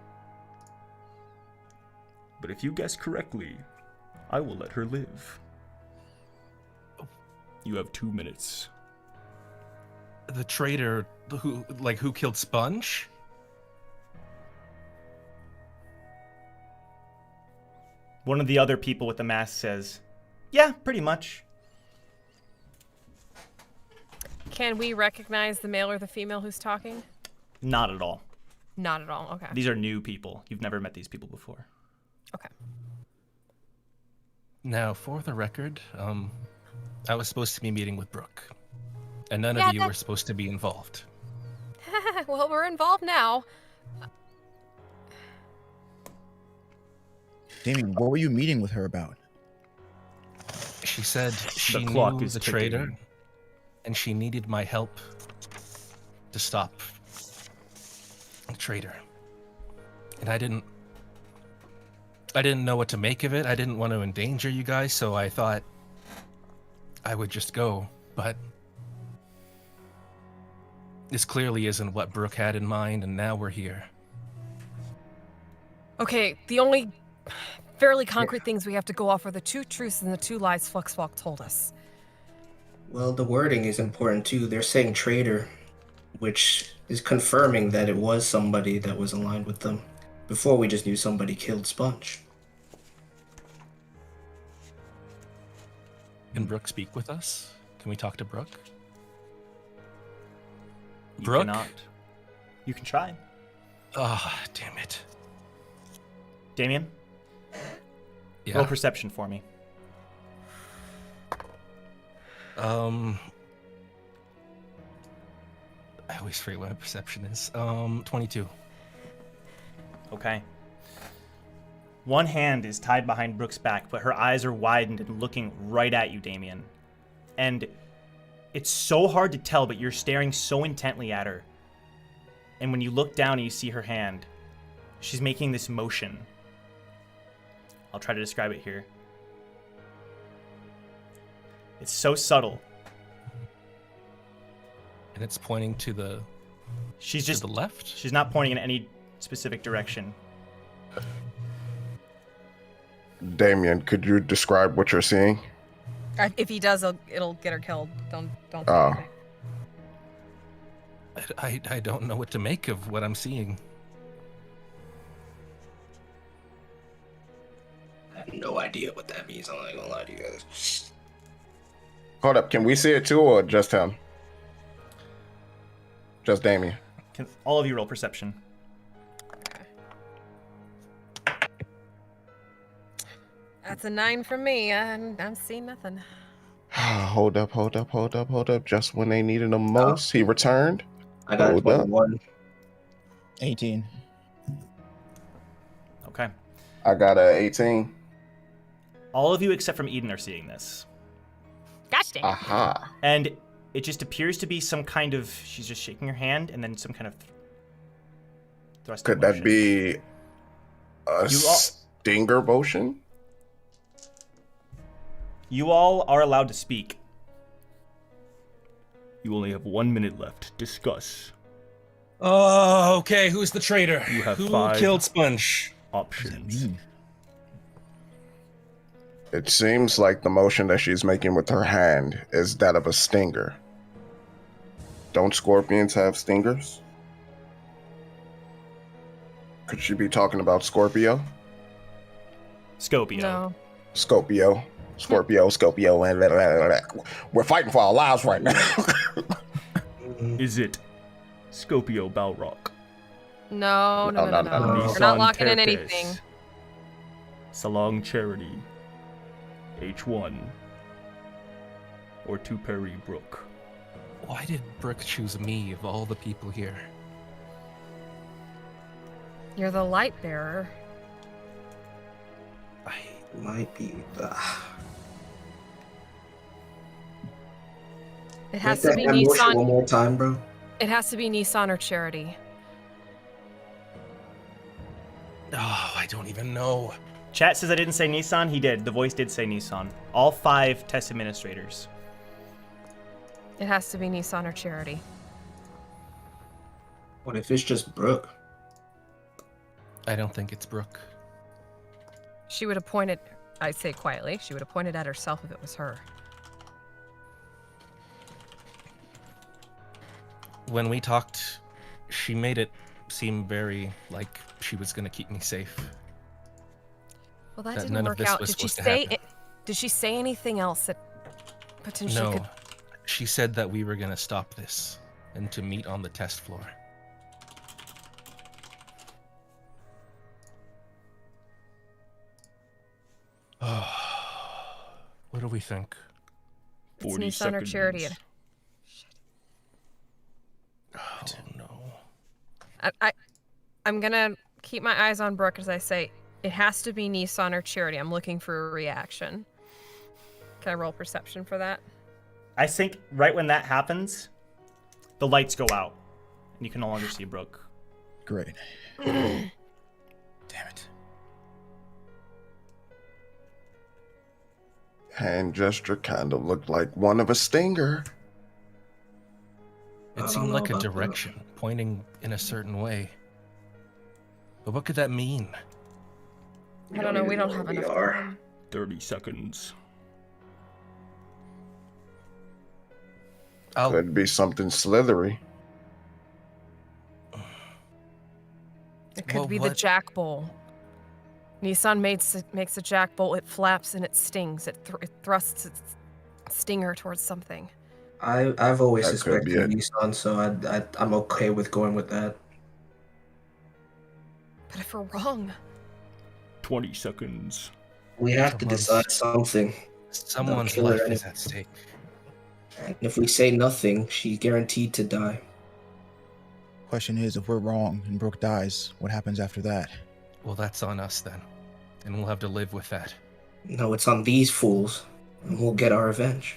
But if you guess correctly, I will let her live. You have 2 minutes. The traitor who killed Sponge? One of the other people with the mask says, yeah, pretty much. Can we recognize the male or the female who's talking? Not at all. Not at all. Okay. These are new people. You've never met these people before. Okay. Now, for the record, I was supposed to be meeting with Brooke, and none of you were supposed to be involved. Well, we're involved now. Damien, what were you meeting with her about? She said she clock knew is the ticking. traitor, and she needed my help to stop the traitor. And I didn't know what to make of it. I didn't want to endanger you guys, so I thought I would just go. But this clearly isn't what Brooke had in mind, and now we're here. Okay, the only fairly concrete things we have to go off are the 2 truths and the 2 lies Fluxwalk told us. Well, the wording is important too. They're saying traitor, which is confirming that it was somebody that was aligned with them. Before, we just knew somebody killed Sponge. Can Brooke speak with us? Can we talk to Brooke? You Brooke? cannot. You can try. Ah, damn it. Damien, Yeah. roll perception for me. I always forget what my perception is. 22. Okay. One hand is tied behind Brooke's back, but her eyes are widened and looking right at you, Damien. And it's so hard to tell, but you're staring so intently at her. And when you look down and you see her hand, she's making this motion. I'll try to describe it here. It's so subtle. And it's pointing to the She's just to the left? She's not pointing in any specific direction. Damien, could you describe what you're seeing? If he does, it'll get her killed. Don't say Oh. anything. I don't know what to make of what I'm seeing. I have no idea what that means. I'm not gonna lie to you guys. Hold up, can we see it too, or just him? Just Damien. Can all of you roll perception? That's a 9 from me, and I'm seeing nothing. Hold up. Just when they needed him most, he returned. I got Hold up. 21. 18. Okay. I got a 18. All of you except from Eden are seeing this. Gosh dang. Aha. And it just appears to be some kind of... She's just shaking her hand and then some kind of thrust. Could that be a stinger motion? You all are allowed to speak. You only have 1 minute left. Discuss. Oh, okay. Who's the traitor? You have Who 5 killed Sponge? options. It seems like the motion that she's making with her hand is that of a stinger. Don't scorpions have stingers? Could she be talking about Scorpio? Scopio. No. Scorpio, and we're fighting for our lives right now. Is it Scopio Balrock? No. No. We're Nissan not locking in Terkes, anything. Salong Charity, H1, or Tuperi Brook? Why did Brooke choose me of all the people here? You're the light bearer. Might be. It has Make to be that motion one Nissan. more time, bro. It has to be Nissan or Charity. Oh, I don't even know. Chat says I didn't say Nissan. He did. The voice did say Nissan. All 5 test administrators. It has to be Nissan or Charity. What if it's just Brooke? I don't think it's Brooke. She would have pointed, I say quietly, she would have pointed at herself if it was her. When we talked, she made it seem very like she was gonna keep me safe. Well, that That didn't none of work this out. was Did she supposed to say happen. it? Did she say anything else that potentially No, could? she said that we were gonna stop this and to meet on the test floor. What do we think? It's Nissan or Charity. Oh no. I'm gonna keep my eyes on Brooke as I say it has to be Nissan or Charity. I'm looking for a reaction. Can I roll perception for that? I think right when that happens, the lights go out, and you can no longer see Brooke. Great. Damn it. Hand gesture kind of looked like one of a stinger. I It don't seemed know like a about that. direction pointing in a certain way. But what could that mean? I don't know. We even don't have where we enough are. time. 30 seconds. I'll Could be something slithery. It could Well, be the what- jack bowl. Nissan makes a jack bowl. It flaps and it stings. It thrusts its stinger towards something. I've always That could be suspected it. Nissan, so I'm okay with going with that. But if we're wrong, 20 seconds. We have to Someone's- decide something. someone's kill her life is anyway. at stake. And if we say nothing, she's guaranteed to die. Question is, if we're wrong and Brooke dies, what happens after that? Well, that's on us then. And we'll have to live with that. No, it's on these fools, and we'll get our revenge.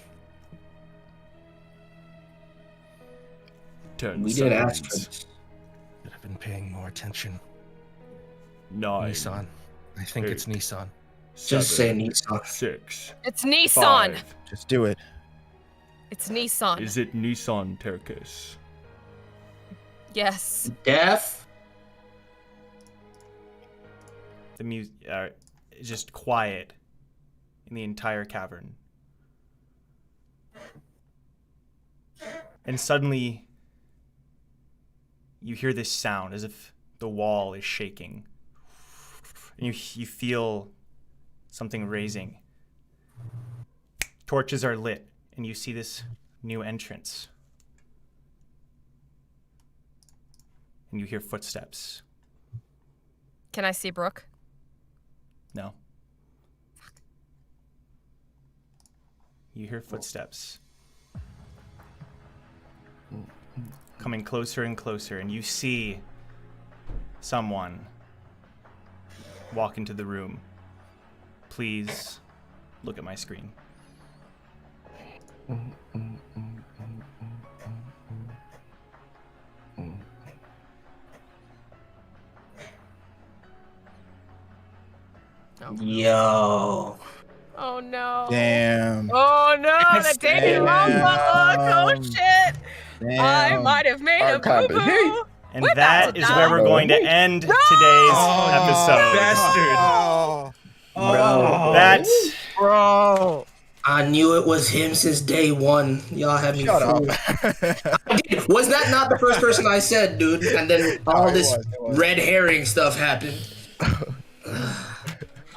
10 We seconds. didn't ask for this. Should have been paying more attention. 9. Nissan. I think it's Eight. Nissan. Just say 7, Nissan. 6. it's Nissan. 5. Just do it. It's Nissan. Is it Nissan Terkis? Yes. Death? The music is just quiet in the entire cavern. And suddenly, you hear this sound as if the wall is shaking. And you feel something raising. Torches are lit, and you see this new entrance. And you hear footsteps. Can I see Brooke? No. You hear footsteps coming closer and closer, and you see someone walk into the room. Please look at my screen. Yo. Oh no. Damn. Oh no, the Damien Rumble look. Oh Damn. shit. I Damn. might have made a Archive boo it. boo. And We're that about to is die. where we're going to end today's episode. Bastard! Oh, That bro. I knew it was him since day one. Y'all had me Shut fooled. up. Was that not the first person I said, dude? And then all it this was. red herring stuff happened.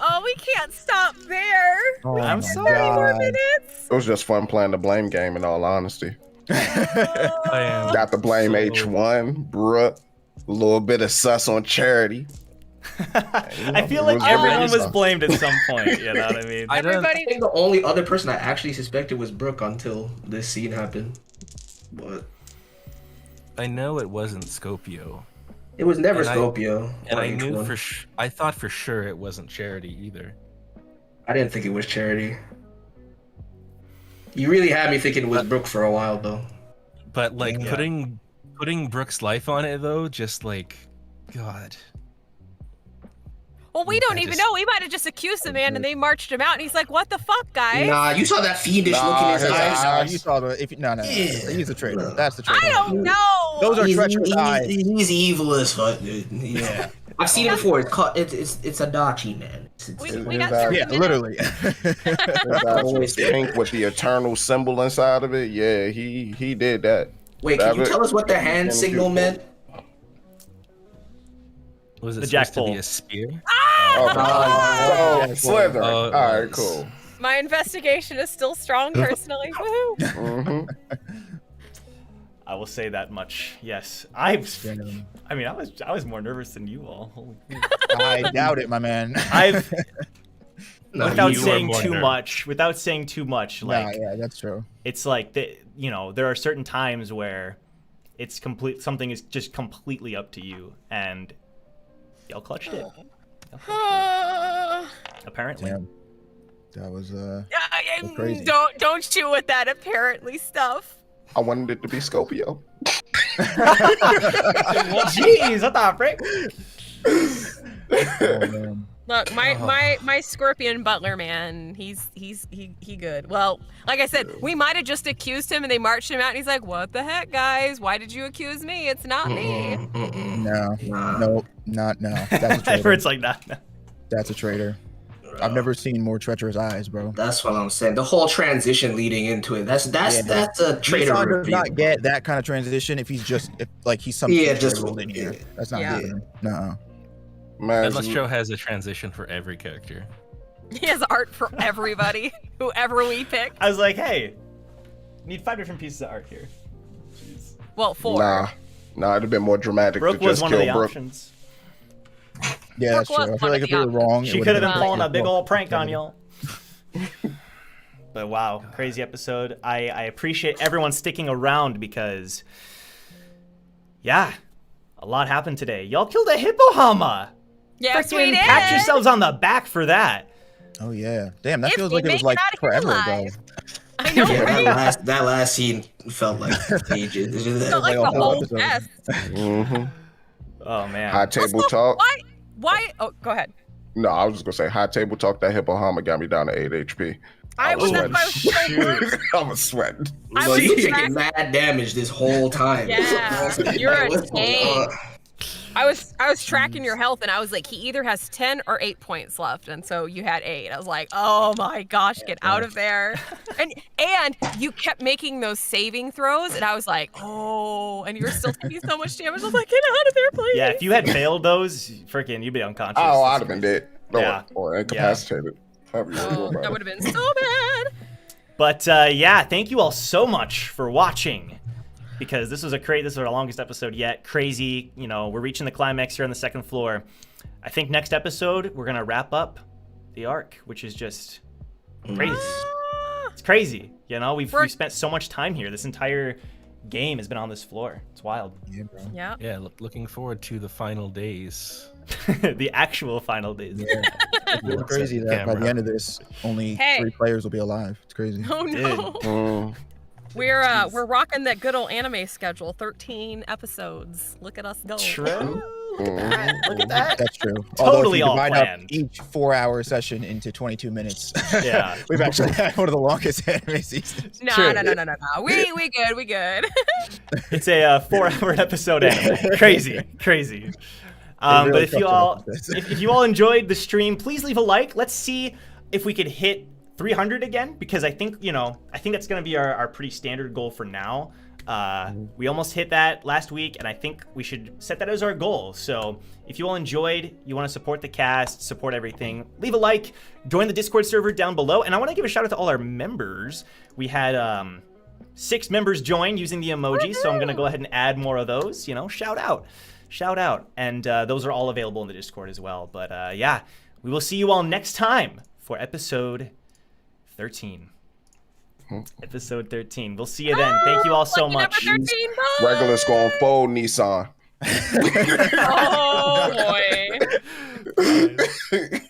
Oh, we can't stop there. Oh I'm my sorry, God. Minutes. It was just fun playing the blame game, in all honesty. I am. Got to blame so- H1, Brooke, a little bit of sus on Charity. I feel it like was everyone everybody. was blamed at some point. You know what I mean? I don't. I Everybody, think the only other person I actually suspected was Brooke until this scene happened. But I know it wasn't Scopio, it was never And I- Scopio. and or I knew H1. I thought for sure it wasn't Charity either. I didn't think it was Charity. You really had me thinking it was Brooke for a while, though. But like Yeah. putting Brooke's life on it though, just like, God. Well, we don't I even just- know. We might have just accused the man and they marched him out, and he's like, "What the fuck, guys?" Nah, you saw that fiendish look Nah, in his his eyes. You saw the no. Yeah. He's a traitor. No. That's the traitor. I don't know. Those are treacherous eyes. He's evil as fuck, dude. Yeah. I've seen it before. It's called it's Adachi, man. We got that- through Yeah, the minute. literally. That's pink with the eternal symbol inside of it. Yeah, he did that. Wait, can you That- tell us what the hand signal meant? Was it The supposed to be jackpole. a spear? Oh, Slither. Oh, All it right, was. cool. My investigation is still strong, personally. Woohoo! hmm I will say that much. Yes, I was more nervous than you all. Holy I doubt it, my man. I've No, without you are saying more too nervous. much. Without saying too much, like yeah, that's true. it's like there are certain times where it's complete. Something is just completely up to you, and y'all clutched it. Apparently. Damn. That was crazy. Don't chew with that apparently stuff. I wanted it to be Scopio. Jeez, what the frick? Oh, man. Look, my scorpion butler man, he good. Well, like I said, we might have just accused him and they marched him out and he's like, "What the heck, guys? Why did you accuse me? It's not me." No, Nah. no, not no. That's a traitor. Where it's like that. That's a traitor. I've never seen more treacherous eyes, bro. That's what I'm saying. The whole transition leading into it. That's Yeah. a traitor Nissan does review. not get that kind of transition if he's some Yeah, kid just- rolled in here. yeah. That's not Yeah. happening. No. Man, Unless Joe has a transition for every character. He has art for everybody, whoever we pick. I was like, hey, need 5 different pieces of art here. Jeez. Well, 4. Nah, it'd have been more dramatic Brooke to was just one of kill the Brooke. options. Yeah, that's Brooke true. was I feel one like of if we the were wrong, She it could would've have been been pulling a big Brooke. old prank on y'all. But wow, crazy episode. I appreciate everyone sticking around because, yeah, a lot happened today. Y'all killed a hippohama. Yes, we Freaking did. pat yourselves on the back for that. Oh yeah, damn, that If feels we like it was make it like out of here forever ago. alive. I know, Yeah, right? that last scene felt like ages. It felt like like a the whole whole episode. fest. Oh man. High table Also, talk. Why? Oh, go ahead. No, I was just gonna say high table talk. That hippohama got me down to 8 HP. I was sweating. so worried. I was sweating. I Well, was you track- taking mad damage this whole time. Yeah, you're a What's going tank. on? I was tracking your health and I was like, he either has 10 or 8 points left, and so you had 8. I was like, oh my gosh, get out of there. And you kept making those saving throws, and I was like, oh, and you were still taking so much damage. I was like, get out of there, please. Yeah, if you had failed those, freaking, you'd be unconscious. Oh, I'd have been dead. No, Yeah. or incapacitated. That'd be Oh, real bad. that would have been so bad. But yeah, thank you all so much for watching, because this was our longest episode yet. Crazy, we're reaching the climax here on the second floor. I think next episode we're gonna wrap up the arc, which is just crazy. It's crazy, We've spent so much time here. This entire game has been on this floor. It's wild. Yeah, bro. Yeah. Yeah, looking forward to the final days. The actual final days. Yeah. It's crazy that by the Camera. end of this, only Hey. 3 players will be alive. It's crazy. Oh no. Mm. We're rocking that good old anime schedule. 13 episodes. Look at us go. True. Mhm. Look at that. That's true. Totally all Although if you divide planned. up each 4-hour session into 22 minutes, Yeah. we've actually had one of the longest anime seasons. No, True. no. We good. It's a 4-hour episode anime. Crazy. They really But if fucked you it all up with this. if you all enjoyed the stream, please leave a like. Let's see if we could hit 300 again, because I think that's gonna be our pretty standard goal for now. We almost hit that last week, and I think we should set that as our goal. So if you all enjoyed, you want to support the cast, support everything, leave a like, join the Discord server down below. And I want to give a shout out to all our members. We had 6 members join using the emoji, so I'm gonna go ahead and add more of those. Shout out. And those are all available in the Discord as well. But yeah, we will see you all next time for episode 13. Episode 13. We'll see you then. Thank you all so Lucky number much. 13, bye. Regular's going full Nissan. Oh boy. Bye.